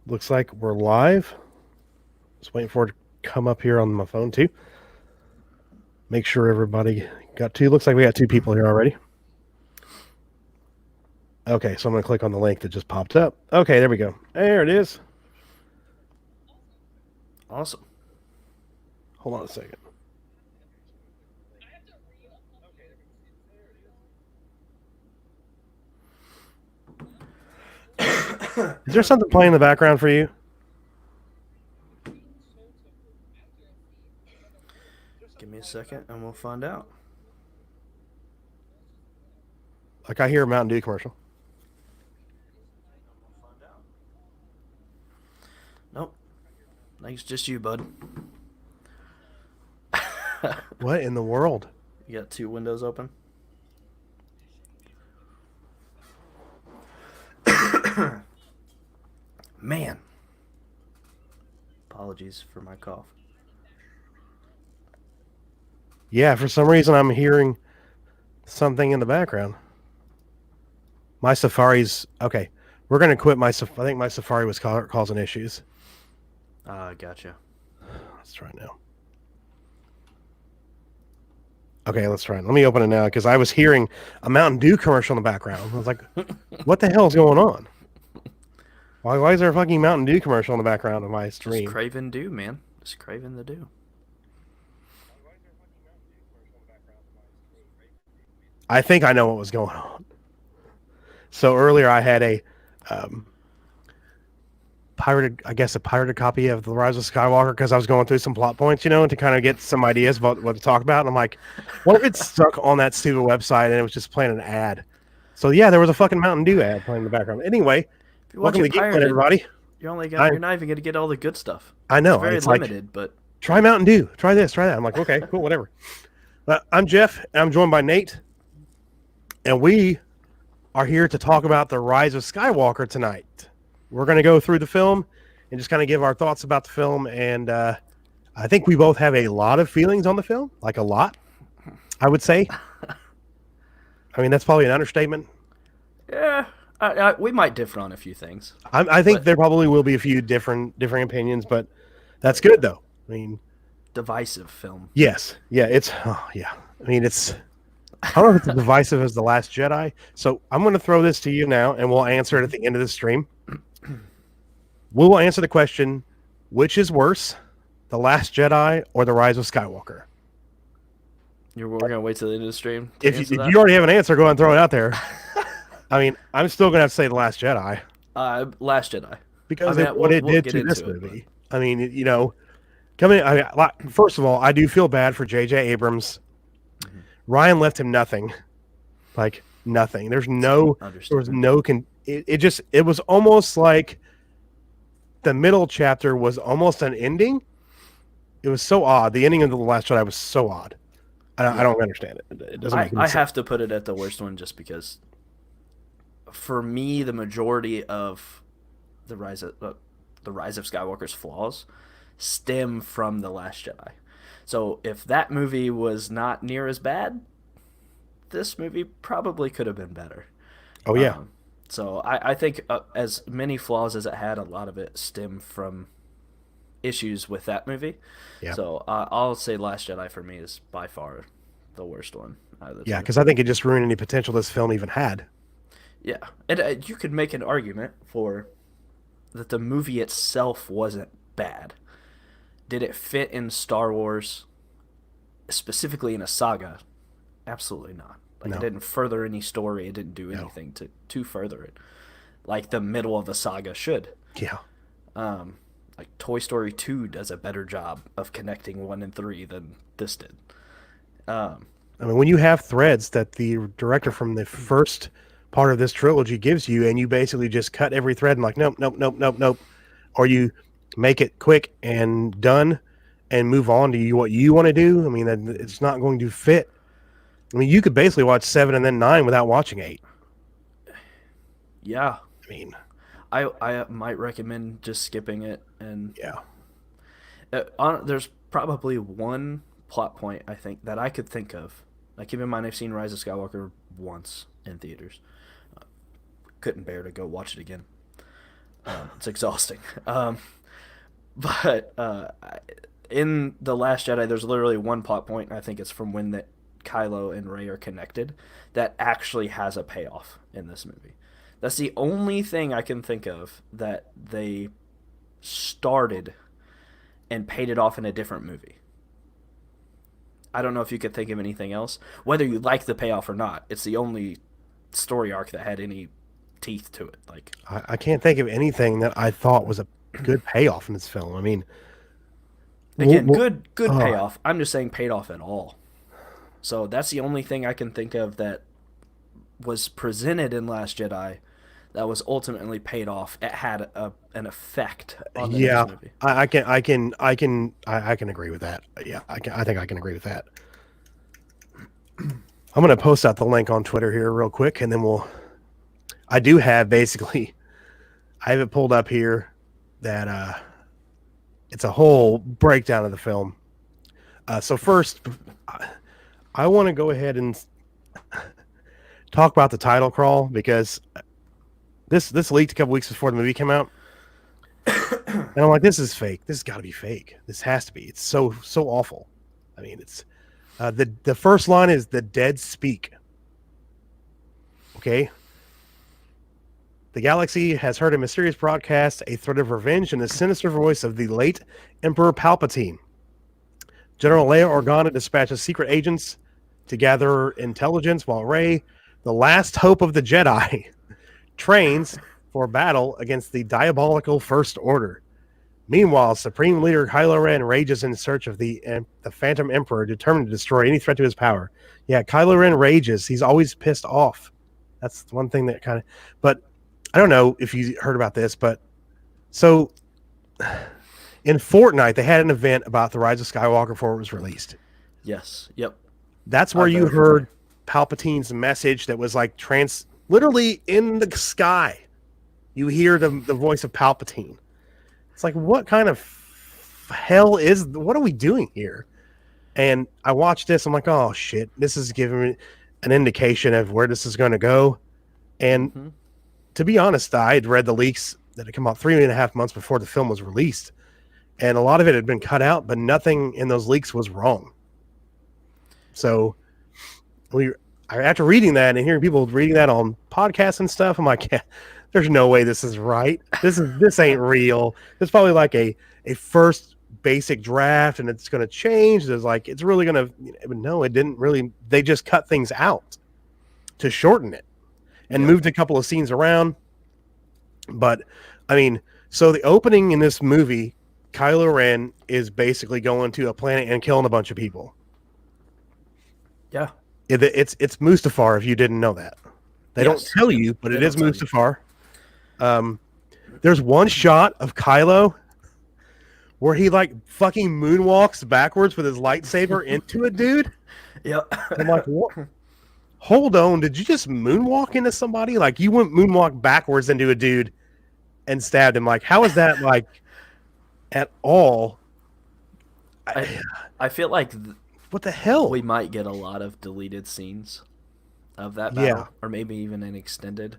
Looks like we're live. Just waiting for it to come up here on my phone too. Make sure everybody got two. Looks like we got two people here already. Okay, so I'm going to click on the link that just popped up. Okay, there we go. There it is. Awesome. Hold on a second. Is there something playing in the background for you? Give me a second and we'll find out. Like I hear a Mountain Dew commercial. Nope. I think it's just you, bud. What in the world? You got two windows open? Man. Apologies for my cough. Yeah, for some reason I'm hearing something in the background. My Safari's okay. We're gonna quit my. I think my Safari was causing issues. Gotcha. Let's try now. Okay, let's try it. Let me open it now because I was hearing a Mountain Dew commercial in the background. I was like, "What the hell's going on? Why is there a fucking Mountain Dew commercial in the background of my Just stream?" craving dew, man. Just craving the dew. I think I know what was going on. So earlier I had a um, pirated, I guess, a pirated copy of The Rise of Skywalker because I was going through some plot points, to kind of get some ideas about what to talk about. And I'm like, what if it's stuck on that stupid website and it was just playing an ad? So yeah, there was a fucking Mountain Dew ad playing in the background. Anyway, If you watch welcome to it Geek Planet, pirated, everybody. you're not even gonna get all the good stuff. I It's know very it's like limited, but try Mountain Dew, try this, try that. I'm like, okay, cool, whatever. I'm Jeff, and I'm joined by Nate, and we are here to talk about The Rise of Skywalker tonight. We're going to go through the film and just kind of give our thoughts about the film. And I think we both have a lot of feelings on the film, like a lot, I would say. I mean, that's probably an understatement. yeah, we might differ on a few things. I think But there probably will be a few different opinions, but that's good though. I mean, divisive film. yes, yeah, yeah. I mean, I don't know if it's as divisive as The Last Jedi. So I'm going to throw this to you now, and we'll answer it at the end of the stream. We will answer the question: which is worse, The Last Jedi or The Rise of Skywalker? We're gonna wait till the end of the stream to If answer you that. already have an answer, go ahead and throw it out there. I mean, I'm still going to have to say The Last Jedi Last Jedi. I because mean, of what it we'll did get to this into it, but movie. I mean, coming. First of all, I do feel bad for J.J. Abrams. Ryan left him nothing, like nothing. There was understatement. no. It was almost like the middle chapter was almost an ending. It was so odd. The ending of The Last Jedi was so odd. I Yeah, don't understand it. It doesn't make any I sense. have to put it at the worst one just because, for me, the majority of the rise of Skywalker's flaws stem from the Last Jedi. So if that movie was not near as bad, this movie probably could have been better. Oh yeah, Um, so I think as many flaws as it had, a lot of it stemmed from issues with that movie. yeah, So I'll say Last Jedi for me is by far the worst one out of the yeah. two. Because I think it just ruined any potential this film even had. Yeah, and you could make an argument for that the movie itself wasn't bad. Did it fit in Star Wars, specifically in a saga? Absolutely not. Like it No, didn't further any story. It didn't do no. anything to further it, like the middle of a saga should. Yeah. Um, like Toy Story 2 does a better job of connecting 1 and 3 than this did. Um, I mean, when you have threads that the director from the first part of this trilogy gives you, and you basically just cut every thread and like, nope, nope, nope, nope, nope, or you make it quick and done and move on to what you want to do. I mean, it's not going to fit. I mean, you could basically watch 7 and then 9 without watching 8. yeah, I mean, I might recommend just skipping it. And yeah, there's probably one plot point I think that I could think of. Like, keep in mind, I've seen Rise of Skywalker once in theaters. Couldn't bear to go watch it again. It's exhausting. But in the Last Jedi, there's literally one plot point, and I think it's from when that Kylo and Rey are connected, that actually has a payoff in this movie. That's the only thing I can think of that they started and paid it off in a different movie. I don't know if you could think of anything else. Whether you like the payoff or not, it's the only story arc that had any teeth to it. Like, I can't think of anything that I thought was a good payoff in this film. I mean, again, wh- good uh, payoff. I'm just saying paid off at all. So that's the only thing I can think of that was presented in Last Jedi that was ultimately paid off. It had an effect on the yeah, next movie. I can agree with that. Yeah, I think I can agree with that. I'm gonna post out the link on Twitter here real quick, and then I do have basically. I have it pulled up here that it's a whole breakdown of the film. So first, I want to go ahead and talk about the title crawl because this leaked a couple weeks before the movie came out, and I'm like, this is fake. This has got to be fake. This has to be. It's so awful. I mean, it's the first line is the dead speak. Okay. The galaxy has heard a mysterious broadcast, a threat of revenge, and the sinister voice of the late Emperor Palpatine. General Leia Organa dispatches secret agents to gather intelligence while Rey, the last hope of the Jedi, trains for battle against the diabolical First Order. Meanwhile, Supreme Leader Kylo Ren rages in search of the Phantom Emperor, determined to destroy any threat to his power. Yeah, Kylo Ren rages. He's always pissed off. That's one thing that kind of... But I don't know if you heard about this, but so in Fortnite, they had an event about the Rise of Skywalker before it was released. Yes. Yep. That's where I've you heard. heard Palpatine's message that was like literally in the sky. You hear the voice of Palpatine. It's like, what kind of hell what are we doing here? And I watched this. I'm like, oh shit, this is giving me an indication of where this is going to go. And Mm-hmm. to be honest, I had read the leaks that had come out 3.5 months before the film was released. And a lot of it had been cut out, but nothing in those leaks was wrong. So after reading that and hearing people reading that on podcasts and stuff, I'm like, yeah, there's no way this is right. This ain't real. It's probably like a first basic draft and it's going to change. It's really going to, no, it didn't really. They just cut things out to shorten it and moved a couple of scenes around. But I mean, so the opening in this movie, Kylo Ren is basically going to a planet and killing a bunch of people. Yeah. It's Mustafar, if you didn't know that. They don't tell you, but it is Mustafar. There's one shot of Kylo where he like fucking moonwalks backwards with his lightsaber into a dude. Yep. I'm like, what? Hold on, did you just moonwalk into somebody? Like you went moonwalk backwards into a dude and stabbed him. Like, how is that like at all? I feel like what the hell? we might get a lot of deleted scenes of that battle, or maybe even an extended.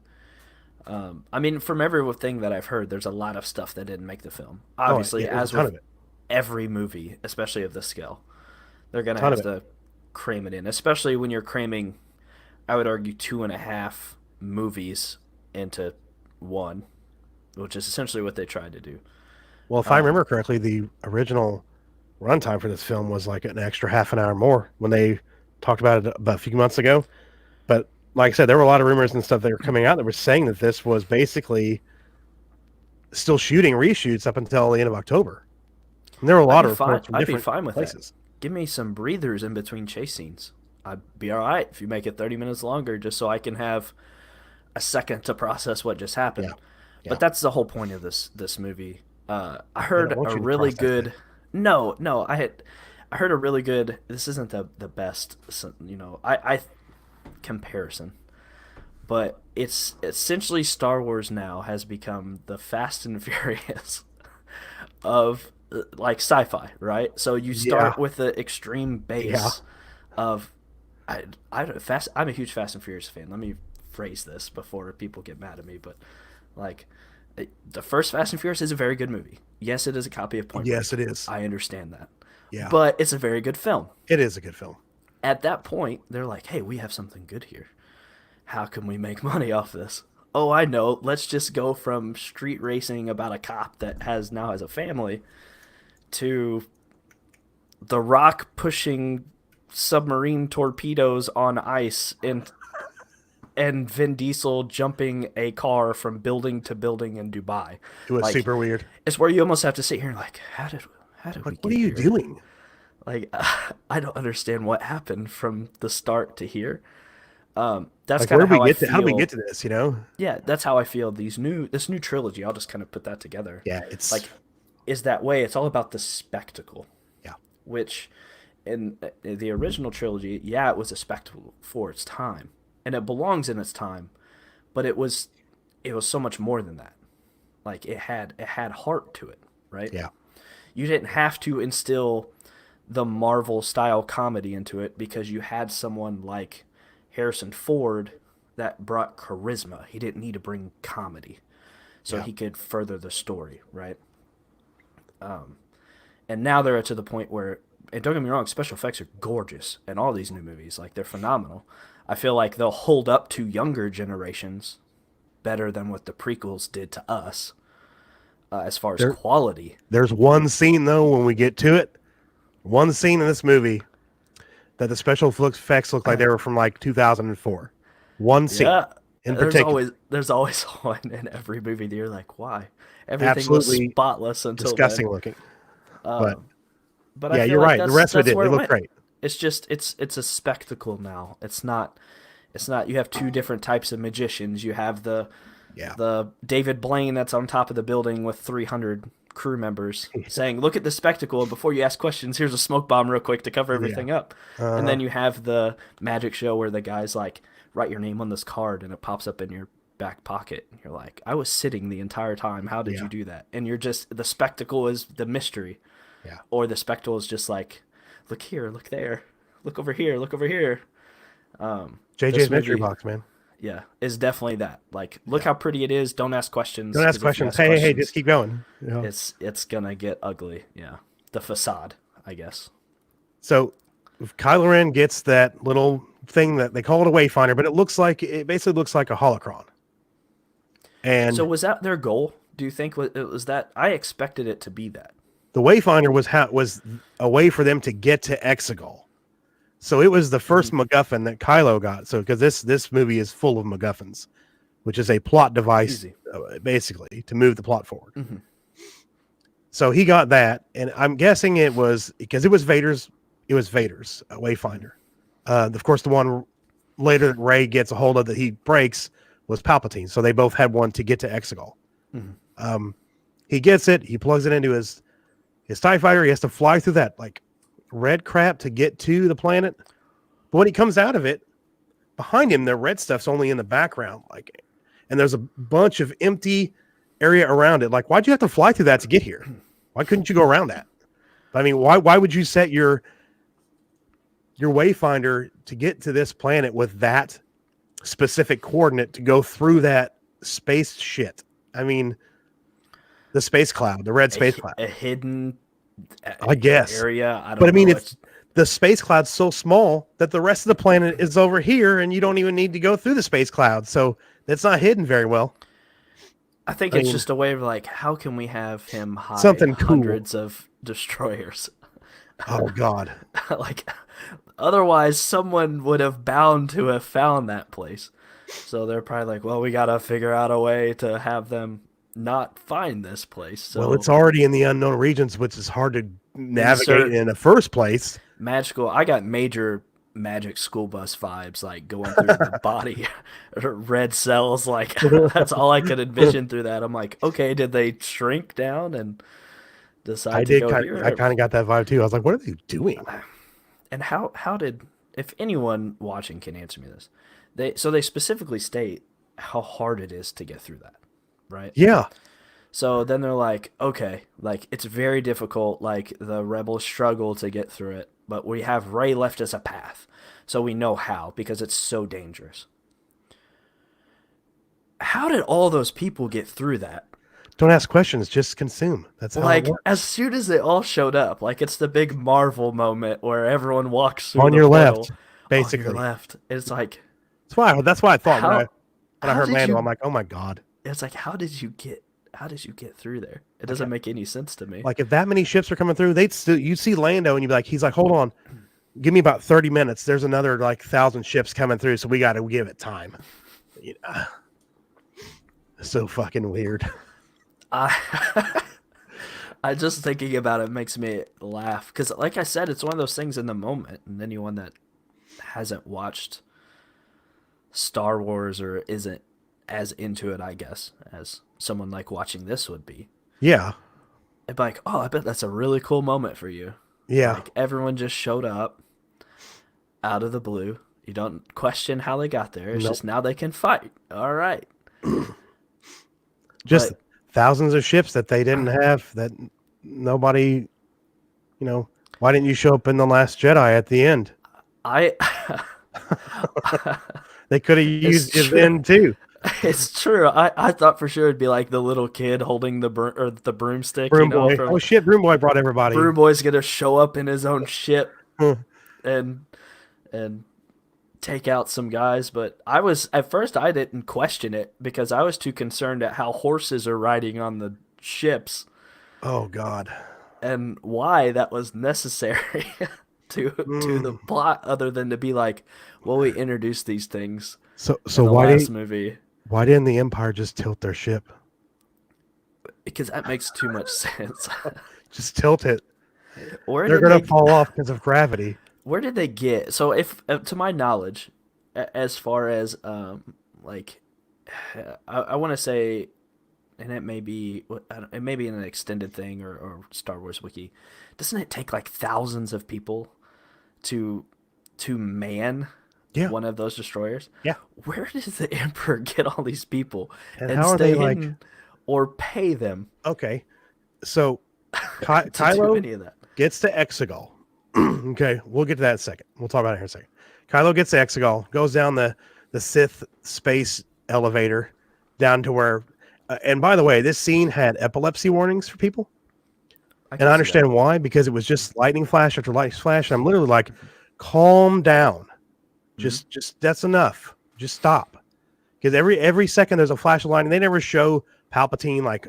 I mean, from everything that I've heard, there's a lot of stuff that didn't make the film. Obviously, as with every movie, especially of this scale, they're gonna have to cram it in. Especially when you're cramming, I would argue, 2.5 movies into one, which is essentially what they tried to do. Well, if I remember correctly, the original runtime for this film was like an extra half an hour more when they talked about it about a few months ago. But like I said, there were a lot of rumors and stuff that were coming out that were saying that this was basically still shooting reshoots up until the end of October. And there were a lot of reports from different places. That. Give me some breathers in between chase scenes. I'd be all right if you make it 30 minutes longer, just so I can have a second to process what just happened. Yeah. But that's the whole point of this movie. I heard a really good. I heard a really good. This isn't the best, I comparison, but it's essentially Star Wars now has become the Fast and Furious of like sci-fi, right? So you start with the extreme base of I'm a huge Fast and Furious fan. Let me phrase this before people get mad at me, but like The first Fast and Furious is a very good movie. Yes, it is a copy of Point Yes, Break. it is. I understand that. Yeah, But it's a very good film. it is a good film. At that point, they're like, hey, we have something good here. How can we make money off this? Oh, I know. Let's just go from street racing about a cop that now has a family to The Rock pushing submarine torpedoes on ice and Vin Diesel jumping a car from building to building in Dubai. It was Like, super weird. it's where you almost have to sit here and like, how did we Like, what get are you here? doing? Like, I don't understand what happened from the start to here. That's Like, kind where of did we how I get to? How did we feel. get to this? You know? Yeah, that's how I feel. This new trilogy. I'll just kind of put that together. Yeah, it's Like, is that way? It's all about the spectacle, yeah, which in the original trilogy, yeah, it was a spectacle for its time, and it belongs in its time, but it was so much more than that. Like it had heart to it, right? yeah, You didn't have to instill the Marvel style comedy into it because you had someone like Harrison Ford that brought charisma. He didn't need to bring comedy, so yeah. he could further the story, right? And now they're to the point where, and don't get me wrong, special effects are gorgeous in all these new movies. Like they're phenomenal. I feel like they'll hold up to younger generations better than what the prequels did to us as far as There, quality. there's one scene though when we get to it. One scene in this movie that the special effects look like they were from like 2004. One scene Yeah, in particular, there's always one in every movie that you're like, why? Everything was absolutely spotless until disgusting then. looking. But But I yeah, feel you're like right. The rest of it that's did. where It it looked went. great. It's just it's a spectacle now. It's not you have two different types of magicians. You have Yeah, the David Blaine that's on top of the building with 300 crew members saying, "Look at the spectacle, and before you ask questions, here's a smoke bomb real quick to cover yeah. everything up." And Uh-huh. then you have the magic show where the guy's like, "Write your name on this card," and it pops up in your back pocket. And you're like, "I was sitting the entire time. How did Yeah, you do that?" And you're just the spectacle is the mystery, yeah. or the spectacle is just like, "Look here, look there, look over here, look over here." JJ's This Mystery movie, Box, man. yeah, is definitely that. Like, look Yeah. how pretty it is. Don't ask questions Don't ask because if you questions. ask Hey, hey, hey, just questions, keep going. You know? it's gonna get ugly. Yeah, the facade, I guess. So Kylo Ren gets that little thing that they call it a wayfinder, but it basically looks like a holocron. So And was that their goal? Do you think was that? I expected it to be that. the wayfinder was a way for them to get to Exegol. So it was the first Mm-hmm. MacGuffin that Kylo got. So because this movie is full of MacGuffins, which is a plot device, Easy. basically to move the plot forward. Mm-hmm. So he got that, and I'm guessing it was because it was Vader's. It was Vader's Wayfinder. Of course, the one later that Rey gets a hold of that he breaks was Palpatine. So they both had one to get to Exegol. Mm-hmm. He gets it. He plugs it into his TIE fighter. He has to fly through that like red crap to get to the planet. But when he comes out of it, behind him, the red stuff's only in the background. Like, and there's a bunch of empty area around it. Like, why'd you have to fly through that to get here? Why couldn't you go around that? I mean, why would you set your wayfinder to get to this planet with that specific coordinate to go through that space shit? I mean, the space cloud, the red space cloud. A hidden I guess. area. I don't But I mean, know. it's the space cloud's so small that the rest of the planet is over here, and you don't even need to go through the space cloud. So it's not hidden very well. I think I it's mean, just a way of like, how can we have him hide something cool. hundreds of destroyers? Oh God. Like, otherwise, someone would have bound to have found that place. So they're probably like, well, we gotta figure out a way to have them not find this place. So Well, it's already in the unknown regions, which is hard to navigate insert in the first place. magical. I got major magic school bus vibes, like going through the body, red cells. Like that's all I could envision through that. I'm like, okay, did they shrink down and decide to go here? I kind of got that vibe too. I was like, what are they doing? And how did, if anyone watching can answer me this, they specifically state how hard it is to get through that, right? Yeah. So then they're like, okay, like it's very difficult, like the rebels struggle to get through it, but we have Rey left as a path. So we know how because it's so dangerous. How did all those people get through that Don't ask questions, just consume. That's how it Like, as works. soon as they all showed up, like it's the big Marvel moment where everyone walks through On the your portal left, on your basically. left. It's like, That's why I thought how when I how heard did Lando, I'm you like, oh my god. it's like how did you get through there? It Like doesn't make any sense to me. like if that many ships are coming through, they'd still you see Lando and you'd be like, he's like, hold on, give me about 30 minutes. There's another like 1,000 ships coming through, so we got to give it time. You know, so fucking weird. I I just thinking about it makes me laugh because, like I said, it's one of those things in the moment, and anyone that hasn't watched Star Wars or isn't as into it, I guess, as someone like watching this would be, Yeah, it'd be like, oh, I bet that's a really cool moment for you. yeah. Like everyone just showed up out of the blue. You don't question how they got there. It's just Nope. now they can fight. All right, Just but thousands of ships that they didn't have that nobody, you know, why didn't you show up in The Last Jedi at the end? I They could have it's used you true. then too. It's true. I thought for sure it'd be like the little kid holding the broomstick, Broom Boy. Oh from shit, Broom Boy brought everybody. Broom Boy's gonna show up in his own ship Huh. and and take out some guys. But I was at first I didn't question it because I was too concerned at how horses are riding on the ships Oh god. and why that was necessary to the Mm. plot, other than to be like, well, we introduced these things So in the last movie. why didn't the Empire just tilt their ship? Because that makes too much sense. Just tilt it. Where They're did gonna they fall off because of gravity. where did they get? So if to my knowledge, as far as like I want to say, and it may be an extended thing or Star Wars wiki. Doesn't it take like thousands of people to man Yeah, one of those destroyers? yeah. Where does the Emperor get all these people And and how are stay they like? hidden or pay them Okay, so to do Kylo any of that? gets to Exegol. Okay, we'll get to that in a second. We'll talk about it here in a second. Kylo gets to Exegol, goes down the Sith space elevator down to where. And by the way, this scene had epilepsy warnings for people, I and can I see that. understand why, because it was just lightning flash after lightning flash. And I'm literally like, calm down. Mhm. Just that's enough. Just stop. Because every second there's a flash of lightning. They never show Palpatine like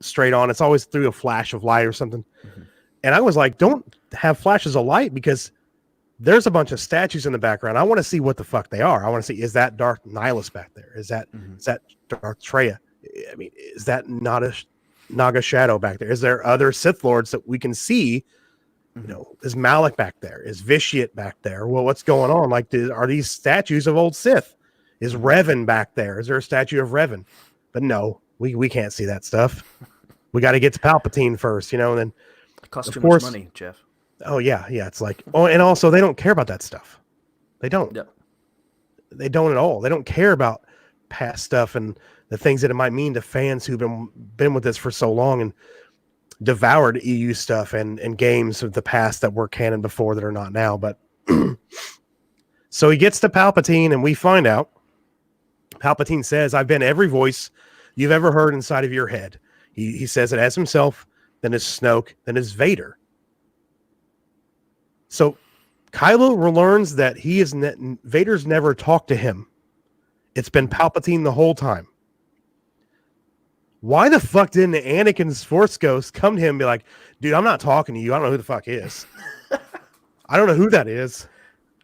straight on. It's always through a flash of light or something. Mhm. And I was like, don't have flashes of light because there's a bunch of statues in the background. I want to see what the fuck they are. I want to see, is that Darth Nihilus back there? Is that Mhm. Darth Treya? I mean, is that Naga Shadow back there? Is there other Sith Lords that we can see? You Mhm. know, is Malik back there? Is Vitiate back there? Well, what's going on? Like, are these statues of old Sith? Is Revan back there? Is there a statue of Revan? But no, we can't see that stuff. We got to get to Palpatine first, you know, and then It costs of too much course, money, Jeff. oh yeah, yeah. It's like, oh, and also they don't care about that stuff. They don't. Yep. They don't at all. They don't care about past stuff and the things that it might mean to fans who've been with this for so long and devoured EU stuff and games of the past that were canon before that are not now. But so he gets to Palpatine, and we find out Palpatine says, "I've been every voice you've ever heard inside of your head." He says it as himself, then as Snoke, then as Vader. So Kylo learns that Vader's never talked to him. It's been Palpatine the whole time. Why the fuck didn't Anakin's Force Ghost come to him and be like, dude, I'm not talking to you. I don't know who the fuck is. I don't know who that is,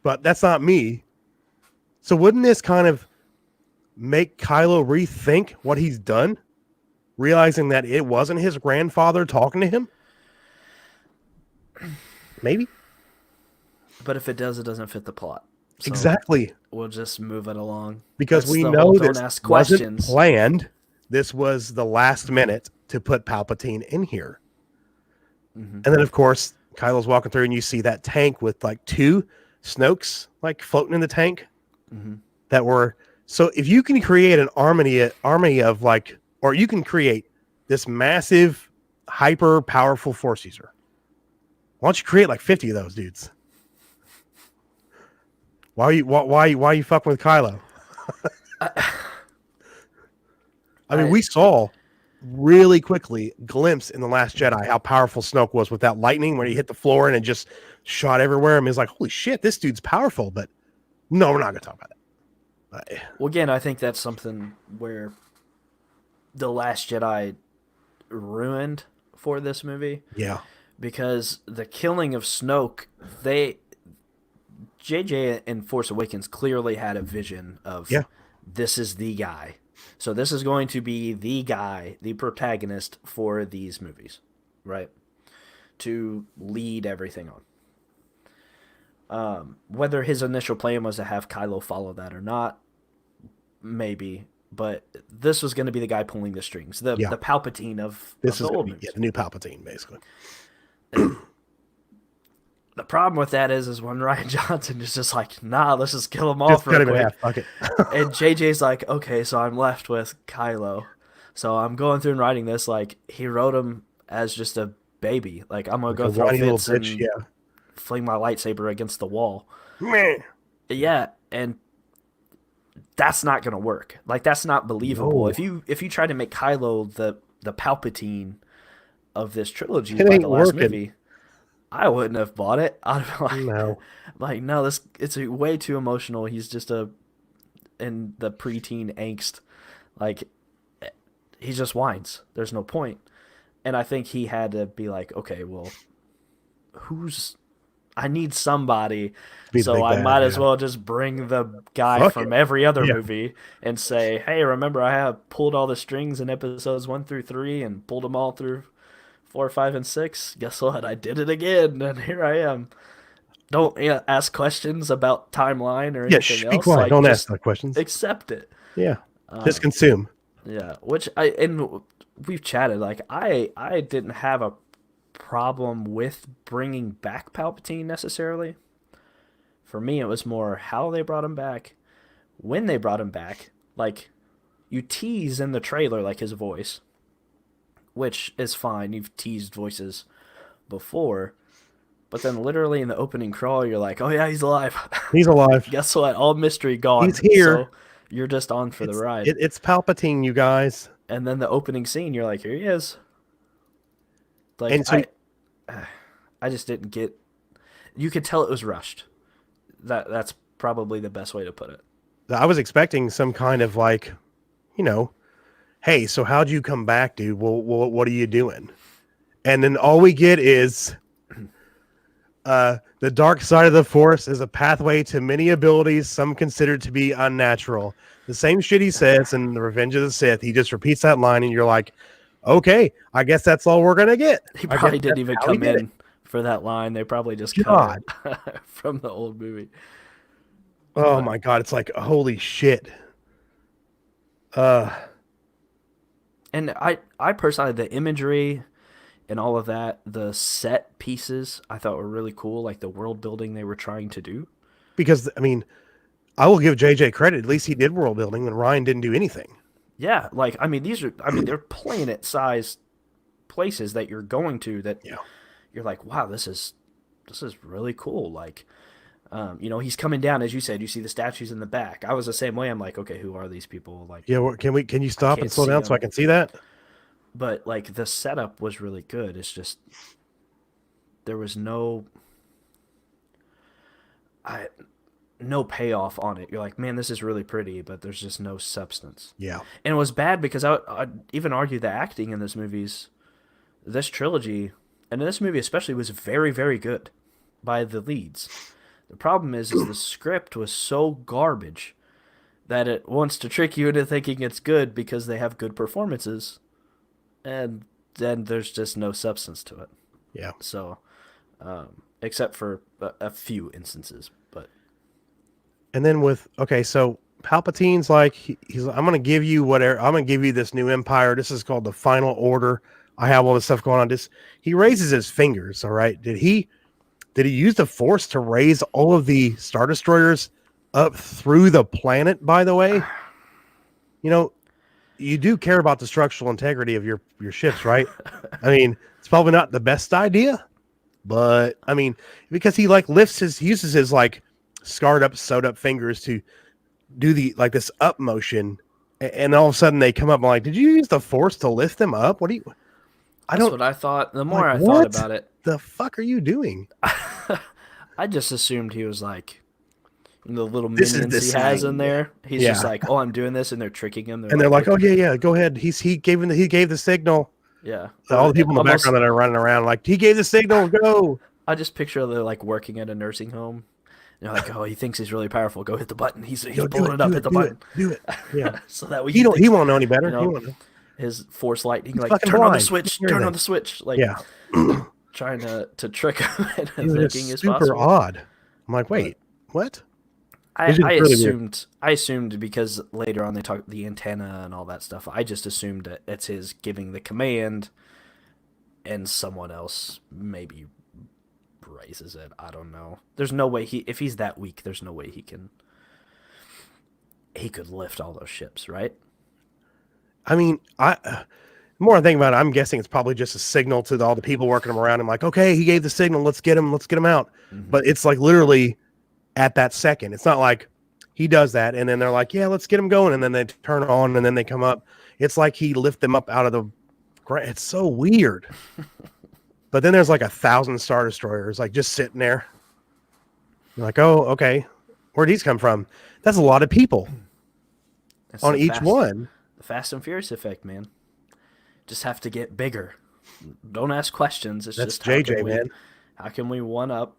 but that's not me. So wouldn't this kind of make Kylo rethink what he's done? Realizing that it wasn't his grandfather talking to him? Maybe. But if it does, it doesn't fit the plot. So Exactly. we'll just move it along. Because That's we the whole know don't this ask wasn't questions. planned. This was the last minute to put Palpatine in here. Mm-hmm. And then, of course, Kylo's walking through and you see that tank with like 2 Snokes like floating in the tank Mm-hmm. that were. So if you can create an army of like, or you can create this massive, hyper powerful force user, why don't you create like 50 of those dudes? Why are you fucking with Kylo? I mean, we saw really quickly glimpse in The Last Jedi how powerful Snoke was with that lightning when he hit the floor and it just shot everywhere. I mean, it's like, holy shit, this dude's powerful. But no, we're not going to talk about that. Well, again, I think that's something where The Last Jedi ruined for this movie. Yeah. Because the killing of Snoke, JJ in Force Awakens clearly had a vision of this is the guy. So this is going to be the guy, the protagonist for these movies, right? To lead everything on. Whether his initial plan was to have Kylo follow that or not, maybe. But this was going to be the guy pulling the strings, the Palpatine of the old movies. The new Palpatine, basically. The problem with that is when Rian Johnson is just like, nah, let's just kill them all for a quick. Fuck it. And JJ's like, okay, so I'm left with Kylo. So I'm going through and writing this like he wrote him as just a baby. Like I'm gonna go through fits and fling my lightsaber against the wall. Man. Yeah, and that's not gonna work. Like that's not believable. No. If you try to make Kylo the Palpatine of this trilogy by the last movie, I wouldn't have bought it. I'd be like, no, it's way too emotional. He's just in the preteen angst, like he just whines. There's no point. And I think he had to be like, okay, well, I need somebody, so I might as well just bring the guy from every other movie and say, hey, remember I have pulled all the strings in episodes 1 through 3 and pulled them all through 4, 5, and 6. Guess what? I did it again, and here I am. Don't ask questions about timeline or anything else. Quiet. Don't ask the questions. Accept it. Yeah, just consume. Yeah, we've chatted. Like I didn't have a problem with bringing back Palpatine necessarily. For me, it was more how they brought him back, when they brought him back. Like you tease in the trailer, like his voice. Which is fine. You've teased voices before. But then literally in the opening crawl, you're like, oh yeah, he's alive. He's alive. Guess what? All mystery gone. He's here. So you're just on for the ride. It's Palpatine, you guys. And then the opening scene, you're like, here he is. Like, and so, I just didn't get... You could tell it was rushed. That's probably the best way to put it. I was expecting some kind of like, hey, so how'd you come back, dude? Well, what are you doing? And then all we get is the dark side of the Force is a pathway to many abilities, some considered to be unnatural. The same shit he says in The Revenge of the Sith. He just repeats that line, and you're like, okay, I guess that's all we're going to get. He probably didn't even come in for that line. They probably just cut it from the old movie. Oh, my God. It's like, holy shit. And I personally, the imagery and all of that, the set pieces, I thought were really cool, like the world building they were trying to do. Because, I mean, I will give JJ credit. At least he did world building when Ryan didn't do anything. Yeah, like, they're planet-sized places that you're going to that you're like, wow, this is really cool. Like, he's coming down, as you said, you see the statues in the back. I was the same way. I'm like, okay, who are these people? Like, can you stop and slow down so I can see that? But like the setup was really good. It's just there was no payoff on it. You're like, man, this is really pretty, but there's just no substance. Yeah, and it was bad because I'd even argue the acting in this trilogy, and in this movie especially, was very, very good by the leads. The problem is the script was so garbage that it wants to trick you into thinking it's good because they have good performances, and then there's just no substance to it. Yeah. So, except for a few instances, but. And then so Palpatine's like, he's I'm going to give you whatever. I'm going to give you this new empire. This is called the Final Order. I have all this stuff going on. He raises his fingers. All right. Did he use the Force to raise all of the Star Destroyers up through the planet, by the way? You do care about the structural integrity of your ships, right? I mean, it's probably not the best idea, but I mean, because he like uses his like scarred up, sewed up fingers to do this up motion And all of a sudden they come up and like, did you use the Force to lift them up? What do you? That's what I thought. The more like, I thought about it, the fuck are you doing? I just assumed he was like the little This is minions the he has in sign. there. He's just like, oh, I'm doing this, and they're tricking him. And they're like, oh yeah, go ahead. He gave the signal. Yeah. All the people in the background that are running around like, he gave the signal, go. I just picture they're like working at a nursing home. And they're like, oh, he thinks he's really powerful. Go hit the button. He's pulling it up. Hit the button. Do it. Yeah. So that way he won't know any better. You know, he won't know. His Force lightning, He's like turn blind. on the switch. Turn on the switch. Like trying to trick him into thinking is super possible. odd. I'm like, wait, what? I assumed because later on they talk the antenna and all that stuff. I just assumed that it's his giving the command, and someone else maybe raises it. I don't know. There's no way if he's that weak, there's no way he could lift all those ships, right? I mean, the more I think about it, I'm guessing it's probably just a signal to all the people working him around. I'm like, okay, he gave the signal. Let's get him out. Mm-hmm. But it's like literally at that second. It's not like he does that and then they're like, yeah, let's get him going. And then they turn on and then they come up. It's like he lift them up out of the ground. It's so weird. But then there's like 1,000 Star Destroyers like just sitting there. You're like, oh, okay. Where'd these come from? That's a lot of people on each one. The Fast and Furious effect, man. Just have to get bigger. Don't ask questions. It's That's just JJ, man. How can we one up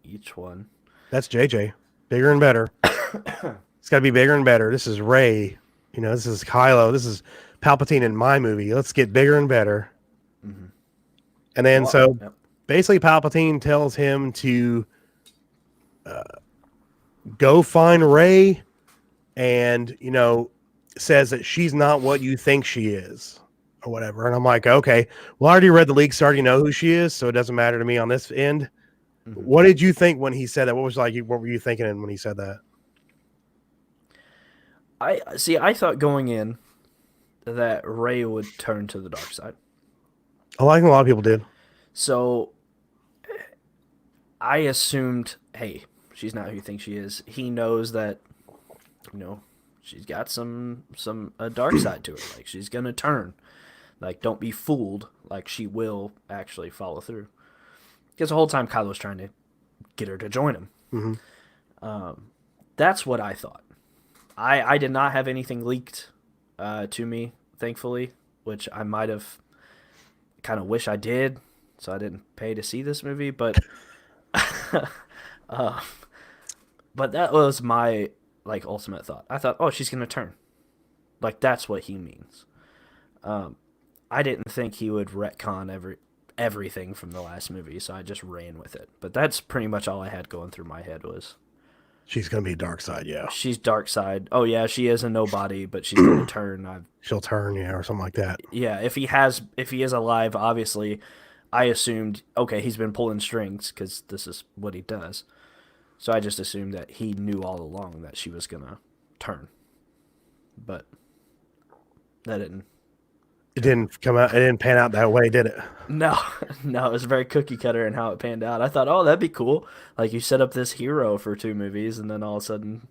each one? That's JJ. Bigger and better. It's got to be bigger and better. This is Rey. You know, this is Kylo. This is Palpatine in my movie. Let's get bigger and better. Mm-hmm. And then basically Palpatine tells him to go find Rey and, you know, says that she's not what you think she is or whatever. And I'm like, okay, well, I already read the leaks. I already know who she is, so it doesn't matter to me on this end. Mm-hmm. What did you think when he said that? What were you thinking when he said that? I thought going in that Rey would turn to the dark side. I think a lot of people did. So I assumed, hey, she's not who you think she is. He knows that, you know, she's got some dark side to her. Like, she's gonna turn. Like, don't be fooled. Like, she will actually follow through. Because the whole time Kylo's trying to get her to join him. Mm-hmm. That's what I thought. I did not have anything leaked to me, thankfully, which I might have kind of wish I did, so I didn't pay to see this movie. But but that was my ultimate thought. I thought, oh, she's gonna turn. Like, that's what he means. I didn't think he would retcon everything from the last movie, so I just ran with it. But that's pretty much all I had going through my head was she's gonna be dark side, yeah. She's dark side. Oh yeah, she is a nobody, but she's gonna turn. She'll turn, yeah, or something like that. Yeah, if he is alive, obviously, I assumed he's been pulling strings because this is what he does. So I just assumed that he knew all along that she was gonna turn, but that didn't. It didn't come out. It didn't pan out that way, did it? No, it was very cookie cutter in how it panned out. I thought, oh, that'd be cool. Like, you set up this hero for 2 movies, and then all of a sudden,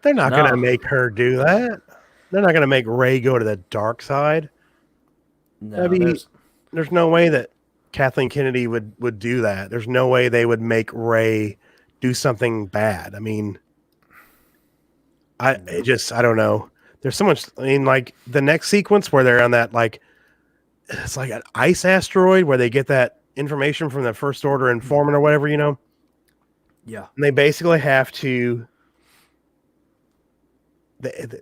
they're not gonna make her do that. They're not gonna make Rey go to the dark side. No, there's no way that Kathleen Kennedy would do that. There's no way they would make Rey do something bad. I mean, I don't know. There's so much. I mean, like the next sequence where they're on that, like, it's like an ice asteroid where they get that information from the First Order informant or whatever, you know? Yeah. And they basically have to.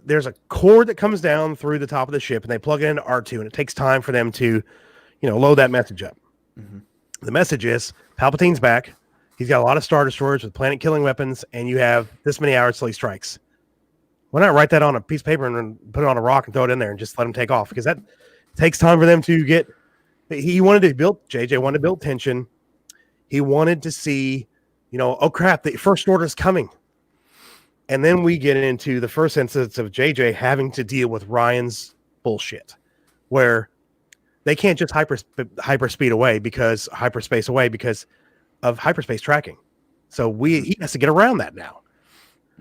There's a cord that comes down through the top of the ship, and they plug it into R2, and it takes time for them to, load that message up. Mm-hmm. The message is Palpatine's back. He's got a lot of Star Destroyers with planet-killing weapons, and you have this many hours till he strikes. Why not write that on a piece of paper and put it on a rock and throw it in there and just let him take off? Because that takes time for them to get. JJ wanted to build tension. He wanted to see, oh crap, the First Order is coming. And then we get into the first instance of JJ having to deal with Ryan's bullshit, where they can't just hyperspace away because of hyperspace tracking. So he has to get around that now.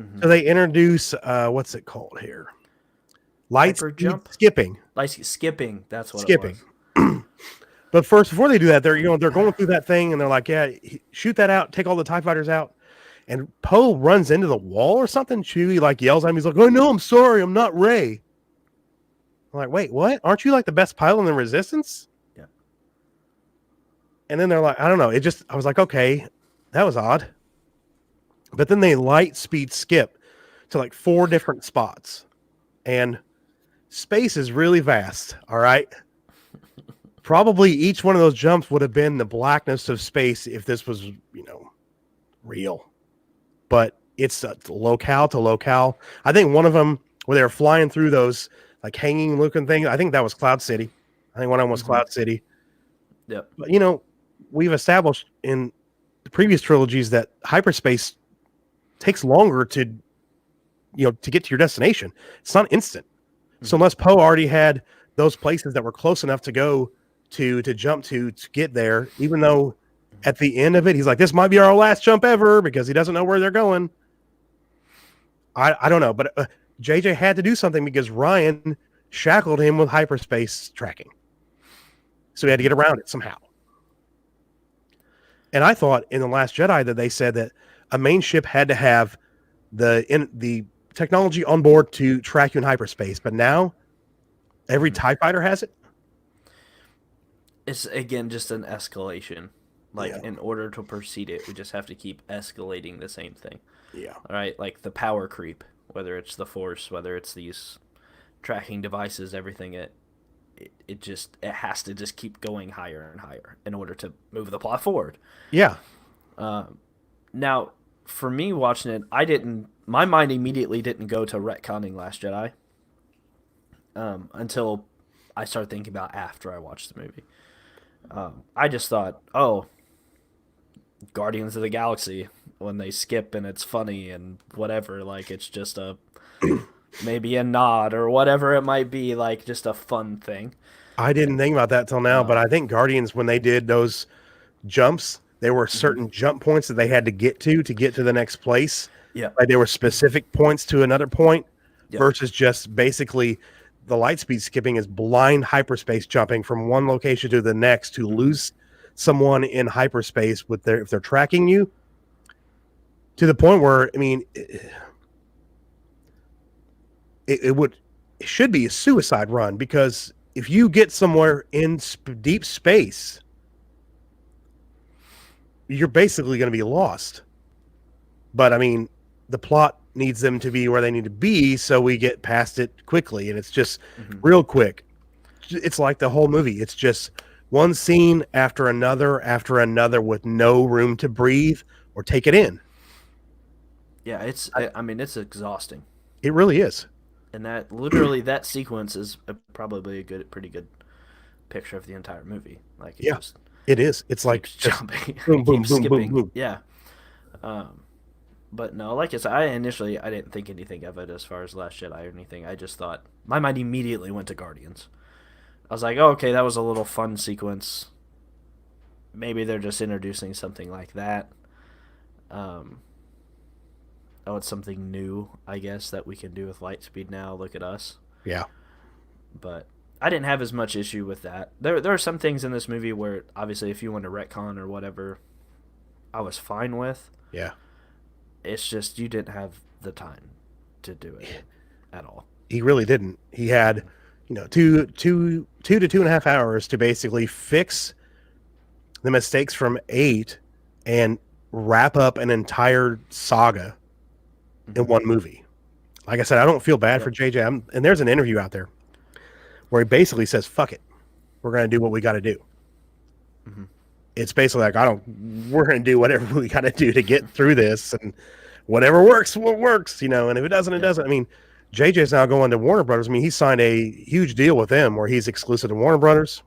Mm-hmm. So they introduce what's it called here? light Hyper speed jump? skipping. Like skipping. That's what it Skipping. was. But first, before they do that, they're going through that thing, and they're like, "Yeah, shoot that out, take all the TIE fighters out." And Poe runs into the wall or something. Chewie like yells at him. He's like, "Oh no, I'm sorry, I'm not Rey." I'm like, "Wait, what? Aren't you like the best pilot in the Resistance?" Yeah. And then they're like, "I don't know." I was like, "Okay, that was odd." But then they light speed skip to like 4 different spots, and space is really vast. All right. Probably each one of those jumps would have been the blackness of space if this was, real. But it's locale to locale. I think one of them where they were flying through those like hanging looking things, I think that was Cloud City. I think one of them was Cloud City. Yep. But we've established in the previous trilogies that hyperspace takes longer to get to your destination. It's not instant. So unless Poe already had those places that were close enough to go to jump to get there, even though at the end of it, he's like, this might be our last jump ever because he doesn't know where they're going. I don't know, but JJ had to do something because Ryan shackled him with hyperspace tracking. So he had to get around it somehow. And I thought in The Last Jedi that they said that a main ship had to have the technology on board to track you in hyperspace, but now every TIE fighter has it. It's again just an escalation. In order to proceed it, we just have to keep escalating the same thing. Yeah. All right, like the power creep, whether it's the Force, whether it's these tracking devices, everything. It has to just keep going higher and higher in order to move the plot forward. Yeah. Now, for me watching it, my mind immediately didn't go to retconning Last Jedi until I started thinking about after I watched the movie. I just thought, Guardians of the Galaxy, when they skip and it's funny and whatever, like it's just maybe a nod or whatever it might be, like just a fun thing. I didn't think about that till now, but I think Guardians, when they did those jumps, there were certain jump points that they had to get to the next place. Yeah. Like there were specific points to another point versus just basically the light speed skipping is blind hyperspace jumping from one location to the next to lose someone in hyperspace if they're tracking you to the point where, it should be a suicide run, because if you get somewhere in deep space, you're basically going to be lost. But the plot needs them to be where they need to be, so we get past it quickly, and it's just real quick. It's like the whole movie. It's just one scene after another with no room to breathe or take it in. Yeah, it's exhausting. It really is. And that literally that sequence is probably pretty good picture of the entire movie. Like it is. It's like jumping, boom, boom, boom, skipping. boom, boom. Yeah. But no, like I said, I didn't think anything of it as far as Last Jedi or anything. I just thought my mind immediately went to Guardians. I was like, okay, that was a little fun sequence. Maybe they're just introducing something like that. It's something new, I guess, that we can do with Lightspeed now. Look at us. Yeah. But I didn't have as much issue with that. There are some things in this movie where, obviously, if you want to retcon or whatever, I was fine with. Yeah. It's just you didn't have the time to do it at all. He really didn't. He had, 2 to 2.5 hours to basically fix the mistakes from 8 and wrap up an entire saga in one movie. Like I said, I don't feel bad for JJ. And there's an interview out there where he basically says, "Fuck it, we're going to do what we got to do." It's basically like, we're going to do whatever we got to do to get through this, and whatever works, what works, and if it doesn't, it doesn't. JJ's now going to Warner Brothers. He signed a huge deal with them where he's exclusive to Warner Brothers.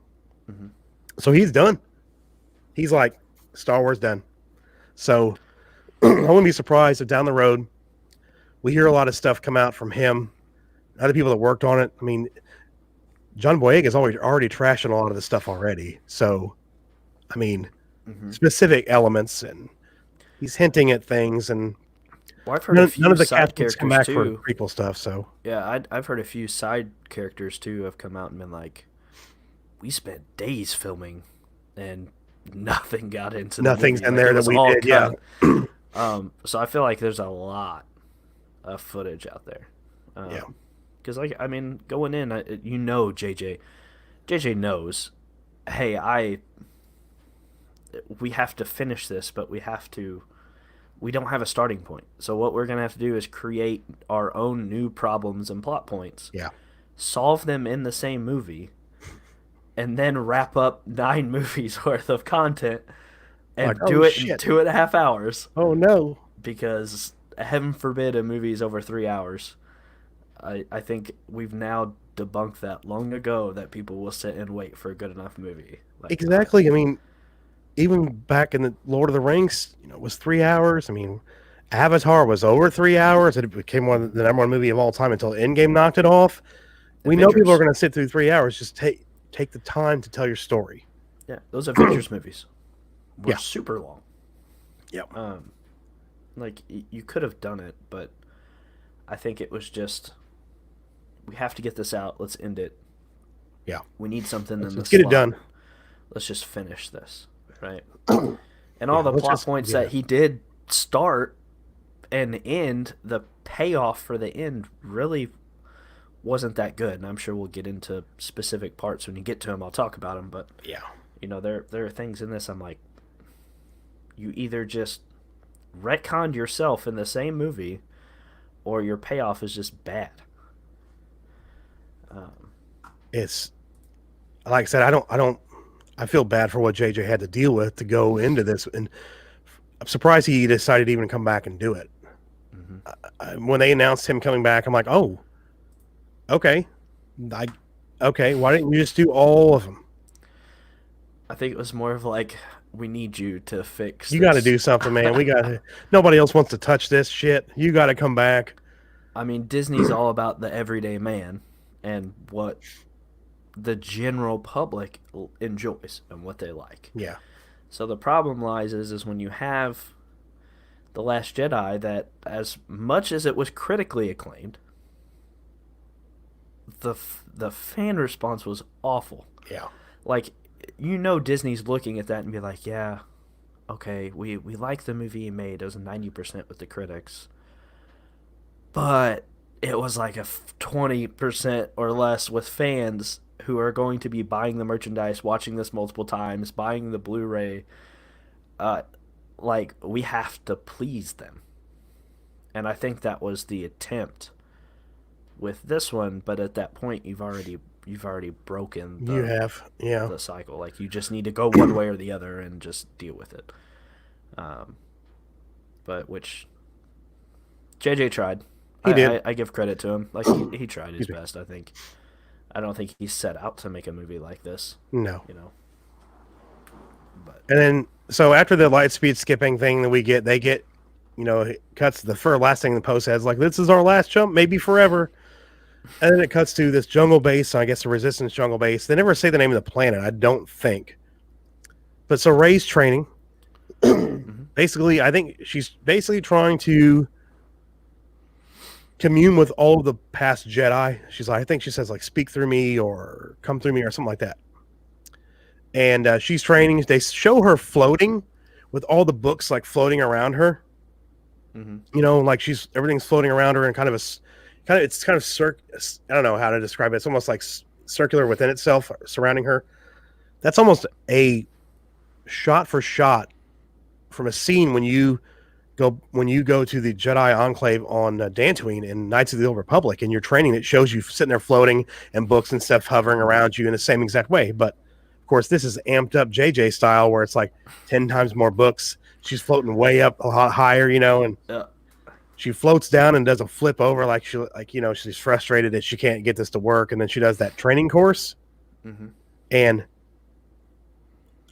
So he's done. He's like, Star Wars done. So I wouldn't be surprised if down the road we hear a lot of stuff come out from him, other people that worked on it. John Boyega's already trashing a lot of the stuff already. So, specific elements, and he's hinting at things, and Well, I've heard a None few of the side cast come characters back for too. prequel stuff, so Yeah, I've heard a few side characters too have come out and been like, we spent days filming, and nothing got into the nothing's movie. in Like there it that was we all did. Yeah, cut. So I feel like there's a lot of footage out there. yeah, Because like I mean, going in, JJ knows, hey, we have to finish this, but we don't have a starting point. So what we're gonna have to do is create our own new problems and plot points, yeah. solve them in the same movie, and then wrap up 9 movies worth of content Like, and oh do it in shit, 2.5 hours. oh no. Because heaven forbid a movie is over 3 hours. I think we've now debunked that long ago that people will sit and wait for a good enough movie. Like Exactly. I mean, even back in the Lord of the Rings, it was 3 hours. I mean, Avatar was over 3 hours. It became the number one movie of all time until Endgame knocked it off. We know people are Avengers. going to sit through 3 hours. Just take the time to tell your story. Yeah, those Avengers movies were Yeah. super long. Yep. Like you could have done it, but I think it was just we have to get this out. Let's end it. Yeah. We need something in the Let's get it slot. done. Let's just finish this, right? And all Yeah, the let's plot just points yeah. that he did start and end, the payoff for the end really wasn't that good. And I'm sure we'll get into specific parts when you get to them. I'll talk about them, but Yeah. there are things in this I'm like, you either just retconned yourself in the same movie, or your payoff is just bad. It's like I said, I feel bad for what JJ had to deal with to go into this, and I'm surprised he decided to even come back and do it. When they announced him coming back, I'm like, oh, okay, okay. Why didn't you just do all of them? I think it was more of like, we need you to fix You got to this. do something, man. We got to. Nobody else wants to touch this shit. You got to come back. I mean, Disney's all about the everyday man and what the general public enjoys and what they like. Yeah, So the problem lies is when you have The Last Jedi, that as much as it was critically acclaimed, the fan response was awful. yeah. Like, Disney's looking at that and be like, yeah, okay, we like the movie he made. It was 90% with the critics, but it was like a 20% or less with fans who are going to be buying the merchandise, watching this multiple times, buying the Blu-ray. Like, we have to please them, and I think that was the attempt with this one. But at that point, you've already broken You have, yeah. the cycle. Like, you just need to go one way or the other and just deal with it. But which JJ tried. He did. I give credit to him. Like, he tried his best. I don't think he set out to make a movie like this. No. But And then, so after the light speed skipping thing that they get, it cuts the last thing the post says, like, this is our last jump, maybe forever. And then it cuts to this jungle base, I guess the Resistance jungle base. They never say the name of the planet, I don't think. But so Rey's training. Basically, I think she's basically trying to commune with all of the past Jedi. She's like, I think she says, like, speak through me or come through me or something like that. And she's training. They show her floating with all the books, like, floating around her. Like everything's floating around her in I don't know how to describe it. It's almost like circular within itself, surrounding her. That's almost a shot for shot from a scene when you go to the Jedi Enclave on Dantooine in Knights of the Old Republic, and you're training. It shows you sitting there floating and books and stuff hovering around you in the same exact way. But of course, this is amped up JJ style, where it's like 10 times more books. She's floating way up a lot higher, and she floats down and does a flip over, like she's frustrated that she can't get this to work, and then she does that training course. And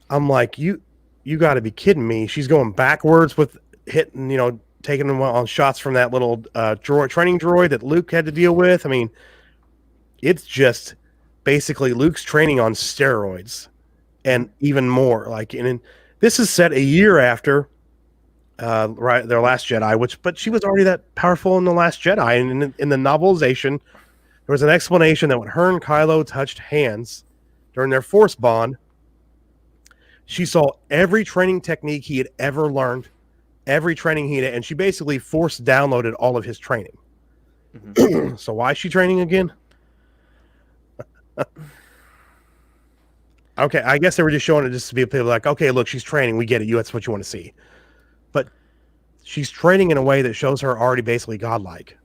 I'm like, you got to be kidding me. She's going backwards with hitting, taking them on shots from that little training droid that Luke had to deal with. I mean, it's just basically Luke's training on steroids and even more. Like, and this is set a year after right, their Last Jedi, but she was already that powerful in the Last Jedi, and in the novelization, there was an explanation that when her and Kylo touched hands during their Force bond, she saw every training technique he had ever learned, every training he had, and she basically force downloaded all of his training. Mm-hmm. So why is she training again? Okay, I guess they were just showing it just to be people like, okay, look, she's training. We get it. That's what you want to see. But she's training in a way that shows her already basically godlike.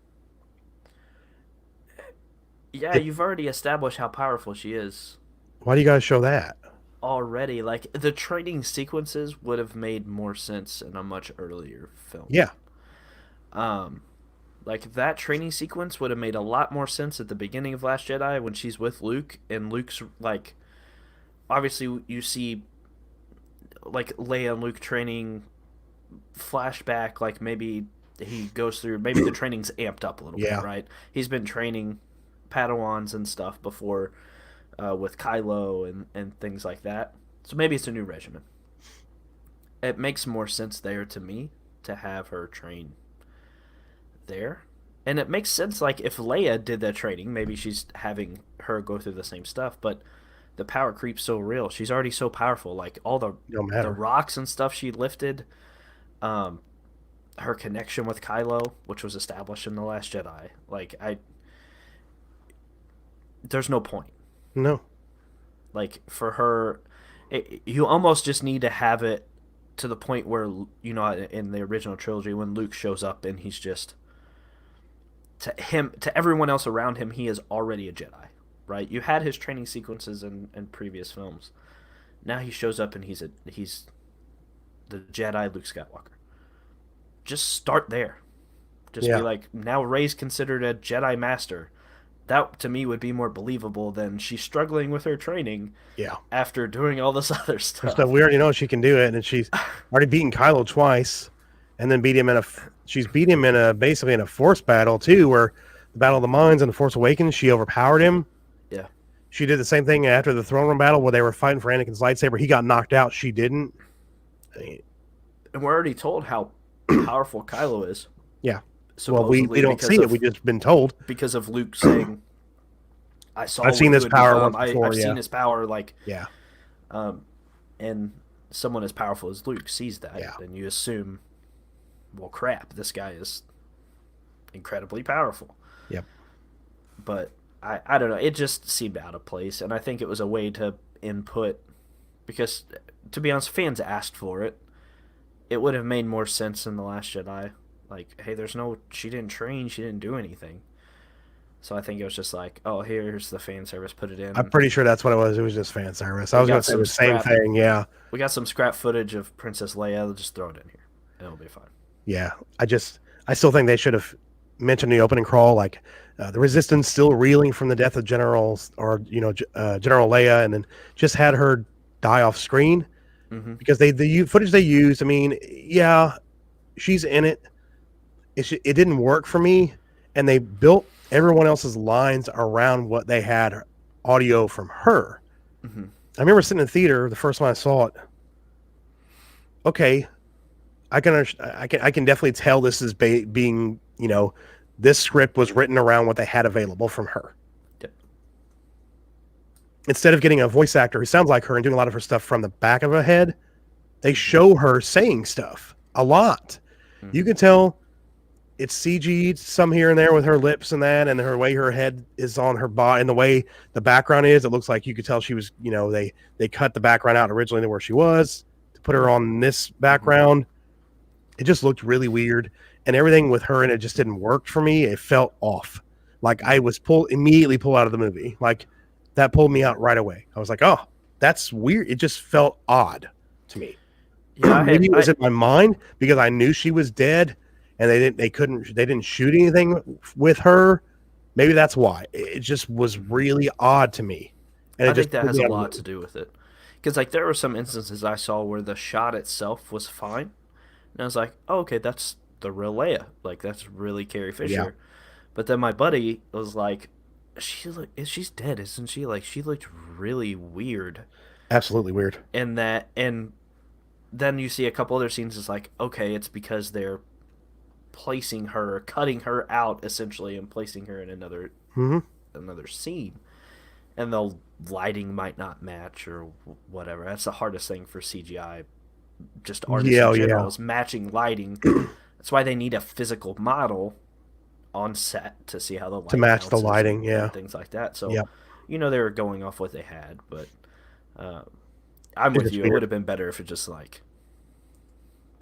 Yeah, you've already established how powerful she is Why do you guys show that? already. Like the training sequences would have made more sense in a much earlier film. Yeah, Um, like that training sequence would have made a lot more sense at the beginning of Last Jedi when she's with Luke and Luke's like obviously you see like Leia and Luke training flashback like maybe he goes through maybe the training's amped up a little bit, yeah, right? He's been training Padawans and stuff before with Kylo and things like that. So maybe it's a new regimen. It makes more sense there to me to have her train there. And it makes sense like if Leia did that training, maybe she's having her go through the same stuff, but the power creep's so real. She's already so powerful. Like all no the matter. rocks and stuff she lifted, um, her connection with Kylo, which was established in the Last Jedi. Like there's no point. No, Like for her, you almost just need to have it to the point where in the original trilogy when Luke shows up and he's just to everyone else around him he is already a Jedi, right? You had his training sequences in previous films. Now he shows up and he's the Jedi Luke Skywalker. Just start there. Just be yeah, like, now Rey's considered a Jedi Master. That to me would be more believable than she's struggling with her training yeah. after doing all this other Her stuff. stuff. We already know she can do it, and she's already beaten Kylo twice, and then beat him in a. She's beat him in a basically in a Force battle too, where the Battle of the Minds and the Force Awakens. She overpowered him. Yeah. She did the same thing after the throne room battle where they were fighting for Anakin's lightsaber. He got knocked out. She didn't. I mean, And we're already told how powerful Kylo is. yeah. Well, Supposedly we don't see it. We just been told. because of Luke saying, "I saw. I've seen what this you had power become. once before. I've Yeah, seen his power." Like, yeah, and someone as powerful as Luke sees that, yeah. and you assume, well, crap, this guy is incredibly powerful. Yep. But I don't know. It just seemed out of place, and I think it was a way to input because, to be honest, fans asked for it. It would have made more sense in The Last Jedi. Like, hey, she didn't train, she didn't do anything. So I think it was just like, oh, here's the fan service, put it in. I'm pretty sure that's what it was. It was just fan service. I We was going got to say some the same scrap. thing. Yeah, We got some scrap footage of Princess Leia. Let's just throw it in here, and it'll be fine. yeah. I still think they should have mentioned in the opening crawl, like the Resistance still reeling from the death of General Leia, and then just had her die off screen Mm-hmm. because the footage they used. I mean, yeah, she's in it. It didn't work for me, and they built everyone else's lines around what they had audio from her. Mm-hmm. I remember sitting in the theater the first time I saw it. Okay, I can definitely tell this is being this script was written around what they had available from her. Yep. Instead of getting a voice actor who sounds like her and doing a lot of her stuff from the back of her head, they show her saying stuff a lot. Mm-hmm. You can tell it's CG'd some here and there with her lips and that, and her way her head is on her body, and the way the background is. It looks like you could tell she was, they cut the background out originally to where she was to put her on this background. It just looked really weird, and everything with her in it just didn't work for me. It felt off. Like I was immediately pulled out of the movie. Like that pulled me out right away. I was like, oh, that's weird. It just felt odd to me. Yeah, Maybe it was in my mind because I knew she was dead, and they didn't shoot anything with her. Maybe that's why. It just was really odd to me. And I think that has a lot to do with it. Because like there were some instances I saw where the shot itself was fine, and I was like, oh, okay, that's the real Leia. Like that's really Carrie Fisher. Yeah. But then my buddy was like, she's dead, isn't she? Like she looked really weird. Absolutely weird. And then you see a couple other scenes. It's like, okay, it's because they're placing her, cutting her out essentially, and placing her in Mm-hmm. another scene, and the lighting might not match or whatever. That's the hardest thing for CGI, just artists Yeah, in general, yeah. is matching lighting. That's why they need a physical model on set to see how the To light match the bounces lighting, yeah. and things like that. So, Yep. they were going off what they had, but uh, I'm It's with just you. It would weird. have been better if it just like,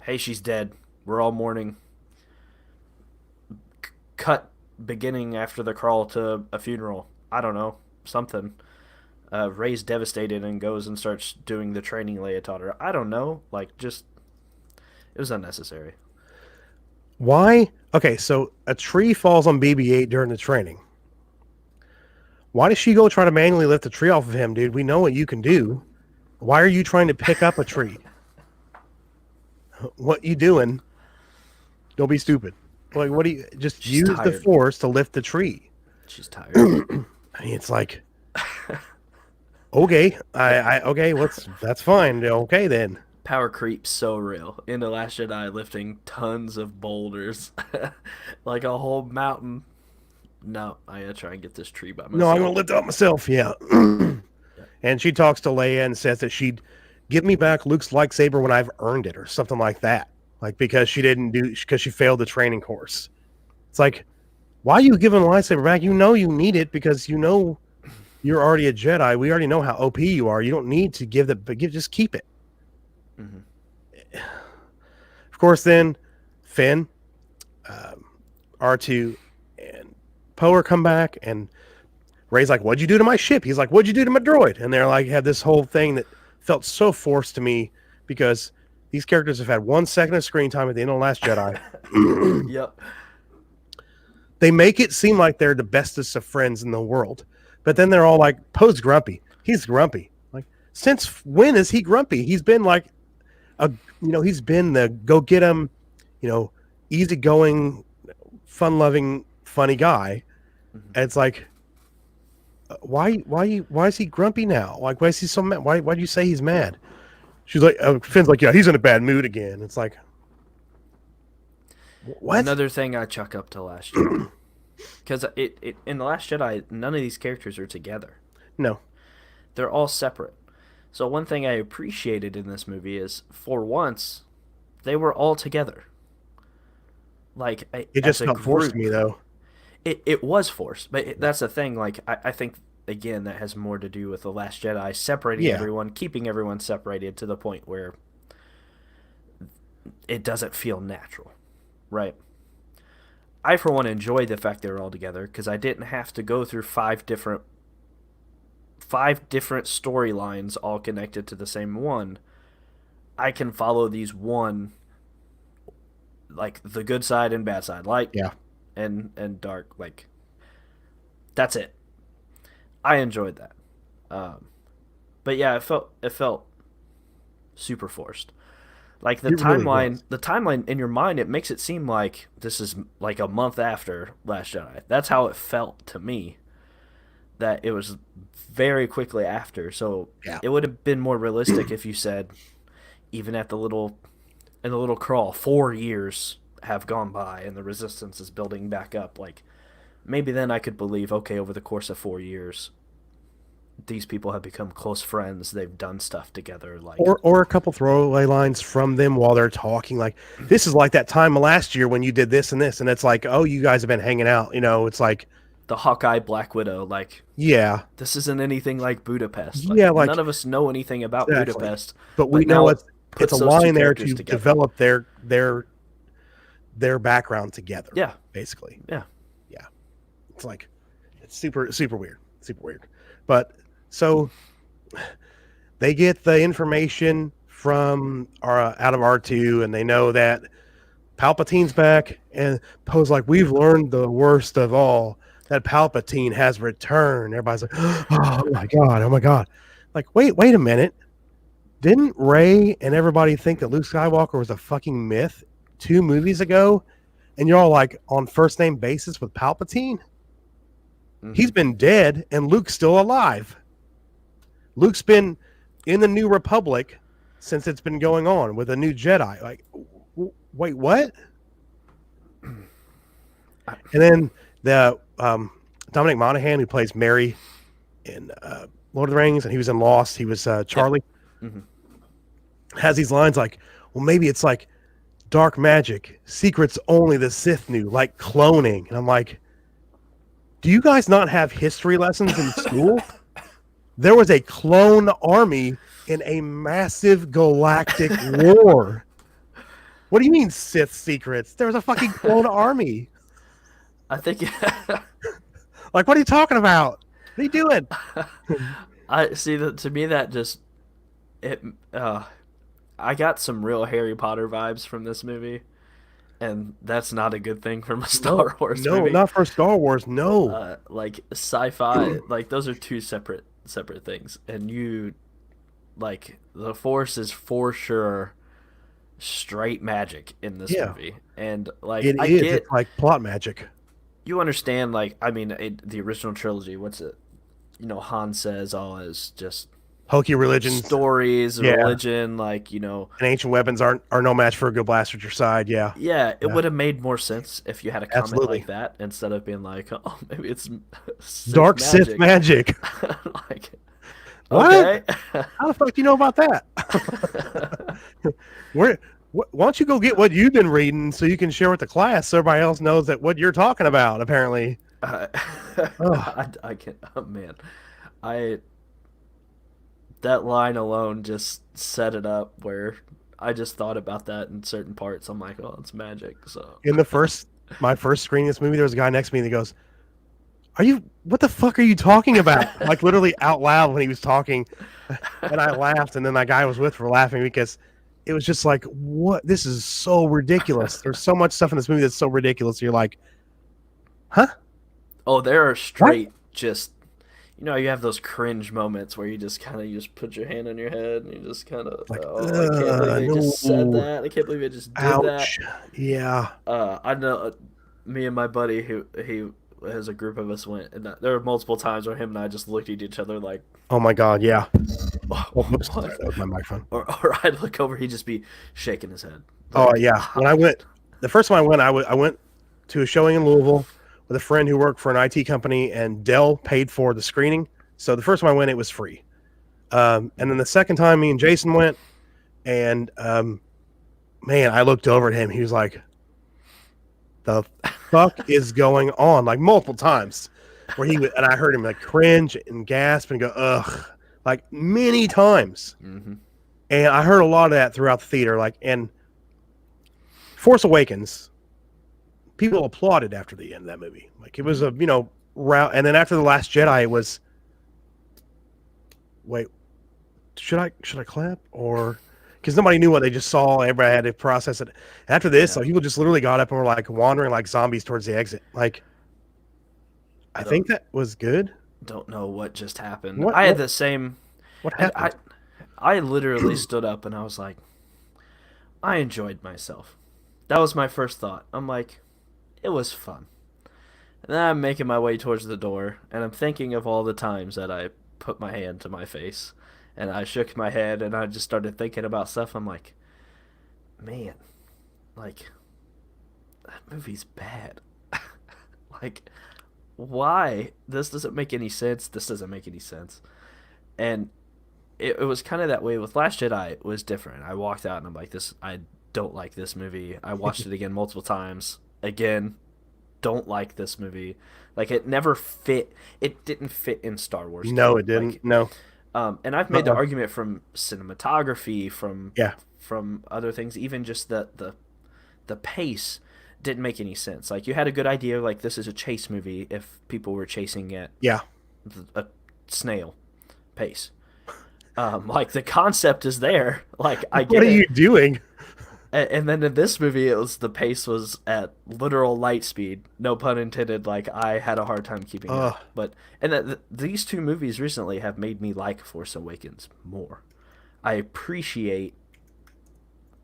hey, she's dead. We're all mourning. Cut beginning after the crawl to a funeral. I don't know, something. Ray's devastated and goes and starts doing the training Leia taught her. I don't know. Like, just, it was unnecessary. Why? Okay, so a tree falls on BB-8 during the training. Why does she go try to manually lift the tree off of him, dude? We know what you can do. Why are you trying to pick up a tree? What you doing? Don't be stupid. Like, what do you just She's use the tired. force to lift the tree? She's tired. I mean, it's like, okay, I okay, that's fine. Okay, then. Power creep so real. In The Last Jedi, lifting tons of boulders, like a whole mountain. No, I gotta try and get this tree by No, I'm gonna myself. lift it up myself. Yeah. Yeah. And she talks to Leia and says that she'd give me back Luke's lightsaber when I've earned it, or something like that. Like because she failed the training course. It's like, why are you giving the lightsaber back? You know you need it because you know you're already a Jedi. We already know how OP you are. You don't need to give just keep it. Mm-hmm. Of course, then Finn, R2, and Poe come back, and Ray's like, "What'd you do to my ship?" He's like, "What'd you do to my droid?" And they're like, have this whole thing that felt so forced to me because these characters have had 1 second of screen time at the end of The Last Jedi. Yep. They make it seem like they're the bestest of friends in the world, but then they're all like, "Poe's grumpy. He's grumpy." Like, since when is he grumpy? He's been like he's been the go get him, easygoing, fun-loving, funny guy. Mm-hmm. And it's like, why is he grumpy now? Like, why is he so mad? Why do you say he's mad? She's like, Finn's like, yeah, he's in a bad mood again. It's like, what? Another thing I chuck up to Last Jedi, because it in The Last Jedi, none of these characters are together. No, They're all separate. So one thing I appreciated in this movie is, for once, they were all together. Like, it as just a felt forced to group. me though. It was forced, but that's the thing. Like, I think, again, that has more to do with The Last Jedi separating Yeah, everyone, keeping everyone separated to the point where it doesn't feel natural, right? I, for one, enjoyed the fact they were all together because I didn't have to go through five different storylines all connected to the same one. I can follow these one, like the good side and bad side, light yeah. and dark. Like, that's it. I enjoyed that. Um, but yeah, it felt super forced. Like It really was. the timeline in your mind, it makes it seem like this is like a month after Last Jedi. That's how it felt to me. That it was very quickly after. So Yeah. it would have been more realistic if you said, even at the little in the little crawl, 4 years have gone by and the resistance is building back up. Like, maybe then I could believe, okay, over the course of 4 years, these people have become close friends. They've done stuff together. Like, Or a couple throwaway lines from them while they're talking, like, this is like that time last year when you did this and this, and it's like, oh, you guys have been hanging out. It's like, the Hawkeye Black Widow, like, yeah, this isn't anything like Budapest. Like, yeah, none like, of us know anything about exactly. Budapest, But we but know now it it's a puts those two line there characters to together. develop their background together. Yeah, Basically. yeah. Yeah. It's like, it's super super weird. Super weird. But so they get the information from out of R2, and they know that Palpatine's back, and Poe's like, we've learned the worst of all, that Palpatine has returned. Everybody's like, oh my god, oh my god. Like, wait a minute. Didn't Ray and everybody think that Luke Skywalker was a fucking myth 2 movies ago? And you're all like on first name basis with Palpatine? Mm-hmm. He's been dead and Luke's still alive. Luke's been in the New Republic since it's been going on with a new Jedi. Like, wait, what? And then the Dominic Monaghan, who plays Mary in Lord of the Rings, and he was in Lost. He was Charlie. Yeah. Mm-hmm. Has these lines like, "Well, maybe it's like dark magic, secrets only the Sith knew, like cloning." And I'm like, do you guys not have history lessons in school? There was a clone army in a massive galactic war. What do you mean Sith secrets? There was a fucking clone army. I think Like, what are you talking about? What are you doing? I see that to me that just it I got some real Harry Potter vibes from this movie, and that's not a good thing from a Star Wars No, movie. not for Star Wars. No. Like sci-fi, like those are two separate things, and like the Force is for sure straight magic in this Yeah. movie, and like It I is. get It's like plot magic. you understand, like I mean the original trilogy. What's it? Han says all is just Hokey religions. stories, Yeah. religion, like And ancient weapons are no match for a good blaster at your side. Yeah. yeah, it Yeah. would have made more sense if you had a comment Absolutely. like that instead of being like, oh, maybe it's Sith Dark Sith magic. like, What? okay. How the fuck do you know about that? Why don't you go get what you've been reading so you can share with the class so everybody else knows that what you're talking about, apparently. Uh, Ugh. I can't. Oh man, I that line alone just set it up where I just thought about that in certain parts. I'm like, oh, it's magic. So In my first screening of this movie, there was a guy next to me and he goes, what the fuck are you talking about? Like literally out loud when he was talking. And I laughed, and then that guy I was with were laughing because it was just like, what? This is so ridiculous. There's so much stuff in this movie that's so ridiculous. You're like, huh? oh, there are straight just you have those cringe moments where you just kind of just put your hand on your head and you just kind of Like, oh, I can't believe they just said no. that. I can't believe it just did Ouch. Yeah. that. I know me and my buddy who he as a group of us went, and there were multiple times where him and I just looked at each other like, Oh my God. Yeah. oh, Oh, oops, what? sorry, that was my microphone. Or I'd look over, he'd just be shaking his head. Oh Like, yeah. When I went, the first time I went to a showing in Louisville with a friend who worked for an IT company, and Dell paid for the screening. So the first time I went, it was free. And then the second time, me and Jason went, and man, I looked over at him. He was like, "The fuck is going on?" Like multiple times, where and I heard him like cringe and gasp and go, "Ugh," like many times. mm-hmm. And I heard a lot of that throughout the theater. Like, and Force Awakens, people applauded after the end of that movie. Like, it was a route. And then after The Last Jedi, it was, wait, should I clap or? Because nobody knew what they just saw. Everybody had to process it. After this, like, people just literally got up and were like wandering like zombies towards the exit. Like, I think that was good. Don't know what just happened. I had the same. What happened? I literally stood up and I was like, I enjoyed myself. That was my first thought. I'm like, it was fun. And then I'm making my way towards the door, and I'm thinking of all the times that I put my hand to my face, and I shook my head, and I just started thinking about stuff. I'm like, man, like, that movie's bad. Like, why? This doesn't make any sense. This doesn't make any sense. And it was kind of that way with Last Jedi. It was different. I walked out and I'm like, I don't like this movie. I watched it again multiple times. Again, don't like this movie. Like, it never fit. It didn't fit in Star Wars. No, it didn't. Like, no. And I've made the argument from cinematography, from other things, even just the pace didn't make any sense. Like, you had a good idea, like, this is a chase movie if people were chasing at a snail pace. Like, the concept is there. Like, I get it. What are you doing? And then in this movie, the pace was at literal light speed. No pun intended. Like, I had a hard time keeping up. But these two movies recently have made me like Force Awakens more. I appreciate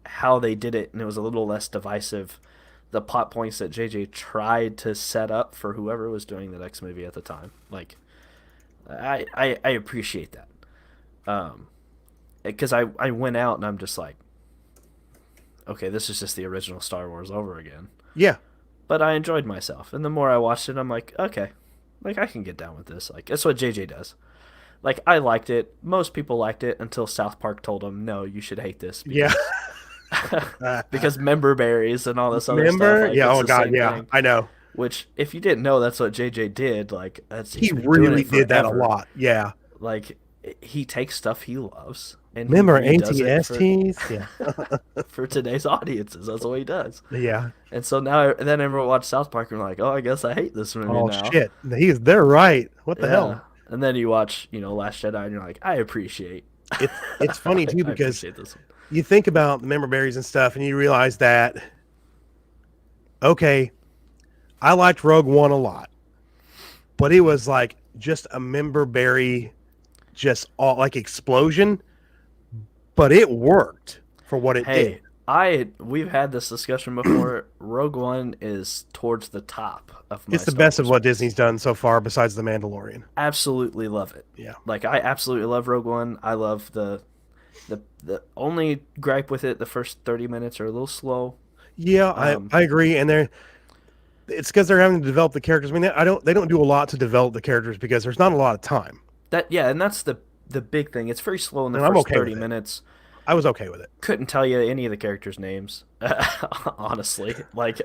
how they did it, and it was a little less divisive. The plot points that JJ tried to set up for whoever was doing the next movie at the time. Like, I appreciate that. because I went out and I'm just like, okay, this is just the original Star Wars over again. Yeah. But I enjoyed myself, and the more I watched it, I'm like, okay, like I can get down with this. Like that's what JJ does. Like I liked it. Most people liked it until South Park told them, no, you should hate this Yeah. because because member berries and all this other stuff. Remember? Like, Yeah. it's Oh the God. same Yeah. thing. I know. Which, if you didn't know, that's what JJ did. Like He he's been doing really it did that a forever. lot. Yeah. Like he takes stuff he loves and he Remember redoes it ATSTs? Yeah. for today's audiences. That's what he does. Yeah. And so now, then everyone watch South Park and like, oh, I guess I hate this movie Oh now. shit. They're right. What the Yeah. hell? And then you watch, Last Jedi, and you're like, I appreciate. It's funny too I because appreciate this one. you think about the member berries and stuff, and you realize that okay, I liked Rogue One a lot, but it was like just a member berry, just all like explosion, but it worked for what it did. Hey, we've had this discussion before. Rogue One is towards the top of my It's the Star best of Wars what list. Disney's done so far, besides The Mandalorian. Absolutely love it. Yeah, Like I absolutely love Rogue One. I love the only gripe with it, the first 30 minutes are a little slow. yeah, Um, I agree, and it's because they're having to develop the characters. I mean, they don't do a lot to develop the characters because there's not a lot of time, and that's the big thing. It's very slow in the and I'm first okay 30 with it. minutes. I was okay with it. Couldn't tell you any of the characters' names, honestly, like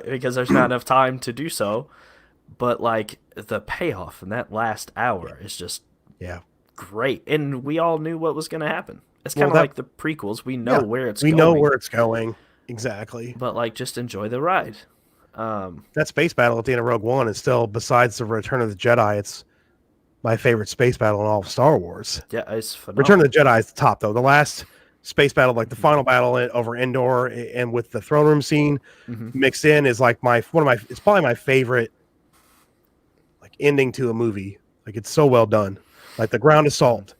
because there's not enough time to do so. But like the payoff in that last hour is just Yeah. great, and we all knew what was going to happen. It's Well, kind of that like the prequels. We know yeah, where it's we going. know where it's going exactly. But like, just enjoy the ride. That space battle at the end of Rogue One is still, besides the Return of the Jedi, it's my favorite space battle in all of Star Wars. Yeah, it's phenomenal. Return of the Jedi is the top, though. The last space battle, like the final battle over Endor, and with the throne room scene mixed in, is like it's probably my favorite like ending to a movie. Like it's so well done. Like the ground assault,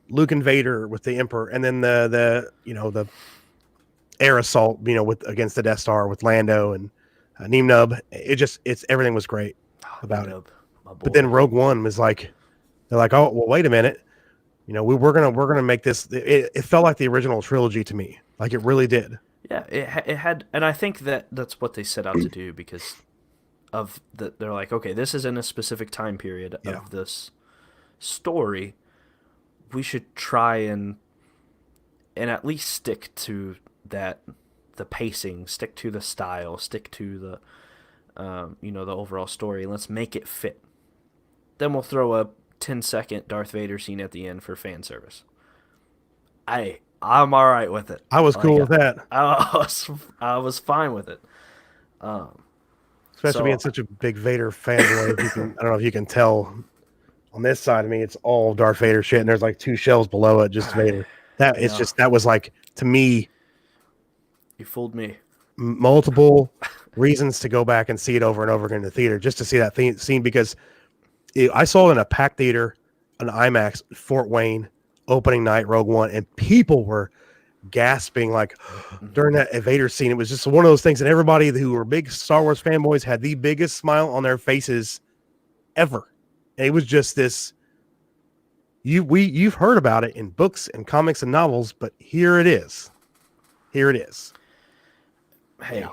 Luke and Vader with the Emperor, and then the air assault, with against the Death Star with Lando and Neem Nub. It's everything was great about it. But then Rogue One was like, they're like, oh well, wait a minute, we're gonna make this. It felt like the original trilogy to me, like it really did. Yeah, it had, and I think that's what they set out to do because of they're like, okay, this is in a specific time period Yeah. of this story. We should try and at least stick to that, the pacing, stick to the style, stick to the the overall story. Let's make it fit. Then we'll throw a 10-second Darth Vader scene at the end for fan service. I'm all right with it. I was cool with that, I was fine with it. especially So- being such a big Vader fanboy. I don't know if you can tell. On this side of me, it's all Darth Vader shit, and there's like two shelves below it, just Vader. That was like, to me, You fooled me. multiple reasons to go back and see it over and over again in the theater, just to see that scene, because I saw it in a packed theater, an IMAX, Fort Wayne, opening night, Rogue One, and people were gasping like during that Vader scene. It was just one of those things, and everybody who were big Star Wars fanboys had the biggest smile on their faces ever. And it was just this. You've heard about it in books and comics and novels, but here it is. Here it is. Hey, Yeah.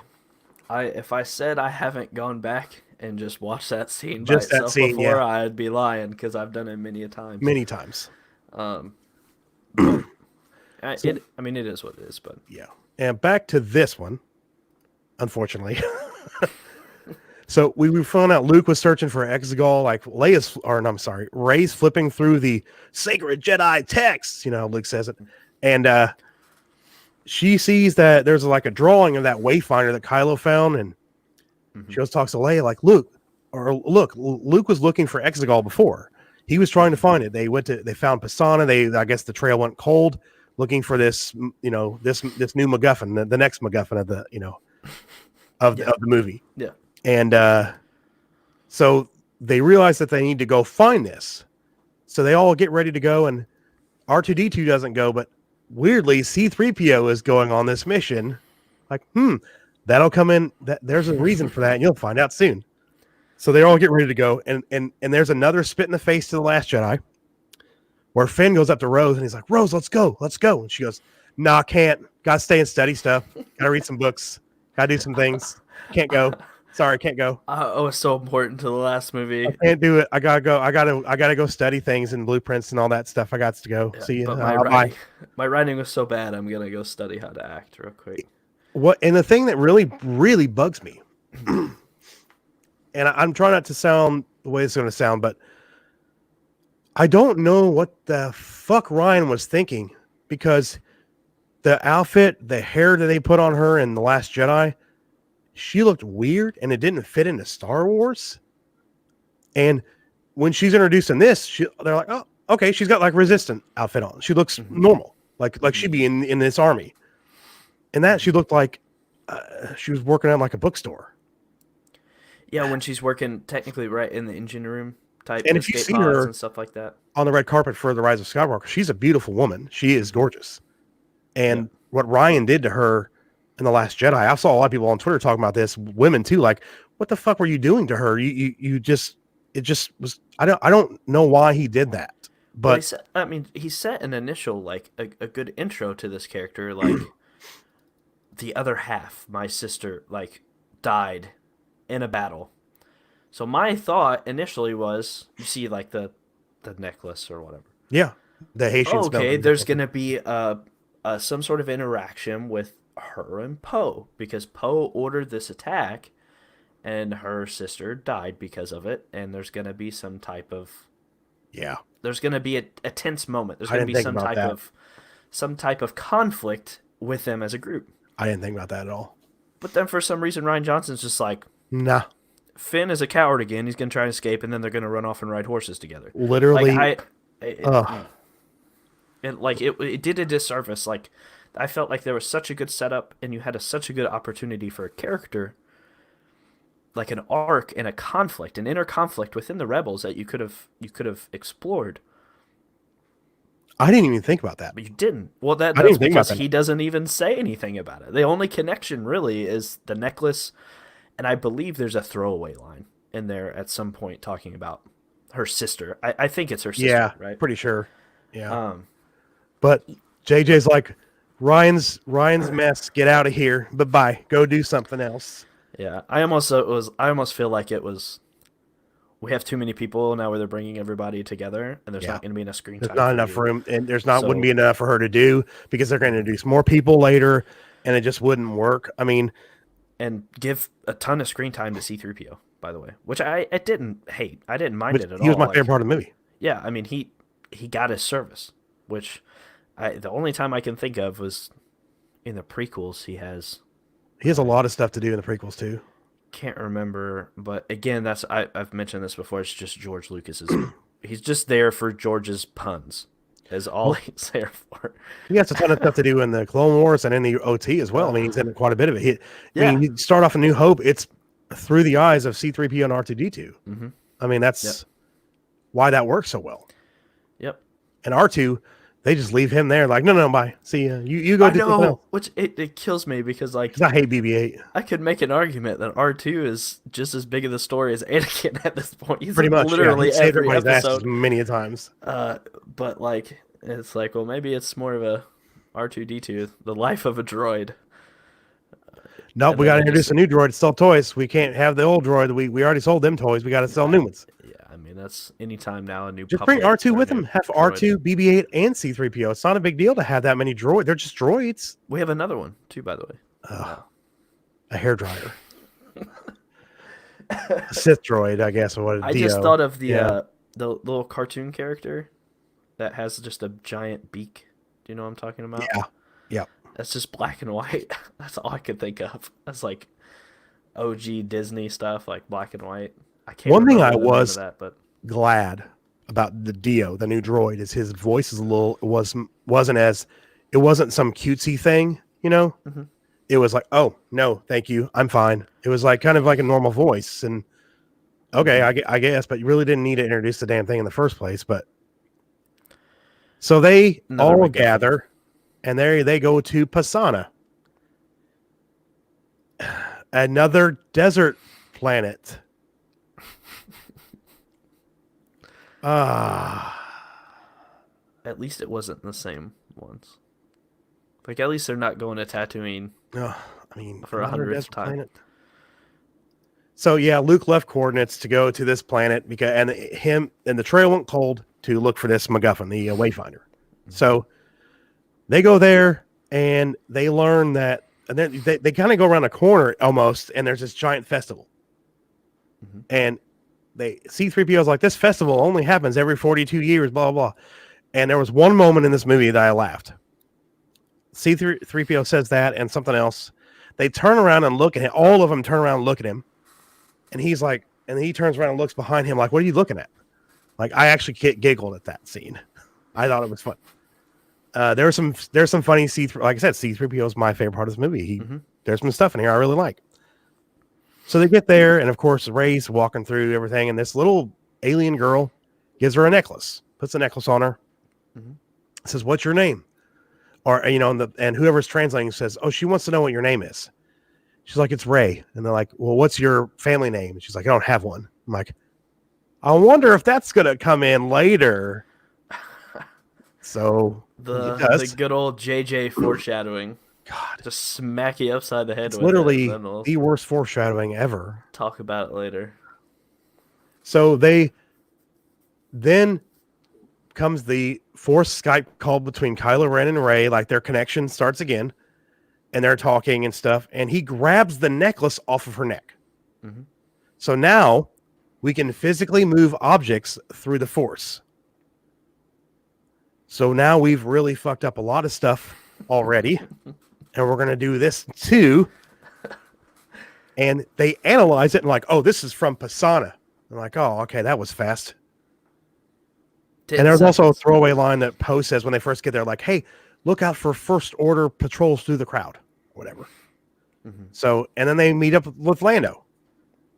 If I said I haven't gone back and just watched that scene Just by that itself scene, before, yeah. I'd be lying because I've done it many a times. Many times. It is what it is, but Yeah. And back to this one, unfortunately. So we found out Luke was searching for Exegol, like Rey's flipping through the sacred Jedi texts, Luke says it. And she sees that there's like a drawing of that wayfinder that Kylo found, and she goes talks to Leia like, Luke was looking for Exegol before. He was trying to find it. They found Pisana. I guess the trail went cold looking for this, this new MacGuffin, the next MacGuffin of the, of the movie. yeah. And so they realize that they need to go find this. So they all get ready to go, and R2-D2 doesn't go, but weirdly, C-3PO is going on this mission. Like, that'll come in. There's a reason for that, and you'll find out soon. So they all get ready to go, and there's another spit in the face to The Last Jedi, Where Finn goes up to Rose and he's like, Rose, let's go. And she goes, nah, can't. Gotta stay and study stuff. Gotta read some books. Gotta do some things. Can't go. Sorry, can't go. Oh, it's so important to the last movie. I can't do it. I gotta go. I gotta go study things and blueprints and all that stuff. I got to go. See you. But my writing was so bad. I'm gonna go study how to act real quick. What? And the thing that really bugs me, and I'm trying not to sound the way it's going to sound, but I don't know what the fuck Ryan was thinking, because the outfit, the hair that they put on her in The Last Jedi, she looked weird and it didn't fit into Star Wars. And when she's introduced in this, they're like, oh, okay, she's got like resistant outfit on. She looks normal, like she'd be in this army. And that she looked like she was working at like a bookstore. Yeah, when she's working technically right in the engine room type, and if you see her and stuff like that on the red carpet for The Rise of Skywalker, she's a beautiful woman. She is gorgeous. And what Ryan did to her in The Last Jedi, I saw a lot of people on Twitter talking about this, women too, like, what the fuck were you doing to her? You just, it just was, I don't know why he did that. But he set an initial, like a good intro to this character, like the other half, my sister, like died in a battle. So my thought initially was, you see like the necklace or whatever. Yeah. The Haitian okay, there's going to be some sort of interaction with her and Poe, because Poe ordered this attack and her sister died because of it, and there's going to be some type of there's going to be a tense moment. There's going to be some type of conflict with them as a group. I didn't think about that at all. But then for some reason Rian Johnson's just like, nah. Finn is a coward again. He's going to try to escape, and then they're going to run off and ride horses together. Literally. Like, it did a disservice. Like, I felt like there was such a good setup, and you had such a good opportunity for a character, like an arc and a conflict, an inner conflict within the Rebels that you could have explored. I didn't even think about that. But you didn't. Well, that's because he doesn't even say anything about it. The only connection really is the necklace, and I believe there's a throwaway line in there at some point talking about her sister. I think it's her sister, right? Pretty sure. Yeah. But JJ's like, Ryan's mess, get out of here. But bye. Go do something else. Yeah. I almost feel like it was, we have too many people now where they're bringing everybody together, and there's not going to be enough screen time. There's not enough room, and wouldn't be enough for her to do, because they're going to introduce more people later, and it just wouldn't work. I mean, and give a ton of screen time to C-3PO, by the way, which I didn't hate. I didn't mind it at all. He was my favorite part of the movie. Yeah, I mean, he got his service, which the only time I can think of was in the prequels. He has a lot of stuff to do in the prequels too. Can't remember, but again, I've mentioned this before. It's just George Lucas's. He's just there for George's puns. Is all he's there for. He has a ton of stuff to do in the Clone Wars and in the OT as well. I mean, he's in quite a bit of it. I mean, you start off A New Hope. It's through the eyes of C-3PO and R2-D2. Mm-hmm. I mean, that's why that works so well. Yep. And R2, they just leave him there, like, no, bye. See ya. You go do something else. Which it kills me, because like, I hate BB-8. I could make an argument that R2 is just as big of the story as Anakin at this point. He's pretty much literally every episode, many a times. But like, it's like, well, maybe it's more of a R2-D2, the life of a droid. Nope, we got to introduce a new droid to sell toys. We can't have the old droid. We already sold them toys. We got to sell new ones. Yeah, I mean, that's anytime now a new. Just bring R2 with them. Have R2, BB-8, and C-3PO. It's not a big deal to have that many droids. They're just droids. We have another one too, by the way. A hairdryer. A Sith droid, I guess. I just thought of the little cartoon character that has just a giant beak. Do you know what I'm talking about? Yeah. That's just black and white. That's all I could think of. That's like OG Disney stuff, like black and white. I can't. One thing I was glad about the Dio, the new droid, is his voice is it wasn't some cutesy thing, you know. Mm-hmm. It was like, oh no, thank you, I'm fine. It was like kind of like a normal voice, and okay, I guess, but you really didn't need to introduce the damn thing in the first place. But so they all gather. And there they go to Pasana, another desert planet. at least it wasn't the same ones. Like, at least they're not going to Tatooine I mean, for a another hundredth desert time. planet. So yeah, Luke left coordinates to go to this planet because and him and the trail went cold to look for this MacGuffin, the Wayfinder. So they go there and they learn that, and then they kind of go around a corner almost, and there's this giant festival, and they C-3PO's like, this festival only happens every 42 years, blah blah blah. And there was one moment in this movie that I laughed. C-3PO says that and something else. They turn around and look at him. All of them turn around and look at him. And he's like, and he turns around and looks behind him like, what are you looking at? Like, I actually giggled at that scene. I thought it was fun. There's some funny like I said, C-3PO is my favorite part of this movie. There's some stuff in here I really like. So they get there, and of course, Rey's walking through everything, and this little alien girl gives her a necklace, puts a necklace on her, says, what's your name? Or, and whoever's translating says, oh, she wants to know what your name is. She's like, it's Rey. And they're like, well, what's your family name? And she's like, I don't have one. I'm like, I wonder if that's going to come in later. So the good old JJ foreshadowing. God, just smack you upside the head it's with literally it. the worst foreshadowing ever. Talk about it later. So then comes the Force Skype call between Kylo Ren and Rey, like their connection starts again, and they're talking and stuff, and he grabs the necklace off of her neck. So now we can physically move objects through the Force. So now we've really fucked up a lot of stuff already, and we're going to do this too. And they analyze it and like, oh, this is from Pisana. I'm like, oh, okay, that was fast. And there's also a throwaway line that Poe says when they first get there, like, hey, look out for First Order patrols through the crowd, whatever. So, and then they meet up with Lando.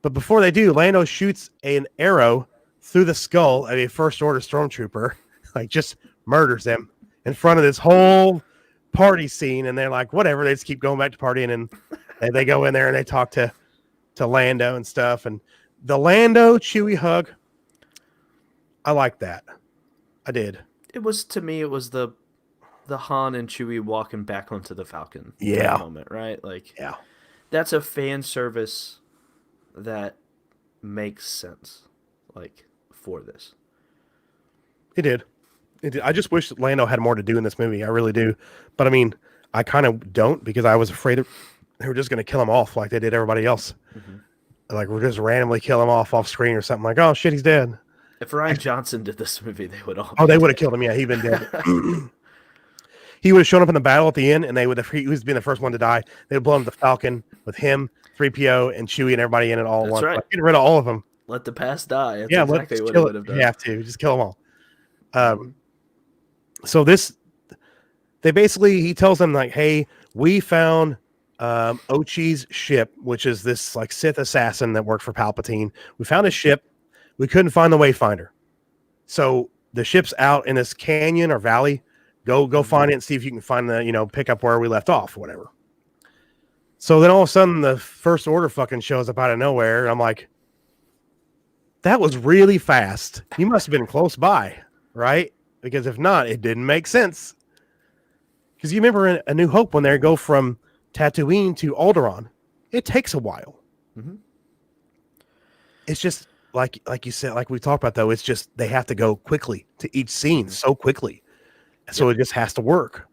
But before they do, Lando shoots an arrow through the skull of a First Order stormtrooper, like just murders him in front of this whole party scene. And they're like, whatever, they just keep going back to partying. And they go in there and they talk to Lando and stuff. And the Lando Chewie hug, I like that. I did. It was, to me, it was the Han and Chewie walking back onto the Falcon moment, right? Like, yeah, that's a fan service that makes sense, like, for this. It did. I just wish that Lando had more to do in this movie. I really do. But I mean, I kind of don't, because I was afraid they were just going to kill him off like they did everybody else. Like, we're just randomly kill him off screen or something, like, oh shit, he's dead. If Rian Johnson did this movie, they would all. Oh, they would have killed him. Yeah, he'd been dead. He would have shown up in the battle at the end, and he was been the first one to die. They would blow up the Falcon with him, 3PO, and Chewie, and everybody in it all at once. Right. Like, get rid of all of them. Let the past die. That's yeah, exactly what it would have done. You have to just kill them all. So he tells them like, hey, we found Ochi's ship, which is this like Sith assassin that worked for Palpatine. We found his ship. We couldn't find the Wayfinder. So the ship's out in this canyon or valley. Go find it and see if you can find pick up where we left off or whatever. So then all of a sudden the First Order fucking shows up out of nowhere. And I'm like, that was really fast. You must have been close by, right? Because if not, it didn't make sense. Because you remember in A New Hope when they go from Tatooine to Alderaan, it takes a while. It's just like you said, like we talked about though, it's just they have to go quickly to each scene so quickly. So it just has to work.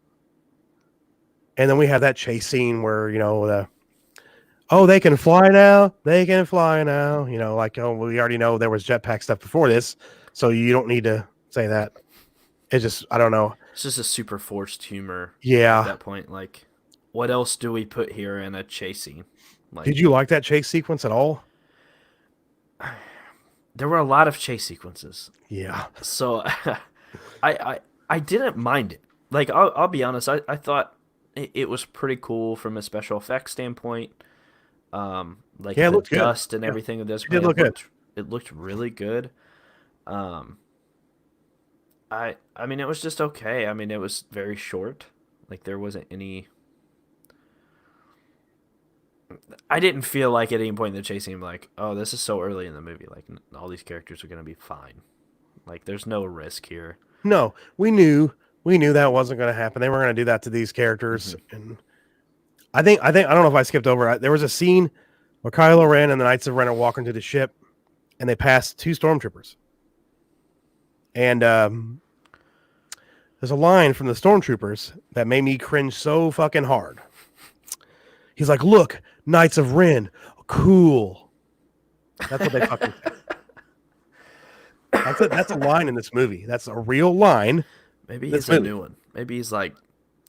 And then we have that chase scene where, they can fly now. They can fly now. We already know there was jetpack stuff before this. So you don't need to say that. It's just, I don't know. It's just a super forced humor. Yeah. At that point, like, what else do we put here in a chase scene? Like, did you like that chase sequence at all? There were a lot of chase sequences. Yeah. So I didn't mind it. Like, I'll be honest. I thought it was pretty cool from a special effects standpoint. Like the dust and everything of this. It looked good. It looked really good. I mean, it was just okay. I mean, it was very short. Like, there wasn't any. I didn't feel like at any point in the chase scene, like, oh, this is so early in the movie. Like, all these characters are going to be fine. Like, there's no risk here. No, we knew that wasn't going to happen. They were going to do that to these characters, and I don't know if I skipped over. There was a scene where Kylo Ren and the Knights of Ren are walking to the ship, and they pass two stormtroopers, and there's a line from the stormtroopers that made me cringe so fucking hard. He's like, "Look, Knights of Ren, cool." That's what they fucking say. That's a line in this movie. That's a real line. Maybe he's a new one. Maybe he's like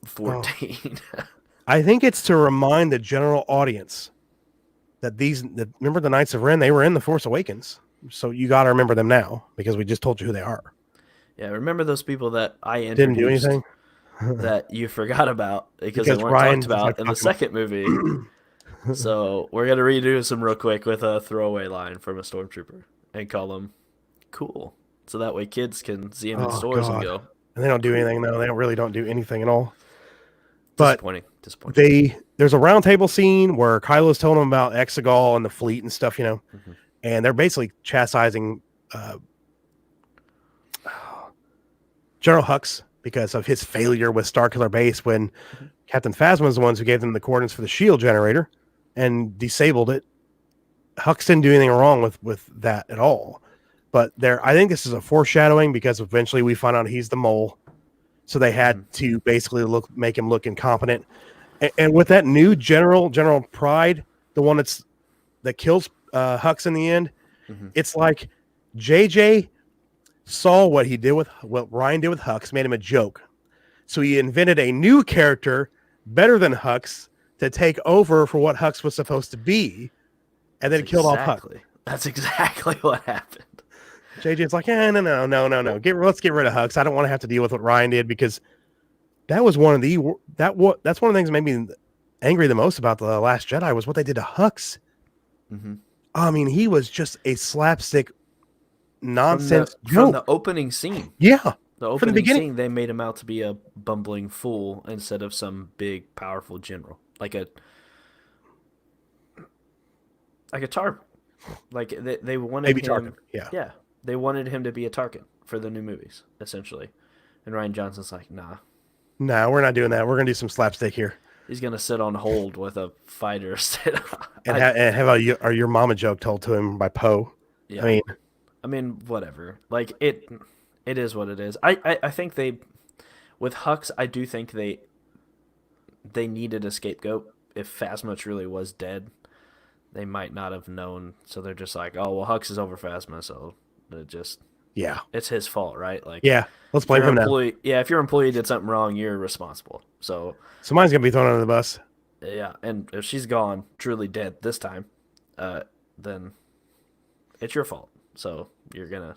14. Oh. I think it's to remind the general audience that remember the Knights of Ren, they were in The Force Awakens. So you got to remember them now because we just told you who they are. Yeah, remember those people that I introduced didn't do anything that you forgot about because they weren't talked about in the second movie. So we're going to redo some real quick with a throwaway line from a stormtrooper and call them cool. So that way kids can see them in stores and go. And they don't do anything, though. They really don't do anything at all. But disappointing. There's a round table scene where Kylo's telling them about Exegol and the fleet and stuff, you know, and they're basically chastising General Hux because of his failure with Starkiller Base when Captain Phasma was the ones who gave them the coordinates for the shield generator and disabled it. Hux didn't do anything wrong with that at all. But I think this is a foreshadowing because eventually we find out he's the mole. So they had to basically make him look incompetent. And with that new General Pride, the one that kills Hux in the end, it's like JJ saw what Ryan did with Hux, made him a joke. So he invented a new character better than Hux to take over for what Hux was supposed to be, and then killed off Hux. That's exactly what happened. JJ's like, no. Let's get rid of Hux. I don't want to have to deal with what Ryan did because that was one of that's one of the things that made me angry the most about The Last Jedi was what they did to Hux. I mean, he was just a slapstick nonsense joke. From the opening scene. Yeah. The opening scene, they made him out to be a bumbling fool instead of some big, powerful general. Like a Tarkin. Like they wanted maybe him. Tarkin. Yeah. Yeah. They wanted him to be a Tarkin for the new movies, essentially. And Rian Johnson's like, nah. Nah, we're not doing that. We're going to do some slapstick here. He's going to sit on hold with a fighter. and have your mama joke told to him by Poe. Yeah. I mean, whatever. Like, it is what it is. I think with Hux, I do think they needed a scapegoat. If Phasma truly was dead, they might not have known. So they're just like, oh, well, Hux is over Phasma, so it's his fault, right? Like, yeah, let's blame him now. Yeah, if your employee did something wrong, you're responsible. So somebody's gonna be thrown under the bus. Yeah, and if she's gone, truly dead this time, then it's your fault. So you're gonna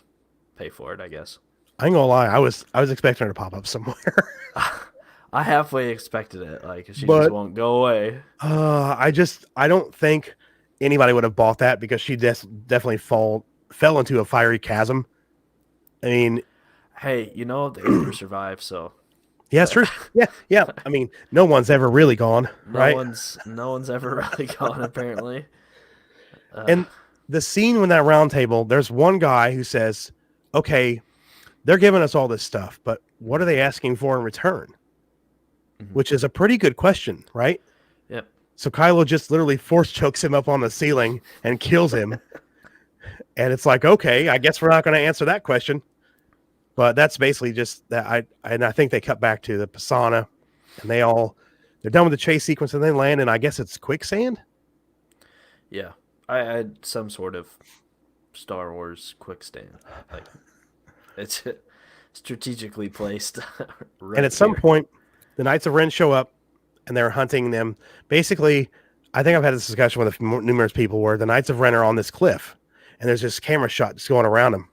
pay for it, I guess. I ain't gonna lie, I was expecting her to pop up somewhere. I halfway expected it, like she just won't go away. I don't think anybody would have bought that because she definitely fell into a fiery chasm. I mean, hey, the Emperor survived, so yeah, it's true. Yeah. I mean, no one's ever really gone, right? No one's ever really gone, apparently. And the scene when that round table, there's one guy who says, "Okay, they're giving us all this stuff, but what are they asking for in return?" Which is a pretty good question, right? Yep. So Kylo just literally force chokes him up on the ceiling and kills him. And it's like, okay, I guess we're not going to answer that question. But that's basically just that. I think they cut back to the Pisana, and they're done with the chase sequence, and they land, and I guess it's quicksand. Yeah, I had some sort of Star Wars quicksand. Like it's strategically placed. And at some point, the Knights of Ren show up, and they're hunting them. Basically, I think I've had this discussion with numerous people where the Knights of Ren are on this cliff, and there's this camera shot just going around them.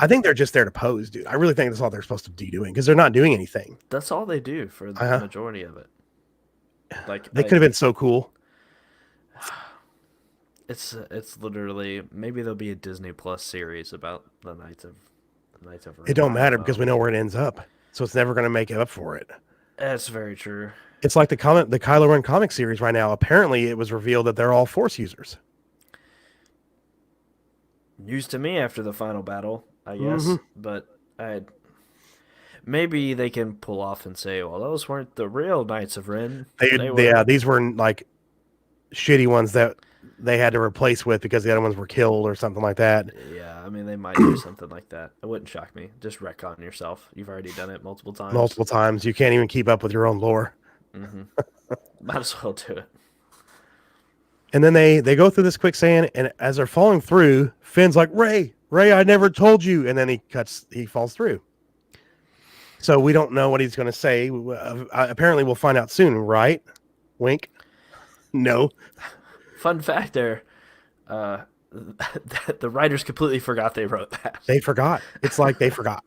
I think they're just there to pose, dude. I really think that's all they're supposed to be doing because they're not doing anything. That's all they do for the majority of it. Like they could have been so cool. It's literally maybe there'll be a Disney Plus series about the Knights of Ren. It don't matter because we know where it ends up, so it's never going to make up for it. That's very true. It's like the Kylo Ren comic series right now. Apparently, it was revealed that they're all Force users. News to me after the final battle, I guess. But Maybe they can pull off and say, well, those weren't the real Knights of Ren. Yeah, these were like shitty ones that they had to replace with because the other ones were killed or something like that. Yeah, I mean, they might do something like that. It wouldn't shock me. Just retcon yourself. You've already done it multiple times. Multiple times. You can't even keep up with your own lore. Mm-hmm. Might as well do it. And then they go through this quicksand, and as they're falling through, Finn's like, Ray, I never told you. And then he falls through. So we don't know what he's going to say. Apparently, we'll find out soon, right? Wink. No. Fun fact there. The writers completely forgot they wrote that. They forgot. It's like they forgot.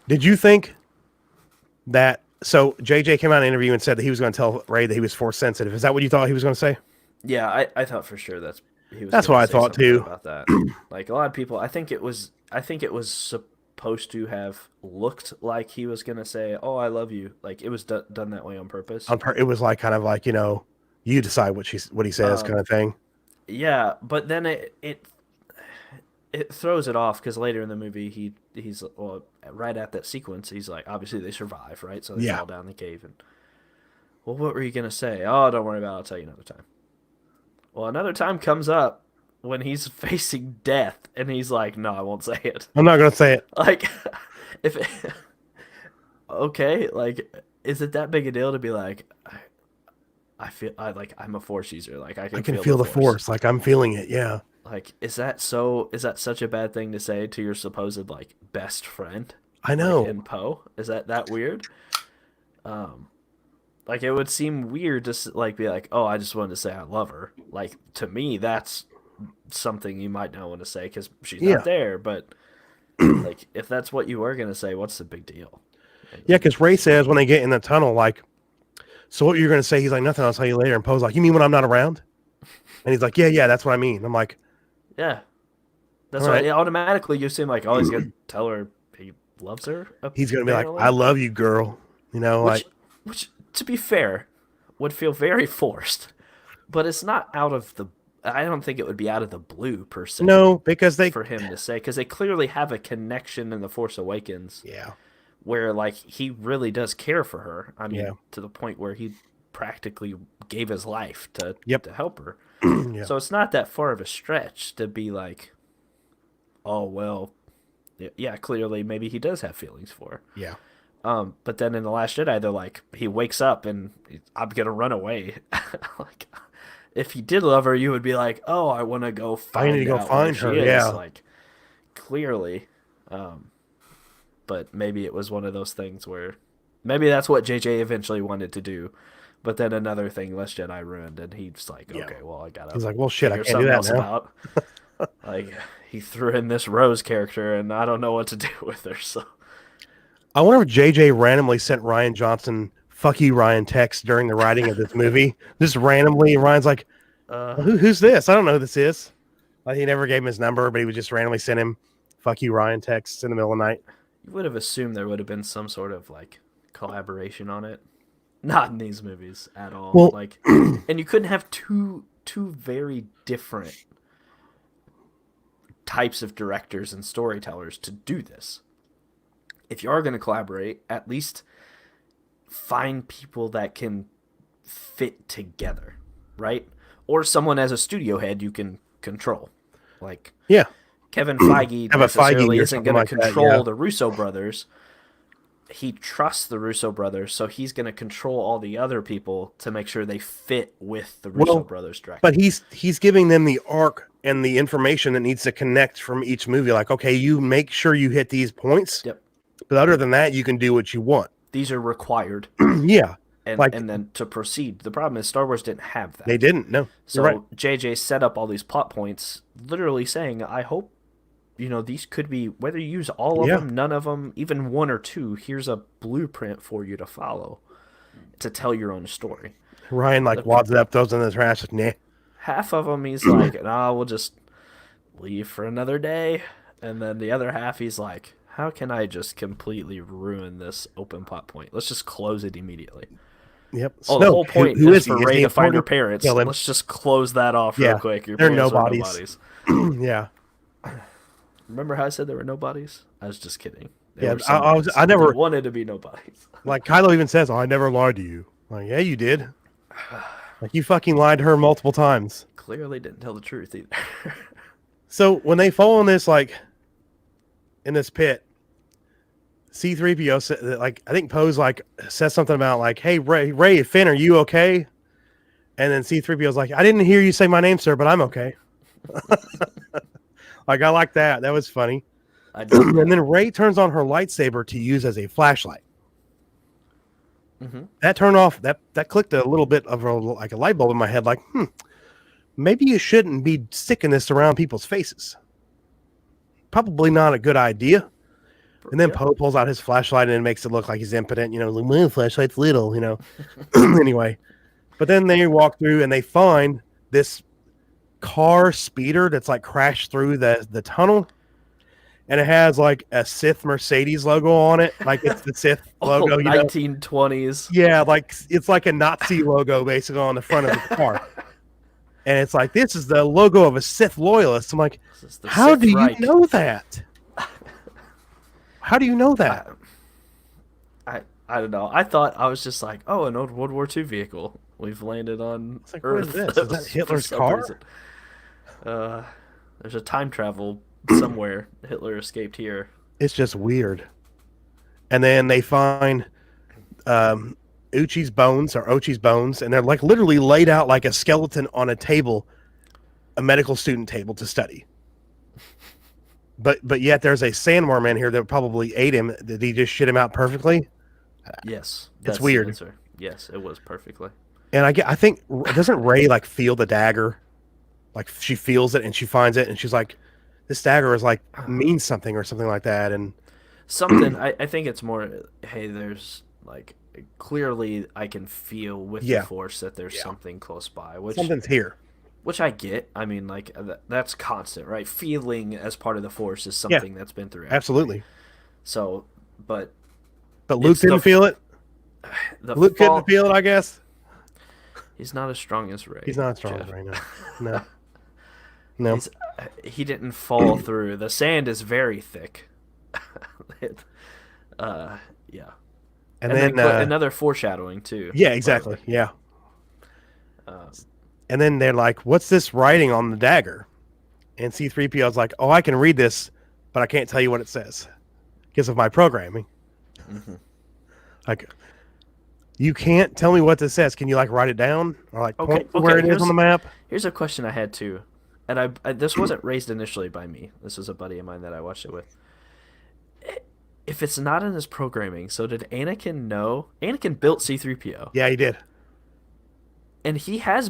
Did you think that... So JJ came out in an interview and said that he was going to tell Ray that he was force sensitive. Is that what you thought he was going to say? Yeah, I thought for sure that's what I thought too about that. Like a lot of people, I think it was supposed to have looked like he was going to say, "Oh, I love you." Like it was done that way on purpose. It was like kind of like, you decide what he says kind of thing. Yeah, but then it throws it off because later in the movie he's right at that sequence he's like, obviously they survive, right? So they fall down the cave and, well, what were you gonna say? Oh, don't worry about it, I'll tell you another time. Well, another time comes up when he's facing death and he's like, no, I won't say it. I'm not gonna say it. Like, okay, like, is it that big a deal to be like, I'm a force user, like I can feel the force, like I'm feeling it, yeah. Like, is that such a bad thing to say to your supposed like best friend? I know. Like, in Poe, is that weird? Like it would seem weird to like be like, oh, I just wanted to say I love her. Like to me, that's something you might not want to say because she's not there. But like, if that's what you were gonna say, what's the big deal? Yeah, because Ray says when they get in the tunnel, like, so what you're gonna say? He's like, nothing. I'll tell you later. And Poe's like, you mean when I'm not around? And he's like, yeah, that's what I mean. I'm like, yeah, that's why automatically you seem like, oh, he's gonna tell her he loves her. He's gonna be like, I love you, girl. Which to be fair, would feel very forced, but it's not out of the. I don't think it would be out of the blue per se. No, because for him to say, because they clearly have a connection in The Force Awakens. Yeah, where like he really does care for her. I mean, to the point where he practically gave his life to help her. So it's not that far of a stretch to be like, oh well, yeah, clearly maybe he does have feelings for her. Yeah. But then in The Last Jedi, they're like, he wakes up and I'm gonna run away. Like, if he did love her, you would be like, oh, I want to go find. I need to go find her. Yeah. Like, clearly. But maybe it was one of those things where maybe that's what JJ eventually wanted to do. But then another thing Last Jedi ruined, and he's like, okay, well, I gotta. He's like, well, shit, I can't do that now. Like, he threw in this Rose character, and I don't know what to do with her. So, I wonder if JJ randomly sent Rian Johnson "fuck you, Ryan" text during the writing of this movie, just randomly. And Ryan's like, who's this? I don't know who this is. Like, he never gave him his number, but he would just randomly send him "fuck you, Ryan" texts in the middle of the night. You would have assumed there would have been some sort of like collaboration on it. Not in these movies at all. Well, like, and you couldn't have two very different types of directors and storytellers to do this. If you are going to collaborate, at least find people that can fit together, right? Or someone as a studio head you can control. Like, Kevin Feige necessarily isn't going to control the Russo brothers. He trusts the Russo brothers, so he's going to control all the other people to make sure they fit with the Russo brothers directly. But he's giving them the arc and the information that needs to connect from each movie. Like, okay, you make sure you hit these points. Yep. But other than that, you can do what you want. These are required. Yeah. And then to proceed. The problem is Star Wars didn't have that. They didn't, no. So right. JJ set up all these plot points, literally saying, I hope, these could be, whether you use all of them, none of them, even one or two, here's a blueprint for you to follow to tell your own story. Ryan, wads it up, throws it in the trash, like, nah. Half of them, he's like, nah, we'll just leave for another day. And then the other half, he's like, how can I just completely ruin this open plot point? Let's just close it immediately. Yep. Oh, the whole point is for Rey to find her parents. Let's just close that off real quick. Your parents are nobodies. Yeah. Remember how I said there were no bodies? I was just kidding. Yeah, I They never wanted to be nobodies. like Kylo even says, "Oh, I never lied to you." Like, yeah, you did. Like you fucking lied to her multiple times. Clearly didn't tell the truth either. So when they fall in this like in this pit, C-3PO like I think Poe's like says something about like, "Hey Ray, Finn, are you okay?" And then C-3PO's like, "I didn't hear you say my name, sir, but I'm okay." Like I like that. That was funny. And then Ray turns on her lightsaber to use as a flashlight. Mm-hmm. That turned off. That clicked a little bit of a light bulb in my head. Like, maybe you shouldn't be sticking this around people's faces. Probably not a good idea. And then Poe pulls out his flashlight and it makes it look like he's impotent. Like, my flashlight's little. Anyway, but then they walk through and they find this car speeder that's like crashed through the tunnel. And it has like a Sith Mercedes logo on it, like it's the Sith logo. 1920s. Yeah, like it's like a Nazi logo basically on the front of the car. And it's like, this is the logo of a Sith loyalist. I'm like, how do you know that? How do you know that? I don't know. I was just like, oh, an old World War II vehicle. We've landed on Earth. What is this? Is that Hitler's car? There's a time travel somewhere. Hitler escaped here. It's just weird. And then they find Ochi's bones, and they're like literally laid out like a skeleton on a table, a medical student table to study. But yet there's a sandworm in here that probably ate him. Did he just shit him out perfectly? Yes, it's weird. Yes, it was perfectly. And I think doesn't Rey like feel the dagger? Like she feels it and she finds it and she's like, this dagger is like means something or something like that. And something I think it's more, hey, there's like clearly I can feel with the Force that there's something close by, which something's here, which I get. I mean, like that's constant, right? Feeling as part of the Force is something that's been through. Absolutely. So, but Luke didn't feel it. Luke couldn't feel it, I guess. He's not as strong as Rey. He's not as strong as Rey. No. He didn't fall through. The sand is very thick. Yeah. And then another foreshadowing too. Yeah, exactly. Yeah. And then they're like, "What's this writing on the dagger?" And C-3PO's like, "Oh, I can read this, but I can't tell you what it says because of my programming." Mm-hmm. Like, you can't tell me what this says. Can you like write it down or like point where it is on the map? Here's a question I had too. And I this wasn't raised initially by me. This was a buddy of mine that I watched it with. If it's not in his programming, so did Anakin know? Anakin built C-3PO. Yeah, he did. And he has...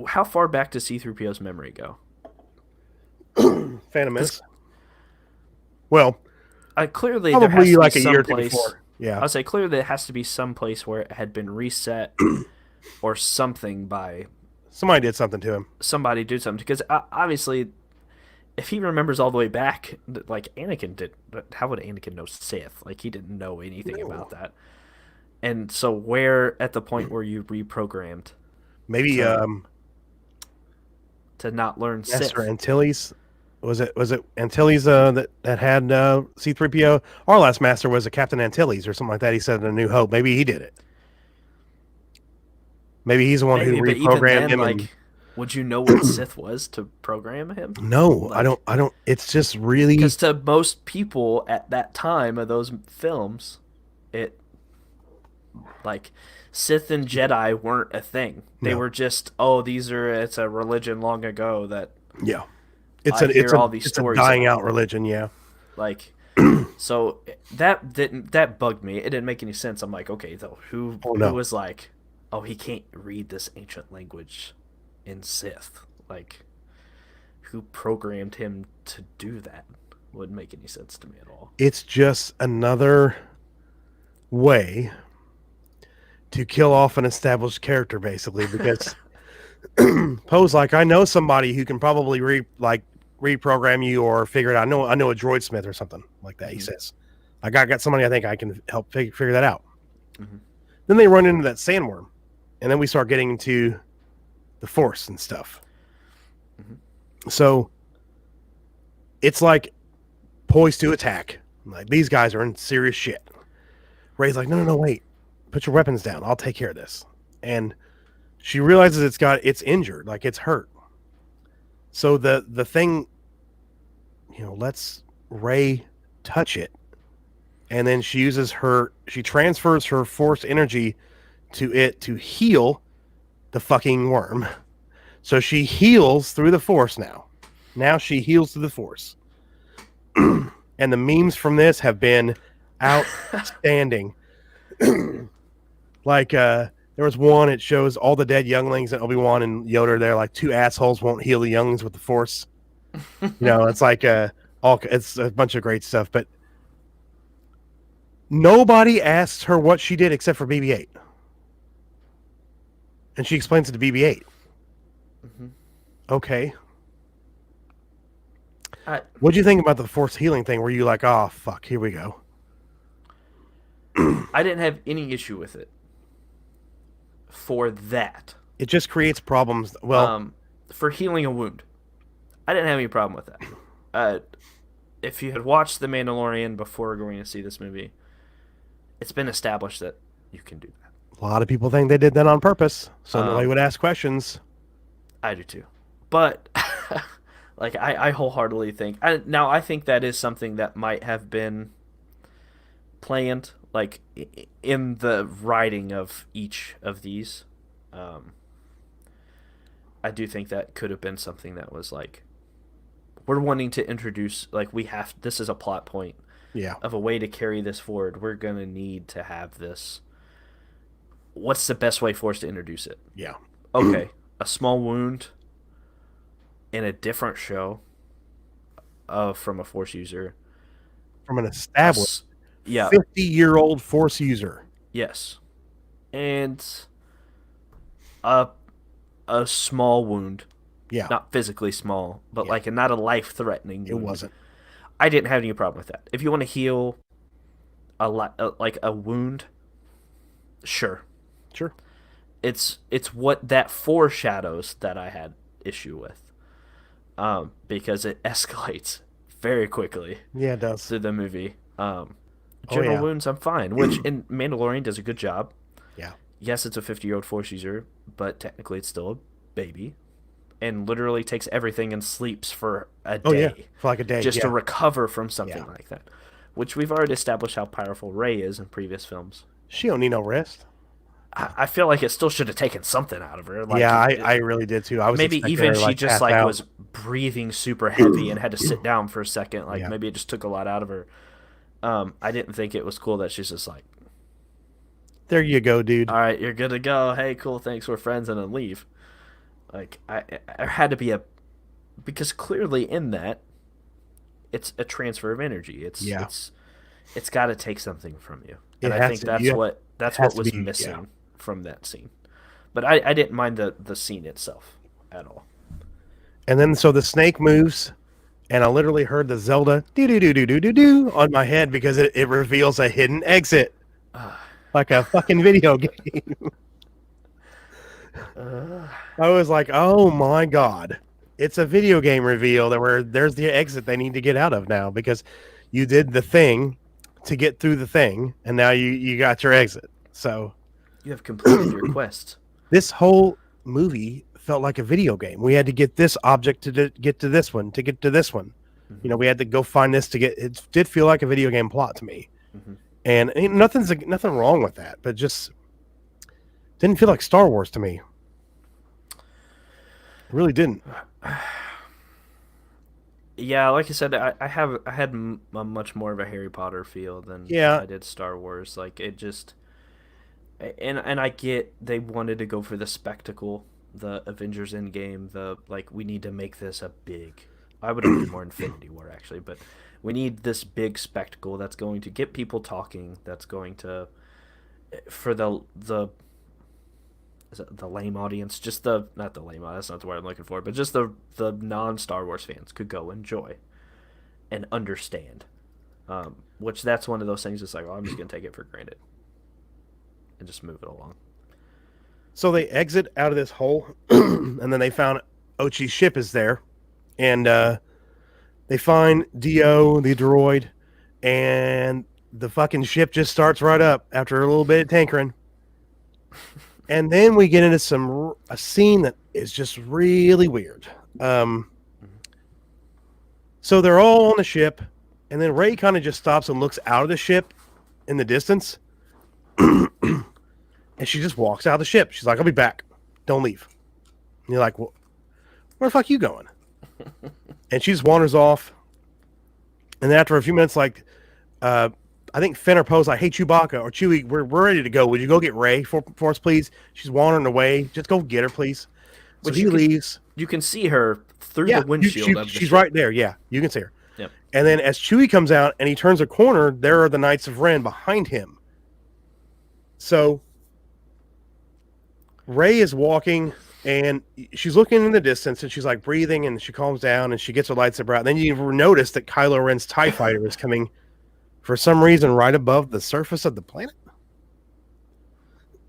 How far back does C-3PO's memory go? Phantom Menace. Well, clearly probably there has to like be a year someplace, before. Yeah. I'll say clearly there has to be some place where it had been reset or something by... Somebody did something to him. Somebody did something. Because obviously, if he remembers all the way back, like Anakin did, how would Anakin know Sith? Like, he didn't know anything about that. And so where, at the point where you reprogrammed... Maybe to not learn Master Sith. Antilles? Was it Antilles that had C-3PO? Our last master was a Captain Antilles or something like that. He said in A New Hope. Maybe he did it. Maybe he's the one who reprogrammed him. Like, would you know what Sith was to program him? No, like, I don't. It's just really... Because to most people at that time of those films, like, Sith and Jedi weren't a thing. They were just, it's a religion long ago that... Yeah. It's a dying out religion, yeah. Like, so that bugged me. It didn't make any sense. I'm like, okay, though, who was like... Oh, he can't read this ancient language in Sith. Like, who programmed him to do that? Wouldn't make any sense to me at all. It's just another way to kill off an established character, basically, because Poe's like, I know somebody who can probably reprogram you or figure it out. I know a droid smith or something like that. Mm-hmm. He says, I got somebody I think I can help figure that out. Mm-hmm. Then they run into that sandworm. And then we start getting into the Force and stuff. Mm-hmm. So it's like poised to attack. Like, these guys are in serious shit. Rey's like, no, wait. Put your weapons down. I'll take care of this. And she realizes it's injured, like it's hurt. So the thing, lets Rey touch it. And then she transfers her force energy to it to heal the fucking worm. So she heals through the force now. Now she heals through the force. And the memes from this have been outstanding. Like, there was one, it shows all the dead younglings and Obi-Wan and Yoda. They're like, two assholes won't heal the younglings with the force. It's like it's a bunch of great stuff. But nobody asks her what she did except for BB-8. And she explains it to BB-8. Mm-hmm. Okay. What'd you think about the force healing thing? Were you like, oh, fuck, here we go? I didn't have any issue with it for that. It just creates problems. Well, for healing a wound, I didn't have any problem with that. If you had watched The Mandalorian before going to see this movie, it's been established that you can do that. A lot of people think they did that on purpose, so nobody would ask questions. I do too. But like, I wholeheartedly think... I think that is something that might have been planned, like, in the writing of each of these. I do think that could have been something that was like, we're wanting to introduce, like, this is a plot point of a way to carry this forward. We're going to need to have this. What's the best way for us to introduce it? Yeah. Okay, a small wound in a different show from a Force user. From an established 50-year-old Force user. Yes. And a small wound. Yeah. Not physically small, but like not a life-threatening wound. It wasn't. I didn't have any problem with that. If you want to heal like a wound, sure. Sure. It's what that foreshadows that I had issue with. Because it escalates very quickly. Yeah, it does. Through the movie. General wounds, I'm fine. Which in Mandalorian does a good job. Yeah. Yes, it's a 50-year-old Force user, but technically it's still a baby, and literally takes everything and sleeps for a day. Oh yeah, for like a day, just to recover from something like that. Which we've already established how powerful Rey is in previous films. She don't need no rest. I feel like it still should have taken something out of her. Like, I really did too. I was maybe even she just like was breathing super heavy and had to sit down for a second. Like maybe it just took a lot out of her. I didn't think it was cool that she's just like, there you go, dude. All right, you're good to go. Hey, cool, thanks, we're friends, and then leave. Like, I had to be because clearly in that, it's a transfer of energy. It's got to take something from you, and I think that's what was missing from that scene. But I didn't mind the scene itself at all. And then so the snake moves, and I literally heard the Zelda do on my head because it reveals a hidden exit, like a fucking video game. I was like, oh my god, it's a video game reveal there's the exit they need to get out of now, because you did the thing to get through the thing, and now you got your exit. So you have completed your quest. This whole movie felt like a video game. We had to get this object to get to this one, to get to this one. Mm-hmm. We had to go find this to get. It did feel like a video game plot to me, and nothing wrong with that, but just didn't feel like Star Wars to me. It really didn't. Yeah, like I said, I had a much more of a Harry Potter feel than I did Star Wars. Like, it just, and I get they wanted to go for the spectacle, the Avengers Endgame, we need to make this a big. I would have been more Infinity War actually, but we need this big spectacle that's going to get people talking. That's going to, for the lame audience, not the lame audience, that's not the word I'm looking for, but just the non-Star Wars fans could go enjoy and understand. Which that's one of those things that's like, I'm just going to take it for granted and just move it along. So they exit out of this hole, and then they found Ochi's ship is there, and They find Dio, the droid, and the fucking ship just starts right up after a little bit of tinkering. And then we get into a scene that is just really weird. So they're all on the ship, and then Rey kind of just stops and looks out of the ship in the distance, and she just walks out of the ship. She's like, "I'll be back. Don't leave." And you're like, "Well, where the fuck you going?" And she just wanders off. And then after a few minutes, like, I think Finn or Poe's like, "Hey, Chewbacca or Chewie, we're ready to go. Would you go get Rey for us, please? She's wandering away. Just go get her, please." So he leaves. You can see her through the windshield of the she's ship. right there. Yeah, you can see her. Yep. And then as Chewie comes out and he turns a corner, there are the Knights of Ren behind him. So Rey is walking and she's looking in the distance and she's like breathing and she calms down and she gets her lightsaber out. And then you notice that Kylo Ren's TIE fighter is coming for some reason right above the surface of the planet.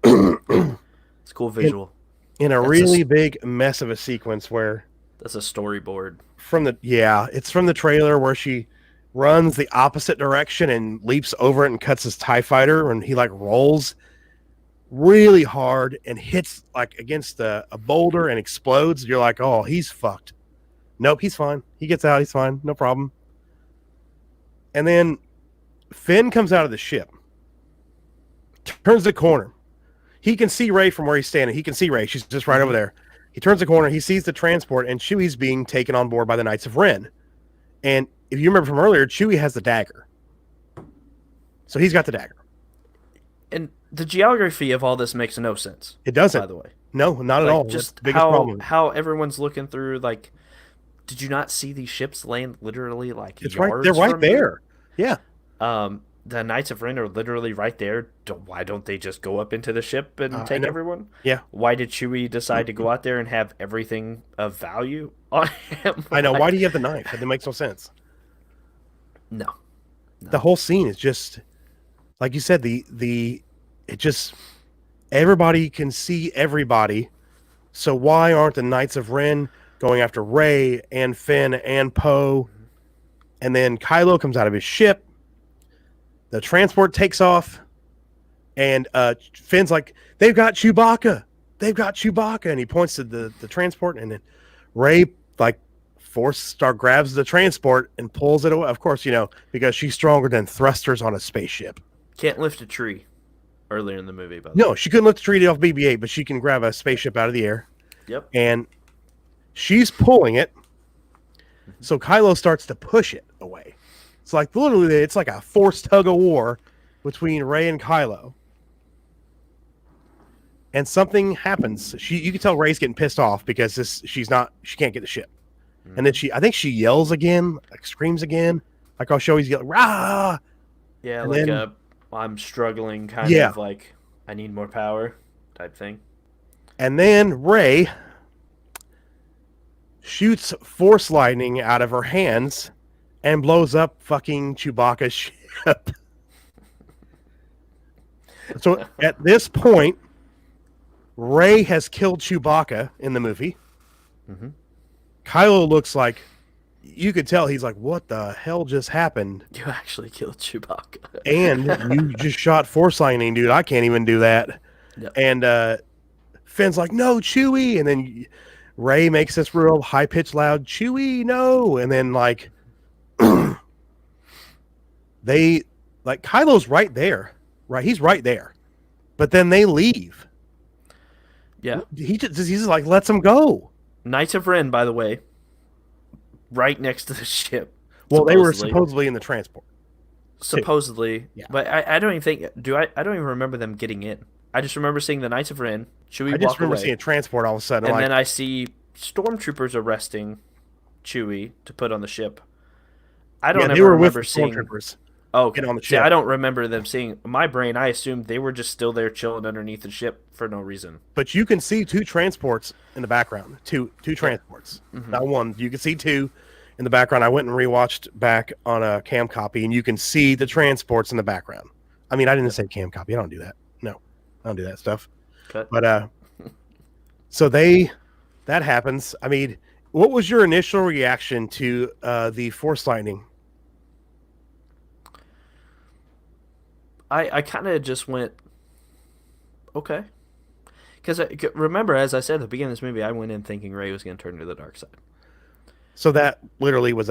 It's a cool visual. In a really big mess of a sequence where that's a storyboard it's from the trailer where she runs the opposite direction and leaps over it and cuts his TIE fighter and he like rolls really hard and hits like against a boulder and explodes. You're like, oh, he's fucked. Nope, he's fine. He gets out, he's fine, no problem. And then Finn comes out of the ship, turns the corner. He can see Rey from where he's standing. He can see Rey. She's just right over there. He turns the corner. He sees the transport, and Chewie's being taken on board by the Knights of Ren. And if you remember from earlier, Chewie has the dagger. So he's got the dagger. And the geography of all this makes no sense. It doesn't. By the way. No, not at all. Just biggest problem. How everyone's looking through, like, did you not see these ships land literally, like, it's yards right, they're right there. Here? Yeah. The Knights of Ren are literally right there. Why don't they just go up into the ship and take everyone? Yeah. Why did Chewie decide to go out there and have everything of value on him? I know. Why do you have the knife? That makes no sense. No. The whole scene is just, like you said, it just, everybody can see everybody. So why aren't the Knights of Ren going after Rey and Finn and Poe? And then Kylo comes out of his ship. The transport takes off, and Finn's like, "They've got Chewbacca! They've got Chewbacca!" And he points to the transport, and then Rey like grabs the transport and pulls it away. Of course, because she's stronger than thrusters on a spaceship. Can't lift a tree. Earlier in the movie, but no, she couldn't lift a tree off BB-8, but she can grab a spaceship out of the air. Yep. And she's pulling it, so Kylo starts to push it away. It's like literally, it's like a forced tug of war between Rey and Kylo. And something happens. You can tell Rey's getting pissed off because she can't get the ship. And then I think she yells again, like screams again. Like I'll show he's yelling, "Rah!" Yeah, and like then, I'm struggling kind of like I need more power type thing. And then Rey shoots force lightning out of her hands and blows up fucking Chewbacca's ship. So at this point, Rey has killed Chewbacca in the movie. Mm-hmm. Kylo looks like, you could tell he's like, what the hell just happened? You actually killed Chewbacca. And you just shot force lightning, dude. I can't even do that. Yep. And Finn's like, no, Chewie. And then Rey makes this real high-pitched, loud, Chewie, no. And then, like, Kylo's right there. Right? He's right there. But then they leave. Yeah. He's just like, lets them go. Knights of Ren, by the way, right next to the ship. Well, they were supposedly in the transport. Supposedly. Yeah. But I don't even think, I don't even remember them getting in. I just remember seeing the Knights of Ren, Chewie walk away. I just remember seeing transport all of a sudden. And then I see stormtroopers arresting Chewie to put on the ship. I don't ever remember seeing stormtroopers. Oh, get on the ship. See, I don't remember them seeing. My brain, I assumed they were just still there chilling underneath the ship for no reason. But you can see two transports in the background. Two transports. Mm-hmm. Not one. You can see two in the background. I went and rewatched back on a cam copy, and you can see the transports in the background. I mean, I didn't say cam copy. I don't do that. No, I don't do that stuff. Cut. But so that happens. I mean, What was your initial reaction to the Force lightning? I kind of just went, okay. Because remember, as I said at the beginning of this movie, I went in thinking Rey was going to turn to the dark side. So that literally was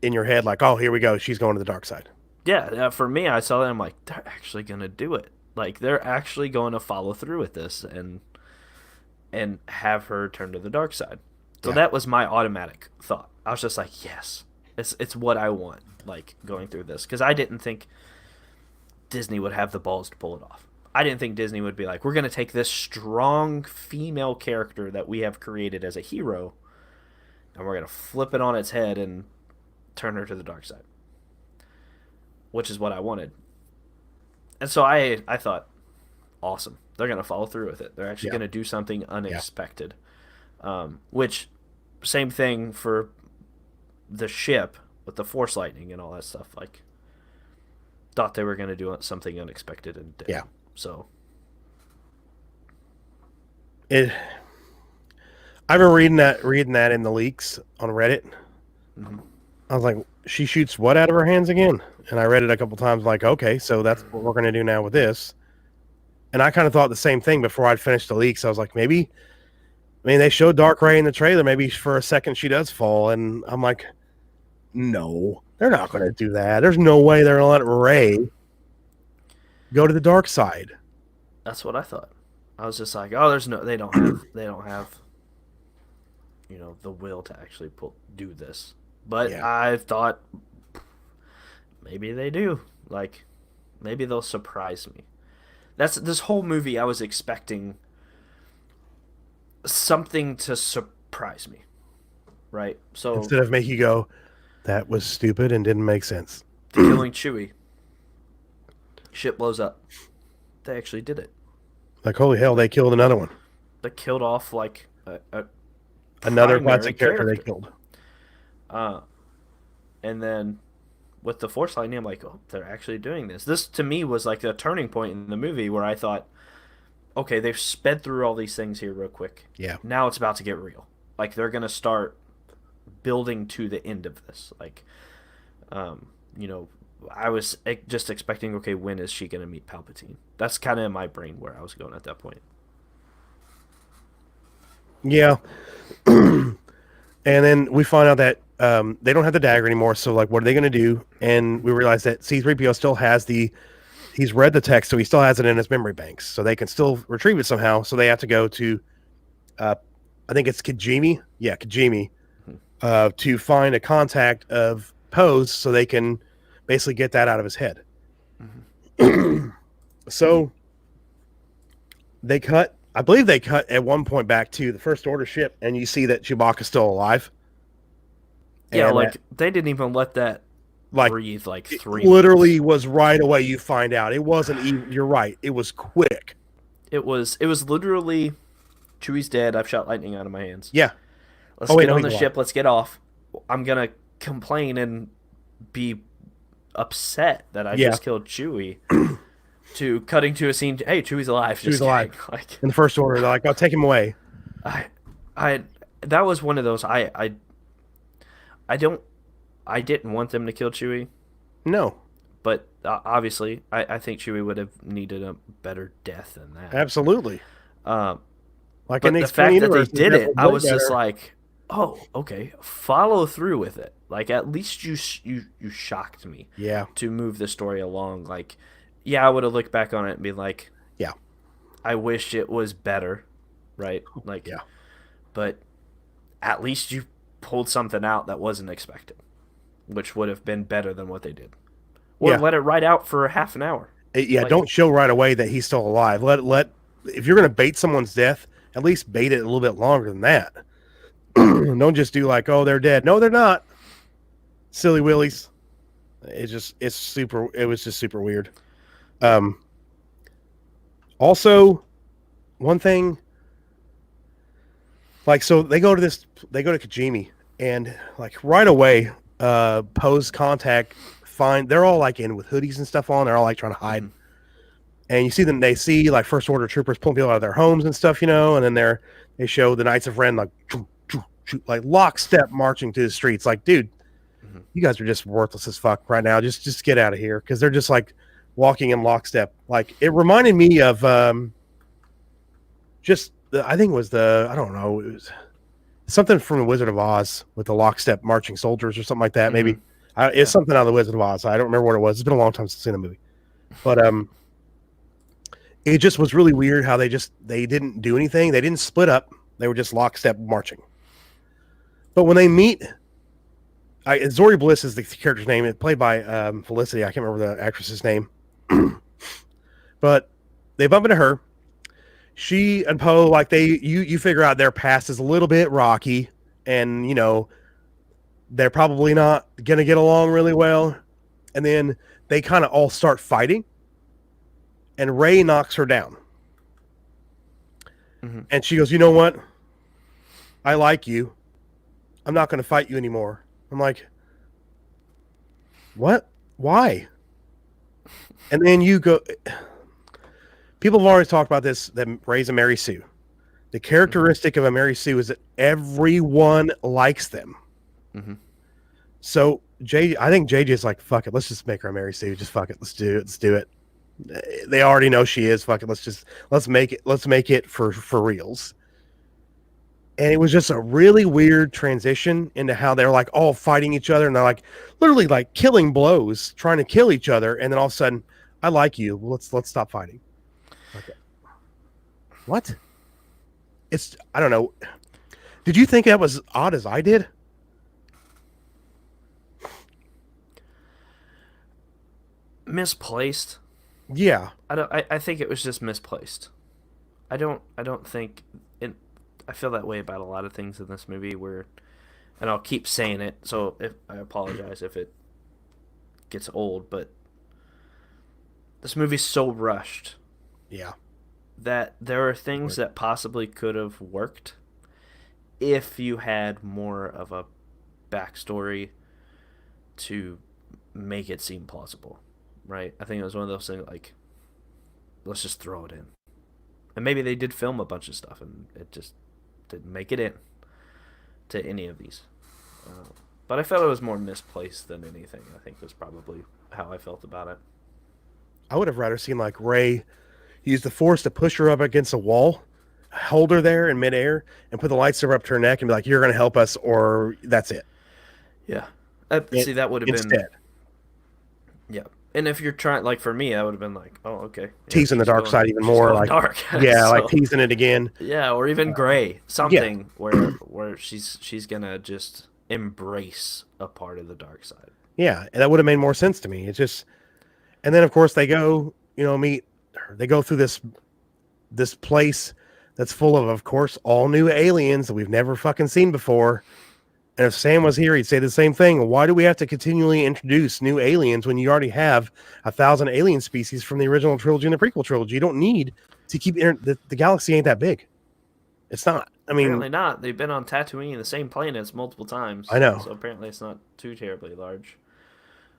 in your head, like, oh, here we go. She's going to the dark side. Yeah, for me, I saw that. I'm like, they're actually going to do it. Like, they're actually going to follow through with this and have her turn to the dark side. So that was my automatic thought. I was just like, yes, it's what I want. Like going through this, because I didn't think Disney would have the balls to pull it off. I didn't think Disney would be like, we're going to take this strong female character that we have created as a hero, and we're going to flip it on its head and turn her to the dark side, which is what I wanted. And so I thought, awesome. They're going to follow through with it. They're actually going to do something unexpected. Which, same thing for the ship with the Force lightning and all that stuff. Like, thought they were going to do something unexpected and did. Yeah. So, I've been reading that in the leaks on Reddit. mm-hmm. I was like, she shoots what out of her hands again? And I read it a couple times, like, okay, so that's what we're going to do now with this. And I kind of thought the same thing before I'd finished the leaks. I was like, maybe, I mean, they showed Dark Rey in the trailer. Maybe for a second she does fall. And I'm like, no, they're not going to do that. There's no way they're going to let Rey go to the dark side. That's what I thought. I was just like, oh, they don't have, the will to actually do this. But I thought maybe they do. Like, maybe they'll surprise me. That's this whole movie. I was expecting something to surprise me, right? So instead of make you go, that was stupid and didn't make sense. Killing Chewie, ship blows up. They actually did it. Like, holy hell, they killed another one. They killed off like another classic character they killed. And then with the Force lightning, I'm like, oh, they're actually doing this. This to me was like a turning point in the movie where I thought, okay, they've sped through all these things here real quick. Yeah. Now it's about to get real. Like, they're gonna start building to the end of this. Like, I was just expecting, okay, when is she gonna meet Palpatine? That's kind of in my brain where I was going at that point. Yeah. And then we find out that they don't have the dagger anymore. So, like, what are they going to do? And we realize that C-3PO still has he's read the text, so he still has it in his memory banks. So they can still retrieve it somehow. So they have to go to, I think it's Kijimi. Yeah, Kijimi. To find a contact of Poe's so they can basically get that out of his head. Mm-hmm. So I believe they cut at one point back to the First Order ship, and you see that Chewbacca's still alive. Yeah, and like they didn't even let that breathe like 3 literally minutes. Was right away you find out. It wasn't even, you're right. It was quick. It was literally Chewie's dead. I've shot lightning out of my hands. Yeah. Let's get on the ship. Let's get off. I'm going to complain and be upset that I just killed Chewie. To cutting to a scene, hey, Chewie's alive. Chewie's alive. Like, in the First Order, they're like, "I'll take him away." That was one of those. I didn't want them to kill Chewie. No, but obviously, I think Chewie would have needed a better death than that. Absolutely. But the fact that they did it, I was just like, oh, okay, follow through with it. Like, at least you shocked me. Yeah. To move the story along, like. Yeah, I would have looked back on it and been like, yeah, I wish it was better, right? Like, yeah. But at least you pulled something out that wasn't expected, which would have been better than what they did. Or let it ride out for a half an hour. Yeah, don't show right away that he's still alive. Let if you're going to bait someone's death, at least bait it a little bit longer than that. Don't just do like, oh, they're dead. No, they're not. Silly willies. It was just super weird. Also, one thing, like, so they go to Kijimi, and like right away, Poe's contact they're all like in with hoodies and stuff on. They're all like trying to hide, and you see them. They see like First Order troopers pulling people out of their homes and stuff, and then they show the Knights of Ren like like lockstep marching through the streets. Like, dude, Mm-hmm. you guys are just worthless as fuck right now. Just get out of here, because they're just like walking in lockstep. Like, it reminded me of I think it was I don't know, it was something from the Wizard of Oz with the lockstep marching soldiers or something like that. Maybe it's something out of the Wizard of Oz. I don't remember what it was. It's been a long time since I've seen the movie, but it just was really weird how they didn't do anything. They didn't split up. They were just lockstep marching. But when they meet, Zori Bliss is the character's name. It's played by Felicity. I can't remember the actress's name. But they bump into her. She and Poe, like you figure out their past is a little bit rocky, and they're probably not gonna get along really well. And then they kind of all start fighting. And Rey knocks her down. Mm-hmm. And she goes, "You know what? I like you. I'm not going to fight you anymore." I'm like, "What? Why?" And then you go, people have always talked about this, that Rey's a Mary Sue. The characteristic of a Mary Sue is that everyone likes them. Mm-hmm. So I think JJ's like, "Fuck it. Let's just make her a Mary Sue. Just fuck it. Let's do it. Let's do it." They already know she is. Fuck it. Let's make it for reals. And it was just a really weird transition into how they're like all fighting each other, and they're like literally like killing blows, trying to kill each other. And then all of a sudden, "I like you. Let's stop fighting." Okay. What? I don't know. Did you think that was odd as I did? Misplaced. Yeah. I think it was just misplaced. I don't think it. I feel that way about a lot of things in this movie where, and I'll keep saying it. So I apologize if it gets old, but this movie's so rushed. Yeah. That there are things that possibly could have worked if you had more of a backstory to make it seem plausible. Right? I think it was one of those things like, let's just throw it in. And maybe they did film a bunch of stuff and it just didn't make it in to any of these. But I felt it was more misplaced than anything. I think was probably how I felt about it. I would have rather seen like Rey use the Force to push her up against a wall, hold her there in midair, and put the lightsaber up to her neck and be like, "You're going to help us," or that's it. Yeah. See, that would have been... Yeah. And if you're trying, like for me, I would have been like, "Oh, okay." Teasing the dark side even more, like dark. Yeah, So, like teasing it again. Yeah, or even Gray, something where she's gonna just embrace a part of the dark side. Yeah, and that would have made more sense to me. It's just, and then of course they go, they go through this place that's full of course, all new aliens that we've never fucking seen before. And if Sam was here, he'd say the same thing. Why do we have to continually introduce new aliens when you already have 1,000 alien species from the original trilogy and the prequel trilogy? You don't need to keep the galaxy ain't that big. It's not. I mean, apparently not. They've been on Tatooine, the same planets, multiple times. I know. So apparently it's not too terribly large.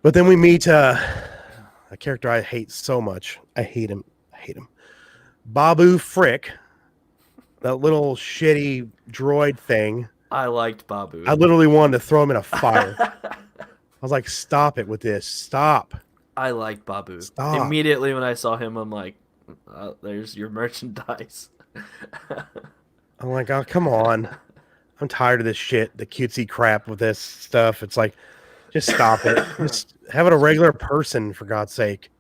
But then we meet a character I hate so much. I hate him. Babu Frick, that little shitty droid thing. I liked Babu. I literally wanted to throw him in a fire. I was like, "Stop it with this. Stop." I liked Babu. Stop. Immediately when I saw him, I'm like, there's your merchandise. I'm like, "Oh, come on. I'm tired of this shit, the cutesy crap with this stuff." It's like, just stop it. Just have it a regular person, for God's sake.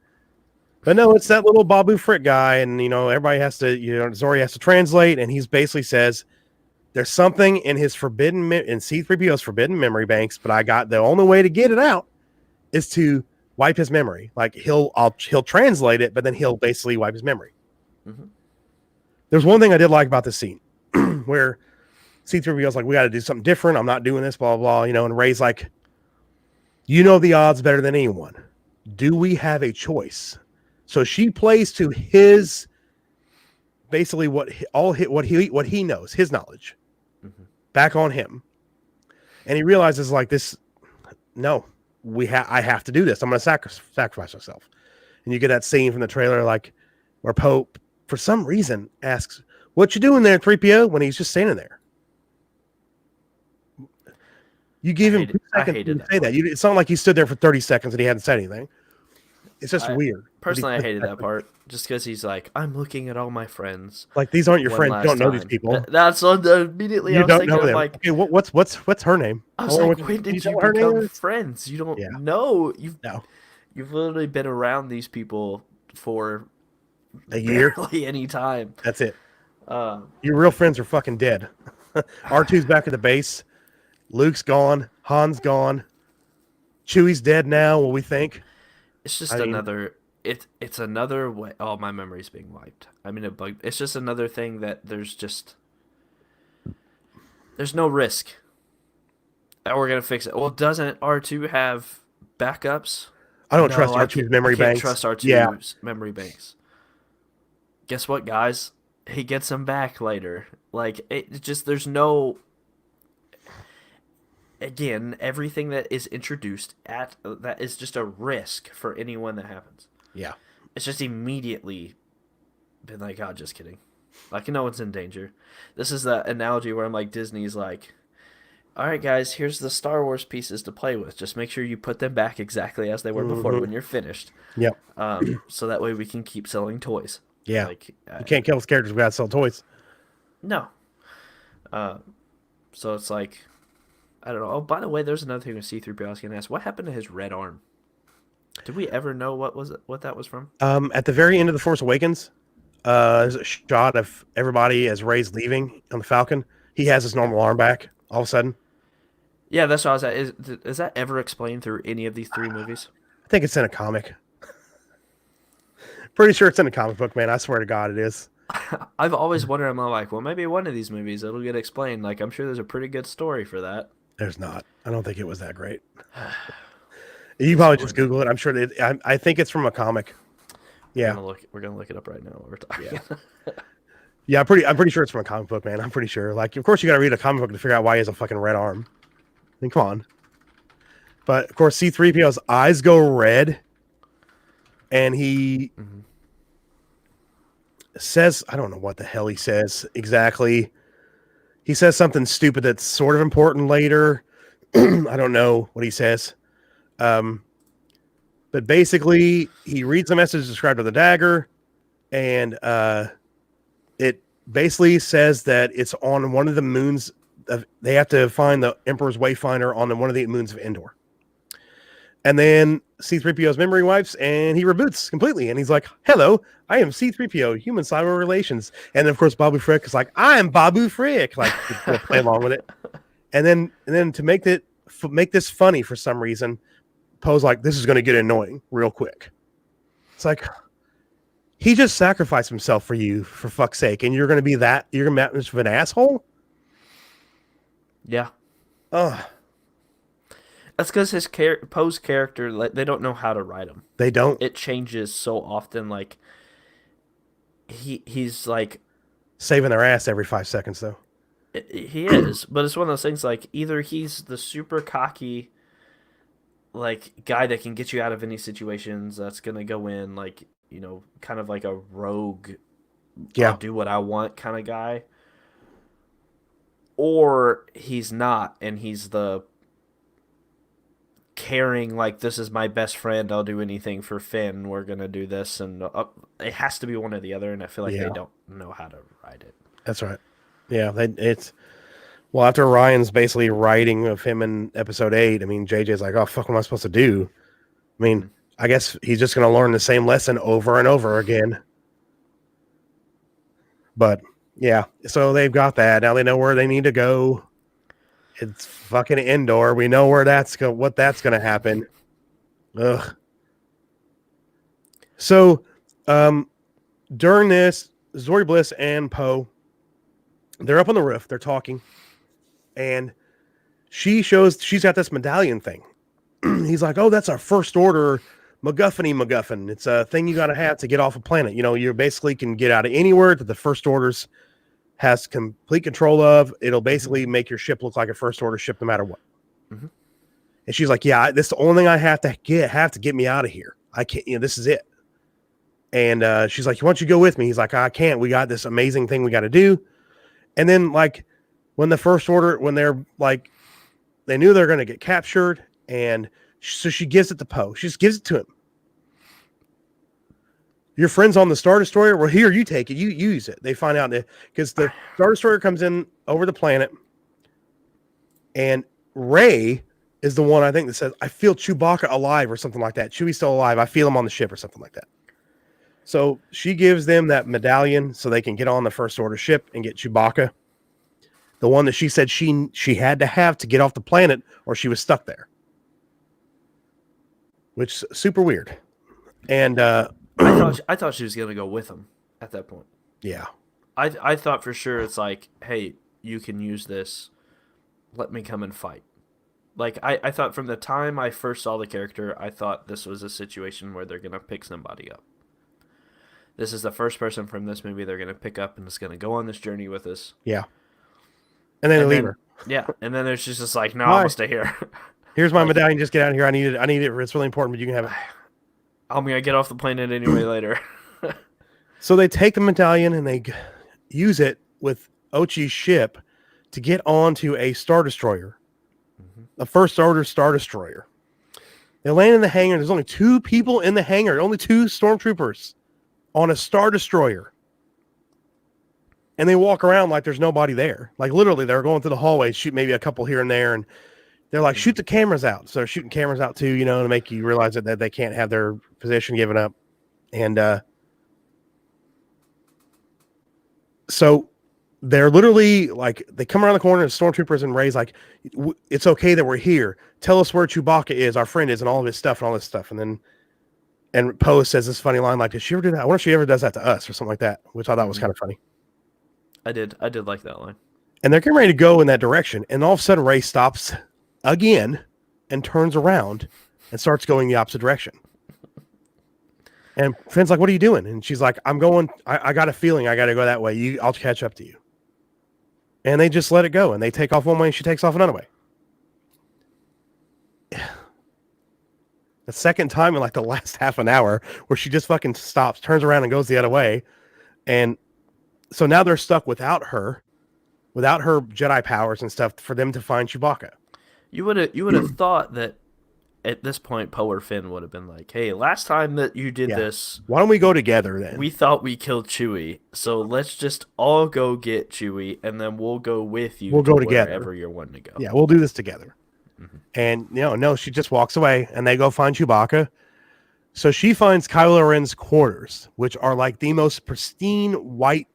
But no, it's that little Babu Frick guy, and everybody has to, Zori has to translate, and he's basically says, "There's something in his in C-3PO's forbidden memory banks, but the only way to get it out is to wipe his memory. Like he'll translate it, but then he'll basically wipe his memory." Mm-hmm. There's one thing I did like about this scene where C-3PO's like, "We got to do something different. I'm not doing this, blah, blah, blah." And Rey's like, "You know the odds better than anyone. Do we have a choice?" So she plays to his, basically what he knows, his knowledge, back on him, and he realizes like this. No, I have to do this. I'm going to sacrifice myself. And you get that scene from the trailer, like where Pope, for some reason, asks, "What you doing there, 3PO?" when he's just standing there. You gave him 2 I seconds hated to that say that. It's not like he stood there for 30 seconds and he hadn't said anything. It's just weird. Personally, I hated that part just because he's like, I'm looking at all my friends Like, these aren't your one friends. You last don't know these time. people. That's what immediately I You was don't thinking. know I'm them. like, Okay, what's her name? I was like, when Can did tell you what her name become is? friends? You don't Yeah. know. No. You've literally been around these people for A year. barely any time. That's it. Um, Your real friends are fucking dead. R2's back at the base. Luke's gone. Han's gone. Chewie's dead now, what we think. it's just I mean, another. It's another way. Oh, my memory's being wiped. I mean, it's just another thing that there's no risk. And we're gonna fix it. Well, doesn't R2 have backups? I don't No, trust I R2's can't. I memory can't banks. trust Yeah. R2's memory banks. Guess what, guys? He gets them back later. Like it just there's no. Again, everything that is introduced at that is just a risk for anyone that happens. Yeah. It's just immediately been like, oh, just kidding. Like no one's in danger. This is the analogy where I'm like Disney's like, all right, guys, here's the Star Wars pieces to play with. Just make sure you put them back exactly as they were before when you're finished. Yep. So that way we can keep selling toys. Yeah. Like You can't kill those characters without selling toys. no. So it's like, I don't know. Oh, by the way, there's another thing with C-3PO I was gonna ask. What happened to his red arm? Did we ever know what that was from? At the very end of The Force Awakens, there's a shot of everybody as Rey's leaving on the Falcon. He has his normal arm back all of a sudden. Yeah, that's what I was at. Is that ever explained through any of these three movies? I think it's in a comic. Pretty sure it's in a comic book, man. I swear to God it is. I've always wondered, I'm like, well, maybe one of these movies it'll get explained. Like, I'm sure there's a pretty good story for that. There's not. I don't think it was that great. You probably just Google it. I'm sure that I think it's from a comic. Yeah. We're gonna look it up right now while we're talking. Yeah, I'm pretty sure it's from a comic book, man. I'm pretty sure. Like, of course you gotta read a comic book to figure out why he has a fucking red arm. I mean, come on. But of course C-3PO's eyes go red and he says, I don't know what the hell he says exactly. He says something stupid that's sort of important later. I don't know what he says. But basically, he reads the message described with the dagger, and it basically says that it's on one of the moons. They have to find the Emperor's Wayfinder on one of the moons of Endor. And then C-3PO's memory wipes, and he reboots completely. And he's like, hello, I am C-3PO, human cyber relations. And then, of course, Babu Frick is like, I am Babu Frick. Like, we'll play along with it. And then to make this funny for some reason, Poe's like, this is going to get annoying real quick. It's like, he just sacrificed himself for you, for fuck's sake. And you're going to be that much of an asshole? Yeah. Ugh. That's because Poe's character, like, they don't know how to write him. They don't. It changes so often. Like he's like saving their ass every 5 seconds, though. He is, but it's one of those things. Like either he's the super cocky, like guy that can get you out of any situations. That's gonna go in, like kind of like a rogue. Yeah, I'll do what I want kind of guy. Or he's not, and he's the caring, like, this is my best friend, I'll do anything for Finn, we're gonna do this, and it has to be one or the other, and I feel like they don't know how to write it. That's right. Yeah, it's well, after Ryan's basically writing of him in episode 8, I mean, JJ's like, oh fuck, what am I supposed to do? I mean, I guess he's just gonna learn the same lesson over and over again. But yeah, so they've got that. Now they know where they need to go. It's fucking Endor. We know where what that's going to happen. Ugh. So, during this, Zori Bliss and Poe, they're up on the roof. They're talking, and she's got this medallion thing. He's like, "Oh, that's our first order MacGuffin. It's a thing you got to have to get off a planet. You basically can get out of anywhere that the First Order's has complete control of. It'll basically make your ship look like a First Order ship no matter what." Mm-hmm. And she's like, yeah, this is the only thing I have to get me out of here. I can't, this is it. And she's like, why don't you go with me? He's like, I can't. We got this amazing thing we got to do. And then, like, when the First Order, when they're like they knew they were going to get captured, and so she gives it to Poe. She just gives it to him. Your friend's on the Star Destroyer. Well, here, you take it. You use it. They find out that because the Star Destroyer comes in over the planet, and Rey is the one I think that says, "I feel Chewbacca alive" or something like that. Chewie's still alive. I feel him on the ship or something like that. So she gives them that medallion so they can get on the First Order ship and get Chewbacca. The one that she said she had to have to get off the planet or she was stuck there. Which is super weird. And I thought she was gonna go with him at that point. yeah. I thought for sure it's like, hey, you can use this. Let me come and fight. Like I thought from the time I first saw the character, I thought this was a situation where they're gonna pick somebody up. This is the first person from this movie they're gonna pick up and is gonna go on this journey with us. Yeah. And then they leave her. Yeah, and then there's just like, no, Bye. I'm gonna stay here. Here's my medallion. Just get out of here. I need it. It's really important, but you can have it. I'm gonna get off the planet anyway later. So they take the medallion and they use it with Ochi's ship to get onto a Star Destroyer, a First Order Star Destroyer. They land in the hangar. There's only 2 people in the hangar, only 2 stormtroopers on a Star Destroyer. And they walk around like there's nobody there. Like literally, they're going through the hallways, shoot maybe a couple here and there, and they're like, shoot the cameras out. So they're shooting cameras out too, to make you realize that they can't have their position given up. And so they're literally like, they come around the corner and stormtroopers and Rey's like, it's okay that we're here. Tell us where Chewbacca is, our friend is, and all of his stuff and all this stuff. And Poe says this funny line like, did she ever do that? I wonder if she ever does that to us or something like that, which I thought was kind of funny. I did like that line. And they're getting ready to go in that direction. And all of a sudden Rey stops again and turns around and starts going the opposite direction. And Finn's like, what are you doing? And she's like, I'm going, I got a feeling I got to go that way. I'll catch up to you. And they just let it go. And they take off one way and she takes off another way. The second time in like the last half an hour where she just fucking stops, turns around and goes the other way. And so now they're stuck without her Jedi powers and stuff for them to find Chewbacca. You would have thought that at this point Poe or Finn would have been like, hey, last time that you did this, why don't we go together then? We thought we killed Chewie, so let's just all go get Chewie and then we'll go with you. We'll go together wherever you're wanting to go. Yeah, we'll do this together. Mm-hmm. And no, she just walks away and they go find Chewbacca. So she finds Kylo Ren's quarters, which are like the most pristine white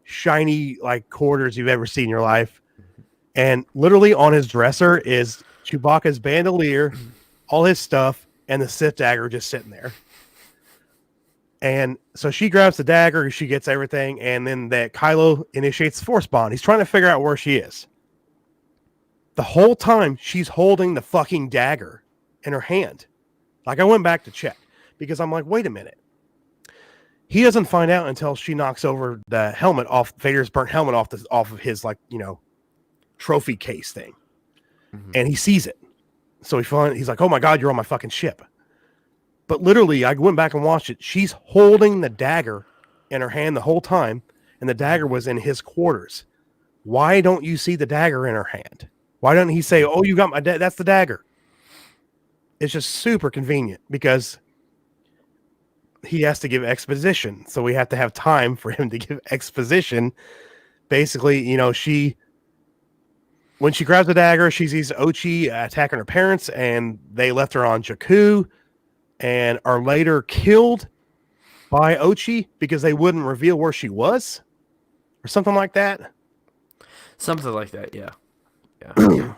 shiny like quarters you've ever seen in your life. And literally on his dresser is Chewbacca's bandolier, all his stuff, and the Sith dagger just sitting there. And so she grabs the dagger, she gets everything, and then that Kylo initiates the Force bond. He's trying to figure out where she is. The whole time she's holding the fucking dagger in her hand. Like I went back to check because I'm like, wait a minute. He doesn't find out until she knocks over the helmet off Vader's burnt helmet off of his trophy case thing. Mm-hmm. And he sees it. So he's like, oh my God, you're on my fucking ship. But literally, I went back and watched it. She's holding the dagger in her hand the whole time, and the dagger was in his quarters. Why don't you see the dagger in her hand? Why don't he say, oh, you got my that's the dagger? It's just super convenient because he has to give exposition. So we have to have time for him to give exposition. Basically, when she grabs the dagger, she sees Ochi attacking her parents, and they left her on Jakku and are later killed by Ochi because they wouldn't reveal where she was or something like that. Something like that, yeah. Yeah.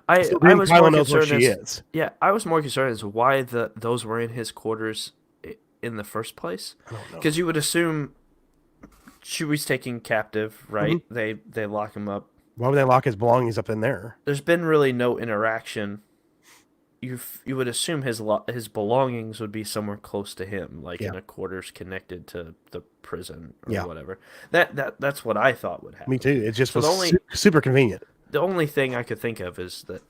I was more concerned yeah, I was more concerned as why those were in his quarters in the first place. Because you would assume Chewie's taken captive, right? Mm-hmm. They lock him up. Why would they lock his belongings up in there? There's been really no interaction. You would assume his belongings would be somewhere close to him, like in a quarters connected to the prison or whatever. That's what I thought would happen. Me too. It just was super convenient. The only thing I could think of is that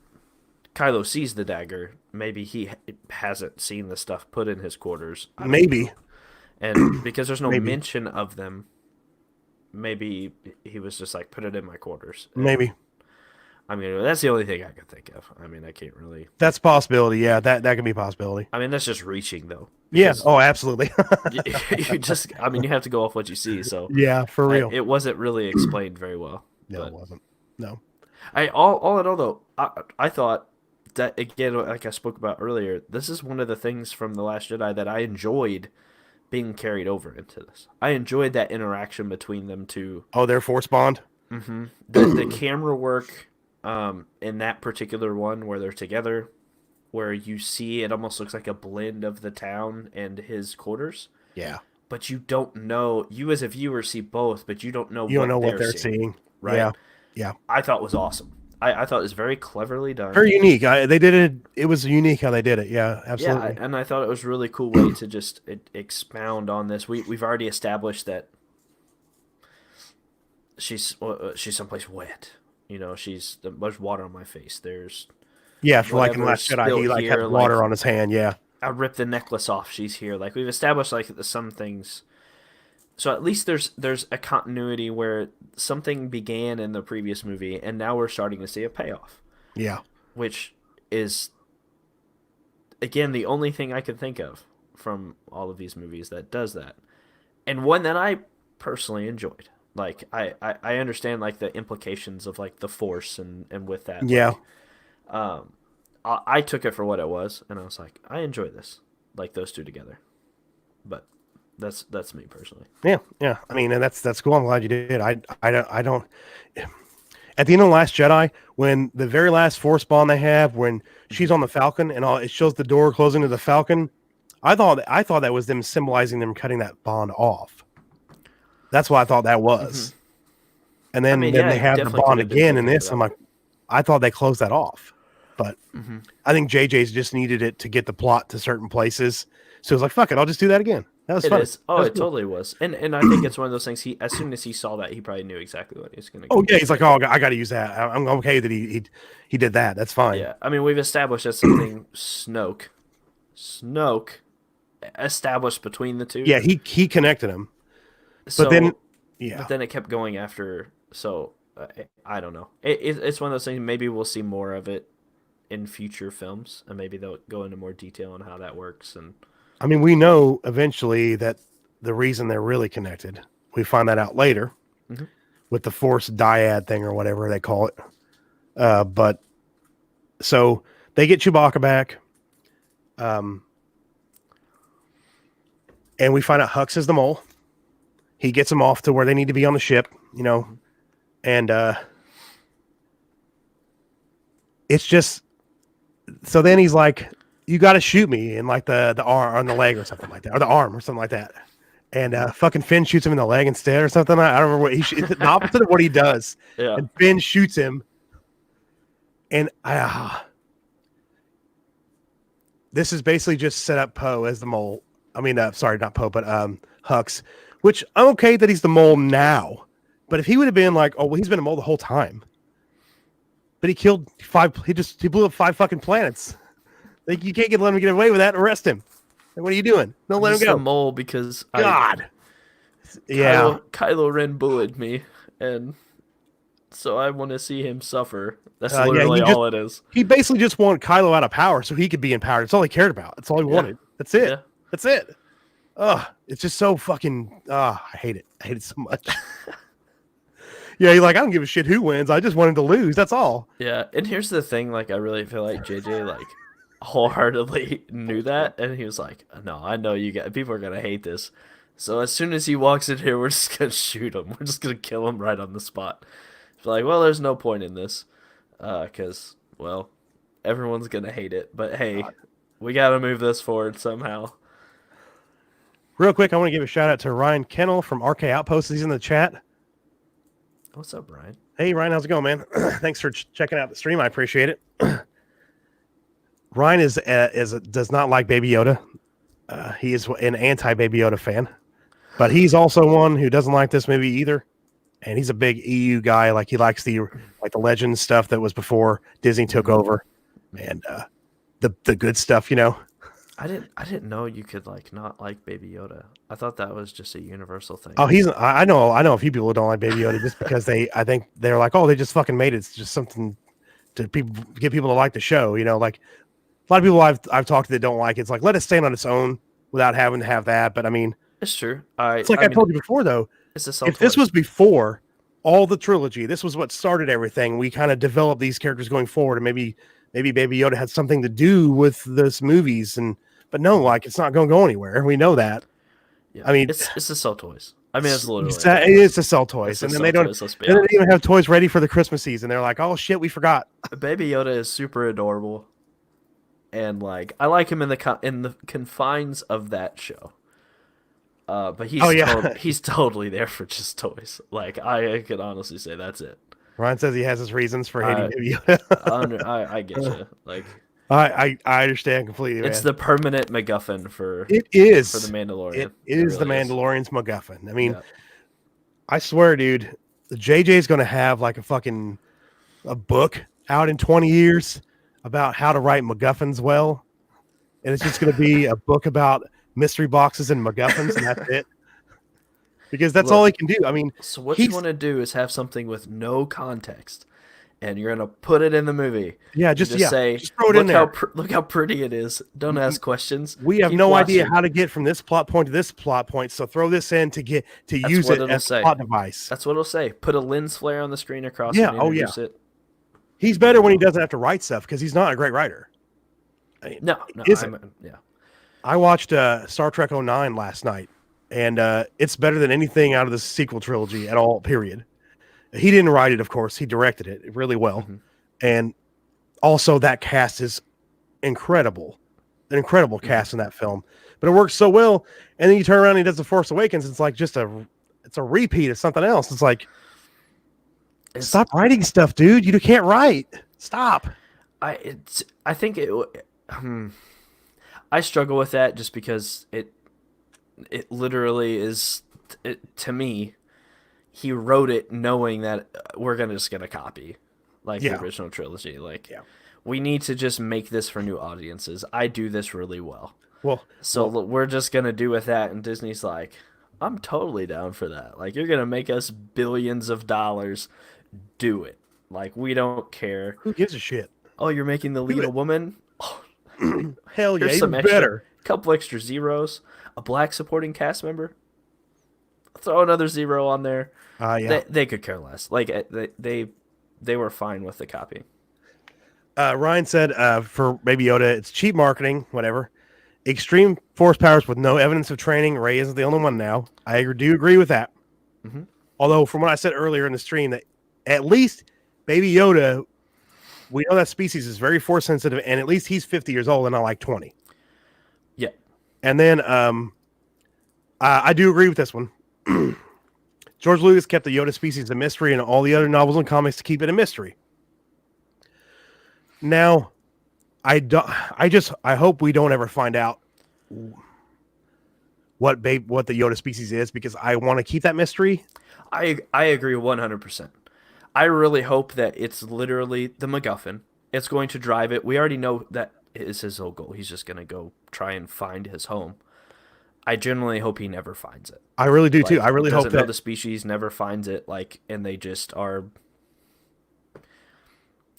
Kylo sees the dagger. Maybe he hasn't seen the stuff put in his quarters. Maybe. And because there's no mention of them, maybe he was just like, put it in my quarters. Maybe. I mean, that's the only thing I can think of. I mean, I can't really. That's a possibility. Yeah, that can be a possibility. I mean, that's just reaching though, Yeah. because Oh, absolutely. you just. I mean, you have to go off what you see. So Yeah, for real. it wasn't really explained very well. No, it But wasn't. No. all in all though, I thought that again, like I spoke about earlier, this is one of the things from The Last Jedi that I enjoyed being carried over into this. I enjoyed that interaction between them two. Oh, their force bond. The camera work in that particular one where they're together, where you see it almost looks like a blend of the town and his quarters, Yeah. but you don't know. You as a viewer see both, but you don't know You don't know what they're they're seeing. seeing. Right? Yeah. Yeah. I thought was awesome. I thought it was very cleverly done. Very unique. They did it. It was unique how they did it. Yeah, Yeah, absolutely. and I thought it was a really cool way to just expound on this. We've already established that she's someplace wet. You know, there's water on my face. There's Yeah, for like in whatever Last Jedi, he spilt like here, had water like on his hand. Yeah. I ripped the necklace off. She's here. Like we've established like some things. So at least there's a continuity where something began in the previous movie, and now we're starting to see a payoff, Yeah. which is again the only thing I could think of from all of these movies that does that, and one that I personally enjoyed. Like I understand like the implications of like the Force and with that. Yeah. Like, I took it for what it was, and I was like, I enjoy this, like those two together. But that's me personally. Yeah. Yeah. I mean, and that's cool. I'm glad you did. I don't. At the end of the Last Jedi, when the very last force bond they have, when she's on the Falcon and it shows the door closing to the Falcon, I thought that was them symbolizing them cutting that bond off. That's what I thought that was. And then, I mean, then yeah, they it have the definitely bond could have been again in taken this. for I'm that. like, I thought they closed that off. But I think JJ's just needed it to get the plot to certain places. So it was like, fuck it, I'll just do that again. That was It fun. is. Oh, That was it cool. totally was. And I think it's one of those things. As soon as he saw that, he probably knew exactly what he was going to. Oh yeah, he's like, oh, I got to use that. I'm okay that he did that. That's fine. Yeah. I mean, we've established that's something Snoke established between the two. Yeah, he connected him. So, then, yeah. But then it kept going after. So I don't know. It's one of those things. Maybe we'll see more of it in future films, and maybe they'll go into more detail on how that works. And I mean, we know eventually that the reason they're really connected. We find that out later with the Force dyad thing or whatever they call it. But so they get Chewbacca back. And we find out Hux is the mole. He gets them off to where they need to be on the ship, you know, and it's just so then he's like, you got to shoot me in like the arm on the leg or something like that, or the arm or something like that. And fucking Finn shoots him in the leg instead or something. I don't remember what it's the opposite of what he does. yeah, And Finn shoots him. And this is basically just set up Poe as the mole. I mean, sorry, not Poe, but Hux, which I'm okay that he's the mole now. But if he would have been like, oh, well, he's been a mole the whole time. But he killed he blew up 5 fucking planets. Like, you can't let him get away with that. Arrest him. Like, what are you doing? No, let him He's go. the mole because God. Yeah. Kylo Ren bullied me, and so I want to see him suffer. That's Yeah, literally all it is. He basically just wanted Kylo out of power so he could be in power. That's all he cared about. That's all he wanted. That's it. Yeah. That's it. Ugh, it's just so fucking. I hate it. I hate it so much. Yeah, you're like, I don't give a shit who wins. I just want him to lose. That's all. Yeah, and here's the thing: like, I really feel like JJ like wholeheartedly knew that, and he was like, "No, I know people are gonna hate this." So as soon as he walks in here, we're just gonna shoot him. We're just gonna kill him right on the spot. It's like, well, there's no point in this, because well, everyone's gonna hate it. But hey, we gotta move this forward somehow. Real quick, I want to give a shout out to Ryan Kennel from RK Outpost. He's in the chat. What's up, Brian? Hey, Ryan, how's it going, man? Thanks for checking out the stream. I appreciate it. Ryan does not like Baby Yoda. He is an anti-Baby Yoda fan, but he's also one who doesn't like this movie either. And he's a big EU guy. Like, he likes the Legends stuff that was before Disney took over, and the good stuff, you know. I didn't know you could like not like Baby Yoda. I thought that was just a universal thing. Oh, I know a few people who don't like Baby Yoda just because I think they're like, oh, they just fucking made it. It's just something to people, get people to like the show. You know, like a lot of people I've talked to that don't like it. It's like let it stand on its own without having to have that. But I mean, It's true. it's like I mean, told you before though. it's a sell If this toy. was before all the trilogy, this was what started everything. We kind of developed these characters going forward, and maybe Baby Yoda had something to do with this movies. But no, like it's not going to go anywhere. We know that. Yeah. I mean, it's to sell toys. I mean, it's literally it is to sell toys, It's to and then sell they don't. toys, let's be They don't honest. even have toys ready for the Christmas season. They're like, oh shit, we forgot. Baby Yoda is super adorable, and like I like him in the confines of that show. But he's Oh, yeah. he's totally there for just toys. Like I can honestly say that's it. Ryan says he has his reasons for hating I Baby Yoda. I get you. Like I understand completely. it's Man. the permanent MacGuffin for It is for the Mandalorian. It is the really is. Mandalorian's MacGuffin. I mean, Yeah. I swear, dude, the JJ's going to have like a book out in 20 years about how to write MacGuffins well, and it's just going to be a book about mystery boxes and MacGuffins, and that's it. Because that's all he can do. I mean, So what you want to do is have something with no context, and you're gonna put it in the movie. Yeah, just yeah, say, just throw it in there. Look how pretty it is. Don't ask questions. We have Keep no watching. idea how to get from this plot point to this plot point, so throw this in to use what it it'll as say. a plot device. That's what it'll say. Put a lens flare on the screen across. Yeah, And oh, yeah. introduce it. He's better when he doesn't have to write stuff because he's not a great writer. I mean, No, yeah. I watched Star Trek '09 last night, and it's better than anything out of the sequel trilogy at all, period. He didn't write it, of course. He directed it really well. Mm-hmm. And also that cast is incredible. An incredible cast in that film. But it works so well. And then you turn around and he does The Force Awakens. It's like it's a repeat of something else. It's like, stop writing stuff, dude. You can't write. Stop. I think I struggle with that just because it literally is to me. He wrote it knowing that we're just gonna copy the original trilogy. We need to just make this for new audiences. I do this really well. We're just gonna do with that, and Disney's like, I'm totally down for that. Like, you're gonna make us billions of dollars. Do it. Like, we don't care. Who gives a shit? Oh, you're making the lead a woman? Oh, hell yeah, some even better. Couple extra zeros. A black supporting cast member. Throw another zero on there. Yeah. They could care less. Like they were fine with the copy. Ryan said for Baby Yoda, it's cheap marketing, whatever. Extreme force powers with no evidence of training. Rey isn't the only one now. I do agree with that. Mm-hmm. Although, from what I said earlier in the stream, that at least Baby Yoda, we know that species is very force sensitive, and at least he's 50 years old and not like 20. Yeah. And then I do agree with this one. George Lucas kept the Yoda species a mystery in all the other novels and comics to keep it a mystery. Now, I hope we don't ever find out what the Yoda species is, because I want to keep that mystery. I agree 100%. I really hope that it's literally the MacGuffin. It's going to drive it. We already know that is his whole goal. He's just going to go try and find his home. I genuinely hope he never finds it. I really do too. I really hope that the species never finds it, and they just are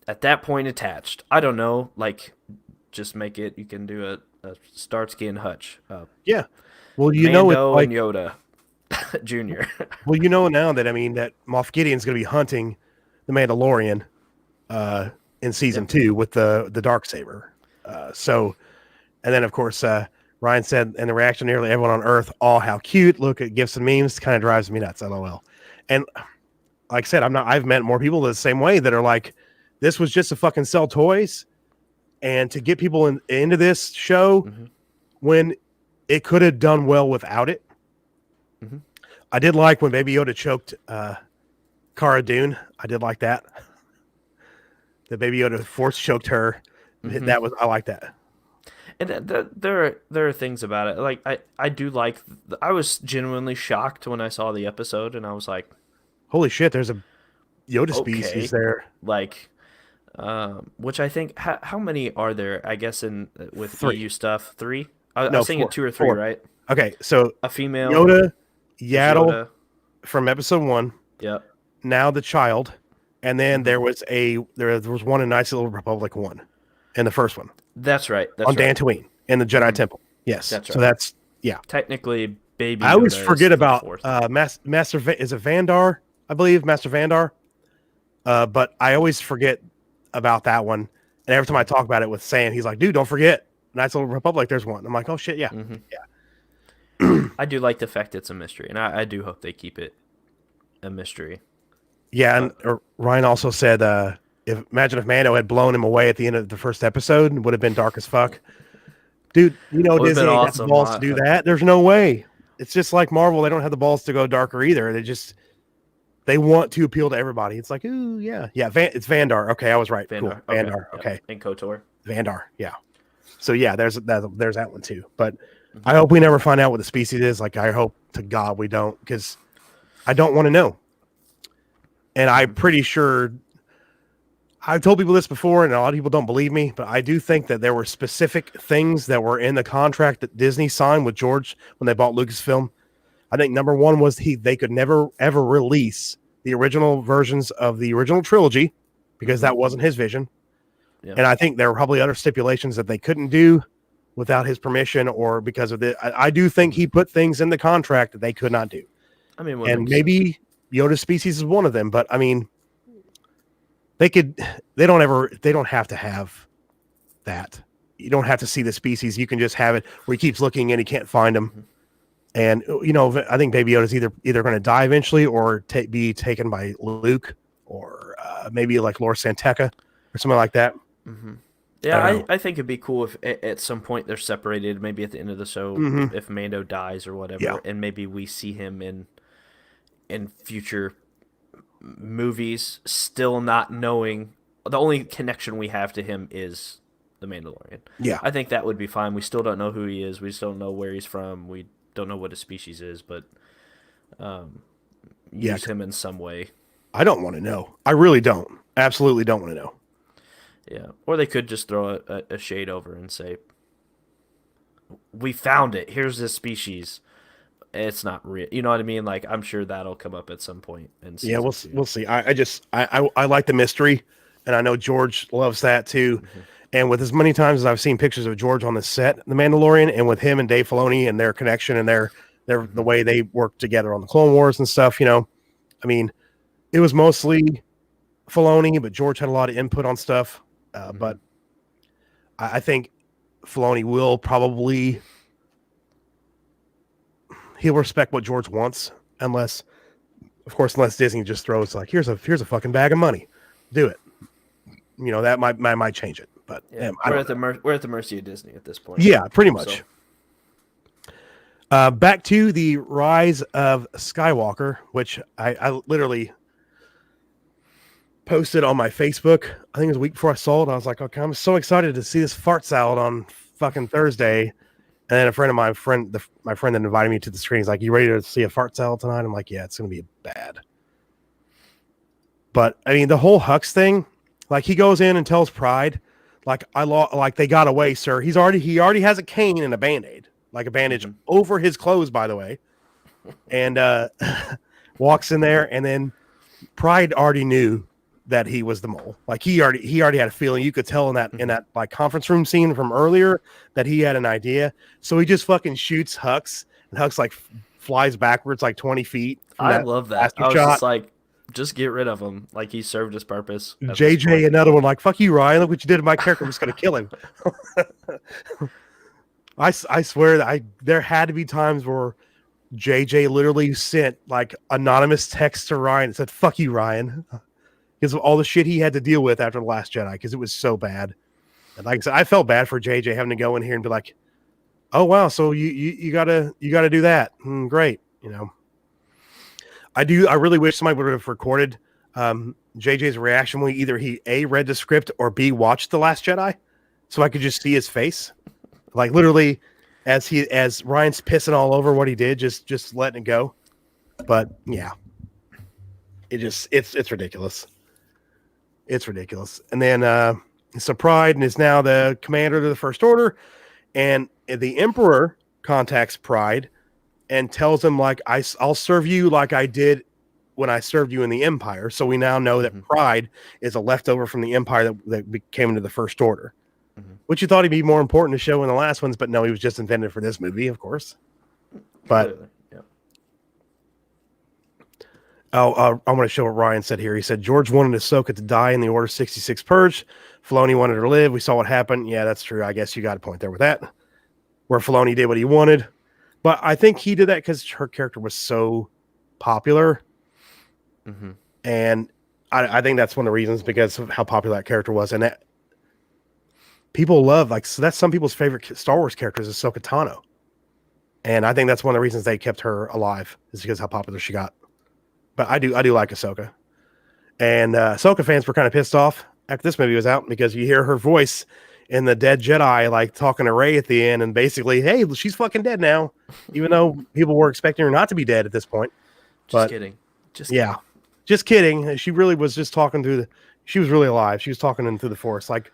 at that point attached. I don't know, just make it. You can do a Starsky and Hutch. Yeah. Well, you Mando know, and Yoda Junior. Well, you know now that that Moff Gideon's going to be hunting the Mandalorian in season 2 with the Darksaber. And then of course. Ryan said, and the reaction of nearly everyone on Earth, "Oh, how cute! Look at gifs and memes." Kind of drives me nuts. LOL. And like I said, I've met more people the same way that are like, "This was just to fucking sell toys, and to get people into this show when it could have done well without it." Mm-hmm. I did like when Baby Yoda choked Cara Dune. I did like that. The Baby Yoda force choked her. Mm-hmm. I like that. And there are things about it. Like I do like. I was genuinely shocked when I saw the episode, and I was like, "Holy shit! There's a Yoda species there." Which I think how many are there? I guess with 3. EU stuff, 3. I was thinking 4. 2 or 3, 4. Right? Okay, so a female Yoda, Yaddle from episode 1. Yep. Now the child, and then there was one in Knights of the Old Republic 1, in the first one. That's right. On Dantooine in the Jedi Temple. Yes, That's right. So that's technically Baby Yoda. I always is forget the about fourth. Master. Is it Vandar? I believe Master Vandar. But I always forget about that one, and every time I talk about it with Sam, he's like, "Dude, don't forget Knights of the Republic. There's one." I'm like, "Oh shit, yeah, yeah." I do like the fact it's a mystery, and I do hope they keep it a mystery. Yeah, and Ryan also said, imagine if Mando had blown him away at the end of the first episode, it would have been dark as fuck. Dude, Would've Disney been ain't got awesome. the balls to do that. There's no way. It's just like Marvel. They don't have the balls to go darker either. They want to appeal to everybody. It's like, ooh, yeah. It's Vandar. Okay, I was right. Vandar. Cool. Vandar. Okay. And KOTOR. Vandar. Yeah. So yeah, there's that one too. But I hope we never find out what the species is. Like, I hope to God we don't, because I don't want to know. And I'm pretty sure I've told people this before, and a lot of people don't believe me, but I do think that there were specific things that were in the contract that Disney signed with George when they bought Lucasfilm. I think number one was they could never ever release the original versions of the original trilogy because that wasn't his vision. Yeah. And I think there were probably other stipulations that they couldn't do without his permission, or because of I do think he put things in the contract that they could not do. I mean, and maybe Yoda's species is one of them, but I mean, they don't have to have that. You don't have to see the species. You can just have it where he keeps looking and he can't find them. And, I think Baby Yoda's either going to die eventually or be taken by Luke, or maybe like Lord Santeca or something like that. Mm-hmm. Yeah, I think it'd be cool if at some point they're separated, maybe at the end of the show, if Mando dies or whatever, and maybe we see him in future movies, still not knowing. The only connection we have to him is the Mandalorian. Yeah. I think that would be fine. We still don't know who he is. We still don't know where he's from. We don't know what his species is, but use him in some way. I don't want to know. I really don't. Absolutely don't want to know. Yeah. Or they could just throw a shade over and say, we found it. Here's this species. It's not real. You know what I mean? Like, I'm sure that'll come up at some point. Yeah, we'll see. I like the mystery, and I know George loves that too. Mm-hmm. And with as many times as I've seen pictures of George on the set, The Mandalorian, and with him and Dave Filoni and their connection and the way they worked together on the Clone Wars and stuff, I mean, it was mostly Filoni, but George had a lot of input on stuff. But I think Filoni will probably, he'll respect what George wants, unless Disney just throws like, here's a fucking bag of money, do it. That might change it. But we're at the mercy of Disney at this point. Yeah, pretty much. So. Back to the Rise of Skywalker, which I literally posted on my Facebook. I think it was a week before I saw it. I was like, okay, I'm so excited to see this fart salad on fucking Thursday. And then a friend of my friend that invited me to the screen, he's like, "You ready to see a fart salad tonight?" I'm like, "Yeah, it's gonna be bad." But I mean, the whole Hux thing, like, he goes in and tells Pride, like, they got away, sir. He already has a cane and a Band-Aid, like a bandage over his clothes, by the way. And walks in there, and then Pride already knew that he was the mole. Like, he already had a feeling. You could tell in that like conference room scene from earlier that he had an idea. So he just fucking shoots Hux, and Hux like flies backwards like 20 feet. I love that. I was just like, just get rid of him. Like, he served his purpose. JJ, another one, like, fuck you, Ryan. Look what you did to my character. I'm just going to kill him. I swear that there had to be times where JJ literally sent, like, anonymous text to Ryan and said, fuck you, Ryan. Because of all the shit he had to deal with after The Last Jedi, because it was so bad. And like I said, I felt bad for JJ having to go in here and be like, oh, wow, so you gotta do that. Great, I really wish somebody would have recorded JJ's reaction when either he A, read the script, or B, watched The Last Jedi, so I could just see his face. Like, literally, as Ryan's pissing all over what he did, just letting it go. But yeah. It's ridiculous. It's ridiculous. And then so Pride is now the commander of the First Order, and the Emperor contacts Pride and tells him, like, I'll serve you like I did when I served you in the Empire. So we now know that Mhm. pride is a leftover from the Empire that came into the First Order, Mhm. which you thought he'd be more important to show in the last ones, but no, he was just invented for this movie, of course. But Clearly, yeah. I want to show what Ryan said here. He said George wanted Ahsoka to die in the Order 66 Purge. Filoni wanted her to live. We saw what happened. Yeah, that's true. I guess you got a point there with that, where Filoni did what he wanted. But I think he did that because her character was so popular. Mm-hmm. And I think that's one of the reasons, because of how popular that character was. And that people love, like, so that's some people's favorite Star Wars character is Ahsoka Tano. And I think that's one of the reasons they kept her alive, is because how popular she got. But I do like Ahsoka. And Ahsoka fans were kind of pissed off after this movie was out, because you hear her voice in the Dead Jedi, like talking to Rey at the end, and basically, hey, she's fucking dead now, even though people were expecting her not to be dead at this point. Just But kidding. Just yeah, just kidding. She really was just talking through she was really alive. She was talking in through the Force, like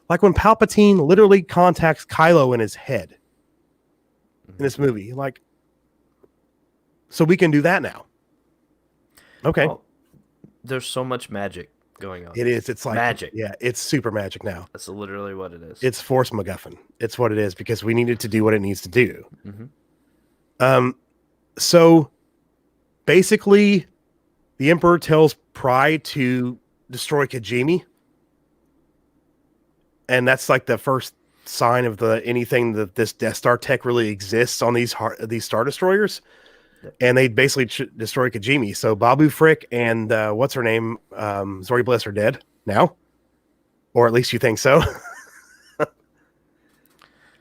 when Palpatine literally contacts Kylo in his head in this movie. Like, so we can do that now. Okay. Well, there's so much magic going on. It is. It's like magic. Yeah, it's super magic now. That's literally what it is. It's Force MacGuffin. It's what it is, because we needed to do what it needs to do. Mm-hmm. So basically, the Emperor tells Pride to destroy Kijimi, and that's like the first sign of anything that this Death Star tech really exists on these Star Destroyers. Yep. And they basically destroy Kijimi. So Babu Frick and what's her name, Zori Bliss, are dead now, or at least you think so.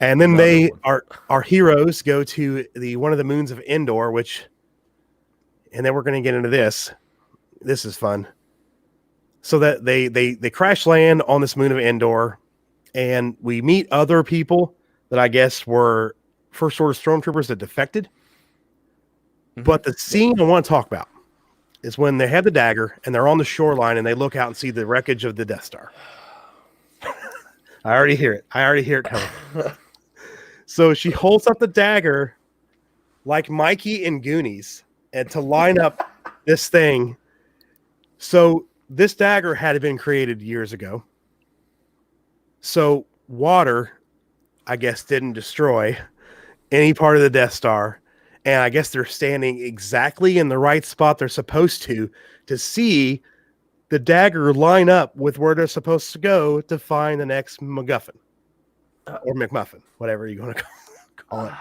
And then our heroes go to one of the moons of Endor, and then we're going to get into this. This is fun. So that they crash land on this moon of Endor, and we meet other people that I guess were First Order stormtroopers that defected. Mm-hmm. But the scene I want to talk about is when they have the dagger and they're on the shoreline and they look out and see the wreckage of the Death Star. I already hear it coming. So she holds up the dagger like Mikey in Goonies, and to line up this thing. So this dagger had been created years ago. So water, I guess, didn't destroy any part of the Death Star. And I guess they're standing exactly in the right spot they're supposed to see the dagger line up with where they're supposed to go to find the next MacGuffin. Or McMuffin, whatever you're going to call it.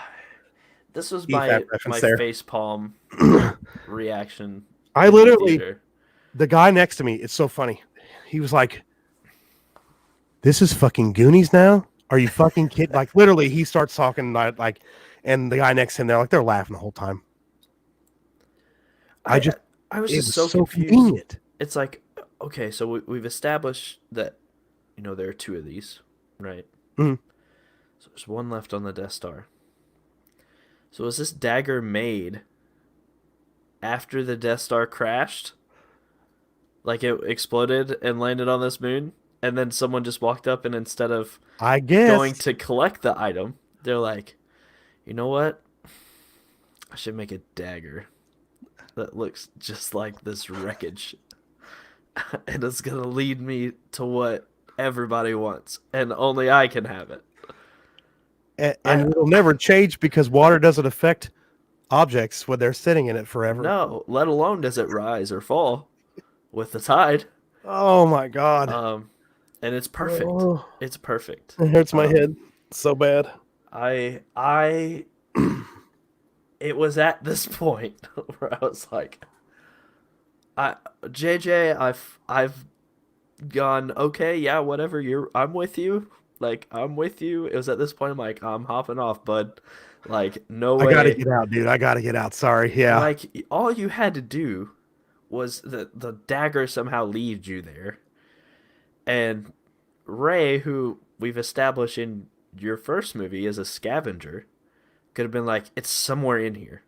This was my facepalm reaction. I literally, the guy next to me, it's so funny. He was like, this is fucking Goonies now? Are you fucking kidding? Like, literally, he starts talking like, and the guy next to him, they're laughing the whole time. I was just so confused. Convenient. It's like, okay, so we've established that, there are two of these, right? Mm-hmm. So there's one left on the Death Star. So was this dagger made after the Death Star crashed? Like it exploded and landed on this moon? And then someone just walked up and instead of going to collect the item, they're like, you know what? I should make a dagger that looks just like this wreckage. And it's going to lead me to what everybody wants. And only I can have it. And it'll never change because water doesn't affect objects when they're sitting in it forever. No, let alone does it rise or fall with the tide. Oh my God. And it's perfect. Oh, it's perfect. It hurts my head so bad. It was at this point where I was like, JJ, I've gone, okay, yeah, whatever, I'm with you. Like, I'm with you. It was at this point I'm like, I'm hopping off, bud. Like, no way. I gotta get out, dude. I gotta get out. Sorry. Yeah. Like, all you had to do was the dagger somehow leads you there. And Rey, who we've established in your first movie as a scavenger, could have been like, it's somewhere in here.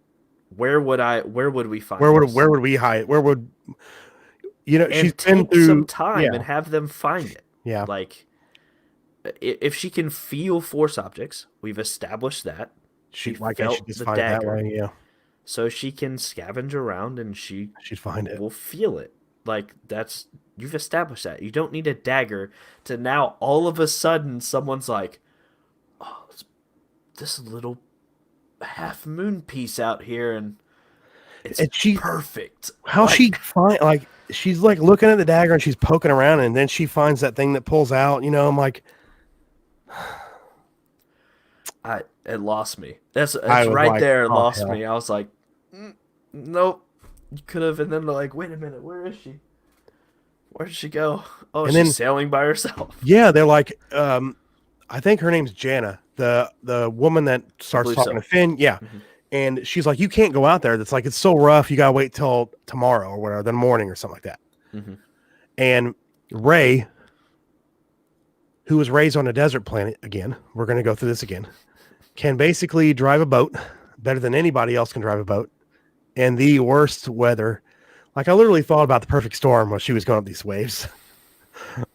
Where would we find Where would we hide? Where would she's been through some time and have them find it. Yeah. Like, if she can feel Force objects, we've established that. She just find it that way, yeah. so she can scavenge around and she She'd find it. will feel it. Like that's you've established that. You don't need a dagger to now all of a sudden someone's like, "Oh, it's this little half moon piece out here and it's And she, perfect." how she Like find, like, she's like looking at the dagger and she's poking around and then she finds that thing that pulls out. You know, I'm like, it lost me. That's I it's was right like, there. It oh lost hell. me. I was like, nope. You could have, and then like, wait a minute, where is she? Where did she go? Oh, And she's then sailing by herself. yeah, they're like, I think her name's Jana, the woman that I starts believe talking so. to Finn. Yeah, Hmm. and she's like, you can't go out there. That's like, it's so rough. You gotta wait till tomorrow or whatever, the morning or something like that. Hmm. And Ray, who was raised on a desert planet, again, we're gonna go through this again, can basically drive a boat better than anybody else can drive a boat in the worst weather. Like, I literally thought about the perfect storm when she was going up these waves.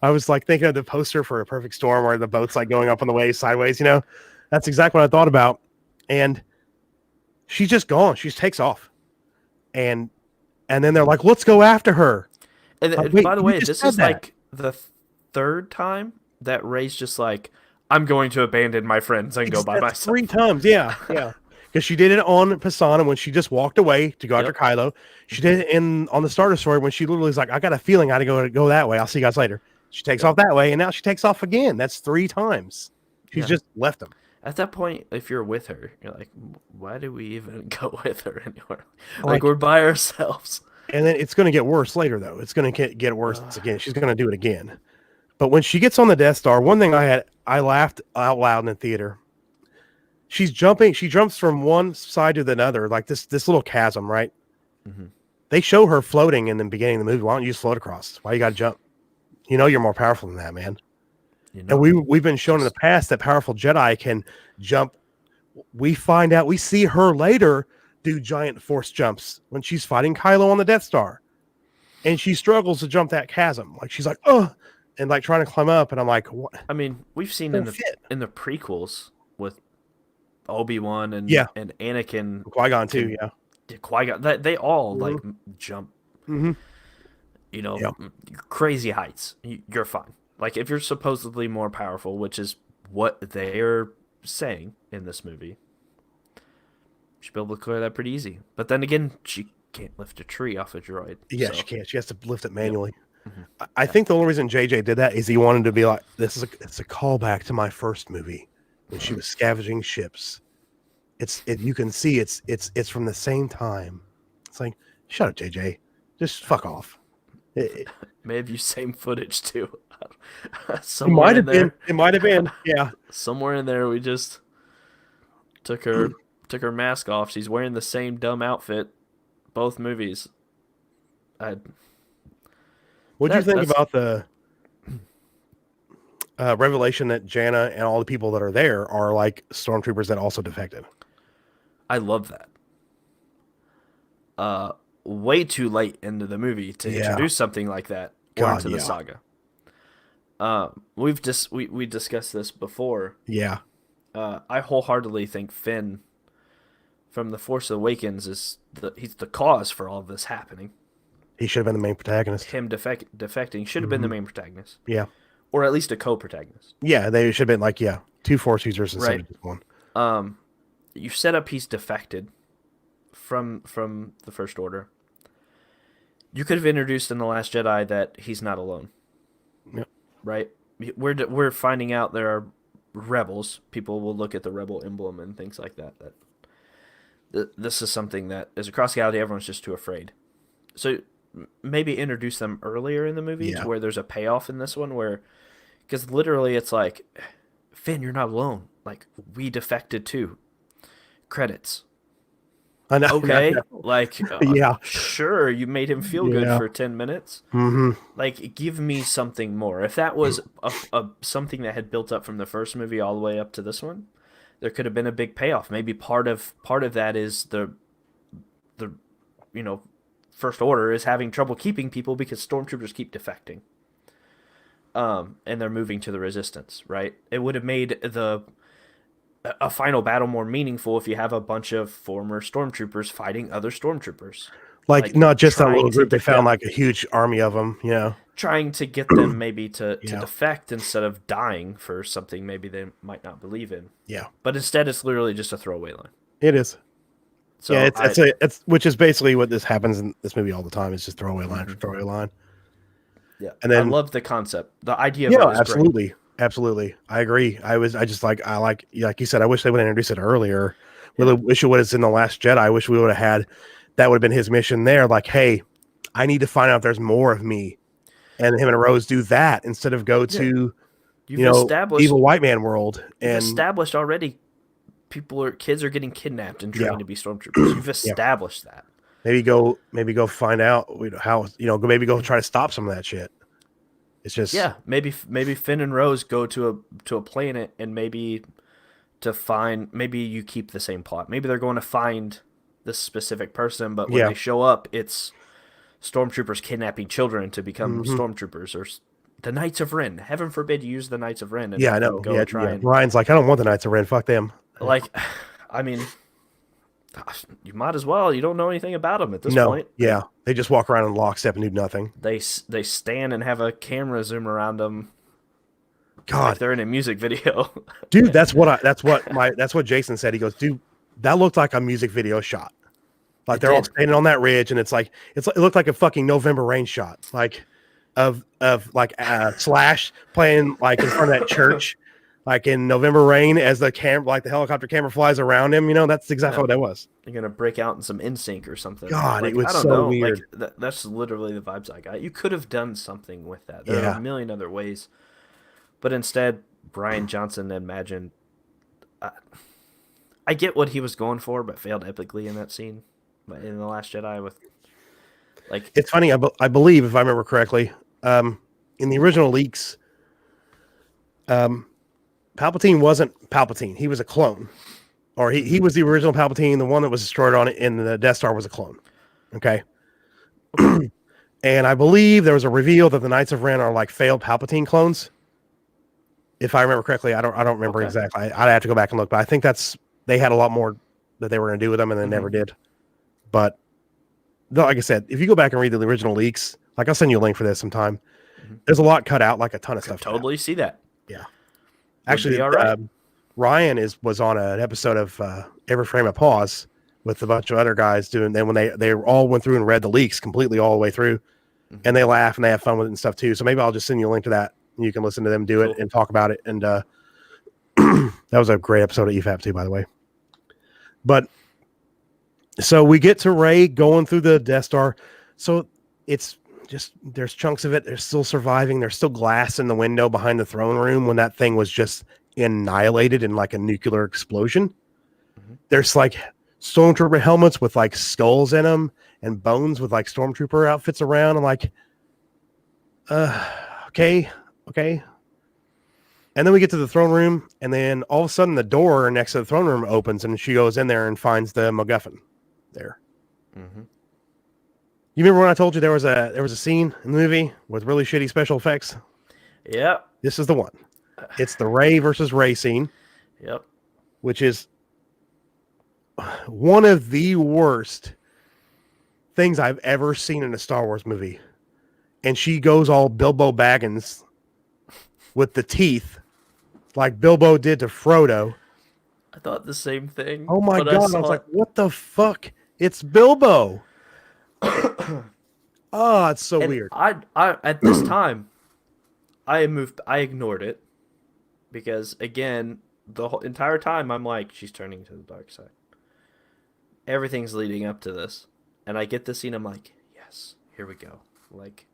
I was like thinking of the poster for a perfect storm where the boat's like going up on the waves sideways, you know? That's exactly what I thought about. And she's just gone. She just takes off. And then they're like, let's go after her. And, Like, and wait, by the you way, just this said is that. like the third time that Ray's just like, I'm going to abandon my friends and go by That's three myself. times. Yeah. Yeah. Because she did it on Pisana when she just walked away to go after Yep. Kylo. She Hmm. did it on the starter story when she literally is like, I got a feeling I gotta go that way. I'll see you guys later. She takes Yep. off that way, and now she takes off again. That's three times. She's Yeah. just left them. At that point, if you're with her, you're like, why do we even go with her anywhere? Like Like, we're by ourselves. and then it's going to get worse later, though. It's going to get worse Uh, again. She's going to do it again. But when she gets on the Death Star, one thing I laughed out loud in the theater. She's jumping. She jumps from one side to the other, like this little chasm, right? mhm. They show her floating in the beginning of the movie. Why don't you just float across? Why you got to jump? You know you're more powerful than that, man. You And know, we've been shown in the just past that powerful Jedi can jump. We find out. We see her later do giant force jumps when she's fighting Kylo on the Death Star, and she struggles to jump that chasm. Like, she's like, oh, and like trying to climb up, and I'm like, what? I mean, we've seen Don't fit. in the prequels with Obi-Wan Yeah, and Anakin Qui-Gon too. can Yeah. Qui-Gon that they all Hmm. like jump, Hmm. Yeah. crazy heights. You're fine. Like if you're supposedly more powerful, which is what they're saying in this movie, you should be able to clear that pretty easy. But then again, she can't lift a tree off a droid. Yeah, she So, can't. She has to lift it yep. manually. Hmm. I Yeah. think the only reason JJ did that is he wanted to be like, it's a callback to my first movie when she was scavenging ships. You can see it's from the same time. It's like, shut up, JJ. Just fuck off. It Maybe same footage too. might Somewhere in have been. there, It might have been. Yeah. somewhere in there, we just took her mask off. She's wearing the same dumb outfit, both movies. I What do you think that's about the revelation that Jana and all the people that are there are like stormtroopers that also defected? I love that. Uh, Way too late into the movie to Yeah. introduce something like that or God, into the yeah. saga. We discussed this before. Yeah. I wholeheartedly think Finn from the Force Awakens he's the cause for all of this happening. He should have been the main protagonist. Him defecting should have been the Hmm. main protagonist, Yeah. or at least a co-protagonist, Yeah. They should have been like, yeah, two force users instead right? of just one. You set up he's defected from the First Order. You could have introduced in the Last Jedi that he's not alone, Yep. right? We're finding out there are rebels. People will look at the rebel emblem and things like that. This is something that is across the galaxy. Everyone's just too afraid. So maybe introduce them earlier in the movie Yeah. to where there's a payoff in this one where, because literally it's like, Finn, you're not alone. Like we defected too. Credits. I know. Okay, I know. like Yeah. sure, you made him feel good Yeah. for 10 minutes. Hmm. Like give me something more. If that was something that had built up from the first movie all the way up to this one, there could have been a big payoff. Maybe part of that is the you know First Order is having trouble keeping people because stormtroopers keep defecting. And they're moving to the Resistance, right? It would have made a final battle more meaningful if you have a bunch of former stormtroopers fighting other stormtroopers, Like like not just that trying little to group. They get found them like a huge army of them. trying to get them maybe to Yeah. defect instead of dying for something maybe they might not believe in. Yeah. But instead, it's literally just a throwaway line. It is. Yeah, So it's which is basically what this happens in this movie all the time. It's just throwaway line for throwaway line. yeah, And I then love the concept. The idea of yeah, it is great. absolutely. Absolutely. I agree. I just like you said, I wish they would introduce it earlier. Really wish it was in The Last Jedi. I wish we would have had that would have been his mission there. Like, hey, I need to find out if there's more of me. And him and Rose do that instead of go to You've established evil white man world. you've And established already kids are getting kidnapped and trained to be stormtroopers. You've established that. maybe go find out how maybe go try to stop some of that shit. It's just Maybe Finn and Rose go to a planet and maybe to find maybe you keep the same plot. Maybe they're going to find this specific person, but when they show up, it's stormtroopers kidnapping children to become stormtroopers or the Knights of Ren. Heaven forbid you use the Knights of Ren. And I know. Go try and Ryan's like, I don't want the Knights of Ren. Fuck them. like, I mean, you might as well. You don't know anything about them at this No, point. yeah, they just walk around in lockstep and do nothing. They stand and have a camera zoom around them. God, Like they're in a music video. dude, that's what Jason said. He goes, dude, that looked like a music video shot. Like they're all standing on that ridge, and it looked like a fucking November Rain shot, like of like Slash playing like in front of that church, like in November Rain as the helicopter camera flies around him. That's exactly what that was. You're gonna break out in some NSYNC or something. God, like, it was I don't so know. weird. Like that's literally the vibes I got. You could have done something with that. There are a million other ways, but instead, Brian Johnson imagined. I get what he was going for, but failed epically in that scene, in The Last Jedi. With like, It's funny. I believe, if I remember correctly, in the original leaks, Palpatine wasn't Palpatine. He was a clone, or he was the original Palpatine. The one that was destroyed on it in the Death Star was a clone. Okay. And I believe there was a reveal that the Knights of Ren are like failed Palpatine clones. If I remember correctly, I don't remember exactly. I'd have to go back and look, but I think they had a lot more that they were going to do with them, and they never did. But like I said, if you go back and read the original leaks, like I'll send you a link for this sometime. There's a lot cut out, like a ton of stuff. Totally see that. Yeah. Actually, right. Ryan was on an episode of Every Frame of Pause with a bunch of other guys doing. Then when they all went through and read the leaks completely all the way through, and they laugh and they have fun with it and stuff too. So maybe I'll just send you a link to that, and you can listen to them do it and talk about it. And that was a great episode of EFAP too, by the way. But so we get to Rey going through the Death Star. So it's just there's chunks of it. They're still surviving. There's still glass in the window behind the throne room when that thing was just annihilated in like a nuclear explosion. There's like stormtrooper helmets with like skulls in them and bones with like stormtrooper outfits around. I'm like, okay. And then we get to the throne room, and then all of a sudden the door next to the throne room opens, and she goes in there and finds the MacGuffin there. You remember when I told you there was a scene in the movie with really shitty special effects? Yep. This is the one. It's the Rey versus Rey scene. Yep. Which is one of the worst things I've ever seen in a Star Wars movie. And she goes all Bilbo Baggins with the teeth like Bilbo did to Frodo. I thought the same thing. Oh my God. I was like, what the fuck? It's Bilbo. Oh, it's so weird. I at this time, I ignored it because again, the whole entire time I'm like, she's turning to the dark side. Everything's leading up to this, and I get this scene. I'm like, yes, here we go. Like,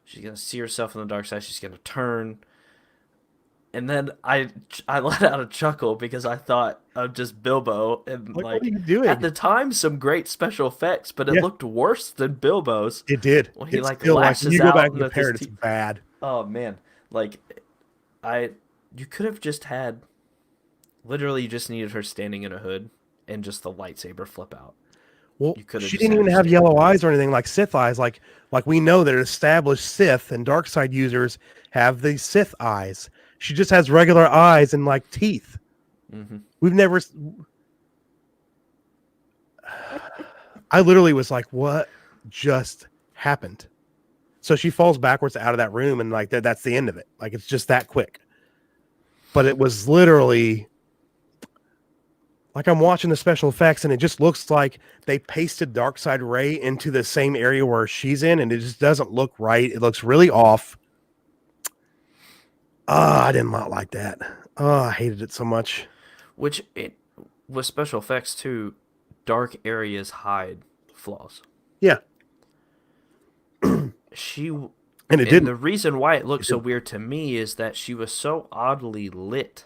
she's gonna see herself in the dark side. She's gonna turn. And then I let out a chuckle because I thought of just Bilbo and What are you doing? at the time some great special effects, but it looked worse than Bilbo's. It did. When he it's like still lashes you go out back and and compare it, it's bad. Oh man, like you could have just had literally you just needed her standing in a hood and just the lightsaber flip out. Well, You could have she just didn't had even her have stand yellow there. eyes or anything like Sith eyes. Like we know that established Sith and dark side users have the Sith eyes. She just has regular eyes and like teeth. We've never. I literally was like, "What just happened?" So she falls backwards out of that room, and like that's the end of it. Like it's just that quick. But it was literally like I'm watching the special effects, and it just looks like they pasted Darkseid Ray into the same area where she's in, and it just doesn't look right. It looks really off. I did not like that. I hated it so much. Which it with special effects too, dark areas hide flaws. Yeah, She and it and didn't. the reason why it looked It so didn't. weird to me is that she was so oddly lit.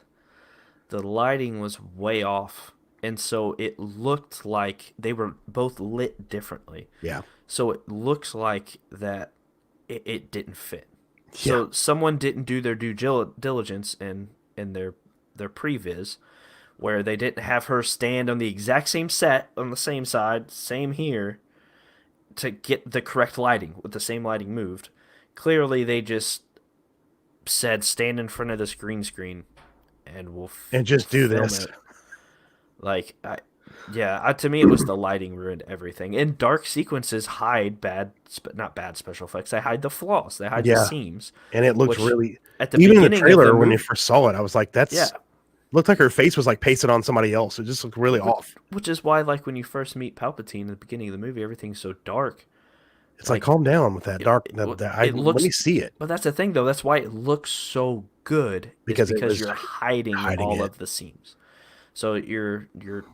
The lighting was way off, and so it looked like they were both lit differently. Yeah, So it looks like that it didn't fit. yeah, So someone didn't do their diligence in their previs, where they didn't have her stand on the exact same set on the same side, same here, to get the correct lighting with the same lighting moved. Clearly, they just said stand in front of this green screen, and and we'll just do film this. it. Like to me, it was the lighting ruined everything. And dark sequences hide not bad special effects. They hide the flaws. They hide the Yeah, seams, and it looked which really. at the Even in the beginning of the trailer when you movie, first saw it, I was like, yeah, "That's looked like her face was like pasted on somebody else." It just looked really off. which is why like when you first meet Palpatine at the beginning of the movie, everything's so dark. It's like, Like calm down with that it, dark. it, it Let looks, me see it but that's the thing though. That's why it looks so good. Is because it because was you're hiding hiding all it. of the seams. So you're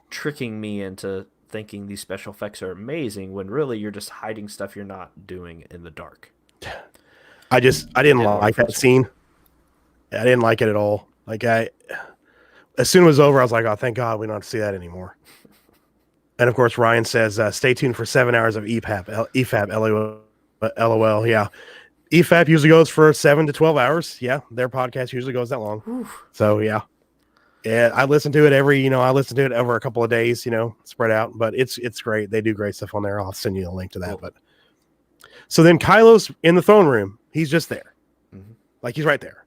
tricking me into thinking these special effects are amazing when really you're just hiding stuff you're not doing in the dark. I didn't Didn't work like for that this one. scene. I didn't like it at all. As soon as it was over, I was like, "Oh, thank God we don't have to see that anymore." And of course, Ryan says, "Stay tuned for 7 hours of EFAP, LOL." Yeah, EFAP usually goes for 7 to 12 hours. Yeah, their podcast usually goes that long. Whew. So yeah, yeah, I listen to it I listen to it over a couple of days, spread out. But it's great. They do great stuff on there. I'll send you a link to that. Cool. But so then Kylo's in the throne room. He's just there, Mm-hmm. like he's right there.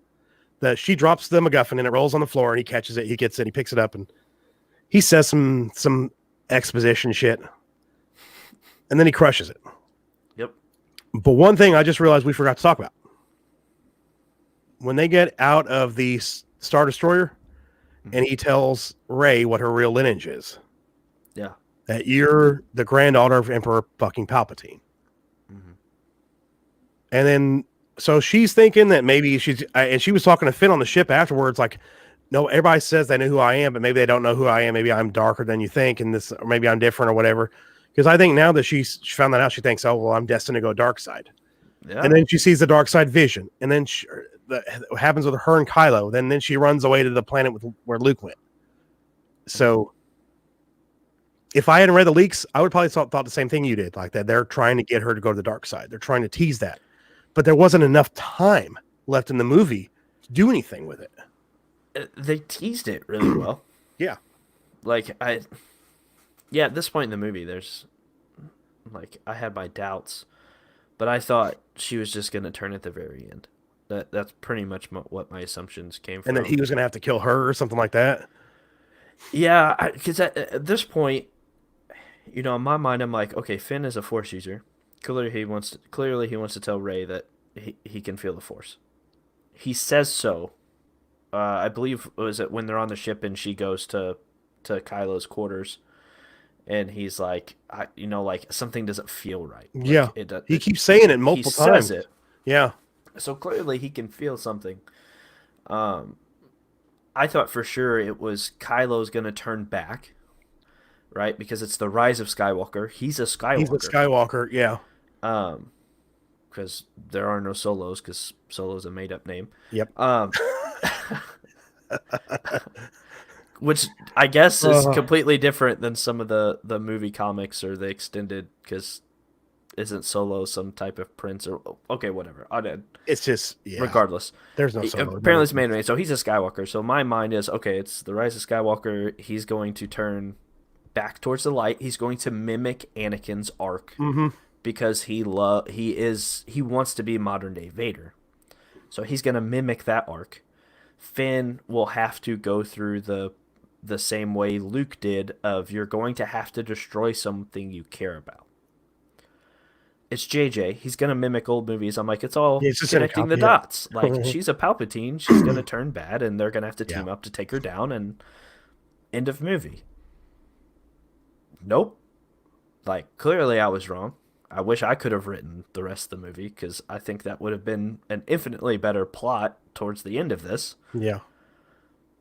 She drops the MacGuffin and it rolls on the floor and he catches it. He gets it. He picks it up and he says some exposition shit, and then he crushes it. Yep. But one thing I just realized we forgot to talk about: when they get out of the Star Destroyer, and he tells Rey what her real lineage is. Yeah. That you're the granddaughter of Emperor fucking Palpatine. Mm-hmm. And then, so she's thinking that maybe and she was talking to Finn on the ship afterwards, like, no, everybody says they know who I am, but maybe they don't know who I am. Maybe I'm darker than you think, or maybe I'm different or whatever. Because I think now that she found that out, she thinks, oh, well, I'm destined to go dark side. Yeah. And then she sees the dark side vision. And then what happens with her and Kylo. Then she runs away to the planet where Luke went. So if I hadn't read the leaks, I would probably thought the same thing you did, like that they're trying to get her to go to the dark side. They're trying to tease that. But there wasn't enough time left in the movie to do anything with it. They teased it really well. Yeah. Like at this point in the movie, there's like I had my doubts, but I thought she was just gonna turn at the very end. That's pretty much what my assumptions came from. And that he was going to have to kill her or something like that. Yeah, because at this point, in my mind, I'm like, okay, Finn is a Force user. Clearly, he wants to tell Rey that he can feel the Force. He says so. I believe was it when they're on the ship and she goes to Kylo's quarters, and he's like, like something doesn't feel right. Like, Yeah, he keeps saying it multiple times. Says it. Yeah. So clearly he can feel something. I thought for sure it was Kylo's gonna turn back, right? Because it's the rise of Skywalker. He's a Skywalker. He's a Skywalker, yeah. Because there are no Solos, because Solo's a made-up name. Yep. Which I guess is completely different than some of the movie comics or the extended, because isn't Solo some type of prince or okay, whatever. It's just regardless. There's no Solo. Apparently it's made, so he's a Skywalker. So my mind is okay. It's the rise of Skywalker. He's going to turn back towards the light. He's going to mimic Anakin's arc because he wants to be modern day Vader. So he's going to mimic that arc. Finn will have to go through the the same way Luke did of you're going to have to destroy something you care about. It's JJ. He's going to mimic old movies. I'm like, it's all Yeah, it's just gonna connecting the copy it. dots. Like, she's a Palpatine. She's going to turn bad, and they're going to have to Yeah. team up to take her down, and end of movie. Nope. Like, clearly I was wrong. I wish I could have written the rest of the movie because I think that would have been an infinitely better plot towards the end of this. Yeah.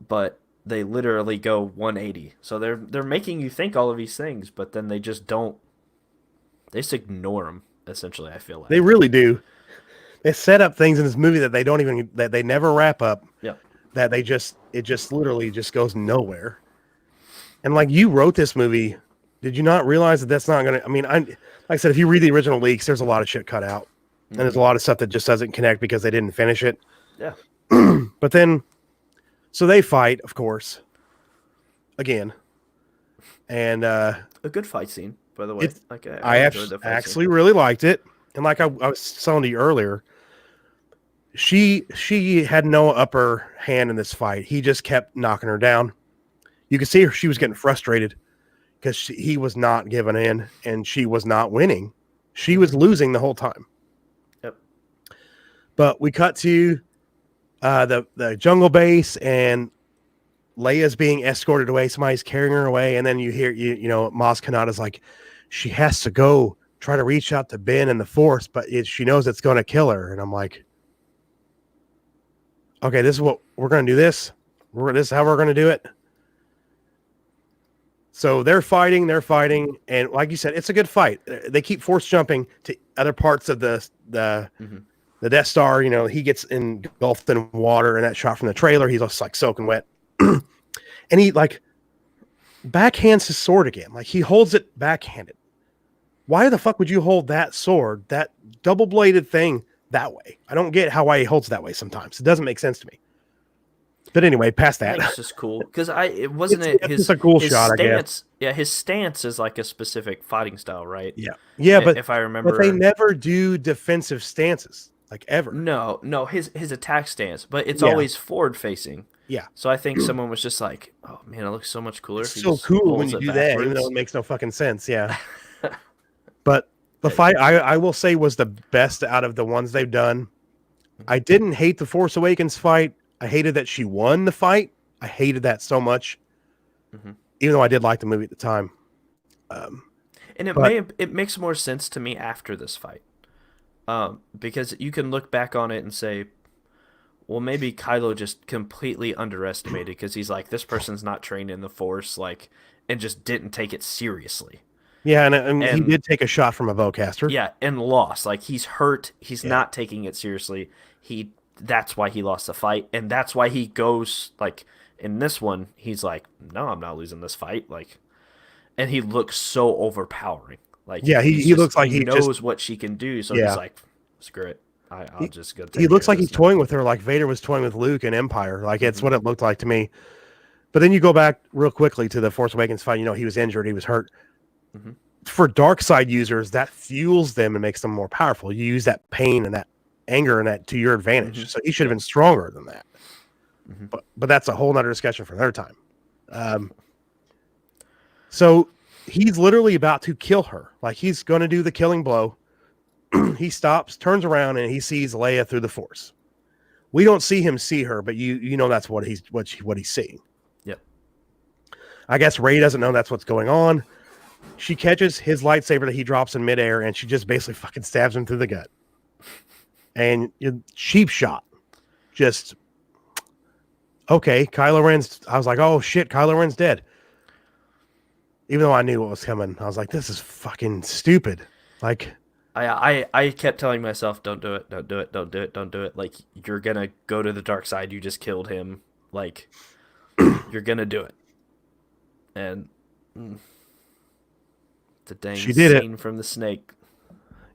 But they literally go 180. So they're making you think all of these things, but then they just don't. They just ignore them. Essentially, I feel like They really do. They set up things in this movie that they never wrap up. Yeah. That it just literally just goes nowhere. And like you wrote this movie, did you not realize that that's not gonna? I mean, like I said, if you read the original leaks, there's a lot of shit cut out, and there's a lot of stuff that just doesn't connect because they didn't finish it. Yeah. But then, so they fight, of course, again, and A good fight scene, by the way. It's- Like I enjoyed the fight actually scene. really liked it. And like I was telling you earlier, she had no upper hand in this fight. He just kept knocking her down. You could see her; she was getting frustrated because he was not giving in, and she was not winning. She was losing the whole time. Yep. But we cut to the jungle base, and Leia's being escorted away. Somebody's carrying her away, and then you hear you know Maz Kanata's like, she has to go try to reach out to Ben and the Force, but she knows it's going to kill her. And I'm like, okay, this is what we're going to do. This is how we're going to do it. So they're fighting, and like you said, it's a good fight. They keep force jumping to other parts of the Death Star. You know, he gets engulfed in water, and that shot from the trailer, he's just like soaking wet. And he like backhands his sword again. Like he holds it backhanded. Why the fuck would you hold that sword, that double-bladed thing, that way? I don't get why he holds it that way sometimes. It doesn't make sense to me. But anyway, past I that. think it's just cool because it's just a cool shot, I guess. stance. Yeah, his stance is like a specific fighting style, right? Yeah, but if I remember, but they never do defensive stances, like ever. no, his attack stance, but it's Yeah. always forward facing. Yeah. So I think someone was just like, "Oh man, it looks so much cooler." It's if he so just cool when pulls you it do that, even backwards." though it makes no fucking sense. Yeah. But the fight, I will say, was the best out of the ones they've done. I didn't hate the Force Awakens fight. I hated that she won the fight. I hated that so much, even though I did like the movie at the time. And But- it makes more sense to me after this fight, because you can look back on it and say, well, maybe Kylo just completely underestimated because he's like, this person's not trained in the Force, like, and just didn't take it seriously. Yeah, and he And- did take a shot from a bowcaster. Yeah, and lost. Like he's hurt. He's Yeah. not taking it seriously. That's why he lost the fight, and that's why he goes like in this one. He's like, no, I'm not losing this fight. Like, and he looks so overpowering. Like, Yeah, he looks like he knows just- what she can do. So Yeah. he's like, screw it. I'll just go. He looks like he's toying with her, like Vader was toying with Luke in Empire. Like it's what it looked like to me. But then you go back real quickly to the Force Awakens fight. You know, he was injured, he was hurt. For dark side users, that fuels them and makes them more powerful. You use that pain and that anger and that to your advantage. So he should have been stronger than that. But that's a whole nother discussion for another time. So he's literally about to kill her. Like he's going to do the killing blow. He stops, turns around, and he sees Leia through the Force. We don't see him see her, but you know that's what he's seeing. Yep. I guess Rey doesn't know that's what's going on. She catches his lightsaber that he drops in midair, and she just basically fucking stabs him through the gut. And cheap shot. Just okay, Kylo Ren's. I was like, oh shit, Kylo Ren's dead. Even though I knew what was coming, I was like, this is fucking stupid. Like, I kept telling myself, don't do it, don't do it, don't do it, don't do it. Like you're gonna go to the dark side. You just killed him. Like you're gonna do it. And the dang She did it. scene from the snake.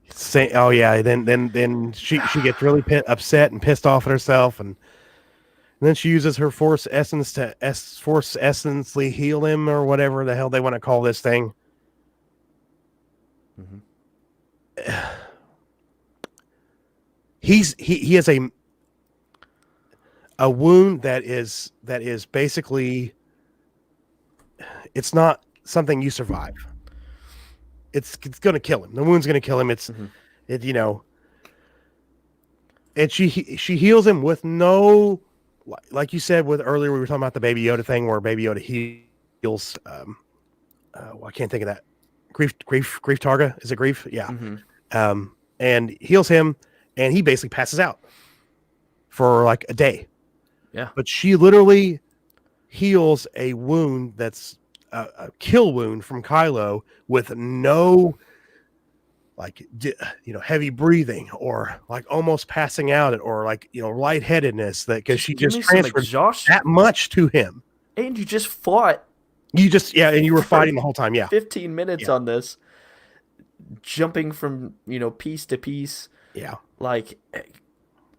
say, oh yeah, then she gets really upset and pissed off at herself, and then she uses her force essence to force essentially heal him or whatever the hell they want to call this thing. He has a wound that is basically it's not something you survive. It's going to kill him. The wound's going to kill him. It you know, and she heals him with no, like you said with earlier we were talking about the Baby Yoda thing where Baby Yoda heals. I can't think of that. Grief Targa, is it Grief? Yeah. And heals him, and he basically passes out for like a day. Yeah. But she literally heals a wound that's a kill wound from Kylo with no, like, heavy breathing or like almost passing out or like, lightheadedness, that because she just transferred that much to him. And you just fought. And you were fighting the whole time. Yeah. 15 minutes on this, jumping from, piece to piece. Yeah. Like,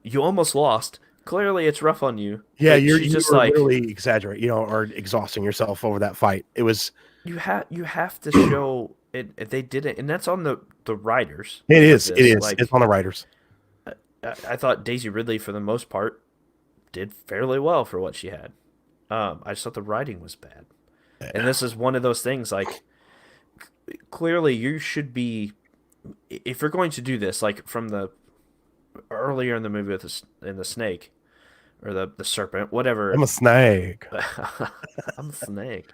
you almost lost. Clearly, it's rough on you. Yeah, like, you're just like really exaggerate, or exhausting yourself over that fight. It was you have to show it. They did it, and that's on the writers. It is. Like, it's on the writers. I thought Daisy Ridley, for the most part, did fairly well for what she had. I just thought the writing was bad, and this is one of those things. Like, clearly, you should be, if you're going to do this, like from the earlier in the movie with the snake. Or the serpent, whatever. I'm a snake. I'm a snake.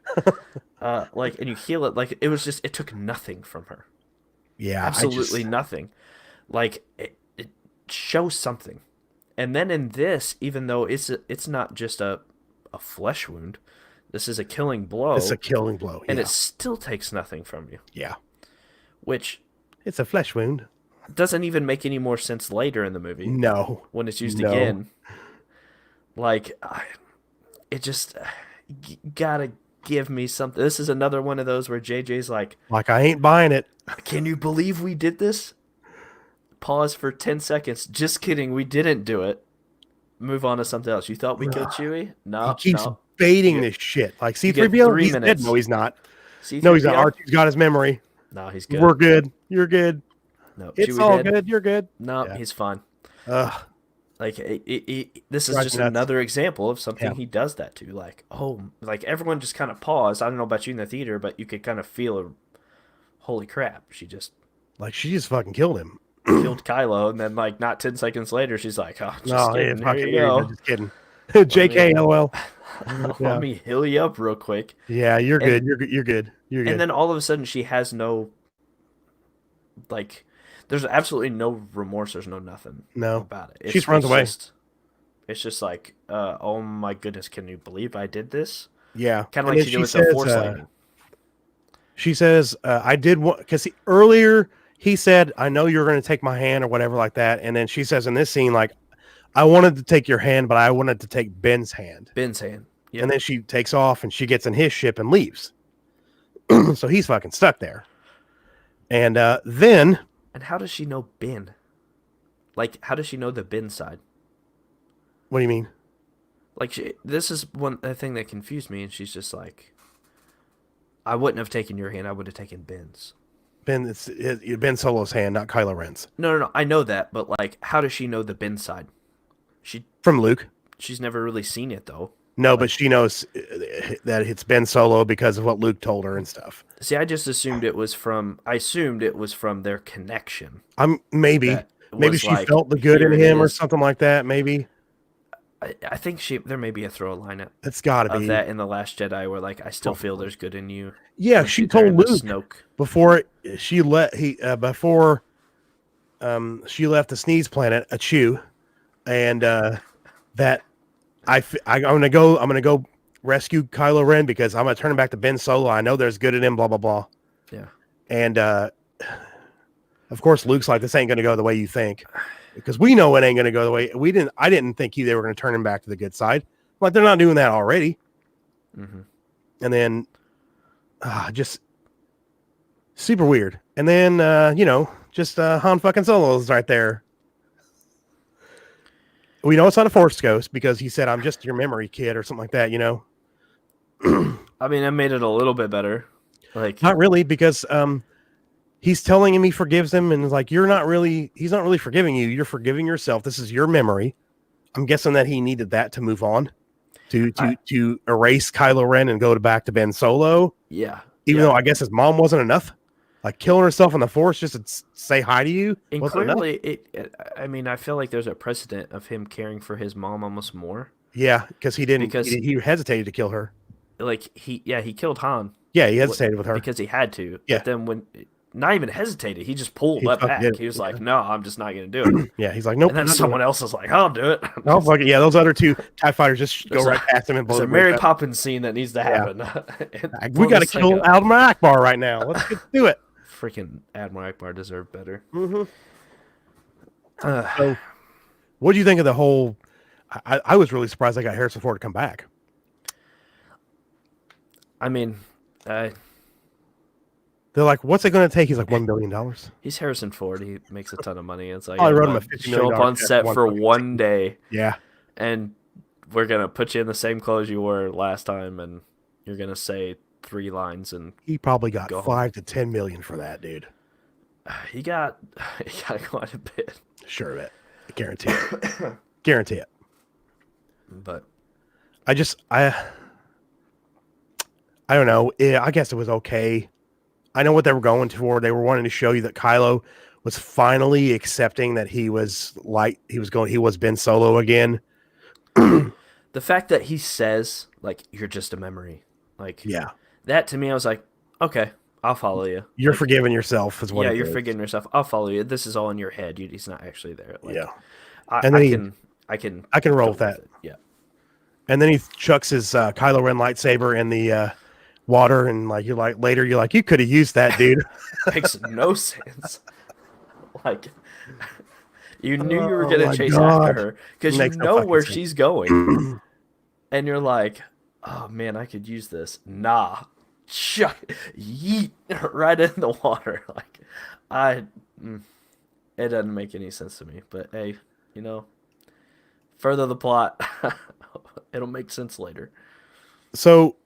And you heal it. Like, it was just, it took nothing from her. Yeah. Absolutely nothing. Like, it shows something. And then in this, even though it's not just a flesh wound, this is a killing blow. It's a killing blow. And it still takes nothing from you. Yeah. Which. It's a flesh wound. Doesn't even make any more sense later in the movie. No. When it's used again. Like, it just, you gotta give me something. This is another one of those where JJ's like, I ain't buying it. Can you believe we did this? Pause for 10 seconds. Just kidding. We didn't do it. Move on to something else. You thought we killed Chewie? No. He keeps baiting this shit. Like C-3PO, he's dead. No, he's not. C-3PO? No, he's not. R2's got his memory. No, he's good. We're good. You're good. No, it's all good. You're good. No, he's fine. Like, this is just another example of something he does that to. Like, like everyone just kind of paused. I don't know about you in the theater, but you could kind of feel holy crap. She just fucking killed him. Killed Kylo, and then like not 10 seconds later, she's like, "Oh, just kidding. Here you go. Just kidding." JK, LOL. Let me heal you up real quick. Yeah, you're good. You're good. You're good. You're good. And then all of a sudden, she has no, like, there's absolutely no remorse. There's no nothing about it. She just runs away. It's just like, oh my goodness, can you believe I did this? Yeah. Kind of like she did with the Force lightning. She says, I did what, because earlier he said, I know you're going to take my hand or whatever like that. And then she says in this scene, like, I wanted to take your hand, but I wanted to take Ben's hand. Yep. And then she takes off and she gets in his ship and leaves. So he's fucking stuck there. And then... And how does she know Ben? Like, how does she know the Ben side? What do you mean? Like, this is one thing that confused me, and she's just like, I wouldn't have taken your hand, I would have taken Ben's. It's Ben Solo's hand, not Kylo Ren's. No, I know that, but like, how does she know the Ben side? From Luke. She's never really seen it, though. No, but she knows that it's Ben Solo because of what Luke told her and stuff. See, I just assumed it was from their connection. Maybe she like, felt the good in him or something like that. Maybe. I think there may be a throw line at it's got to be that in The Last Jedi where like I still feel there's good in you. Yeah, she told Luke before she left the Sneeze planet, a chew, and that I'm gonna go rescue Kylo Ren because I'm gonna turn him back to Ben Solo. I know there's good in him. Blah blah blah. Yeah, and of course Luke's like, this ain't gonna go the way you think. Because we know it ain't going to go the way I didn't think they were going to turn him back to the good side. Like they're not doing that already. Mm-hmm. And then, just super weird. And then, just Han fucking Solo's right there. We know it's not a Force Ghost because he said, "I'm just your memory kid" or something like that. I mean, that made it a little bit better. Like not really because he's telling him he forgives him, and like he's not really forgiving you. You're forgiving yourself. This is your memory. I'm guessing that he needed that to move on. to erase Kylo Ren and go back to Ben Solo. Yeah. Even though I guess his mom wasn't enough. Like killing herself in the Force just to say hi to you. And wasn't enough. clearly, I mean, I feel like there's a precedent of him caring for his mom almost more. Yeah, because he didn't. Because he hesitated to kill her. Like he killed Han. Yeah, he hesitated with her because he had to. Yeah. But then when not even hesitated, he just pulled He up fucking back. did it. He was like, "No, I'm just not going to do it." Yeah, he's like, "Nope." And then someone else is like, "I'll do it." Oh fuck it. Yeah, those other two TIE fighters just go There's right past him and blow There's a the Mary bridge up. Poppins scene that needs to happen. We got to kill Admiral Akbar right now. Let's get do it. Freaking Admiral Akbar deserved better. Mm-hmm. So, what do you think of the whole? I was really surprised I got Harrison Ford to come back. I mean, they're like, "What's it going to take?" He's like, $1 billion. He's Harrison Ford. He makes a ton of money. It's like, I wrote him a $50 show million up on check set for for one one day, Yeah, and we're gonna put you in the same clothes you wore last time, and you're gonna say 3 lines, and he probably got Go 5 to 10 million for that, dude. he got quite a bit. Sure of it. I guarantee it. Guarantee it. But I don't know. I guess it was okay. I know what they were going for. They were wanting to show you that Kylo was finally accepting that he was Ben Solo again. the fact that he says like you're just a memory, like Yeah, that to me, I was like, okay, I'll follow you. you're like, forgiving yourself, is what. Yeah, it you're is. forgiving yourself. I'll follow you. This is all in your head. He's not actually there. Like, Yeah, I and then I can roll go with that. it. Yeah. And then he chucks his Kylo Ren lightsaber in the water, and later you're like, you could have used that, dude. Makes no sense. Like, you knew you were Oh gonna my chase God. after her because you Makes no know fucking where sense. she's going, and you're like, oh man, I could use this. Nah, chuck, yeet right in the water. Like, it doesn't make any sense to me. But hey, further the plot, it'll make sense later. So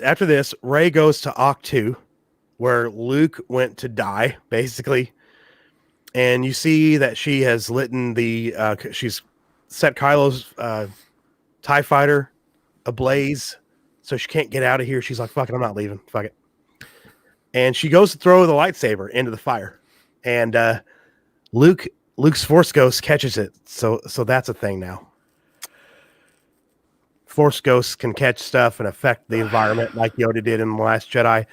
after this, Rey goes to Octu, where Luke went to die, basically. And you see that she has she's set Kylo's TIE fighter ablaze, so she can't get out of here. She's like, fuck it, I'm not leaving. Fuck it. And she goes to throw the lightsaber into the fire. And Luke's Force Ghost catches it. So that's a thing now. Force Ghosts can catch stuff and affect the environment like Yoda did in The Last Jedi.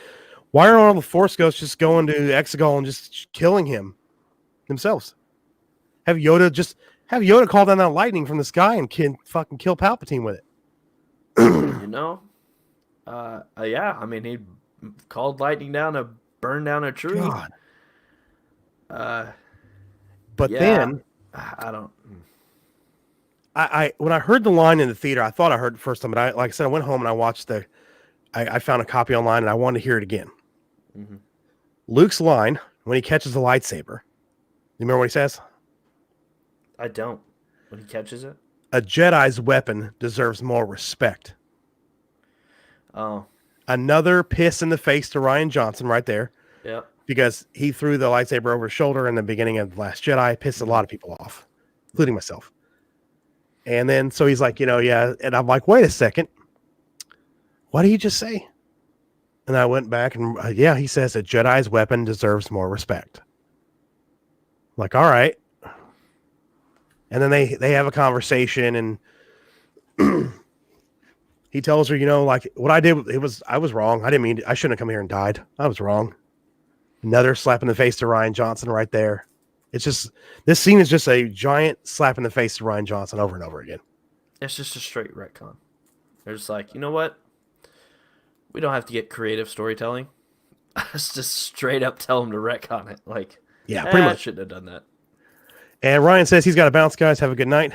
Why aren't all the Force Ghosts just going to Exegol and just killing him themselves? Have Yoda call down that lightning from the sky and fucking kill Palpatine with it. Yeah. I mean, he called lightning down to burn down a tree. God. But yeah, then I don't. I when I heard the line in the theater, I thought I heard it the first time, but like I said, I went home and I watched I found a copy online and I wanted to hear it again. Mm-hmm. Luke's line when he catches the lightsaber. You remember what he says? I don't. When he catches it? A Jedi's weapon deserves more respect. Oh. Another piss in the face to Rian Johnson right there. Yep. Because he threw the lightsaber over his shoulder in the beginning of The Last Jedi. Pissed a lot of people off, including myself. And then, so he's like, yeah. And I'm like, wait a second. What did he just say? And I went back and, he says a Jedi's weapon deserves more respect. I'm like, all right. And then they have a conversation and he tells her, like what I did, I was wrong. I didn't mean, I shouldn't have come here and died. I was wrong. Another slap in the face to Rian Johnson right there. It's just, this scene is just a giant slap in the face to Rian Johnson over and over again. It's just a straight retcon. They're just like, you know what? We don't have to get creative storytelling. Let's just straight up tell them to retcon it. Like, yeah, pretty much. Shouldn't have done that. And Ryan says he's got to bounce, guys. Have a good night.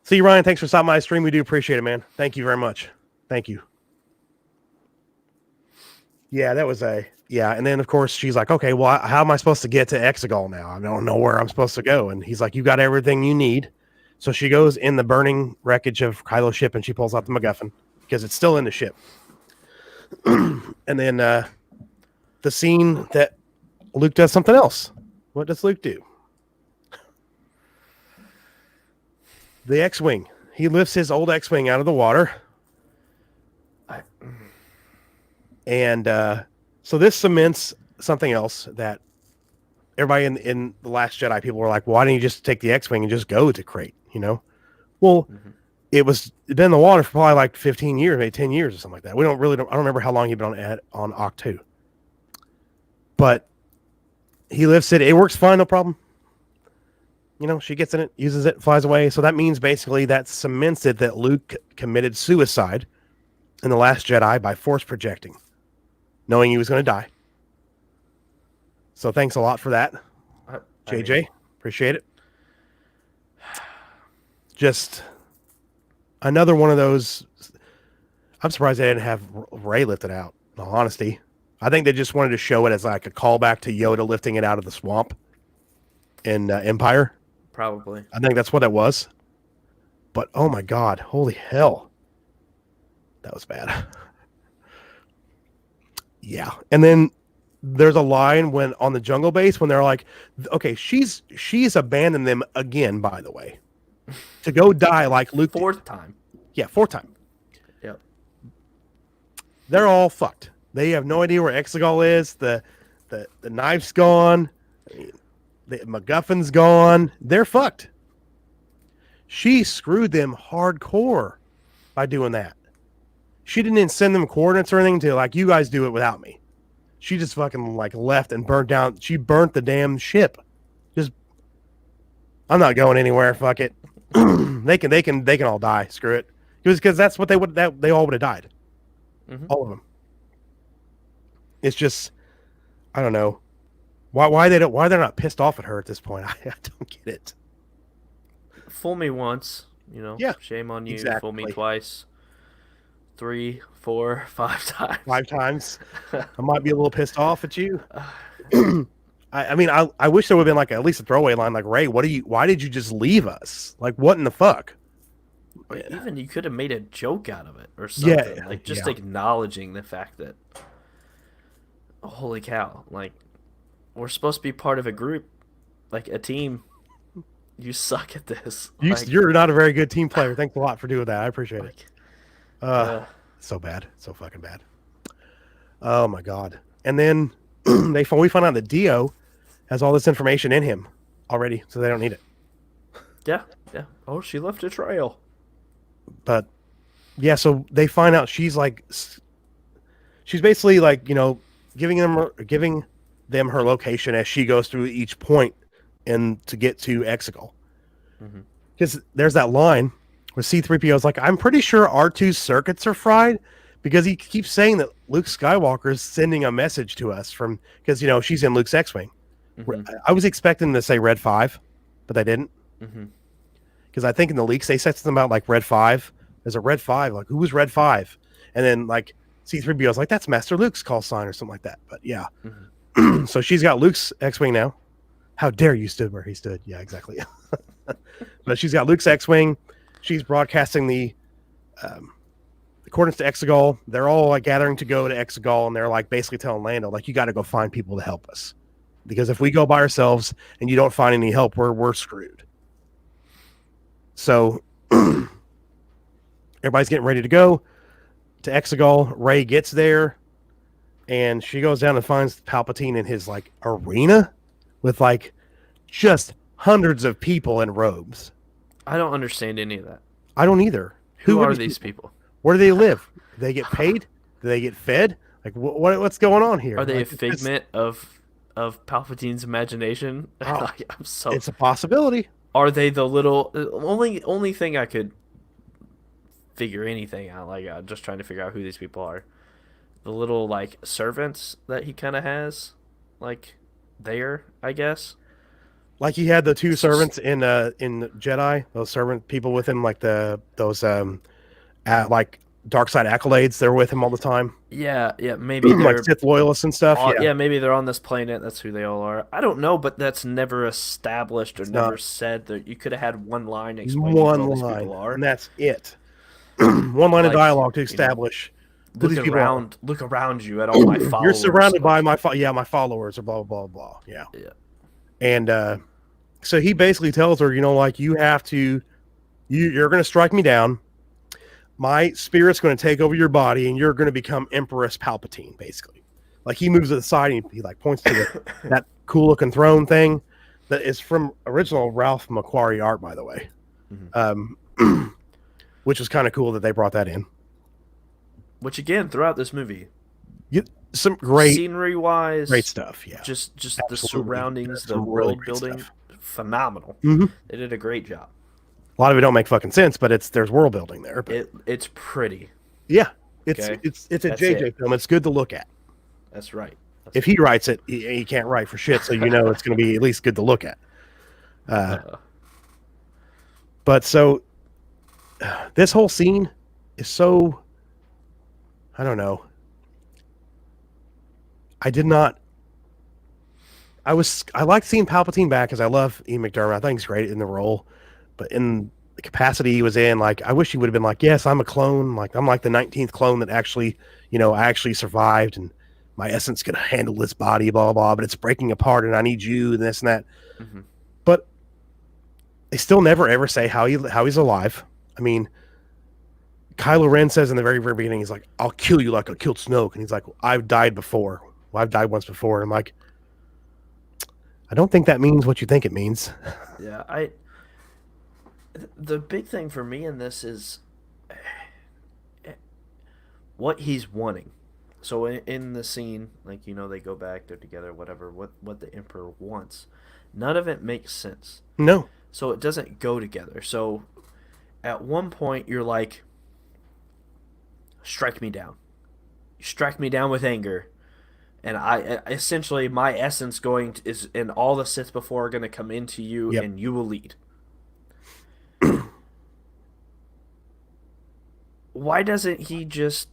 See you, Ryan. Thanks for stopping by the stream. We do appreciate it, man. Thank you very much. Thank you. Yeah, that was and then of course she's like, okay, well, how am I supposed to get to Exegol now? I don't know where I'm supposed to go. And he's like, you got everything you need. So she goes in the burning wreckage of Kylo's ship and she pulls out the MacGuffin because it's still in the ship. And then the scene that Luke does something else. What does Luke do? The X-Wing. he lifts his old X-Wing out of the water. I, And so this cements something else that everybody in The Last Jedi, people were like, why didn't you just take the X-Wing and just go to Crate, you know? Well, it'd been in the water for probably like 15 years, maybe 10 years or something like that. I don't remember how long he'd been on Octu. But he lifts it. It works fine, no problem. You know, she gets in it, uses it, flies away. So that means basically that cements it that Luke committed suicide in The Last Jedi by force projecting, knowing he was going to die. So thanks a lot for that, JJ. Appreciate it. Just another one of those. I'm surprised they didn't have Rey lift it out, in all honesty. I think they just wanted to show it as like a callback to Yoda lifting it out of the swamp in Empire. Probably. I think that's what it was. But oh my God, holy hell. That was bad. Yeah. And then there's a line when on the jungle base when they're like, okay, she's abandoned them again, by the way, to go die like Luke. Fourth time. Yeah, fourth time. Yep. They're all fucked. They have no idea where Exegol is. The knife's gone. The MacGuffin's gone. They're fucked. She screwed them hardcore by doing that. She didn't even send them coordinates or anything to like, you guys do it without me. She just fucking like left and burnt down. She burnt the damn ship. Just, I'm not going anywhere. Fuck it. They can all die. Screw it. It was because that's what they all would have died. Mm-hmm. All of them. It's just, I don't know why they're not pissed off at her at this point. I don't get it. Fool me once, you know. Yeah, shame on you. exactly. Fool me twice. 3, 4, 5 times. 5 times. I might be a little pissed off at you. I mean, I wish there would have been like at least a throwaway line like, Ray, why did you just leave us? Like, what in the fuck? Or even you could have made a joke out of it or something. Yeah, like just acknowledging the fact that, holy cow, like we're supposed to be part of a group, like a team. You suck at this. You're not a very good team player. Thanks a lot for doing that. I appreciate it. So bad. So fucking bad. Oh my God. And then we find out that Dio has all this information in him already, so they don't need it. Yeah. Oh, she left a trail. But yeah, so they find out she's basically like, you know, giving them her location as she goes through each point and to get to Exegol. Because there's that line where C-3PO is like, I'm pretty sure R2's circuits are fried because he keeps saying that Luke Skywalker is sending a message to us from, because, you know, she's in Luke's X-Wing. I was expecting them to say Red 5, but they didn't. Because I think in the leaks they said something about like Red 5. There's a Red 5. Like, who was Red 5? And then like C-3PO is like, that's Master Luke's call sign or something like that. But yeah. So she's got Luke's X-Wing now. How dare you stood where he stood? Yeah, exactly. But she's got Luke's X-Wing. She's broadcasting the coordinates to Exegol. They're all like gathering to go to Exegol, and they're like basically telling Lando, like, you got to go find people to help us, because if we go by ourselves and you don't find any help, we're screwed. So everybody's getting ready to go to Exegol. Rey gets there, and she goes down and finds Palpatine in his like arena with like just hundreds of people in robes. I don't understand any of that. I don't either. Who are these people? Where do they live? Do they get paid? Do they get fed? Like what's going on here? Are they like, a figment of Palpatine's imagination? Oh, it's a possibility. Are they the little only thing I could figure anything out? Like, I'm just trying to figure out who these people are. The little like servants that he kind of has, like there, I guess. Like he had the 2 servants in Jedi, those servant people with him, like those like dark side accolades. They're with him all the time. Yeah, maybe they're like Sith loyalists and stuff. Yeah, maybe they're on this planet. That's who they all are. I don't know, but that's never established or never said. That you could have had one line explaining who all these people are, and that's it. One line of dialogue to establish. Look around you at all my followers. You're surrounded by my followers, or blah blah blah. Yeah. And so he basically tells her, you know, like, you have to You're going to strike me down. My spirit's going to take over your body, and you're going to become Empress Palpatine, basically. Like he moves to the side and he like points to that cool looking throne thing that is from original Ralph McQuarrie art, by the way. Which was kind of cool that they brought that in. Which again, throughout this movie, some great scenery wise, great stuff. Yeah, just absolutely. the surroundings, the really world building, stuff. phenomenal. Mm-hmm. They did a great job. A lot of it don't make fucking sense, but there's world building there. But it's pretty. Yeah, it's okay? it's a JJ film. It's good to look at. That's right. If he writes it, he can't write for shit, so you know it's going to be at least good to look at. But so this whole scene is so, I don't know. I liked seeing Palpatine back because I love Ian McDermott. I think he's great in the role, but in the capacity he was in, like I wish he would have been like, yes, I'm a clone. Like I'm like the 19th clone that actually, I actually survived and my essence can handle this body, blah, blah, blah, but it's breaking apart and I need you and this and that. Mm-hmm. But they still never ever say how he's alive. I mean, Kylo Ren says in the very, very beginning, he's like, I'll kill you like I killed Snoke. And he's like, I've died before. Well, I've died once before. And I'm like, I don't think that means what you think it means. Yeah, the big thing for me in this is what he's wanting. So in the scene, like, they go back, they're together, whatever, what the Emperor wants. None of it makes sense. No. So it doesn't go together. So at one point, you're like, strike me down. You strike me down with anger. And I essentially, my essence and all the Sith before are going to come into you, yep. And you will lead. Why doesn't he just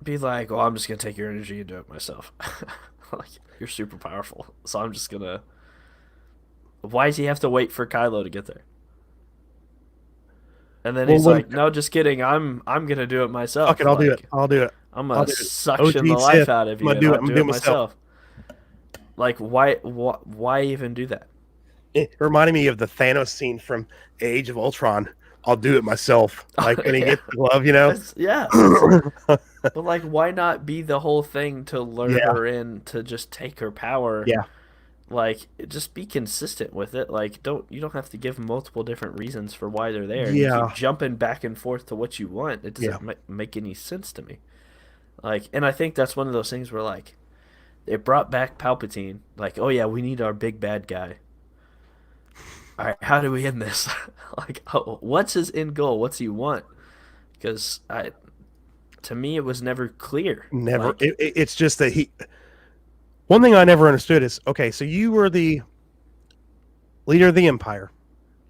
be like, I'm just going to take your energy and do it myself? Like, you're super powerful, so I'm just going to... Why does he have to wait for Kylo to get there? And then he's like, no, just kidding. I'm going to do it myself. Fuck it, I'll do it. I'll do it. I'm going to suction the life out of you and I'll do it myself. Like, why even do that? It reminded me of the Thanos scene from Age of Ultron. I'll do it myself. Like when he gets the glove, Yeah. But like, why not be the whole thing to lure her in to just take her power? Yeah. Like, just be consistent with it. Like, you don't have to give multiple different reasons for why they're there. Yeah. You keep jumping back and forth to what you want. It doesn't make any sense to me. Like, and I think that's one of those things where, like, it brought back Palpatine. Like, oh yeah, we need our big bad guy. All right, how do we end this? Like, what's his end goal? What's he want? Because to me, it was never clear. Never. Like, it's just that he... One thing I never understood is, okay, so you were the leader of the Empire.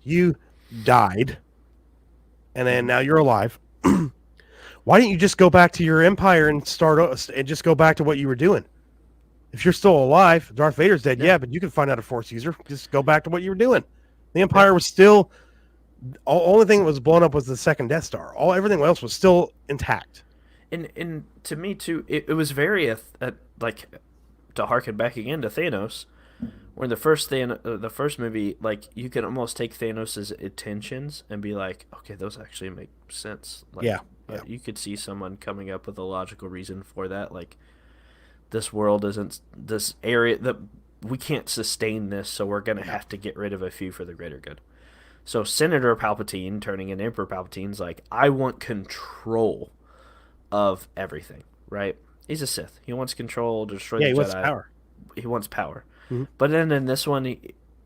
You died. And then now you're alive. Why didn't you just go back to your Empire and and just go back to what you were doing? If you're still alive, Darth Vader's dead, yeah, but you can find out a Force user. Just go back to what you were doing. The Empire was still... Only thing that was blown up was the second Death Star. Everything else was still intact. And to me, too, it was very, like... to harken back again to Thanos, where the first movie, like, you can almost take Thanos' intentions and be like, okay, those actually make sense. Like, you could see someone coming up with a logical reason for that. Like, this world isn't this area that we can't sustain this, so we're gonna have to get rid of a few for the greater good. So Senator Palpatine turning into Emperor Palpatine's like, I want control of everything, right? He's a Sith. He wants control to destroy the Jedi. He wants power. He wants power. Mm-hmm. But then in this one,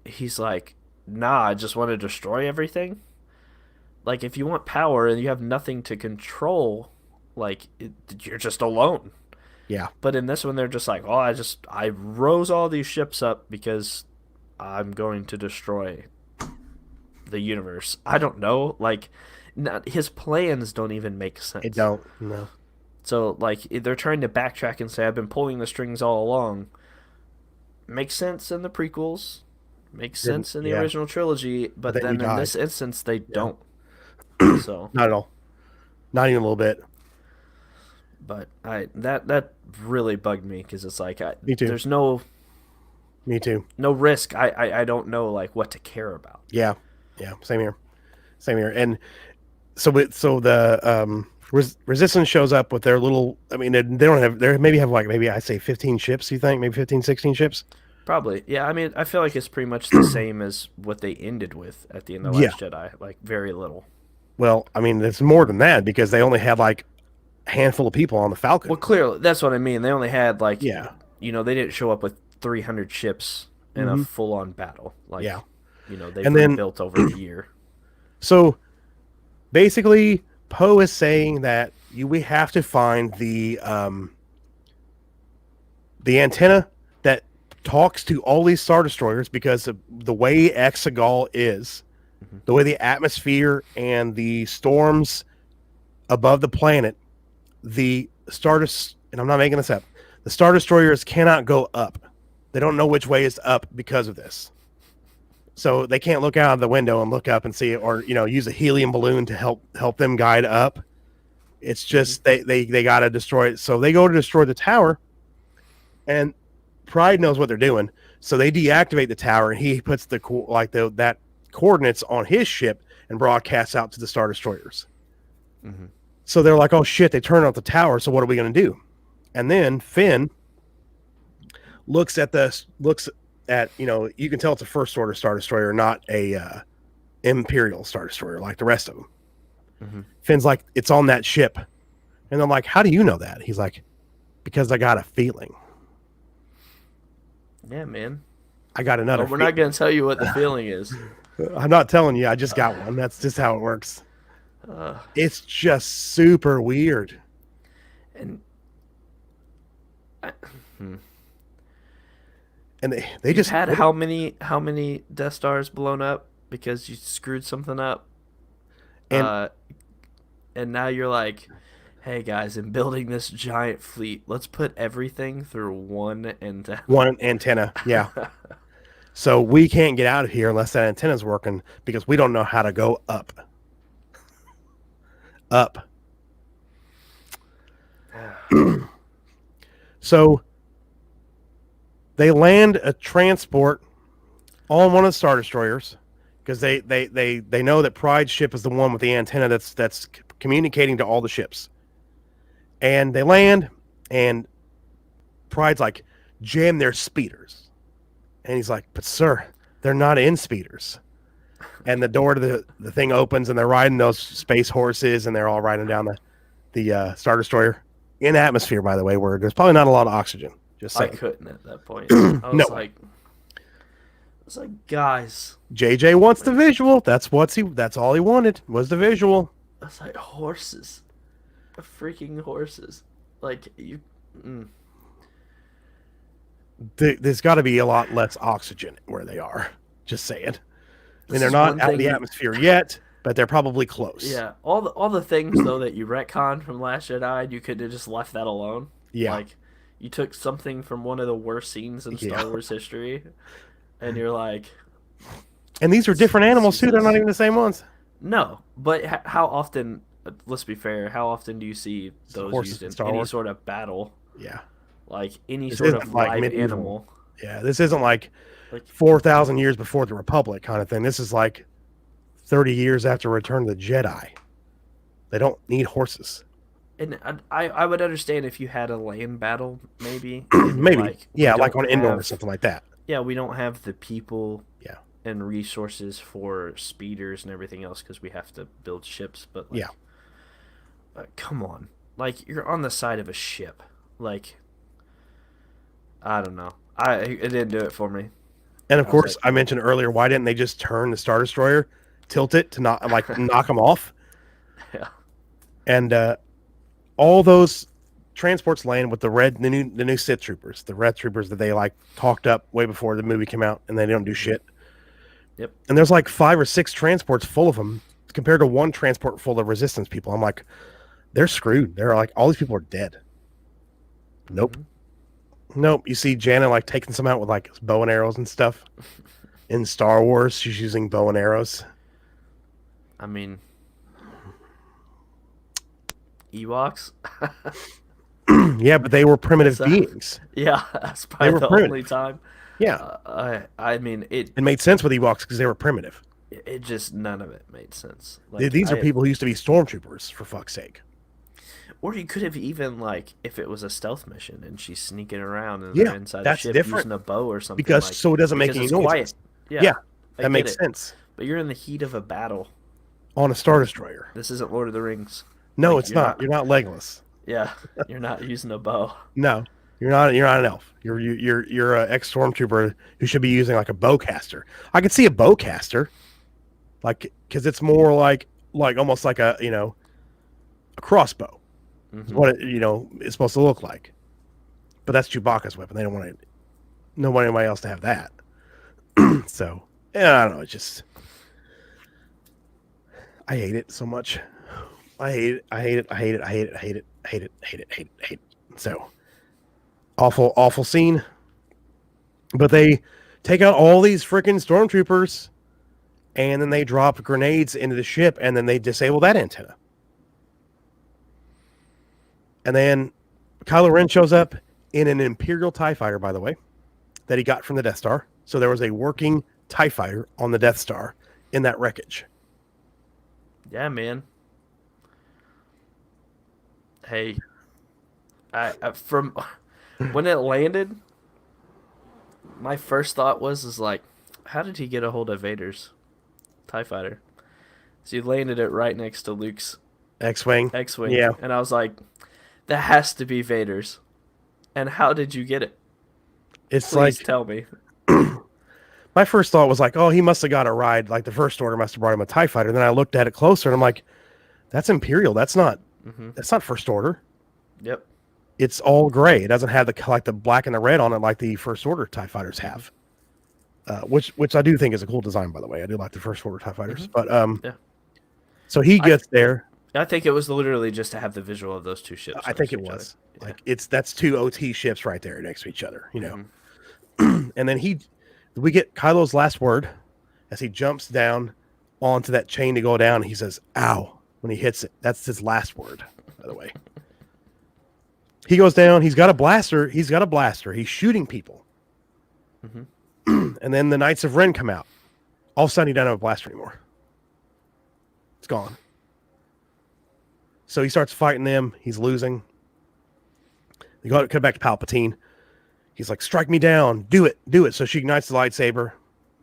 he's like, nah, I just want to destroy everything. Like, if you want power and you have nothing to control, like, you're just alone. Yeah. But in this one, they're just like, I rose all these ships up because I'm going to destroy the universe. I don't know. Like, his plans don't even make sense. It don't, no. So, like, they're trying to backtrack and say, I've been pulling the strings all along. Makes sense in the prequels. Makes sense in the original trilogy. But then in this instance, they don't. So not at all. Not even a little bit. But that really bugged me because it's like, me too. There's no... Me too. No risk. I don't know, like, what to care about. Yeah. Yeah, same here. Same here. And so the Resistance shows up with their little. I mean, they don't have. They maybe have like maybe I say 15 ships. You think maybe 15, 16 ships? Probably. Yeah, I mean, I feel like it's pretty much the same as what they ended with at the end of Yeah. Last Jedi. Like, very little. Well, I mean, it's more than that because they only had like a handful of people on the Falcon. Well, clearly, that's what I mean. They only had, like, Yeah. they didn't show up with 300 ships in a Mhm. full-on battle. Like, Yeah. they've And then rebuilt over a year. so basically, Poe is saying that we have to find the antenna that talks to all these Star Destroyers because of the way Exegol is, the way the atmosphere and the storms above the planet, and I'm not making this up, the Star Destroyers cannot go up. They don't know which way is up because of this. So they can't look out of the window and look up and see it, or use a helium balloon to help them guide up. It's just they got to destroy it. So they go to destroy the tower, and Pride knows what they're doing. So they deactivate the tower, and he puts that coordinates on his ship and broadcasts out to the Star Destroyers. Mm-hmm. So they're like, "Oh shit!" They turn off the tower. So what are we going to do? And then Finn looks at you can tell it's a First Order Star Destroyer, not a Imperial Star Destroyer like the rest of them. Mm-hmm. Finn's like, "It's on that ship," and I'm like, "How do you know that?" He's like, "Because I got a feeling." Yeah, man. I got another. But we're not going to tell you what the feeling is. I'm not telling you. I just got one. That's just how it works. It's just super weird. And And they just had how many Death Stars blown up because you screwed something up, and now you're like, hey guys, in building this giant fleet, let's put everything through one antenna. One antenna, yeah. So we can't get out of here unless that antenna's working because we don't know how to go up. Up. So they land a transport on one of the Star Destroyers because they know that Pride's ship is the one with the antenna that's communicating to all the ships. And they land, and Pride's like, "Jam their speeders." And he's like, "But sir, they're not in speeders." And the door to the thing opens, and they're riding those space horses, and they're all riding down the Star Destroyer in atmosphere, by the way, where there's probably not a lot of oxygen. Just saying. I couldn't at that point. I was No. like, guys, JJ wants the visual. That's all he wanted was the visual. I was like, horses, freaking horses, like you. There's got to be a lot less oxygen where they are. Just saying. I mean, they're is not one out of the thing- atmosphere yet, but they're probably close. Yeah, all the things though that you retconned from Last Jedi, you could have just left that alone. Yeah. Like, you took something from one of the worst scenes in Star Wars history, and you're like, And these are different animals too. They're Jesus. not even the same ones. no. But how often? Let's be fair. How often do you see those Horses used in in Star any Wars? sort of battle? Yeah. Like any This sort of isn't like live medieval. animal. Yeah. This isn't like Like 4,000 years before the Republic kind of thing. This is like 30 years after Return of the Jedi. They don't need horses. And I would understand if you had a land battle, maybe. and you're Maybe. like, Yeah, we like don't on Endor or have- something like that. Yeah, we don't have the people Yeah. and resources for speeders and everything else because we have to build ships. But like, Yeah. come on, like you're on the side of a ship. Like, I don't know. It didn't do it for me. And of I was course, like- I mentioned earlier, why didn't they just turn the Star Destroyer, tilt it to knock them off? Yeah. And all those transports land with the new Sith troopers, the red troopers that they like talked up way before the movie came out, and they don't do shit. Yep. And there's like 5 or 6 transports full of them compared to one transport full of Resistance people. I'm like, they're screwed. They're like, all these people are dead. Nope. Nope. You see Janet like taking some out with like bow and arrows and stuff. In Star Wars, she's using bow and arrows. I mean, Ewoks. Yeah, but they were primitive So- beings. Yeah, that's probably were the primitive. only time. Yeah. I mean, it It made sense with Ewoks because they were primitive. it just none of it made sense. These are people who used to be stormtroopers, for fuck's sake. Or you could have even like if it was a stealth mission and she's sneaking around and they're Yeah, inside a that's ship different using a bow or something because like so it doesn't make because any it's noises. quiet. Yeah, Yeah, I that get makes it. sense. But you're in the heat of a battle. On a Star Destroyer. This isn't Lord of the Rings. No, Like, it's not. You're not Legolas. Yeah, you're not using a bow. No, you're not. You're not an elf. You're an ex stormtrooper who should be using like a bowcaster. I could see a bowcaster, like because it's more like almost like a a crossbow. Is what it is supposed to look like. But that's Chewbacca's weapon. They don't want anybody else to have that. So yeah, I don't know. It's just I hate it so much. I hate it. I hate it. I hate it. I hate it. I hate it. I hate it. Hate it. Hate it. Hate it. So awful, awful scene. But they take out all these freaking stormtroopers, and then they drop grenades into the ship, and then they disable that antenna. And then Kylo Ren shows up in an Imperial TIE fighter, by the way, that he got from the Death Star. So there was a working TIE fighter on the Death Star in that wreckage. Yeah, man. Hey, I from when it landed, my first thought is like, how did he get a hold of Vader's TIE fighter? So he landed it right next to Luke's X-Wing. X-Wing. Yeah. And I was like, that has to be Vader's. And how did you get it? It's Please like, tell me. my first thought was like, oh, he must have got a ride. Like the First Order must have brought him a TIE fighter. And then I looked at it closer and I'm like, that's Imperial. That's not First Order. Yep. It's all gray. It doesn't have the black and the red on it like the First Order TIE fighters have. Which I do think is a cool design, by the way. I do like the First Order TIE fighters. But yeah. So he gets there. I think it was literally just to have the visual of those two ships. I think it was. Yeah. Like that's two OT ships right there next to each other, And then we get Kylo's last word as he jumps down onto that chain to go down. He says, "Ow," when he hits it. That's his last word, by the way. He goes down. He's got a blaster. He's shooting people. And then the Knights of Ren come out. All of a sudden, he doesn't have a blaster anymore. It's gone. So he starts fighting them. He's losing. They cut back to Palpatine. He's like, strike me down. Do it. Do it. So she ignites the lightsaber,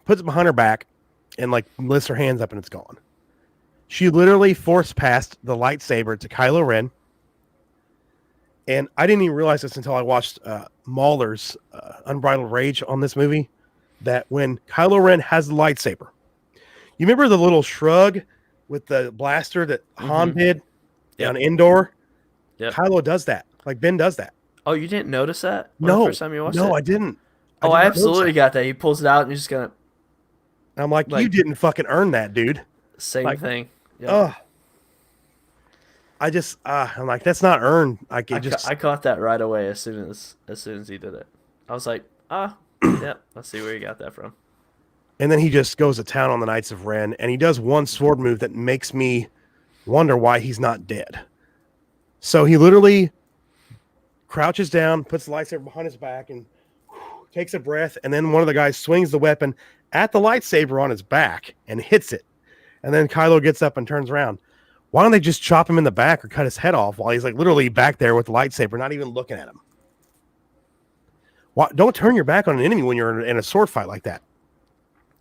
puts it behind her back, and lifts her hands up, and it's gone. She literally force passed the lightsaber to Kylo Ren. And I didn't even realize this until I watched Mahler's Unbridled Rage on this movie, that when Kylo Ren has the lightsaber, you remember the little shrug with the blaster that Han did on Endor? Yep. Kylo does that. Like Ben does that. Oh, you didn't notice that? No. The first time you watched it? No, I didn't. I absolutely got that. He pulls it out and you're just gonna. I'm like, you didn't fucking earn that, dude. Same thing. Yep. I'm like, that's not earned. I caught that right away as soon as he did it. I was like, yeah, let's see where he got that from. And then he just goes to town on the Knights of Ren, and he does one sword move that makes me wonder why he's not dead. So he literally crouches down, puts the lightsaber behind his back, and takes a breath, and then one of the guys swings the weapon at the lightsaber on his back and hits it. And then Kylo gets up and turns around. Why don't they just chop him in the back or cut his head off while he's literally back there with the lightsaber, not even looking at him? Why, don't turn your back on an enemy when you're in a sword fight like that.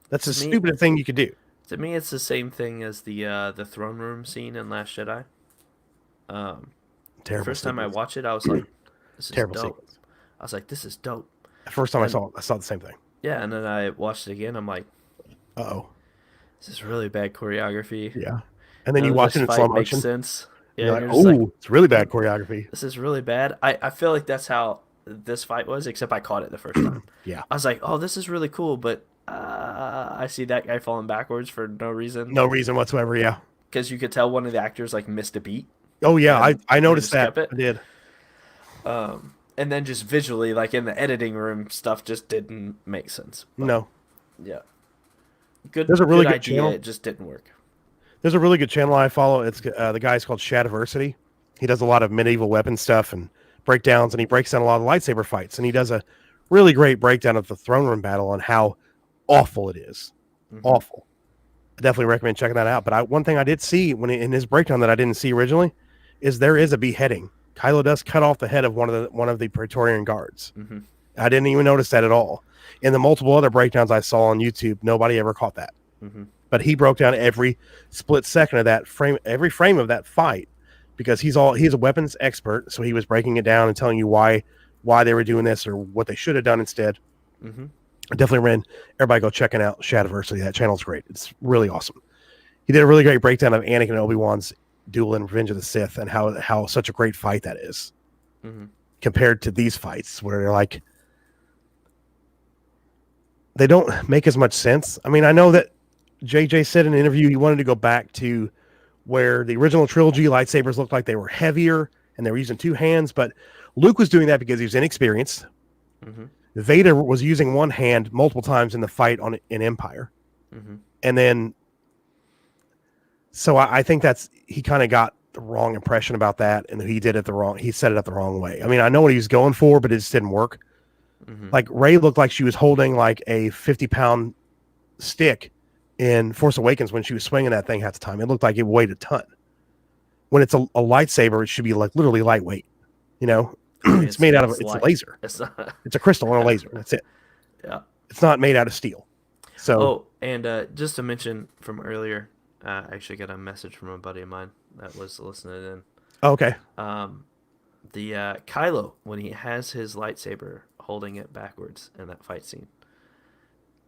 That's the stupidest thing you could do. To me, it's the same thing as the throne room scene in Last Jedi. Terrible. First time I watched it, I was like, "This is terrible dope." sequence. I was like, "This is dope." The first time I saw the same thing. Yeah, and then I watched it again. I'm like, "Uh-oh, this is really bad choreography." Yeah, and then you watch it in slow motion. Makes sense. Yeah, you're like, it's really bad choreography. This is really bad. I feel like that's how this fight was, except I caught it the first time. Yeah, I was like, "Oh, this is really cool," but I see that guy falling backwards for no reason. No reason whatsoever. Yeah, because you could tell one of the actors missed a beat. Oh yeah, I noticed that. I did. And then just visually, in the editing room, stuff just didn't make sense. But, no. Yeah. Good. There's a really good idea. channel. It just didn't work. There's a really good channel I follow. It's the guy's called Shadiversity. He does a lot of medieval weapon stuff and breakdowns, and he breaks down a lot of lightsaber fights. And he does a really great breakdown of the throne room battle on how awful it is. Awful. I definitely recommend checking that out. But one thing I did see in his breakdown that I didn't see originally is there is a beheading. Kylo does cut off the head of one of the Praetorian guards. Mm-hmm. I didn't even notice that at all. In the multiple other breakdowns I saw on YouTube, nobody ever caught that. Mm-hmm. But he broke down every split second of that frame, every frame of that fight, because he's a weapons expert. So he was breaking it down and telling you why they were doing this or what they should have done instead. Mm-hmm. I definitely everybody go checking out Shadiversity. That channel's great. It's really awesome. He did a really great breakdown of Anakin and Obi-Wan's duel in Revenge of the Sith and how such a great fight that is compared to these fights where they're like, they don't make as much sense. I mean, I know that JJ said in an interview he wanted to go back to where the original trilogy lightsabers looked like they were heavier and they were using two hands, but Luke was doing that because he was inexperienced. Mm-hmm. Vader was using one hand multiple times in the fight in Empire. Mm-hmm. And then, so I think he kind of got the wrong impression about that, and he set it up the wrong way. I mean, I know what he was going for, but it just didn't work. Mm-hmm. Like Rey looked like she was holding like a 50-pound stick in Force Awakens when she was swinging that thing half the time. It looked like it weighed a ton. When it's a lightsaber, it should be like literally lightweight. You know, it's made out of it's a laser. It's a crystal and a laser. That's it. Yeah. It's not made out of steel. So. Oh, and just to mention from earlier, I actually got a message from a buddy of mine that was listening in. Okay. The Kylo, when he has his lightsaber holding it backwards in that fight scene,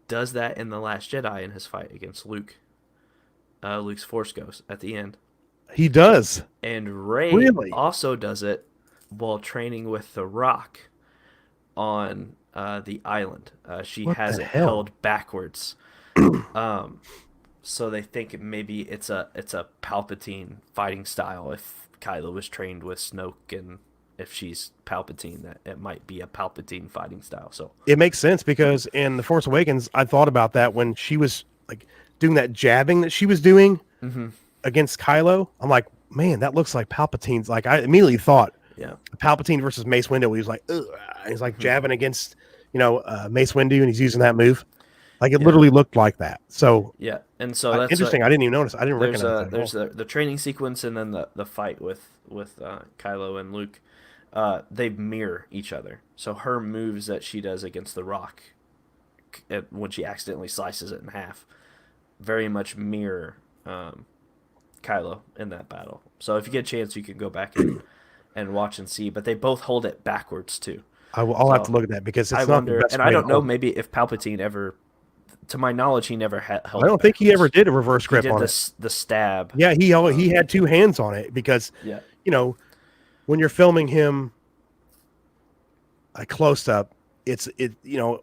does that in The Last Jedi in his fight against Luke. Luke's Force Ghost at the end. He does. And Rey also does it while training with The Rock on the island. She has it held backwards. So they think maybe it's a Palpatine fighting style if Kylo was trained with Snoke, and if she's Palpatine, that it might be a Palpatine fighting style. So it makes sense because in The Force Awakens, I thought about that when she was like doing that jabbing that she was doing against Kylo. I'm like, man, that looks like Palpatine's. Like I immediately thought, Palpatine versus Mace Windu. He was like, ugh. He's like jabbing against, Mace Windu, and he's using that move. Like it literally looked like that. So yeah, and so that's interesting. I didn't even notice. I didn't recognize that. There's the training sequence and then the fight with Kylo and Luke. They mirror each other. So her moves that she does against the Rock, when she accidentally slices it in half, very much mirror Kylo in that battle. So if you get a chance, you can go back and watch and see. But they both hold it backwards too. I'll have to look at that because it's not the best and I don't know maybe if Palpatine ever. To my knowledge, he never held. I don't think he ever did a reverse grip on it. The stab. Yeah, he had two hands on it because when you're filming him close up, Ian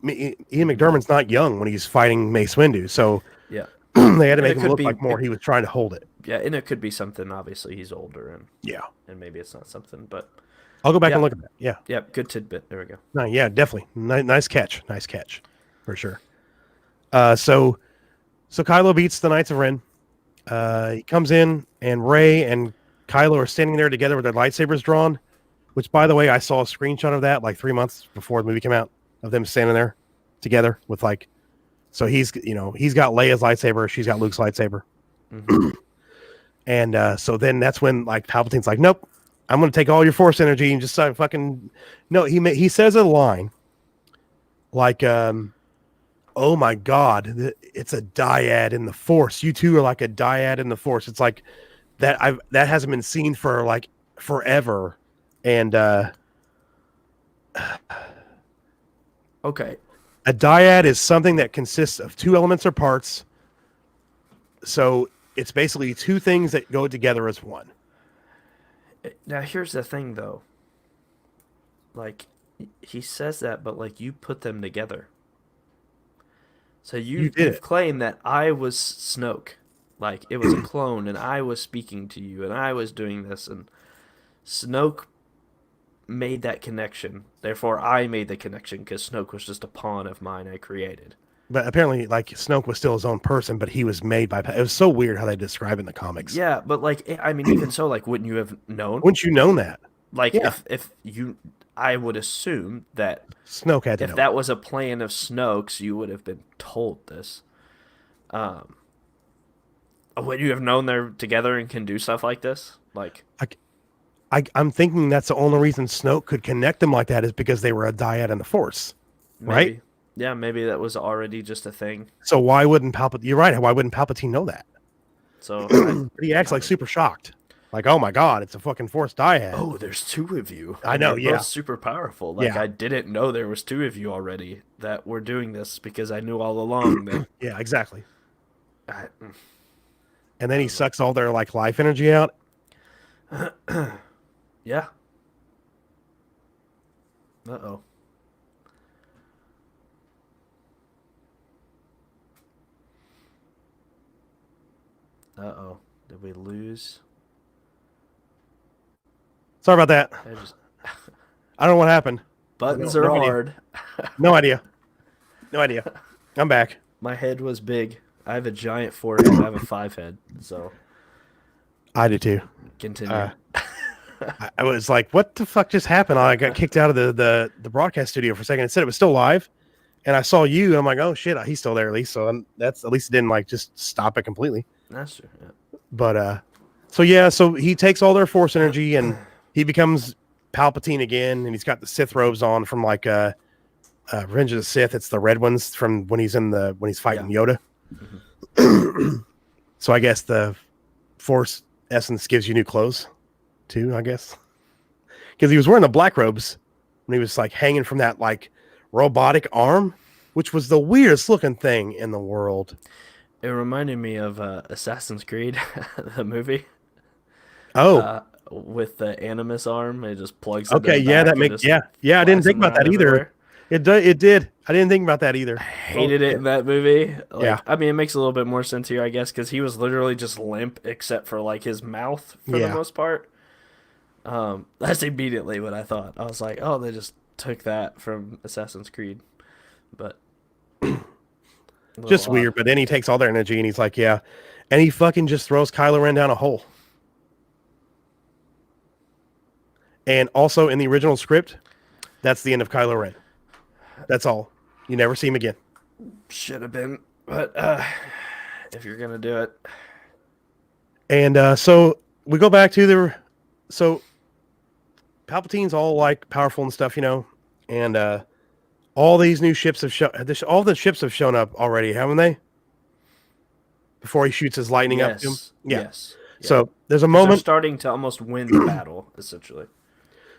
McDermott's not young when he's fighting Mace Windu, so yeah, they had to make him look like more he was trying to hold it. Yeah, and it could be something. Obviously, he's older, and and maybe it's not something, but I'll go back and look at that. Yeah, good tidbit. There we go. No, yeah, definitely nice catch, for sure. So Kylo beats the Knights of Ren. He comes in, and Rey and Kylo are standing there together with their lightsabers drawn. Which, by the way, I saw a screenshot of that like 3 months before the movie came out of them standing there together with like. So he's got Leia's lightsaber, she's got Luke's lightsaber, and so then that's when like Palpatine's like, nope, I'm going to take all your Force energy and just fucking no. He says a line like oh my God, it's a dyad in the Force. You two are like a dyad in the Force. It's like that. That hasn't been seen for like forever. And okay, a dyad is something that consists of two elements or parts. So it's basically two things that go together as one. Now here's the thing, though. Like he says that, but like you put them together. So you've claimed that I was Snoke, like it was a clone, and I was speaking to you, and I was doing this, and Snoke made that connection. Therefore, I made the connection because Snoke was just a pawn of mine I created. But apparently, like Snoke was still his own person, but he was made by. It was so weird how they describe it in the comics. Yeah, but like I mean, even so, like, wouldn't you have known? Wouldn't you known that? Like if you. I would assume that Snoke had to if know. that was a plan of Snoke's, you would have been told this. Would you have known they're together and can do stuff like this? Like, I'm thinking that's the only reason Snoke could connect them like that is because they were a dyad in the Force, right? maybe. Yeah, maybe that was already just a thing. So why wouldn't Palpatine? You're right. Why wouldn't Palpatine know that? So But he acts like super shocked, like, "Oh my god, it's a fucking Force dyad." oh, there's two of you. I And know, you're yeah. both super powerful. Like Yeah. I didn't know there was two of you already that were doing this because I knew all along that. Yeah, exactly. I, And then he sucks all their like life energy out. yeah. Uh-oh. Uh-oh. Did we lose? Sorry about that. I just I don't know what happened. buttons No are idea. hard. No idea. No idea. I'm back. My head was big. I have a giant forehead. I have a 5 head. So I did too. continue. I was like, "What the fuck just happened?" I got kicked out of the broadcast studio for a second. It said it was still live, and I saw you, and I'm like, "Oh shit, he's still there at least." So that's at least it didn't like just stop it completely. That's true. Yeah. But so yeah, so he takes all their Force energy and he becomes Palpatine again, and he's got the Sith robes on from like Revenge of the Sith. It's the red ones from when he's fighting Yoda. So I guess the Force essence gives you new clothes too, I guess, because he was wearing the black robes when he was like hanging from that like robotic arm, which was the weirdest looking thing in the world. It reminded me of Assassin's Creed, the movie. Oh, With the Animus arm, it just plugs into okay, the yeah, back that and makes just yeah. I didn't flies think him about that around either. everywhere. It did. I didn't think about that either. Hated it in that movie. Like, Yeah. I mean, it makes a little bit more sense here, I guess, because he was literally just limp except for like his mouth for the Yeah. most part. That's immediately what I thought. I was like, oh, they just took that from Assassin's Creed, but a Just little weird. odd. But then he takes all their energy and he's like, yeah, and he fucking just throws Kylo Ren down a hole. And also in the original script, that's the end of Kylo Ren. That's all. You never see him again. Should have been, but if you're gonna do it, And so we go back to so Palpatine's all like powerful and stuff, and all these new ships all the ships have shown up already, haven't they? Before he shoots his lightning up to him. yes, Yeah. yes. Yeah. So there's a 'Cause they're moment. starting to almost win the battle, essentially.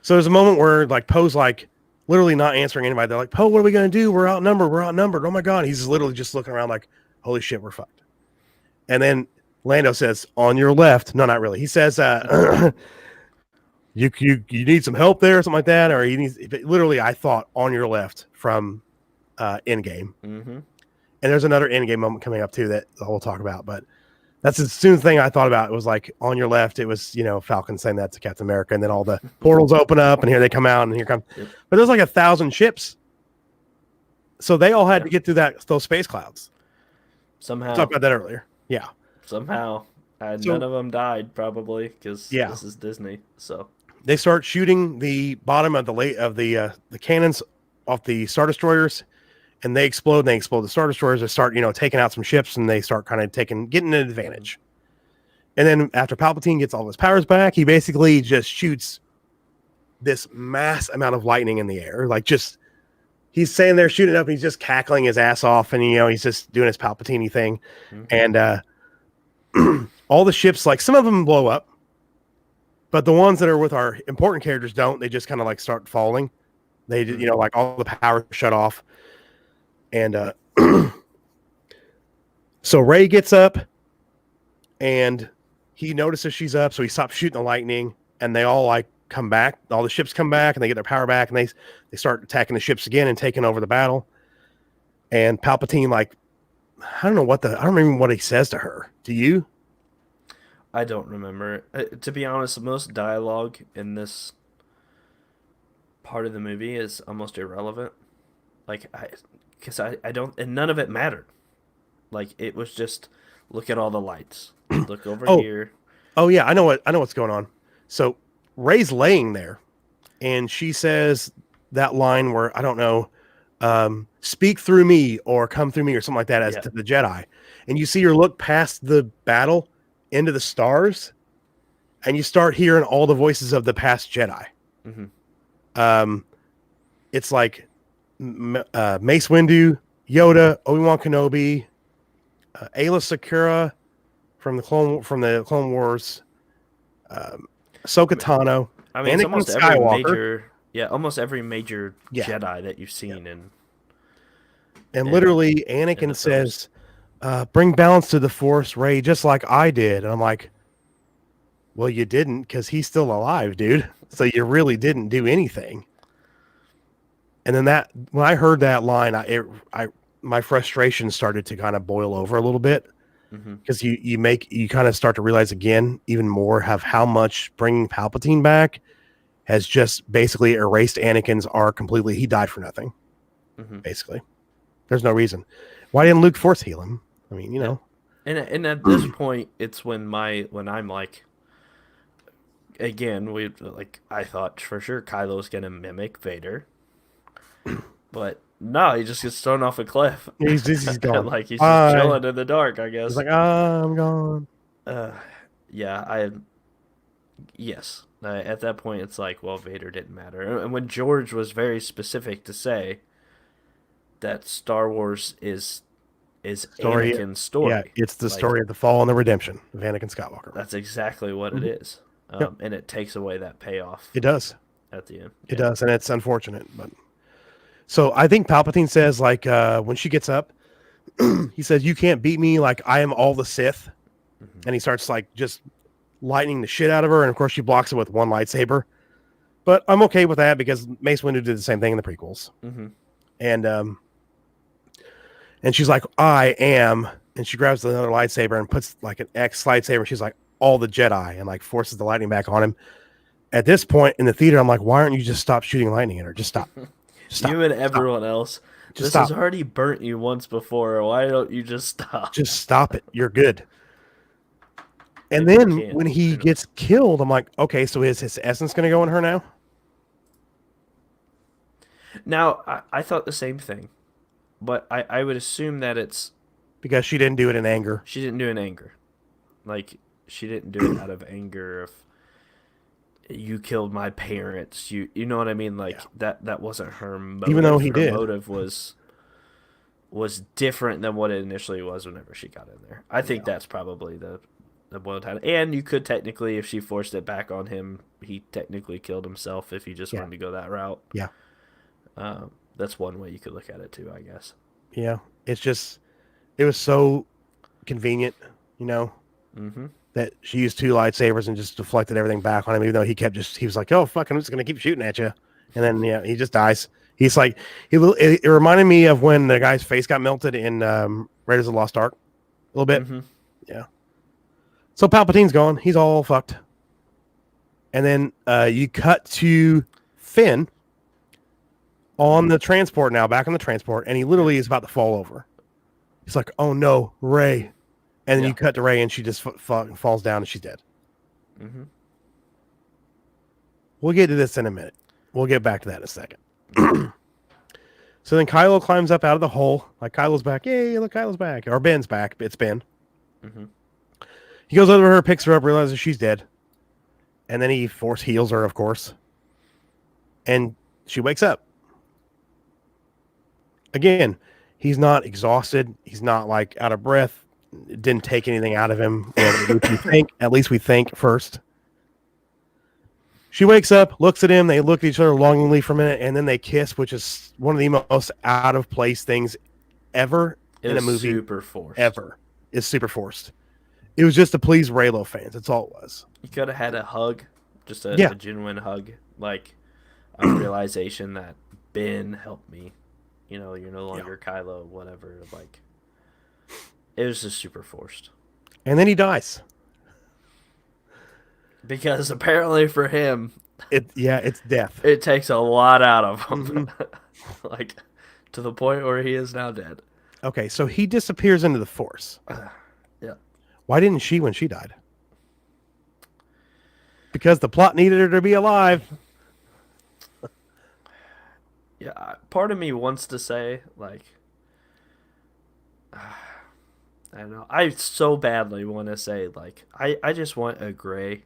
So there's a moment where like Poe's like literally not answering anybody. They're like, Poe, what are we gonna do? We're outnumbered. We're outnumbered. Oh my god. He's literally just looking around like, holy shit, we're fucked. And then Lando says, on your left. No, not really. He says, you need some help there, or something like that, or he needs. Literally, I thought on your left from Endgame. Mm-hmm. And there's another Endgame moment coming up too that we'll talk about. But that's the soon thing I thought about. It was like on your left. It was Falcon saying that to Captain America, and then all the portals open up, and here they come out, and here come. Yep. But there's like 1,000 ships, so they all had to get through those space clouds. Somehow, We talked about that earlier. Yeah. somehow, So- none of them died probably because Yeah. this is Disney. So They start shooting the bottom of the cannons off the Star Destroyers, and they explode. And they explode the Star Destroyers. They start taking out some ships, and they start kind of getting an advantage. And then after Palpatine gets all his powers back, he basically just shoots this mass amount of lightning in the air. Like he's standing there shooting up, and he's just cackling his ass off, and he's just doing his Palpatine thing. Mhm. And all the ships, like some of them blow up, but the ones that are with our important characters don't. They just kind of like start falling. They like all the power shut off. And so Rey gets up, and he notices she's up, so he stops shooting the lightning, and they all like come back. All the ships come back, and they get their power back, and they start attacking the ships again and taking over the battle. And Palpatine, like, I don't remember what he says to her. Do you? I don't remember. To be honest, most dialogue in this part of the movie is almost irrelevant. Like because I don't, and none of it mattered. Like it was just look at all the lights. Look over Oh. here. Oh yeah, I know what's going on. So Rey's laying there, and she says that line where I don't know, speak through me or come through me or something like that as Yeah. to the Jedi. and you see her look past the battle into the stars, and you start hearing all the voices of the past Jedi. Mhm. It's like Mace Windu, Yoda, Obi-Wan Kenobi, Ayla Secura from the Clone Wars, Ahsoka Tano, I mean, it's Anakin almost every Skywalker. major, yeah, almost every major Yeah, Jedi that you've yeah. seen And in literally, in Anakin the films. says, "Bring balance to the Force, Rey, just like I did." And I'm like, "Well, you didn't, because he's still alive, dude. So you really didn't do anything." And then when I heard that line, my frustration started to kind of boil over a little bit, Mm-hmm. because you kind of start to realize again even more of how much bringing Palpatine back has just basically erased Anakin's arc completely. He died for nothing, Mm-hmm. basically. There's no reason. Why didn't Luke force heal him? I mean, Yeah, and at this point, it's when I'm like, again, I thought for sure Kylo's gonna mimic Vader, but no, he just gets thrown off a cliff, he's gone. like he's just Bye. chilling in the dark, I He's guess. like, I'm gone. Uh, yeah, yes. At that point, it's like, well, Vader didn't matter. And when George was very specific to say that Star Wars is Story, Anakin's yeah, story, it's the like story of the fall and the redemption of Anakin Skywalker. that's exactly what it Mhm. is. Yep, And it takes away that payoff it does. at the end. It Yeah. does, and it's unfortunate. But so I think Palpatine says, like, when she gets up, he says, "You can't beat me. Like, I am all the Sith." Hmm. And he starts like just lightning the shit out of her, and of course she blocks it with one lightsaber. But I'm okay with that because Mace Windu did the same thing in the prequels. Hmm. And she's like, "I am," and she grabs another lightsaber and puts like an X lightsaber. She's like, "All the Jedi," and like forces the lightning back on him. At this point in the theater, I'm like, "Why aren't you just stop shooting lightning at her? Just stop. Just stop. You and Stop. everyone else, Just this has stop. already burnt you once before. Why don't you just stop? Just stop it. You're good." And Maybe you then can't. when he Who knows? gets killed, I'm like, "Okay, so is his essence going to go in her now?" Now, I thought the same thing, but I would assume that it's Because she didn't do it in anger. she didn't do it in anger. Like, she didn't do it out of anger of you killed my parents. You know what I mean? Yeah. Like that wasn't her Even though motive. he Her did. motive was different than what it initially was whenever she got in there. I think Yeah. that's probably the boiled down. And you could technically, if she forced it back on him, he technically killed himself if he just Yeah. wanted to go that route. Yeah. That's one way you could look at it too, I guess. Yeah. It's just, it was so convenient, you know, Mm-hmm. that she used two lightsabers and just deflected everything back on him, even though he was like, "Oh, fuck, I'm just going to keep shooting at you." And then, yeah, he just dies. He's like, it reminded me of when the guy's face got melted in Raiders of the Lost Ark a little bit. Mm-hmm. Yeah. So Palpatine's gone. He's all fucked. And then you cut to Finn on the transport now, back on the transport, and he literally is about to fall over. He's like, "Oh no, Rey." And then Yeah. you cut to Rey, and she just falls down, and she's dead. Mm-hmm. We'll get to this in a minute. We'll get back to that in a second. So then Kylo climbs up out of the hole. Like, Kylo's back. Yay, look, Kylo's back. Or Ben's back. It's Ben. Mm-hmm. He goes over to her, picks her up, realizes she's dead. And then he force heals her, of course. And she wakes up. Again, he's not exhausted. He's not like out of breath. It didn't take anything out of him. Well, at least we think first. She wakes up, looks at him. They look at each other longingly for a minute, and then they kiss, which is one of the most out of place things ever in a movie. Super forced. Ever. It's super forced. It was just to please Raylo fans. That's all it was. You could have had a hug, just a genuine hug, like a realization that Ben helped me. You know, you're no longer Kylo, whatever. Like, it was just super forced. And then he dies. Because apparently for him, it's death. it takes a lot out of him. Mm-hmm. Like, to the point where he is now dead. Okay, so he disappears into the Force. Yeah. Why didn't she when she died? Because the plot needed her to be alive. Yeah, part of me wants to say, like, I don't know. I so badly want to say like I just want a gray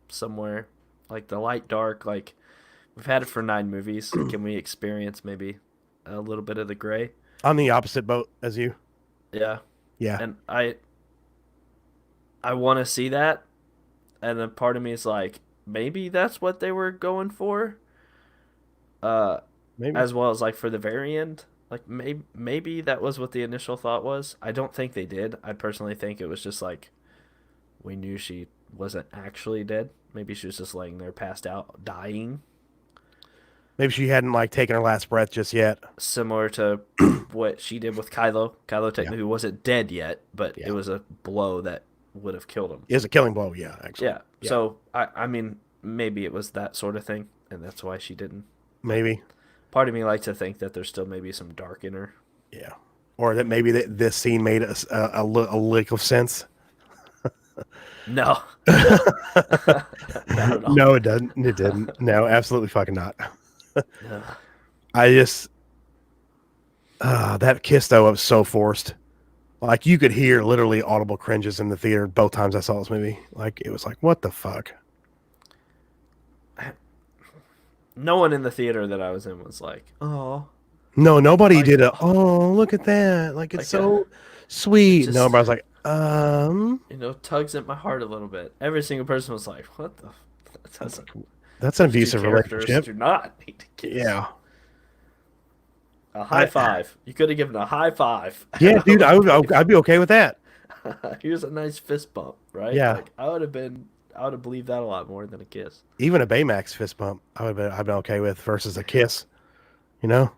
somewhere, like the light dark. Like we've had it for 9 movies. Can we experience maybe a little bit of the gray? I'm the opposite boat as you. Yeah, Yeah, and I want to see that, and then part of me is like maybe that's what they were going for. Uh, maybe. as well as like for the very end. Like maybe that was what the initial thought was. I don't think they did. I personally think it was just like we knew she wasn't actually dead. Maybe she was just laying there passed out, dying. Maybe she hadn't like taken her last breath just yet. Similar to what she did with Kylo. Kylo Yeah, technically wasn't dead yet, but it yeah. was a blow that would have killed him. It was a killing blow. Yeah, actually. Yeah. Yeah, So I mean maybe it was that sort of thing, and that's why she didn't. But maybe. part of me likes to think that there's still maybe some dark in her. Yeah, or that maybe this scene made a lick of sense. No, no, not at all. No, it doesn't. It didn't. No, absolutely fucking not. No. I just that kiss though was so forced. Like you could hear literally audible cringes in the theater both times I saw this movie. Like it was like, what the fuck? No one in the theater that I was in was like, oh, No, nobody like, did a. Oh, look at that! Like it's like a, so it sweet. No, just, but I was like, tugs at my heart a little bit. Every single person was like, what the, that doesn't, that's an those two abusive characters relationship. do not need to kiss. Yeah, A high I, five. You could have given a high five. yeah, I dude, would have believed I'd be okay with that. it. Here's a nice fist bump, right? Yeah, Like I would have believed that a lot more than a kiss. even a Baymax fist bump, I've been okay with versus a kiss. You know,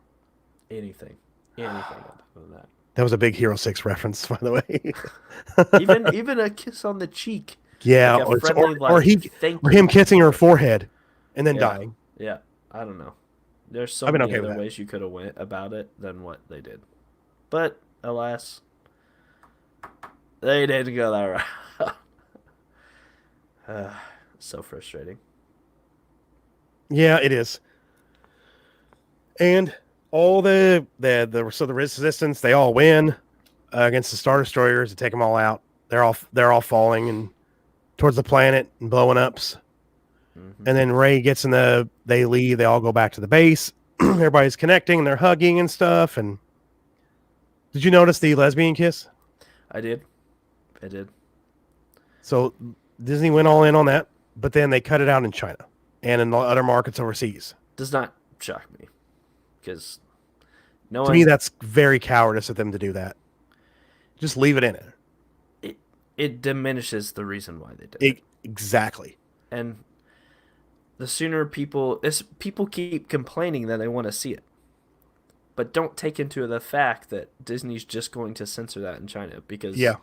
Anything, anything other than that. that was a big Hero 6 reference, by the way. Even a kiss on the cheek, Yeah, like a friendly or like he thank or you. him kissing her forehead and then Yeah, dying. yeah. I don't know. There's so I've been many okay with other that. ways you could have went about it than what they did, but alas, they didn't go that route. So frustrating. Yeah, it is. And all the resistance, they all win against the Star Destroyers to take them all out. They're all falling and towards the planet and blowing ups. Hmm. And then Ray gets in they leave. They all go back to the base. Everybody's connecting and they're hugging and stuff. And did you notice the lesbian kiss? I did. I did. So Disney went all in on that, but then they cut it out in China and in the other markets overseas. Does not shock me because no To me, one. that's very cowardice of them to do that. Just leave it in it. It diminishes the reason why they did it. Exactly. And the sooner people keep complaining that they want to see it, but don't take into the fact that Disney's just going to censor that in China because Yeah.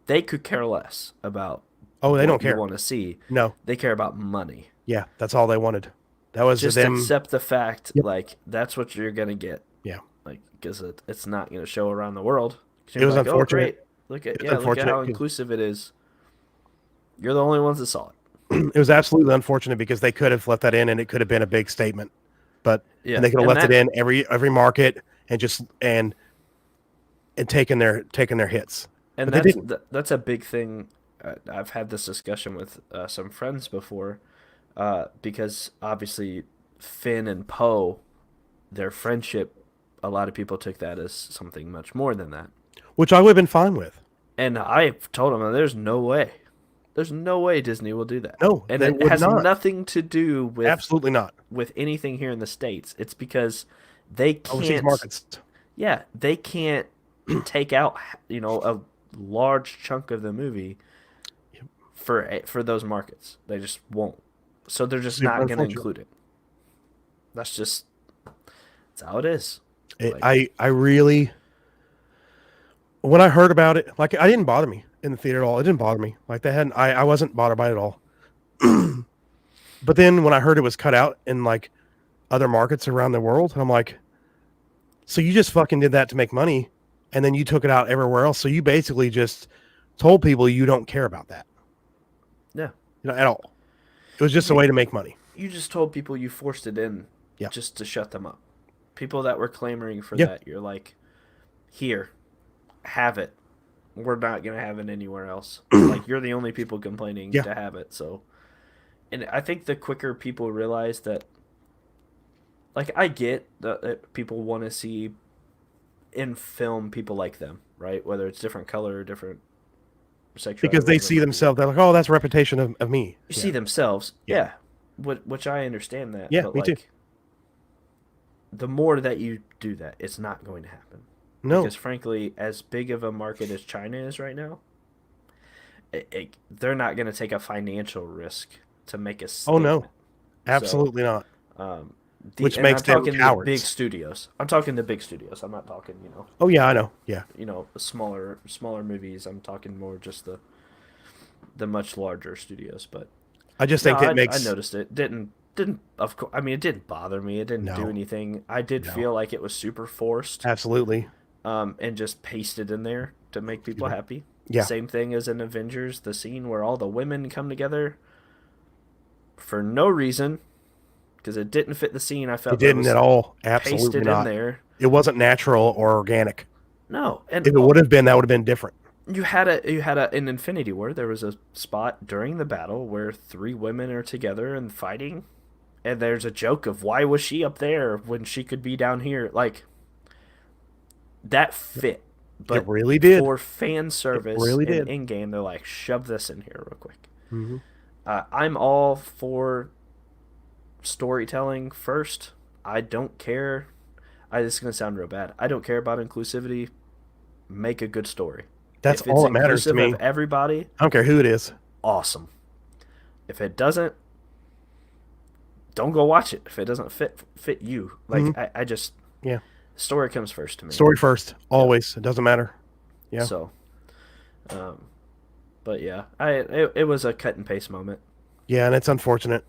they could care less about Oh, they don't what you care. want to see. No. They care about money. Yeah, that's all they wanted. That was Just them. accept the fact, Yep. like that's what you're gonna get. Yeah. Like because it's not gonna show around the world. It was like, oh, unfortunate. great. Look at It was look at unfortunate how 'cause- inclusive it is. You're the only ones that saw it. It was absolutely unfortunate because they could have left that in and it could have been a big statement. But Yeah, and they could have and left that, it in every market and just and taken their hits. and But they didn't. that's a big thing. I've had this discussion with some friends before, because obviously Finn and Poe, their friendship, a lot of people took that as something much more than that. Which I would have been fine with. And I've told them there's no way Disney will do that. No, and they it would has not. nothing to do with Absolutely not. anything here in the States. It's because they Overseas can't. markets. Yeah, they can't take out a large chunk of the movie for those markets. They just won't. So they're just Super not going to unfortunate. include it. That's how it is. I really, when I heard about it, like, I didn't bother me in the theater at all. It didn't bother me. Like, I wasn't bothered by it at all. But then when I heard it was cut out in like other markets around the world, I'm like, so you just fucking did that to make money, and then you took it out everywhere else. So you basically just told people you don't care about that, Yeah. at all. It was just a way to make money. You just told people you forced it in Yeah. just to shut them up. People that were clamoring for Yeah. that, you're like, here, have it. we're not gonna have it anywhere else. Like you're the only people complaining Yeah. to have it. So, and I think the quicker people realize that, like I get that people want to see in film people like them, right? Whether it's different color, different sexuality, Because they whatever it see might be. themselves, they're like, oh, that's a reputation of me. You Yeah. see themselves, Yeah. yeah. Which I understand that, Yeah, but me too. like the more that you do that, it's not going to happen. No. Because frankly, as big of a market as China is right now, they're not going to take a financial risk to make a Oh, no. statement. So, Absolutely not. um, Which and makes I'm them talking the big cowards. studios. I'm talking the big studios. I'm not talking, Oh, yeah, I know. Yeah. the smaller movies. I'm talking more just the much larger studios. But I just no, think it I makes noticed it. Didn't of course. I mean, it didn't bother me. It didn't do no, anything. I did no. feel like it was super forced, Absolutely. and just pasted in there to make Excuse people me. happy. Yeah. Same thing as in Avengers, the scene where all the women come together for no reason because it didn't fit the scene. I It felt that didn't at was all. Absolutely pasted in not. there. It wasn't natural or organic. No, and If it would have been, that would have been different. you had in Infinity War there was a spot during the battle where three women are together and fighting, and there's a joke of why was she up there when she could be down here, like that fit. It But really did. for fan It service really and did. in game, they're like shove this in here real quick. Hmm. I'm all for storytelling first. I don't care. This is gonna sound real bad. I don't care about inclusivity. Make a good story. That's If it's all that matters to inclusive me. of everybody, I don't care who it is. awesome. If it doesn't, don't go watch it. If it doesn't fit you, like Hmm. I just Yeah. story comes first to me. Story first. Yeah. Always. It doesn't matter. Yeah. So, um, but yeah, it was a cut and paste moment. Yeah, and it's unfortunate.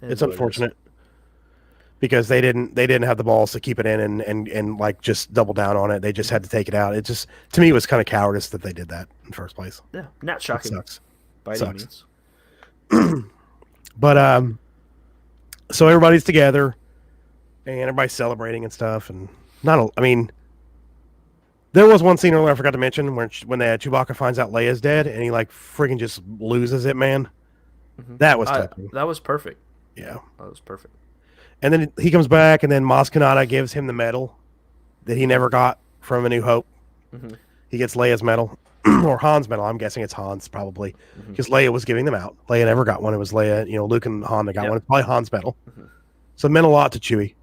It It's is what it is. unfortunate because they didn't have the balls to keep it in and like just double down on it. They just had to take it out. It just to me it was kind of cowardice that they did that in the first place. Yeah, not It shocking sucks. by any Sucks. means. But so everybody's together and everybody's celebrating and stuff and I mean there was one scene earlier I forgot to mention when Chewbacca finds out Leia's dead and he like freaking just loses it, man. That was touching. That was perfect. Yeah. That was perfect. And then he comes back and then Maz Kanata gives him the medal that he never got from A New Hope. Hmm. He gets Leia's medal or Han's medal. I'm guessing it's Han's probably because Leia was giving them out. Leia never got one. It was Leia, Luke and Han that got Yep. one. It's probably Han's medal. Hmm. So it meant a lot to Chewie,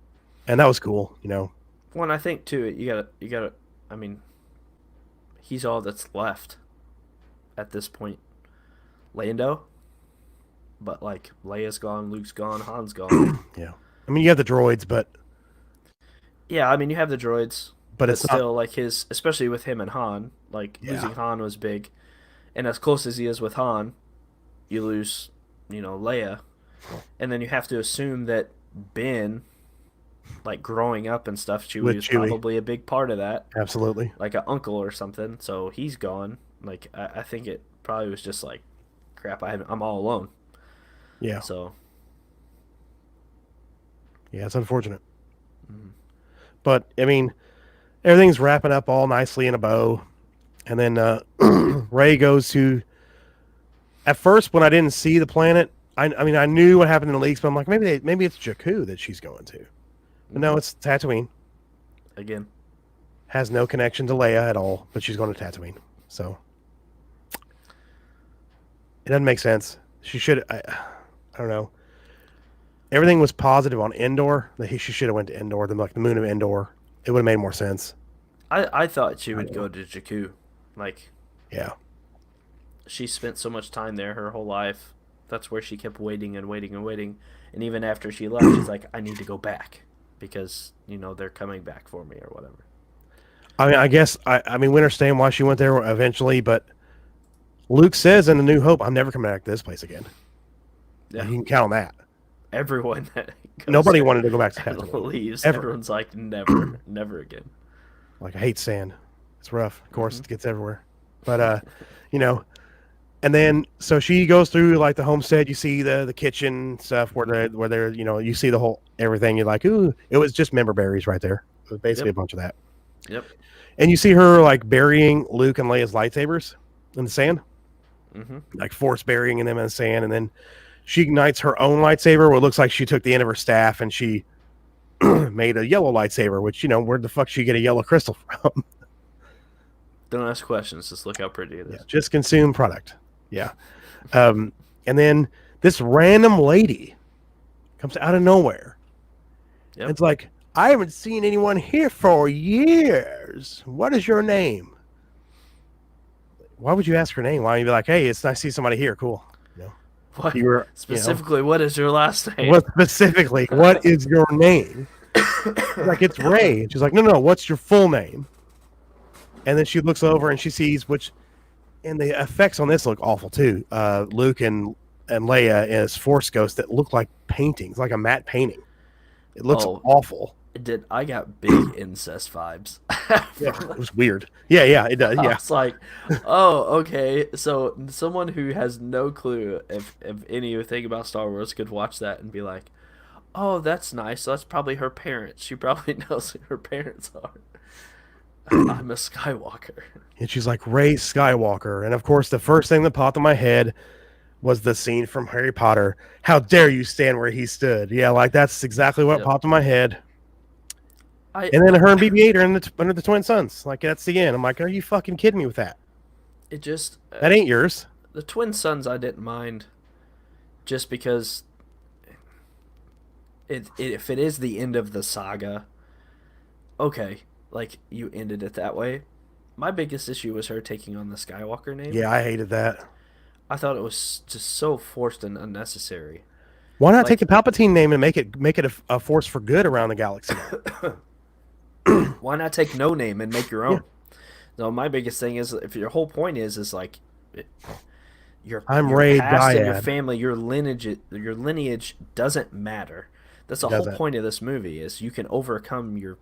and that was cool. Well, and I think too, you gotta. I mean, he's all that's left at this point. Lando, but like Leia's gone, Luke's gone, Han's gone. Yeah. I mean, you have the droids, but Yeah, I mean you have the droids, but but it's not. still like his, especially with him and Han, like Yeah. losing Han was big, and as close as he is with Han, you lose, Leia, and then you have to assume that Ben, like growing up and stuff, Chewie With was Chewie. probably a big part of that, Absolutely. like an uncle or something. So he's gone. Like I think it probably was just like, crap, I'm all alone. Yeah. So Yeah, it's unfortunate. mhm. But I mean, everything's wrapping up all nicely in a bow, and then Ray goes to. At first, when I didn't see the planet, I mean I knew what happened in the leaks, but I'm like maybe it's Jakku that she's going to. But no, it's Tatooine. Again, Has no connection to Leia at all, but she's going to Tatooine. So it doesn't make sense. She should. I don't know. Everything was positive on Endor. That she should have went to Endor, the moon of Endor. It would have made more sense. I thought she I would don't go to Jakku. Like Yeah. she spent so much time there her whole life. That's where she kept waiting and waiting and waiting. And even after she left, she's like, I need to go back because they're coming back for me or whatever. I mean, I guess I mean we understand why she went there eventually, but Luke says in the New Hope, "I'm never coming back to this place again." Yeah, You can count on that. everyone that goes Nobody there wanted to go back to and Tatooine. leaves. Ever. Everyone's like, never, never again. Like I hate sand. It's rough. Of course, Mhm. it gets everywhere. But you know, and then so she goes through like the homestead. You see the kitchen stuff where they're you see the whole everything. You're like, ooh, it was just member berries right there. It was basically Yep. a bunch of that. Yep. And you see her like burying Luke and Leia's lightsabers in the sand, Mm-hmm. like force burying them in the sand, and then she ignites her own lightsaber. Where it looks like she took the end of her staff and she made a yellow lightsaber. Which, you know, where the fuck she get a yellow crystal from? Don't ask questions. Just look how pretty it is. Yeah, just consume product. Yeah. And then this random lady comes out of nowhere. Yep. It's like, I haven't seen anyone here for years. What is your name? Why would you ask her name? Why don't you be like, hey, it's nice to see somebody here. Cool. You know, What you were, specifically? What is your last name? what specifically? What is your name? Like, it's Ray. And she's like, no, what's your full name? And then she looks over and she sees and the effects on this look awful too. Luke and Leia as Force ghosts that look like paintings, like a matte painting. It looks awful. I got big incest vibes. Yeah, it was weird. Yeah, it does. I Yeah, was like, oh, okay. So someone who has no clue if anything about Star Wars could watch that and be like, oh, that's nice. So that's probably her parents. She probably knows who her parents are. I'm a Skywalker. and she's like, Ray Skywalker. And of course, the first thing that popped in my head was the scene from Harry Potter. How dare you stand where he stood? Yeah, like that's exactly what popped in my head. And then her and BB-8 are under the twin suns. Like, that's the end. I'm like, are you fucking kidding me with that? It just that ain't yours. The twin suns I didn't mind, just because if it is the end of the saga, okay, like you ended it that way. My biggest issue was her taking on the Skywalker name. Yeah, I hated that. I thought it was just so forced and unnecessary. Why not take the Palpatine name and make it a force for good around the galaxy? Why not take no name and make your own? Yeah. No, my biggest thing is if your whole point is like your Ray past and your family, your lineage doesn't matter. That's the whole point of this movie is you can overcome your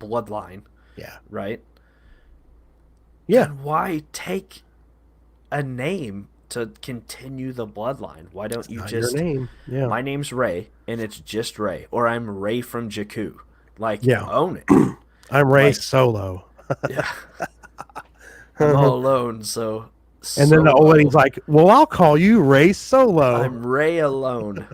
bloodline. Yeah. Right? Yeah. And why take a name to continue the bloodline? Why don't you just your name? Yeah. My name's Ray and it's just Ray, or I'm Ray from Jakku. Like, own it. I'm Ray Solo. Yeah. I'm all alone, so. And then the old lady's like, well, I'll call you Ray Solo. I'm Ray alone.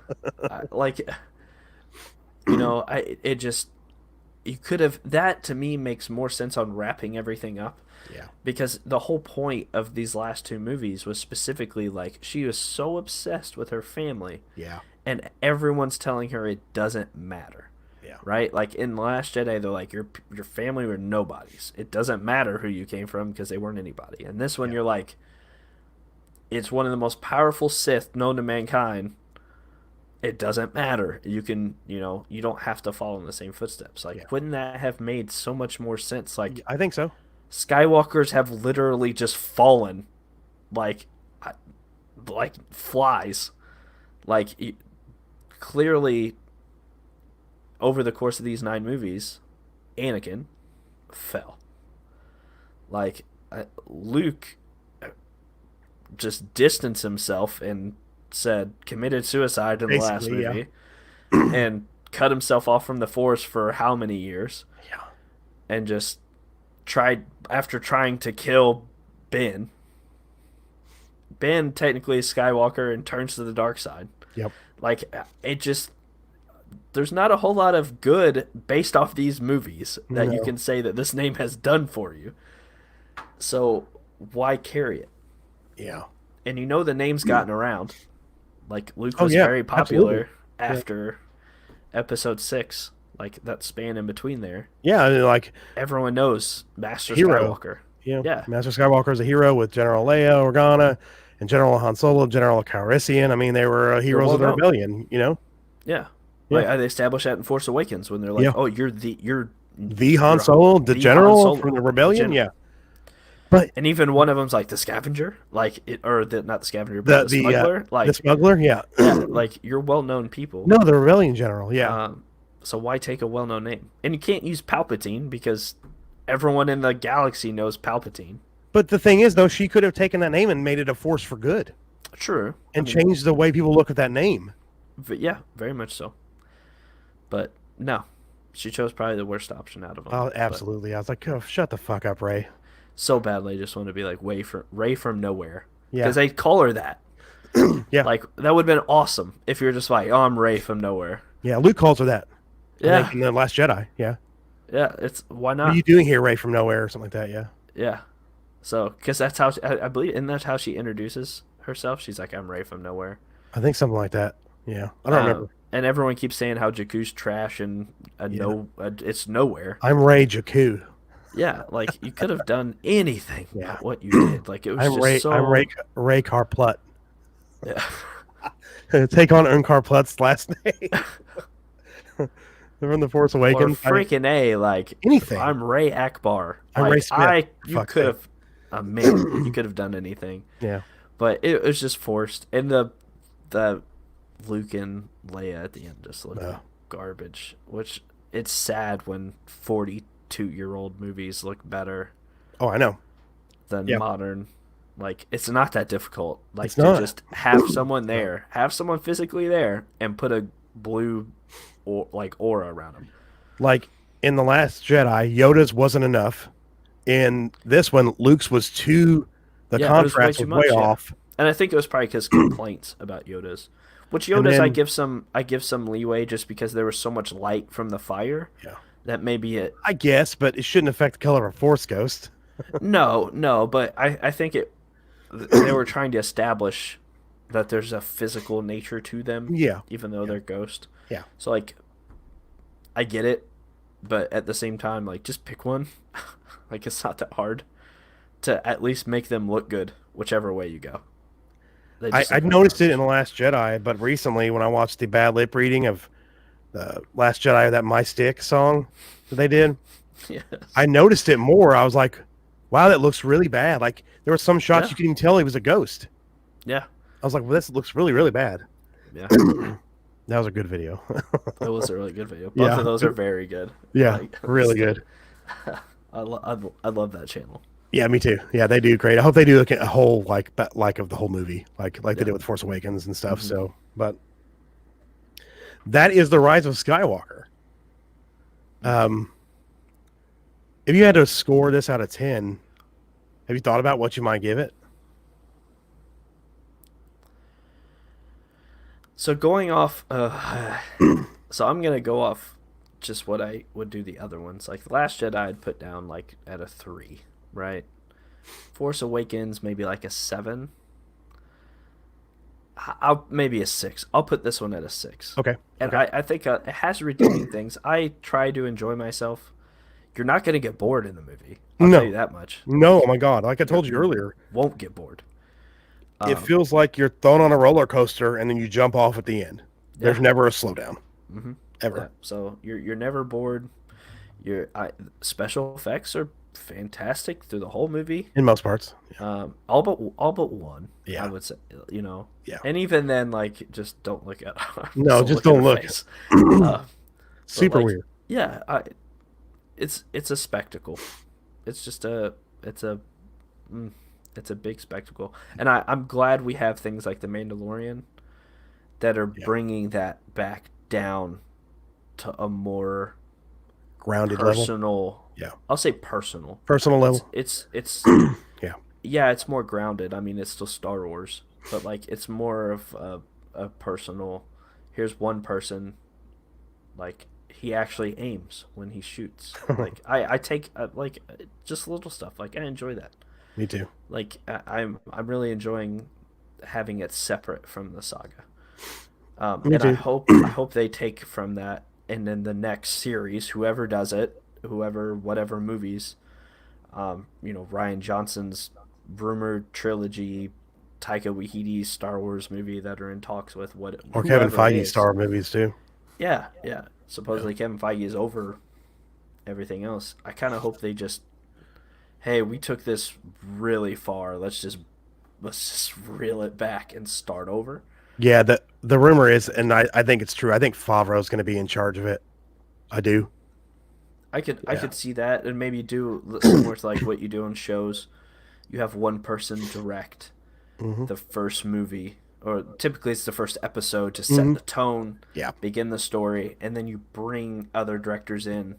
You could have, that to me makes more sense on wrapping everything up. Yeah. Because the whole point of these last two movies was specifically like, she was so obsessed with her family. Yeah. And everyone's telling her it doesn't matter. Yeah. Right? Like in Last Jedi, they're like, your family were nobodies. It doesn't matter who you came from because they weren't anybody. And this one, you're like, it's one of the most powerful Sith known to mankind. It doesn't matter. You can, you don't have to follow in the same footsteps. Like, wouldn't that have made so much more sense? Like, I think so. Skywalkers have literally just fallen like flies. Like, clearly, over the course of these 9 movies, Anakin fell. Like, Luke just distanced himself and committed suicide in the last movie and cut himself off from the Force for how many years? Yeah. And just after trying to kill Ben technically is Skywalker and turns to the dark side. Yep. Like, there's not a whole lot of good based off these movies that you can say that this name has done for you. So why carry it? Yeah. And the name's gotten around. Like, Luke was very popular after Episode 6. Like, that span in between there. Yeah, like... everyone knows Master Skywalker. Yeah. Master Skywalker is a hero with General Leia Organa and General Han Solo, General Calrissian. I mean, they were heroes of the rebellion, Yeah. Like, they established that in Force Awakens when they're like, oh, you're the Han Solo, the general from the rebellion? Yeah. And even one of them's like the scavenger, not the scavenger, but the smuggler. The smuggler, yeah. Like, you're well-known people. No, the rebellion general, yeah. So why take a well-known name? And you can't use Palpatine because everyone in the galaxy knows Palpatine. But the thing is, though, she could have taken that name and made it a force for good. True. And changed the way people look at that name. But yeah, very much so. But no, She chose probably the worst option out of them. Oh, But absolutely. I was like, oh, shut the fuck up, Ray. so badly, I just want to be like Ray from nowhere because Yeah, they call her that. yeah, Like that would have been awesome if you're just like, oh, I'm Ray from nowhere. yeah. Luke calls her that. I think Yeah, in the Last Jedi. Yeah. yeah. It's why What are not? you doing here, Ray from nowhere, or something like that? Yeah. Yeah. So, because that's how I believe, and that's how she introduces herself. She's like, "I'm Ray from nowhere," I think something like that. Yeah. I don't remember. and everyone keeps saying how Jakku's trash and Yeah. it's nowhere. I'm Ray Jakku. Yeah, like you could have done anything Yeah. but what you did. Like it was I'm just Ray. I'm so. Ray Carplut. Yeah, Take on Unkar Plut's last name from The Force or Awakens. freaking a like, Anything. I'm Ray Akbar. I'm Ray Like Smith. you Fuck could that. have, man, you could have done anything, Yeah. but it was just forced. And the Luke and Leia at the end just look No. garbage. Which it's sad when 42-year-old movies look better Oh, I know. than Yeah. modern. Like it's not that difficult. Like It's to not. just have someone there, have someone physically there, and put a blue or like aura around them. Like in The Last Jedi, Yoda's wasn't enough. In this one, Luke's was too. The Yeah, it was way contrast too was way much. Yeah, off. and I think it was probably because complaints about Yoda's. Which And Yoda's then, I give some leeway just because there was so much light from the fire yeah, that maybe it. I guess, but it shouldn't affect the color of a Force ghost. No, no, but I think it. They were trying to establish that there's a physical nature to them, Yeah, even though yeah, they're ghost. yeah. So like, I get it, but at the same time, like, just pick one. Like, it's not that hard to at least make them look good, whichever way you go. They just I look like noticed it in garbage. The Last Jedi, but recently when I watched the bad lip reading of the Last Jedi, that My Stick song that they did, I Yes. noticed it more. I was like, wow, that looks really bad. Like there were some shots Yeah. you could even tell he was a ghost. Yeah. I was like, well, this looks really, really bad. Yeah. That was a good video. It was a really good video. Both Yeah. of those are very good. Yeah, Like, really good. I love that channel. Yeah, me too. Yeah, they do great. I hope they do like a whole like of the whole movie, like they Yeah. did with Force Awakens and stuff. Hmm. So, but that is the Rise of Skywalker. Um, if you had to score this out of 10, have you thought about what you might give it? So going off, so I'm gonna go off just what I would do the other ones. Like the Last Jedi, I'd put down like at a 3, right? Force Awakens, maybe like a 7. I'll maybe a 6. I'll put this one at a 6. Okay. And Okay. I think it has redeeming things. I try to enjoy myself. You're not gonna get bored in the movie. I'll tell you No. that much. No, oh my God. Like I told you You earlier, won't get bored. it Um, feels like you're thrown on a roller coaster and then you jump off at the end. There's yeah. never a slowdown, Hmm. Yeah. ever. So you're never bored. Special effects are fantastic through the whole movie. In most parts. All but one. I Yeah. would say, you know, Yeah. and even then, like, just don't look at her. No, just at don't her look. face. Uh, but Super like, weird. yeah, it's a spectacle. It's just it's a mm, it's a big spectacle, and I'm glad we have things like the Mandalorian that are Yeah. bringing that back down to a more Grounded level. personal. Yeah. I'll say personal. Personal level. It's Yeah. yeah, it's more grounded. I mean, it's still Star Wars, but like it's more of a personal. Here's one person, like he actually aims when he shoots. Like I take like just little stuff. Like I enjoy that. Me too. Like I'm really enjoying having it separate from the saga. Me And too. I hope they take from that, and then the next series, whoever does it, whoever whatever movies, Ryan Johnson's rumored trilogy, Taika Waititi's Star Wars movie that are in talks with Or Kevin whoever it Feige is. Star movies too. Yeah, yeah. Yeah. Supposedly Kevin Feige is over everything else. I kind of hope they just, hey, we took this really far. Let's just reel it back and start over. Yeah, the rumor is, and I think it's true. I think Favreau's going to be in charge of it. I do. I Yeah. could see that, and maybe do similar to like what you do in shows. You have one person direct Hmm. the first movie or typically it's the first episode to set Hmm. the tone, Yeah. begin the story, and then you bring other directors in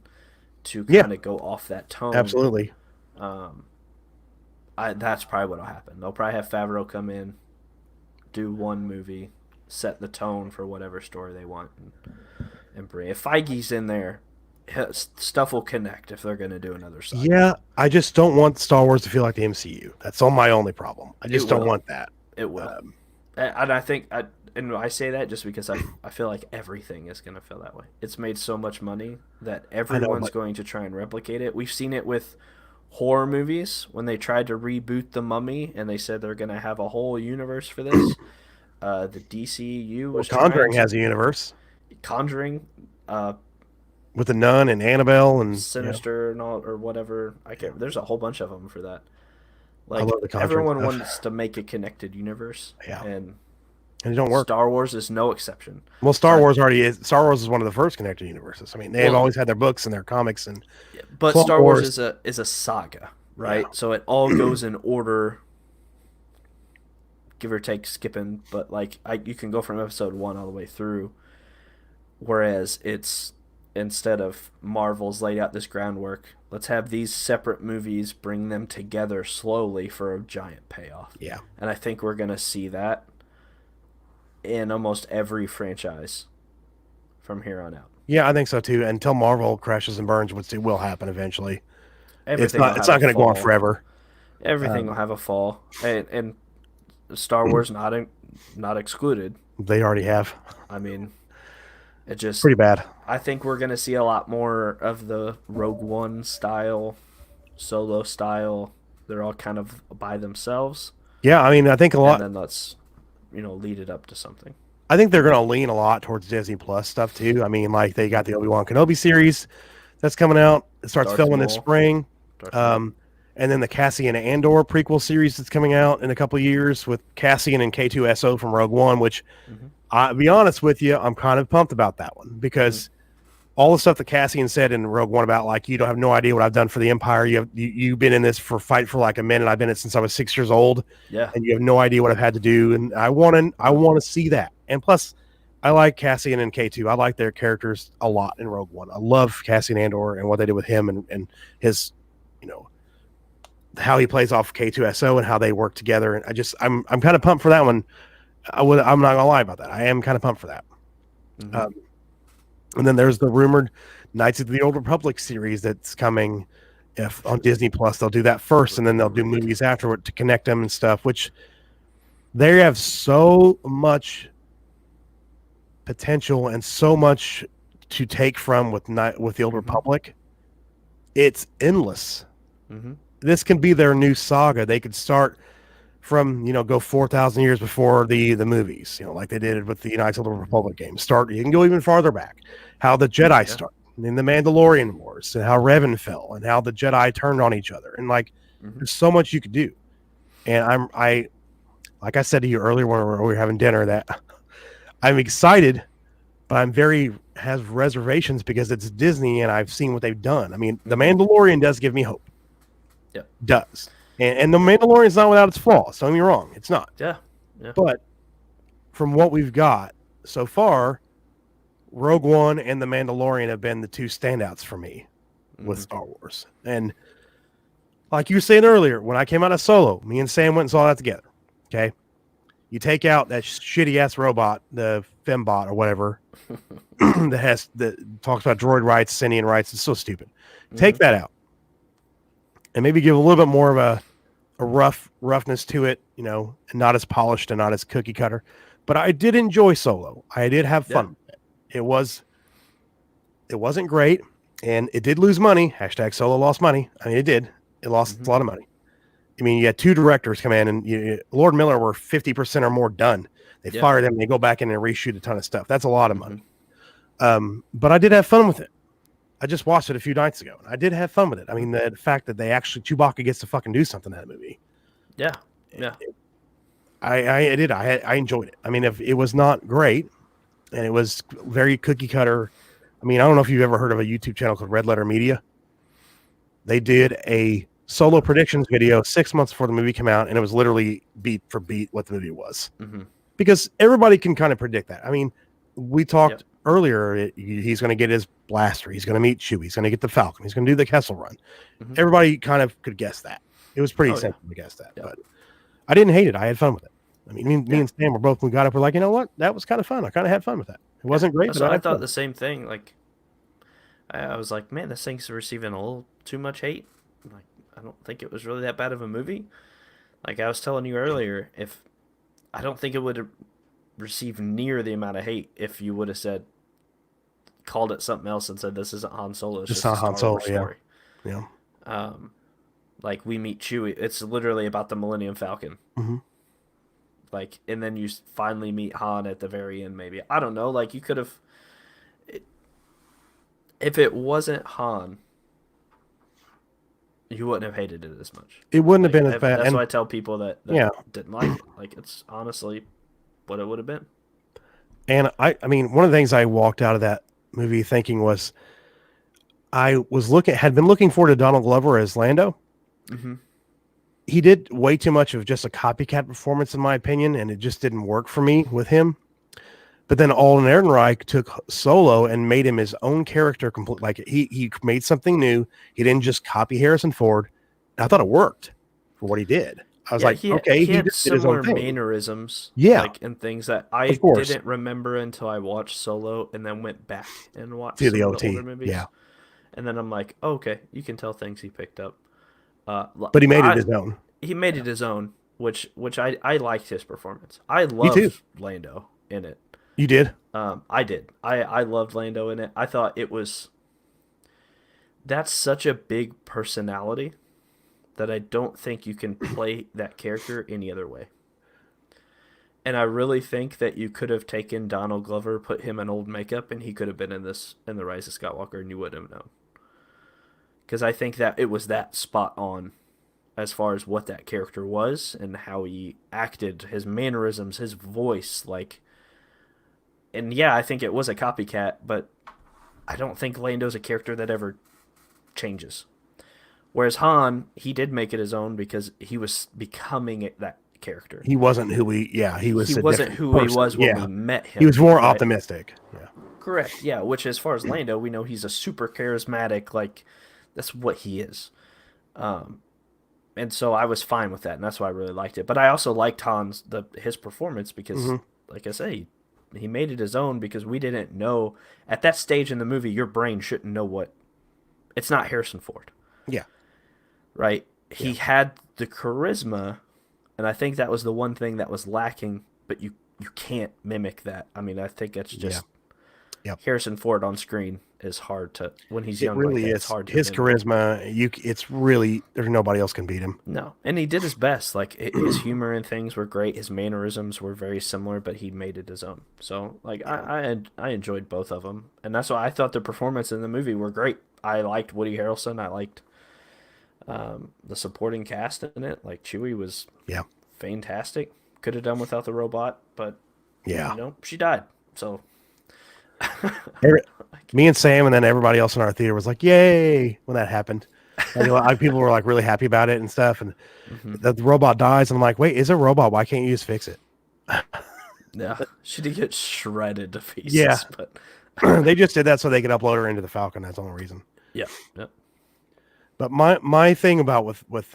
to Yeah. kind of go off that tone. Absolutely. Um, that's probably what'll happen. They'll probably have Favreau come in, do one movie, set the tone for whatever story they want, and bring. If Feige's in there, stuff will connect if they're going to do another saga. Yeah, I just don't want Star Wars to feel like the MCU. That's all my only problem. I just don't want that. It will. And I think, and I say that just because I feel like everything is going to feel that way. It's made so much money that everyone's going to try and replicate it. We've seen it with horror movies when they tried to reboot The Mummy and they said they're going to have a whole universe for this. The DCU was Conjuring has a universe. Conjuring, with the Nun and Annabelle and Sinister and all, or whatever. There's a whole bunch of them for that. I love the Conjuring everyone stuff. wants to make a connected universe, and it don't work. Star Wars is no exception. Well, Star Wars already is. Star Wars is one of the first connected universes. I mean, they've always had their books and their comics and. But Star Wars is a saga, right? Yeah. So it all goes in order, give or take, skipping. But you can go from episode 1 all the way through. Whereas it's, instead of Marvel's laid out this groundwork, let's have these separate movies, bring them together slowly for a giant payoff. Yeah. And I think we're going to see that in almost every franchise from here on out. Yeah, I think so too. Until Marvel crashes and burns, which it will happen eventually. Everything it's not going to go on forever. Everything will have a fall, and Star Wars not excluded. They already have. I mean, it just pretty bad. I think we're going to see a lot more of the Rogue One style, Solo style. They're all kind of by themselves. Yeah, I mean, I think a lot. And then let's, lead it up to something. I think they're going to lean a lot towards Disney Plus stuff too. I mean, like they got the Obi-Wan Kenobi series that's coming out. It starts filming this spring. And then the Cassian Andor prequel series that's coming out in a couple of years with Cassian and K2SO from Rogue One, which I'll be honest with you, I'm kind of pumped about that one because all the stuff that Cassian said in Rogue One about like, you don't have no idea what I've done for the Empire. You've been in this fight for like a minute. I've been in it since I was 6 years old. Yeah. And you have no idea what I've had to do. And I want to see that. And plus, I like Cassian and K2. I like their characters a lot in Rogue One. I love Cassian Andor and what they did with him and his, how he plays off K2SO and how they work together. And I'm kind of pumped for that one. I'm not gonna lie about that. I am kind of pumped for that. And then there's the rumored Knights of the Old Republic series that's coming. If on Disney Plus, they'll do that first, and then they'll do movies afterward to connect them and stuff. Which they have so much potential and so much to take from with the Old Republic. It's endless. This can be their new saga. They could start from, go 4,000 years before the movies, like they did with the Knights of the Republic games. You can go even farther back. How the Jedi started in the Mandalorian Wars, and how Revan fell, and how the Jedi turned on each other, and there's so much you could do. And like I said to you earlier when we were having dinner, that I'm excited, but I'm has reservations because it's Disney and I've seen what they've done. I mean, the Mandalorian does give me hope. Yeah, does. And the Mandalorian is not without its flaws. Don't get me wrong. It's not. Yeah. But from what we've got so far, Rogue One and the Mandalorian have been the two standouts for me with Star Wars. And like you were saying earlier, when I came out of Solo, me and Sam went and saw that together. Okay. You take out that shitty ass robot, the Fembot or whatever, that talks about droid rights, sentient rights. It's so stupid. Take that out. And maybe give a little bit more of a roughness to it, and not as polished and not as cookie cutter. But I did enjoy Solo. I did have fun. It wasn't great, and it did lose money. # Solo lost money. I mean, it did. It lost a lot of money. I mean, you had 2 directors come in, and Lord Miller were 50% or more done. They fired them. They go back in and reshoot a ton of stuff. That's a lot of money. But I did have fun with it. I just watched it a few nights ago, and I did have fun with it. I mean, the fact that Chewbacca gets to fucking do something in that movie. Yeah. I did. I enjoyed it. I mean, if it was not great, and it was very cookie cutter. I mean, I don't know if you've ever heard of a YouTube channel called Red Letter Media. They did a Solo predictions video 6 months before the movie came out, and it was literally beat for beat what the movie was. because everybody can kind of predict that. I mean, we talked Yep. earlier. He's going to get his blaster. He's going to meet Chewie. He's going to get the Falcon. He's going to do the Kessel Run. Mhm. Everybody kind of could guess that. It was pretty Oh, yeah. simple to guess that, Yeah. but I didn't hate it. I had fun with it. I mean, me Yeah. and Sam were both. We got up. We're like, you know what? That was kind of fun. I kind of had fun with that. It wasn't great, That's but what I I had thought fun. the same thing. Like, I was like, man, this thing's receiving a little too much hate. Like, I don't think it was really that bad of a movie. Like I was telling you earlier, if I don't think it would have received near the amount of hate if you would have said, called it something else and said this isn't Han Solo, it's Just just a not Han Star Solo, Wars story. Yeah. Like we meet Chewie, it's literally about the Millennium Falcon. Mm-hmm. Like, and then you finally meet Han at the very end. Maybe I don't know. Like you could have, if it wasn't Han, you wouldn't have hated it as much. It wouldn't Like, have been as bad. That's And why I tell people that yeah, didn't like it. Like it's honestly what it would have been. and I mean, one of the things I walked out of that movie thinking was, had been looking forward to Donald Glover as Lando. Mm-hmm. He did way too much of just a copycat performance, in my opinion, and it just didn't work for me with him. But then Alden Ehrenreich took Solo and made him his own character. Complete, like he made something new. He didn't just copy Harrison Ford. And I thought it worked for what he did. I was like, okay, he he had just did his own similar thing. mannerisms, Yeah. like and things that I Of course. didn't remember until I watched Solo and then went back and watched To some the of OT, older movies. yeah. And then I'm like, oh, okay, you can tell things he picked up. But he made it his own. He made it his own, which I liked his performance. I too. loved Lando in it. You did? I did. I loved Lando in it. I thought that's such a big personality that I don't think you can play that character any other way. And I really think that you could have taken Donald Glover, put him in old makeup, and he could have been in The Rise of Skywalker, and you wouldn't have known. Because I think that it was that spot on as far as what that character was and how he acted, his mannerisms, his voice, like. And yeah, I think it was a copycat, but I don't think Lando's a character that ever changes. Whereas Han, he did make it his own because he was becoming that character. He wasn't who he was. He a wasn't different who person. he was when Yeah. we met him. He was more right? optimistic. Yeah. Correct. Yeah. Which, as far as Lando, we know he's a super charismatic. Like, that's what he is. And so I was fine with that, and that's why I really liked it. But I also liked his performance because, like I say, he made it his own because we didn't know at that stage in the movie. Your brain shouldn't know what. It's not Harrison Ford. Yeah. Right. He had the charisma, and I think that was the one thing that was lacking. But you can't mimic that. I mean, I think it's just Harrison Ford on screen is hard to when he's young. It really like that, is. It's hard to His mimic. charisma, it's really there's nobody else can beat him. No, and he did his best. Like his humor and things were great. His mannerisms were very similar, but he made it his own. So, like, I enjoyed both of them, and that's why I thought the performance in the movie were great. I liked Woody Harrelson. I liked the supporting cast in it. Like Chewie was fantastic. Could have done without the robot, but she died. So. Me and Sam and then everybody else in our theater was like, yay, when that happened. And, people were like really happy about it and stuff. And the robot dies. And I'm like, wait, is it a robot? Why can't you just fix it? Yeah, she did get shredded to pieces. Yeah. But they just did that so they could upload her into the Falcon. That's the only reason. Yeah. But my thing about with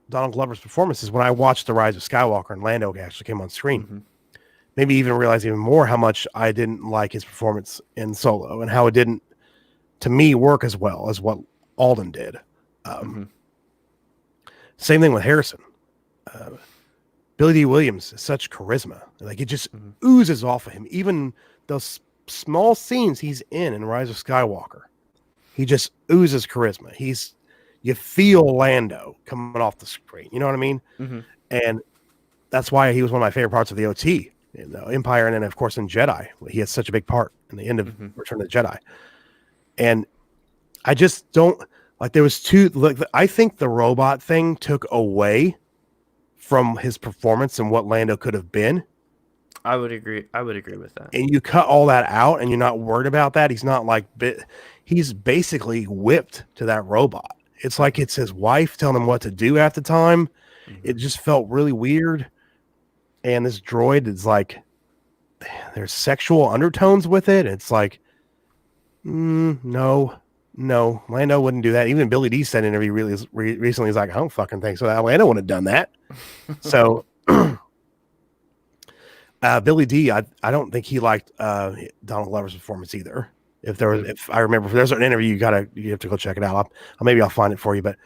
Donald Glover's performance is when I watched The Rise of Skywalker and Lando actually came on screen, maybe even realize even more how much I didn't like his performance in Solo and how it didn't, to me, work as well as what Alden did. Same thing with Harrison. Billy D. Williams is such charisma. Like it just oozes off of him. Even those small scenes he's in Rise of Skywalker, he just oozes charisma. You feel Lando coming off the screen. You know what I mean? And that's why he was one of my favorite parts of the OT. In the Empire, and then of course in Jedi, he has such a big part in the end of Return of the Jedi. And I just don't like. There was I think the robot thing took away from his performance and what Lando could have been. I would agree with that. And you cut all that out, and you're not worried about that. He's not like he's basically whipped to that robot. It's like it's his wife telling him what to do at the time. It just felt really weird. and this droid is like, there's sexual undertones with it. It's like, no, Lando wouldn't do that. Even Billy D said in an interview recently, he's like, I don't fucking think so. Lando wouldn't have done that. So Billy D, I don't think he liked Donald Glover's performance either. If I remember, if there's an interview, you have to go check it out. Maybe I'll find it for you. But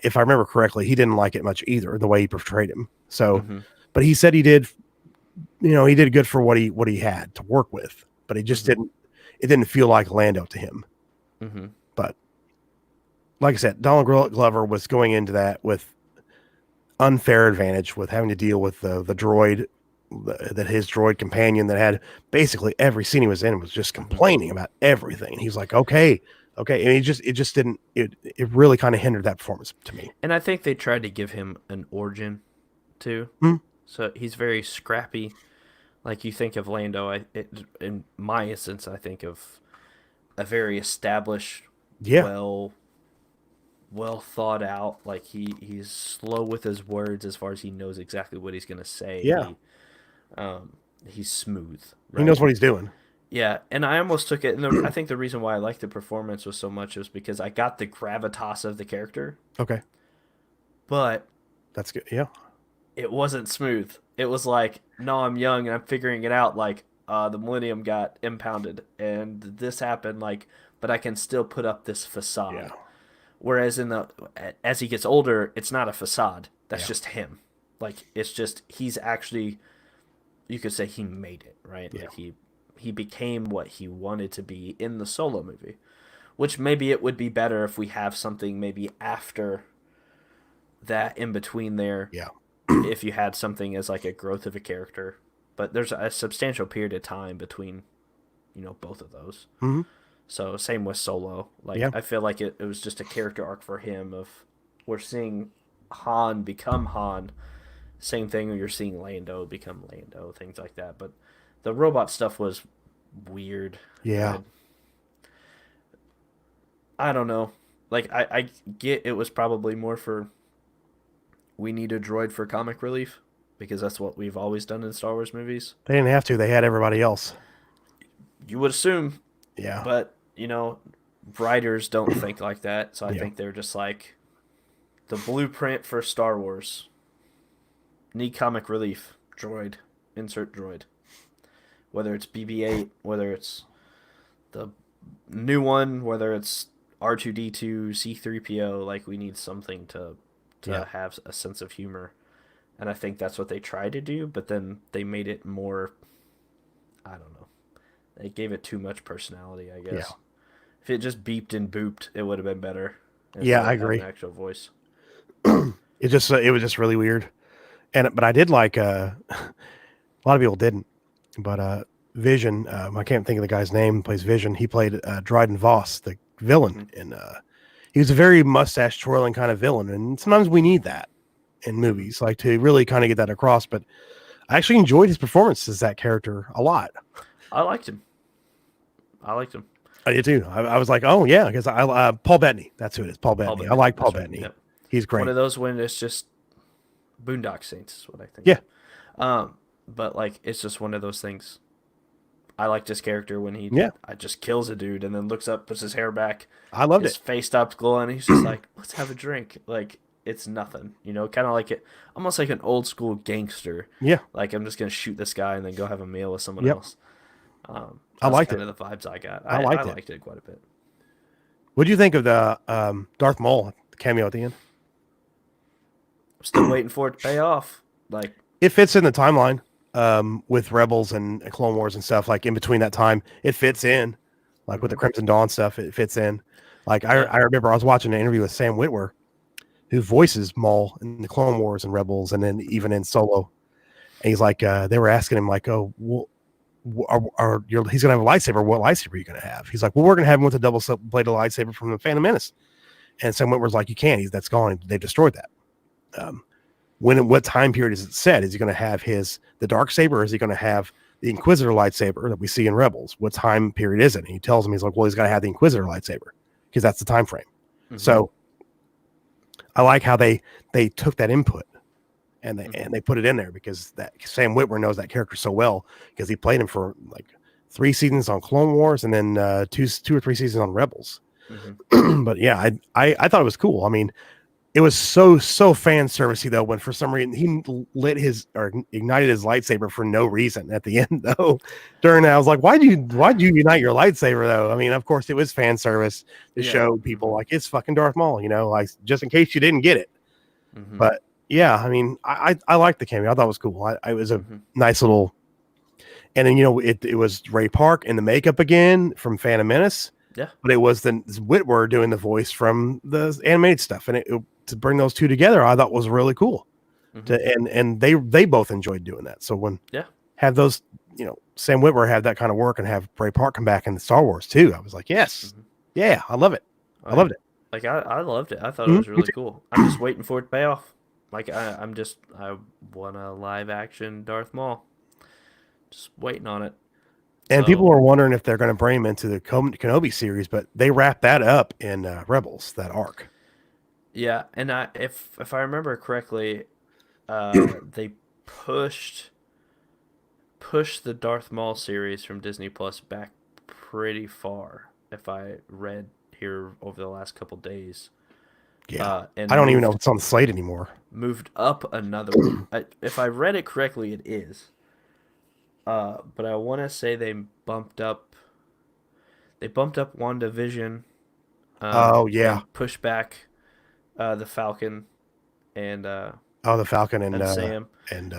if I remember correctly, he didn't like it much either, the way he portrayed him. So, but he said he did, he did good for what he had to work with, but he just didn't feel like Lando to him. But like I said, Donald Glover was going into that with unfair advantage, with having to deal with the droid, that his droid companion that had basically every scene he was in was just complaining about everything. And he's like, okay. And it just didn't, it really kind of hindered that performance to me. And I think they tried to give him an origin too. So he's very scrappy. Like you think of Lando, in my essence, I think of a very established, well thought out. Like he's slow with his words as far as he knows exactly what he's gonna say. He's smooth. Right? He knows what he's doing. Yeah, and I almost took it, and I think the reason why I liked the performance was so much was because I got the gravitas of the character. Okay. But that's good. Yeah. It wasn't smooth. It was like, no, I'm young and I'm figuring it out. Like, the Millennium got impounded and this happened. Like, but I can still put up this facade. Yeah. Whereas as he gets older, it's not a facade. That's just him. Like, it's just he's actually, you could say he made it, right? Yeah. Like he became what he wanted to be in the Solo movie, which maybe it would be better if we have something maybe after that in between there. Yeah. If you had something as like a growth of a character, but there's a substantial period of time between, both of those. So same with Solo. Like I feel like it was just a character arc for him of we're seeing Han become Han. Same thing when you're seeing Lando become Lando, things like that. But the robot stuff was weird. Yeah. I don't know. Like I get it was probably more for we need a droid for comic relief because that's what we've always done in Star Wars movies. They didn't have to. They had everybody else. You would assume. Yeah. But, writers don't think like that. So I think they're just like the blueprint for Star Wars. Need comic relief. Droid. Insert droid. Whether it's BB-8, whether it's the new one, whether it's R2-D2, C-3PO, like we need something to have a sense of humor. And I think that's what they tried to do, but then they made it more, I don't know. They gave it too much personality, I guess. Yeah. If it just beeped and booped, it would have been better. Yeah, I agree. An actual voice. It was just really weird. But I did like, a lot of people didn't, but Vision, I can't think of the guy's name who plays Vision. He played Dryden Voss, the villain in he was a very mustache twirling kind of villain, and sometimes we need that in movies, like to really kind of get that across. But I actually enjoyed his performance as that character a lot. I liked him. I did too. I was like, oh yeah, because Paul Bettany. That's who it is. Paul Bettany. I like Paul Bettany. Yep. He's great. One of those when it's just Boondock Saints is what I think. Yeah. But like it's just one of those things. I liked his character when he just kills a dude and then looks up, puts his hair back. I loved his face stops glowing. He's just like, let's have a drink. Like, it's nothing. Kind of like it, almost like an old school gangster. Yeah. Like, I'm just going to shoot this guy and then go have a meal with someone else. I liked it. Kind of the vibes I got. I liked it quite a bit. What do you think of the Darth Maul cameo at the end? I'm still waiting for it to pay off. Like, it fits in the timeline. With Rebels and Clone Wars and stuff, like in between that time, it fits in, like with the Crimson Dawn stuff, it fits in. Like I remember I was watching an interview with Sam Witwer, who voices Maul in the Clone Wars and Rebels, and then even in Solo. And he's like, they were asking him like, oh, well, he's gonna have a lightsaber. What lightsaber are you gonna have? He's like, well, we're gonna have him with a double-bladed lightsaber from the Phantom Menace. And Sam Witwer's like, you can't. That's gone. They destroyed that. What time period is it set? Is he going to have the dark saber, or is he going to have the Inquisitor lightsaber that we see in Rebels? What time period is it? And he tells him, he's like, well, he's got to have the Inquisitor lightsaber because that's the time frame. So I like how they took that input and they put it in there because that Sam Witwer knows that character so well because he played him for like 3 seasons on Clone Wars and then two or 3 seasons on Rebels. But yeah, I thought it was cool. I mean, it was so fan servicey though when for some reason he lit his or ignited his lightsaber for no reason at the end though. During that, I was like, why'd you unite your lightsaber though? I mean, of course it was fan service to show people like it's fucking Darth Maul, you know, like just in case you didn't get it. But yeah, I mean, I liked the cameo. I thought it was cool. It was a nice little, and then you know it was Ray Park in the makeup again from Phantom Menace. Yeah, but it was the Witwer doing the voice from the animated stuff, and to bring those two together, I thought was really cool. And they both enjoyed doing that. So when have those, you know, Sam Witwer had that kind of work, and have Ray Park come back in Star Wars too, I was like, yes, yeah, I love it. I loved it. Like I loved it. I thought it was really cool. I'm just waiting for it to pay off. Like I want a live action Darth Maul. Just waiting on it. And people are wondering if they're going to bring him into the Kenobi series, but they wrapped that up in Rebels, that arc. Yeah, and if I remember correctly, they pushed the Darth Maul series from Disney Plus back pretty far. If I read here over the last couple days. Yeah, and I don't even know if it's on the slate anymore. Moved up another one. If I read it correctly, it is. But I want to say they bumped up WandaVision. And pushed back the Falcon and the Falcon and Sam and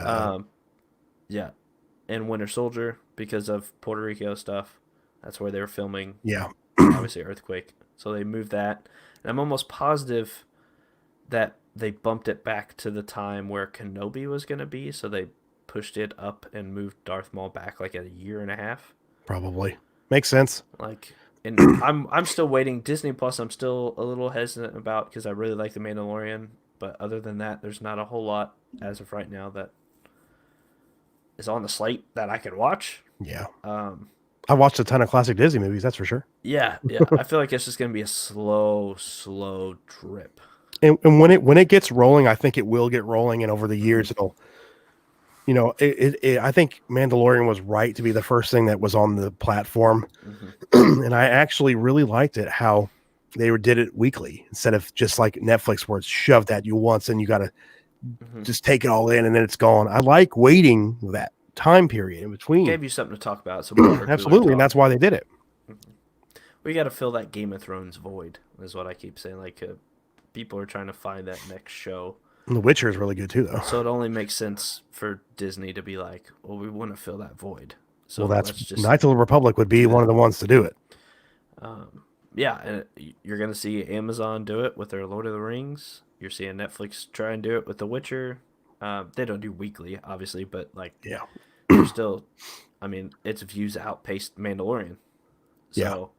and Winter Soldier because of Puerto Rico stuff. That's where they were filming. Yeah, obviously Earthquake. So they moved that, and I'm almost positive that they bumped it back to the time where Kenobi was going to be. So they pushed it up and moved Darth Maul back like a year and a half. Probably makes sense. Like, and I'm still waiting. Disney Plus, I'm still a little hesitant about because I really like The Mandalorian. But other than that, there's not a whole lot as of right now that is on the slate that I can watch. Yeah. I watched a ton of classic Disney movies, that's for sure. Yeah. I feel like it's just gonna be a slow drip. And when it gets rolling, I think it will get rolling, and over the years it'll. You know, I think Mandalorian was right to be the first thing that was on the platform. And I actually really liked it how they did it weekly instead of just like Netflix where it's shoved at you once and you got to just take it all in and then it's gone. I like waiting that time period in between. Gave you something to talk about. So absolutely, and that's why they did it. We got to fill that Game of Thrones void is what I keep saying. Like people are trying to find that next show. And The Witcher is really good too, though. So it only makes sense for Disney to be like, well, we want to fill that void. So that's just Knights of the Republic would be one of the ones to do it. Yeah, and you're going to see Amazon do it with their Lord of the Rings. You're seeing Netflix try and do it with The Witcher. They don't do weekly, obviously, but like, they're still, I mean, its views outpaced Mandalorian. So,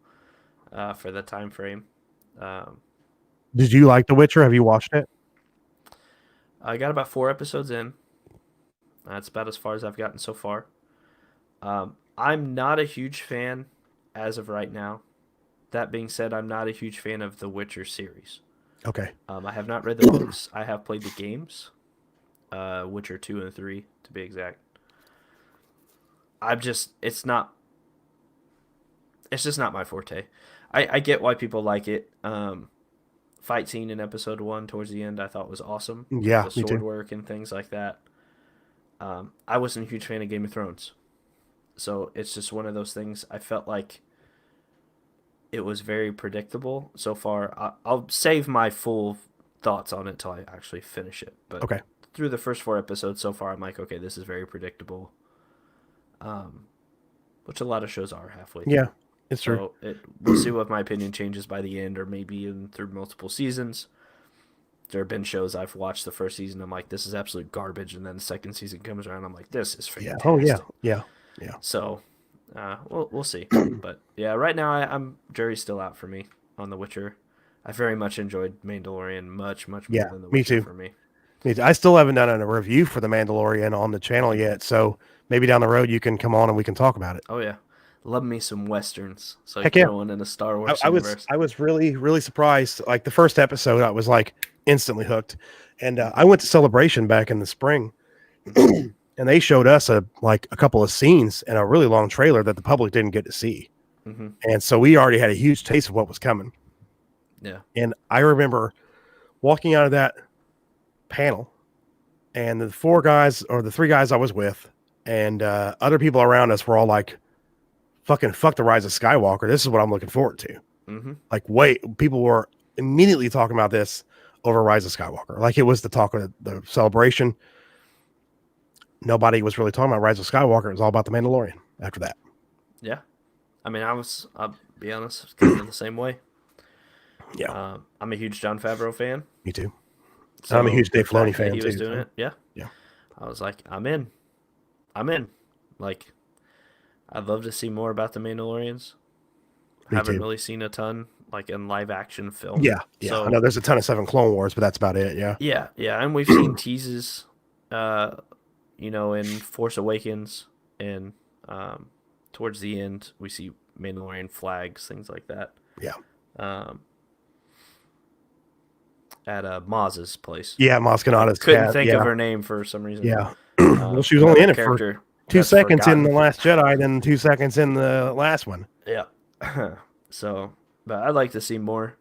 for the time frame. Did you like The Witcher? Have you watched it? I got about 4 episodes in. That's about as far as I've gotten so far. I'm not a huge fan as of right now. That being said, I'm not a huge fan of the Witcher series. Okay. I have not read the books. I have played the games. Witcher 2 and 3, to be exact. It's just not my forte. I get why people like it. Fight scene in episode 1 towards the end I thought was awesome. Yeah, the sword work and things like that. I wasn't a huge fan of Game of Thrones. So it's just one of those things. I felt like it was very predictable so far. I'll save my full thoughts on it till I actually finish it. But through the first 4 episodes so far, I'm like, okay, this is very predictable. Which a lot of shows are halfway through. Yeah. It's true. We'll see what my opinion changes by the end, or maybe through multiple seasons. There have been shows I've watched the first season, I'm like, this is absolute garbage, and then the second season comes around, I'm like, this is fantastic. Yeah. So, we'll see. But yeah, right now I'm jury's still out for me on The Witcher. I very much enjoyed Mandalorian much more than The Witcher for me. I still haven't done a review for The Mandalorian on the channel yet, so maybe down the road you can come on and we can talk about it. Oh yeah. love me some westerns. So Heck yeah. throwing in the Star Wars I was universe. I was really really surprised. Like the first episode, I was like instantly hooked. And Mhm. I went to Celebration back in the spring, Mhm. and they showed us a couple of scenes and a really long trailer that the public didn't get to see. Mhm. And so we already had a huge taste of what was coming. Yeah. And I remember walking out of that panel, and the four guys or the three guys I was with, and other people around us were all like, "Fucking fuck the Rise of Skywalker. This is what I'm looking forward to." Mhm. Like, wait, people were immediately talking about this over Rise of Skywalker. Like it was the talk of the celebration. Nobody was really talking about Rise of Skywalker. It was all about the Mandalorian after that. Yeah. I mean, I'll be honest, kind of the same way. Yeah, I'm a huge Jon Favreau fan. me too. And I'm a So huge the Dave Filoni fact that fan he was too. doing So it, yeah, yeah, I was like, I'm in. I'm in. Like, I'd love to see more about the Mandalorians. me Haven't too. really seen a ton, like in live action film. Yeah, yeah. I So know there's a ton of stuff in Clone Wars, but that's about it. Yeah, yeah, yeah, and we've seen teases, uh, in Force Awakens, and um, towards the end we see Mandalorian flags, things like that. yeah, Um, at Maz's place. yeah. I Moscanata's couldn't cat. think of Yeah, her name for some reason. yeah. Well, she was only Another in it for character 2 seconds in forgotten. the Last Jedi, then 2 seconds in the last one. Yeah. So, but I'd like to see more.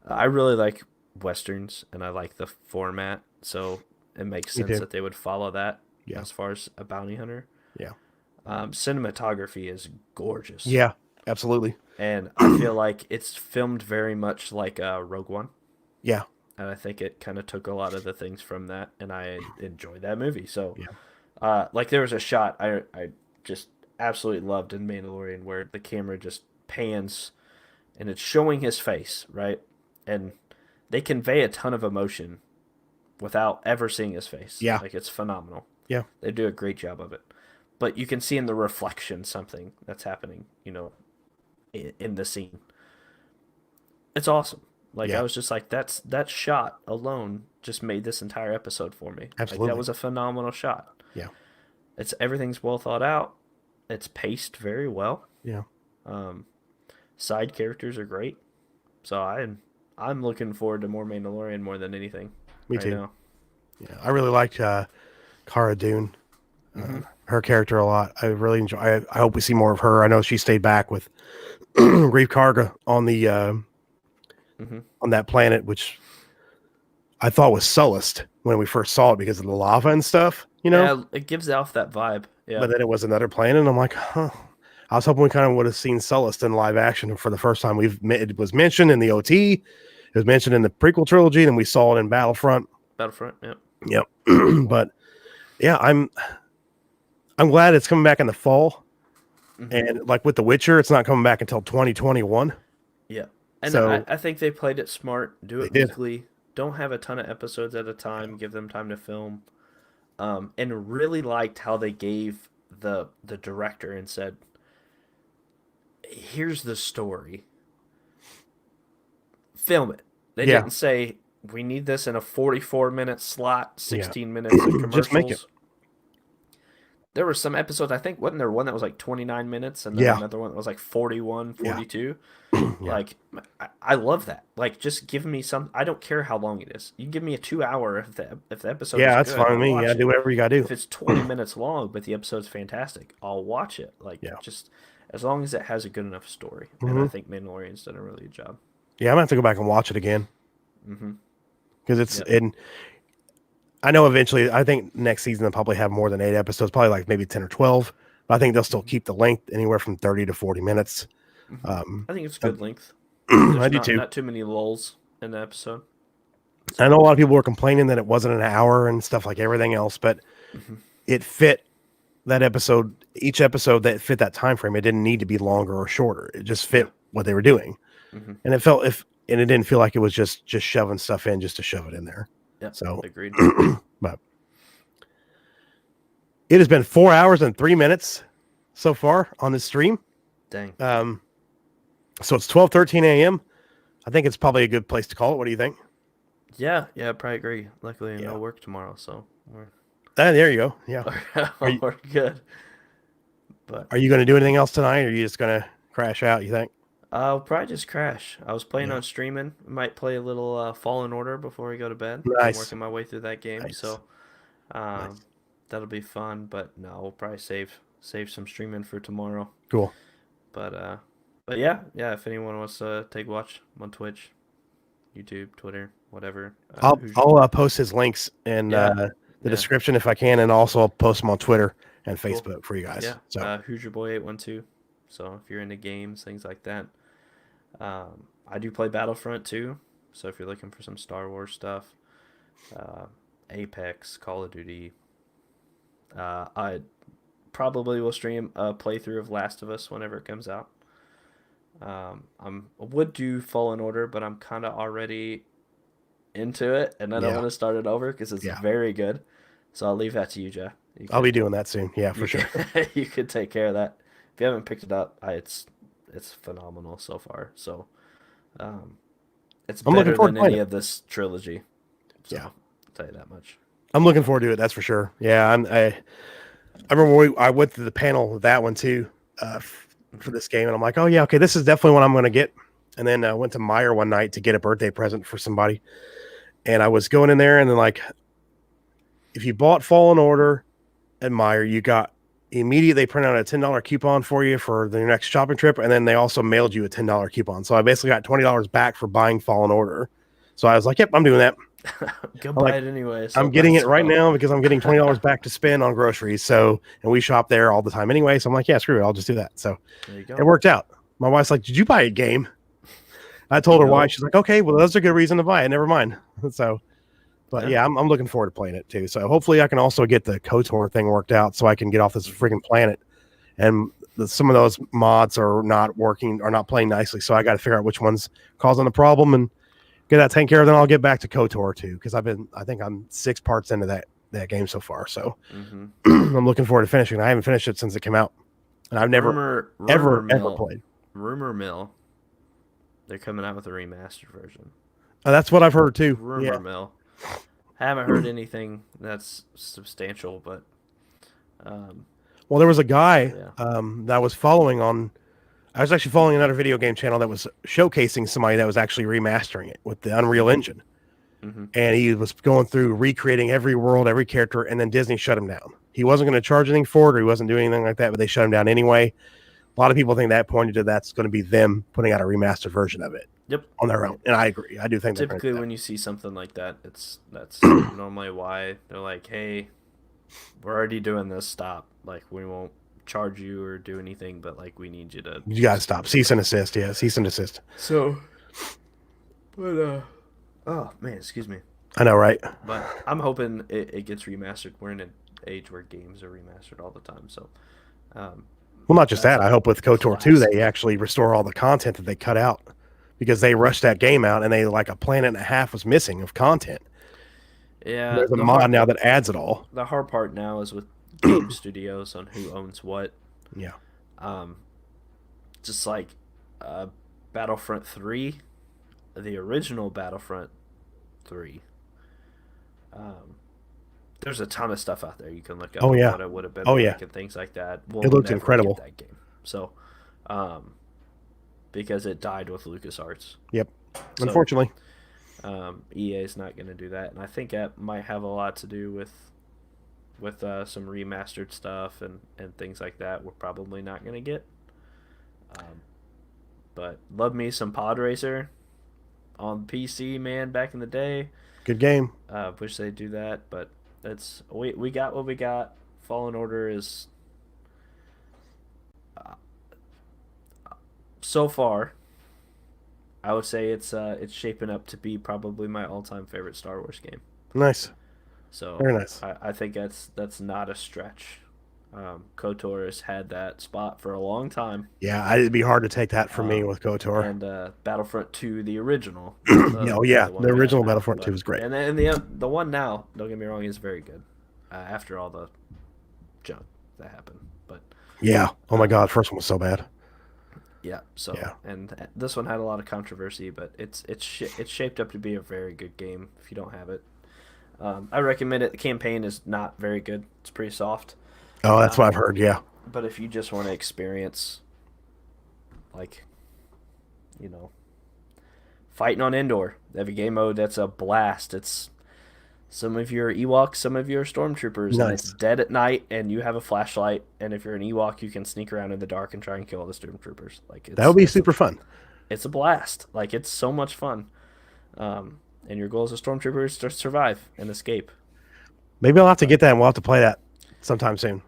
I really like westerns and I like the format, so it makes Me sense too. that they would follow that Yeah, as far as a bounty hunter. yeah, Cinematography is gorgeous, yeah. Absolutely. and I feel like it's filmed very much like Rogue One, Yeah, and I think it kind of took a lot of the things from that, and I enjoyed that movie. So, yeah, like there was a shot I just absolutely loved in Mandalorian where the camera just pans and it's showing his face, right? And they convey a ton of emotion without ever seeing his face. yeah, Like it's phenomenal. yeah, They do a great job of it. But you can see in the reflection something that's happening, in the scene. It's awesome. Like I yeah. was just like that shot alone just made this entire episode for me. Like that Absolutely. was a phenomenal shot. Yeah, Everything's well thought out. It's paced very well. yeah. Um, Side characters are great. So I'm looking forward to more Mandalorian more than anything Me right too. now. Yeah, I really liked Cara Dune, Mm-hmm. her character a lot. I really enjoy. I hope we see more of her. I know she stayed back with Grief Karga Mm-hmm. on that planet, which I thought was Sullust when we first saw it because of the lava and stuff, Yeah, it gives off that vibe. Yeah. But then it was another planet, and I'm like, huh. I was hoping we kind of would have seen Sullust in live action for the first time. It was mentioned in the OT, it was mentioned in the prequel trilogy, and we saw it in Battlefront. Battlefront. Yeah. Yep. But yeah, I'm glad it's coming back in the fall. Mm-hmm. And like with The Witcher, it's not coming back until 2021. Yeah. And So I think they played it smart. Do they it did. weekly. Don't have a ton of episodes at a time. Give them time to film. And really liked how they gave the director and said, "Here's the story. Film it." They Yeah. didn't say we need this in a 44-minute slot, Yeah. 16 minutes of commercials. Just make it. There were some episodes, I think, wasn't there one that was like 29 minutes and then Yeah. another one that was like 41, Yeah. 42? Yeah. Like, I love that. Like, just give me some. I don't care how long it is. You can give me a 2 hour if the episode Yeah, is that's good. fine I'll with me. watch Yeah, it. do whatever you gotta If do. it's 20 minutes long, but the episode's fantastic, I'll watch it. Like, Yeah. just as long as it has a good enough story. And Mm-hmm. I think Mandalorian's done a really good job. Yeah, I'm gonna have to go back and watch it again Mm-hmm. because it's Yep. in. I know eventually. I think next season they'll probably have more than 8 episodes, probably like maybe 10 or 12. But I think they'll still keep the length anywhere from 30 to 40 minutes. I think it's a good length. I There's do too. not too many lulls in the episode. I know a lot of people were complaining that it wasn't an hour and stuff like everything else, but it fit that episode. Each episode that fit that time frame, it didn't need to be longer or shorter. It just fit what they were doing, and it didn't feel like it was just shoving stuff in just to shove it in there. Yep. So Agreed. but it has been 4 hours and 3 minutes so far on this stream. Dang. So it's 12:13 a.m. I think it's probably a good place to call it. What do you think? Yeah, I probably agree. Luckily, Yeah. no work tomorrow, so we're There you go. Yeah. we're good. But Are you going to do anything else tonight, or are you just going to crash out, you think? I'll probably just crash. I was planning Yeah. on streaming. I might play a little Fallen Order before we go to bed. I'm Nice. working my way through that game, Nice. so um, Nice. that'll be fun. But no, we'll probably save some streaming for tomorrow. Cool. But uh, but yeah, yeah. If anyone wants to take a watch, I'm on Twitch, YouTube, Twitter, whatever. Who's I'll post his links in Yeah, the yeah, description if I can, and also I'll post them on Twitter and cool. Facebook for you guys. Yeah, So who's your boy 812? So if you're into games, things like that. I do play Battlefront too. So if you're looking for some Star Wars stuff, uh, Apex, Call of Duty, I probably will stream a playthrough of Last of Us whenever it comes out. I would do Fallen Order, but I'm kind of already into it, and I don't yeah, want to start it over because it's yeah, very good. So I'll leave that to you, Jeff. You I'll be could doing that soon. Yeah, for you sure. could you could take care of that. If you haven't picked it up, it's phenomenal so far. So um, it's I'm looking better forward than to playing any it. of this trilogy. So Yeah, I'll tell you that much. I'm looking forward to it. That's for sure. Yeah, I remember I went to the panel with that one too for Hmm. this game, and I'm like, oh yeah, okay, this is definitely what I'm going to get. And then I went to Meyer one night to get a birthday present for somebody, and I was going in there, and then like, if you bought Fallen Order at Meyer, you got immediately they print out a $10 coupon for you for the next shopping trip, and then they also mailed you a $10 coupon. So I basically got $20 back for buying Fallen Order. So I was like, yep, I'm doing that. Go I'm buy like, it anyway. So I'm might getting as it right well. now because I'm getting $20 back to spend on groceries. So, and we shop there all the time anyway. So I'm like, yeah, screw it. I'll just do that. So There you it go. worked out. My wife's like, did you buy a game? I told her why. Nope. She's like, okay, well, that's a good reason to buy it. Never mind. So, but Yeah. yeah, I'm looking forward to playing it too. So hopefully I can also get the KOTOR thing worked out so I can get off this Hmm. freaking planet. And some of those mods are not working, are not playing nicely. So I got to figure out which one's causing the problem and get that taken care of. Then I'll get back to KOTOR too, because I think I'm 6 parts into that game so far. So Hmm. I'm looking forward to finishing. I haven't finished it since it came out, and I've never, Rumor ever mill, played. rumor mill. They're coming out with a remastered version. That's what I've heard too. Rumor Yeah. mill. Haven't heard anything that's substantial, but um, Well, there was a guy yeah. that I was following on. I was actually following another video game channel that was showcasing somebody that was actually remastering it with the Unreal Hmm. Engine, Hmm. and he was going through recreating every world, every character, and then Disney shut him down. He wasn't going to charge anything for it, or he wasn't doing anything like that, but they shut him down anyway. A lot of people think that pointed to that's going to be them putting out a remastered version of it Yep. on their own, and I agree. I do think they're going to Typically, do that. when you see something like that, that's normally why they're like, "Hey, we're already doing this. Stop. Like, we won't charge you or do anything, but like, we need you to You got to just stop. finish it Cease and up." desist. Yeah, cease and desist. So, but oh man, excuse me. I know, right? But I'm hoping it gets remastered. We're in an age where games are remastered all the time, so um, Well, not just that's that. a I hope with KOTOR 2, they classic. actually restore all the content that they cut out because they rushed that game out and they like a planet and a half was missing of content. Yeah, There's a mod now that adds it all. the hard part now is with game studios on who owns what. Yeah. Um, just like uh, Battlefront 3, the original Battlefront 3. Um, there's a ton of stuff out there you can look up Oh on yeah. what it would have been Oh yeah. like and things like that. It We'll looked never get incredible. that game. So, um, because it died with LucasArts. Yep. So, Unfortunately. EA is not going to do that, and I think that might have a lot to do with some remastered stuff and things like that. We're probably not going to get. Um, but love me some Pod Racer on PC, man. Back in the day, Good game. wish they'd do that, but we got what we got. Fallen Order is uh, so far. I would say it's shaping up to be probably my all-time favorite Star Wars game. Nice. So Very nice. I think that's not a stretch. KOTOR has had that spot for a long time, Yeah, it'd be hard to take that from me um, with KOTOR. and Battlefront 2, the original, Yeah, oh yeah. the one The we have original now, Battlefront 2 but was great. and the one now, don't get me wrong, is very good. After all the junk that happened, but Yeah. Oh my um, God. First one was so bad. yeah. So Yeah. and this one had a lot of controversy, but it's shaped up to be a very good game. If you don't have it, I recommend it. The campaign is not very good. It's pretty soft. Oh, that's what I've Um, heard. Yeah. But if you just want to experience, like, you know, fighting on Endor, they have a game mode that's a blast. It's some of your Ewoks, some of your stormtroopers, and it's Nice. dead at night, and you have a flashlight. And if you're an Ewok, you can sneak around in the dark and try and kill all the stormtroopers. Like That would be super fun. it's a blast. Like it's so much fun. And your goal as a stormtrooper is to survive and escape. Maybe I'll have to get that and we'll have to play that sometime soon.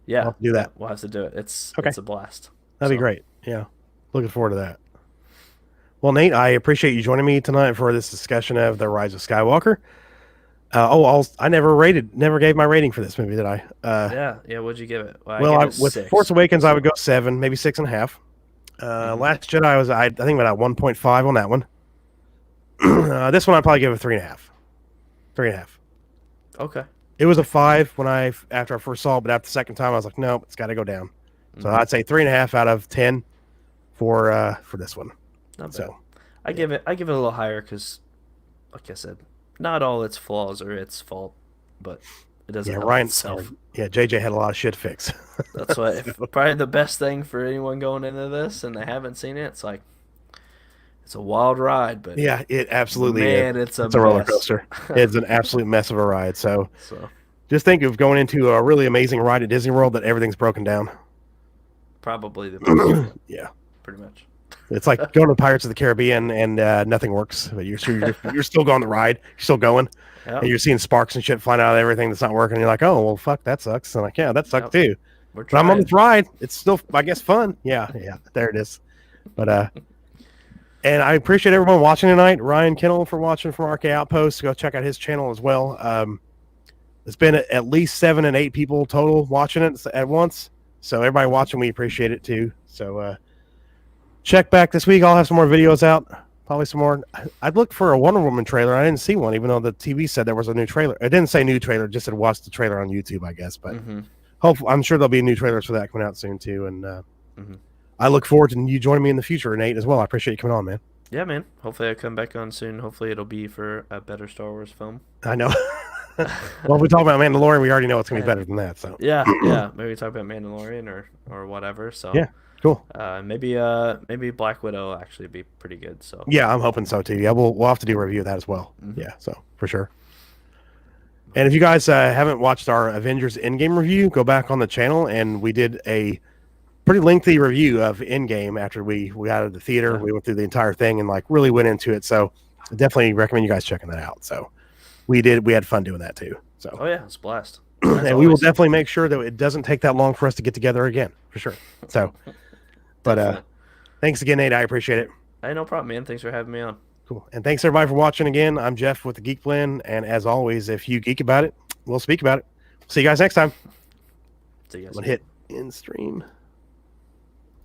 Yeah, I'll have to do that. We'll have to do it. It's Okay. it's a blast. That'd be great. Yeah. Looking forward to that. Well, Nate, I appreciate you joining me tonight for this discussion of The Rise of Skywalker. I never gave my rating for this movie, did I? Yeah. What'd you give it? Well, I gave it with 6. Force Awakens, I would go 7, maybe 6.5. Last Jedi I think about 1.5 on that one. This one I'd probably give it 3.5. 3.5. Okay. It was a 5 after I first saw it, but after the second time I was like, no, it's got to go down. So I'd say 3.5 out of 10 for this one. Not bad. So I give it a little higher because, like I said, not all its flaws are its fault, but it doesn't help itself. JJ had a lot of shit to fix. That's why probably the best thing for anyone going into this and they haven't seen it. It's like it's a wild ride, but yeah, it absolutely man, is. it's a roller mess. coaster. It's an absolute mess of a ride. So So just think of going into a really amazing ride at Disney World that everything's broken down. probably the best. Yeah. Pretty much. It's like going to Pirates of the Caribbean and nothing works, but you're still going the ride. You're still going, Yep. and you're seeing sparks and shit flying out of everything that's not working. And you're like, oh well, fuck, that sucks. And I'm like, yeah, that sucks too. We're But I'm on trying. this ride. It's still, I guess, fun. Yeah, there it is. But and I appreciate everyone watching tonight. Ryan Kennel for watching from RK Outpost. Go check out his channel as well. It's been at least 7 and 8 people total watching it at once. So everybody watching, we appreciate it too. So check back this week. I'll have some more videos out. Probably some more. I'd look for a Wonder Woman trailer. I didn't see one, even though the TV said there was a new trailer. It didn't say new trailer, just said watch the trailer on YouTube, I guess. But hopefully, I'm sure there'll be new trailers for that coming out soon too. And I look forward to you joining me in the future, Nate, as well. I appreciate you coming on, man. Yeah, man. Hopefully I come back on soon. Hopefully it'll be for a better Star Wars film. I know. Well, if we talk about Mandalorian, we already know it's going to be better than that. So yeah. Maybe talk about Mandalorian or whatever. So yeah, cool. Maybe Black Widow will actually be pretty good. So yeah, I'm hoping so too. Yeah, we'll have to do a review of that as well. Yeah, so for sure. And if you guys haven't watched our Avengers Endgame review, go back on the channel, and we did a pretty lengthy review of Endgame after we got out of the theater. We went through the entire thing and like really went into it. So I definitely recommend you guys checking that out. So we had fun doing that too. So oh yeah, it's a blast. And we will definitely make sure that it doesn't take that long for us to get together again, for sure. So, but thanks again, Nate. I appreciate it. Hey, no problem, man. Thanks for having me on. Cool. And thanks everybody for watching again. I'm Jeff with the Geek Blend, and as always, if you geek about it, we'll speak about it. See you guys next time. See you guys. I'm gonna hit end stream.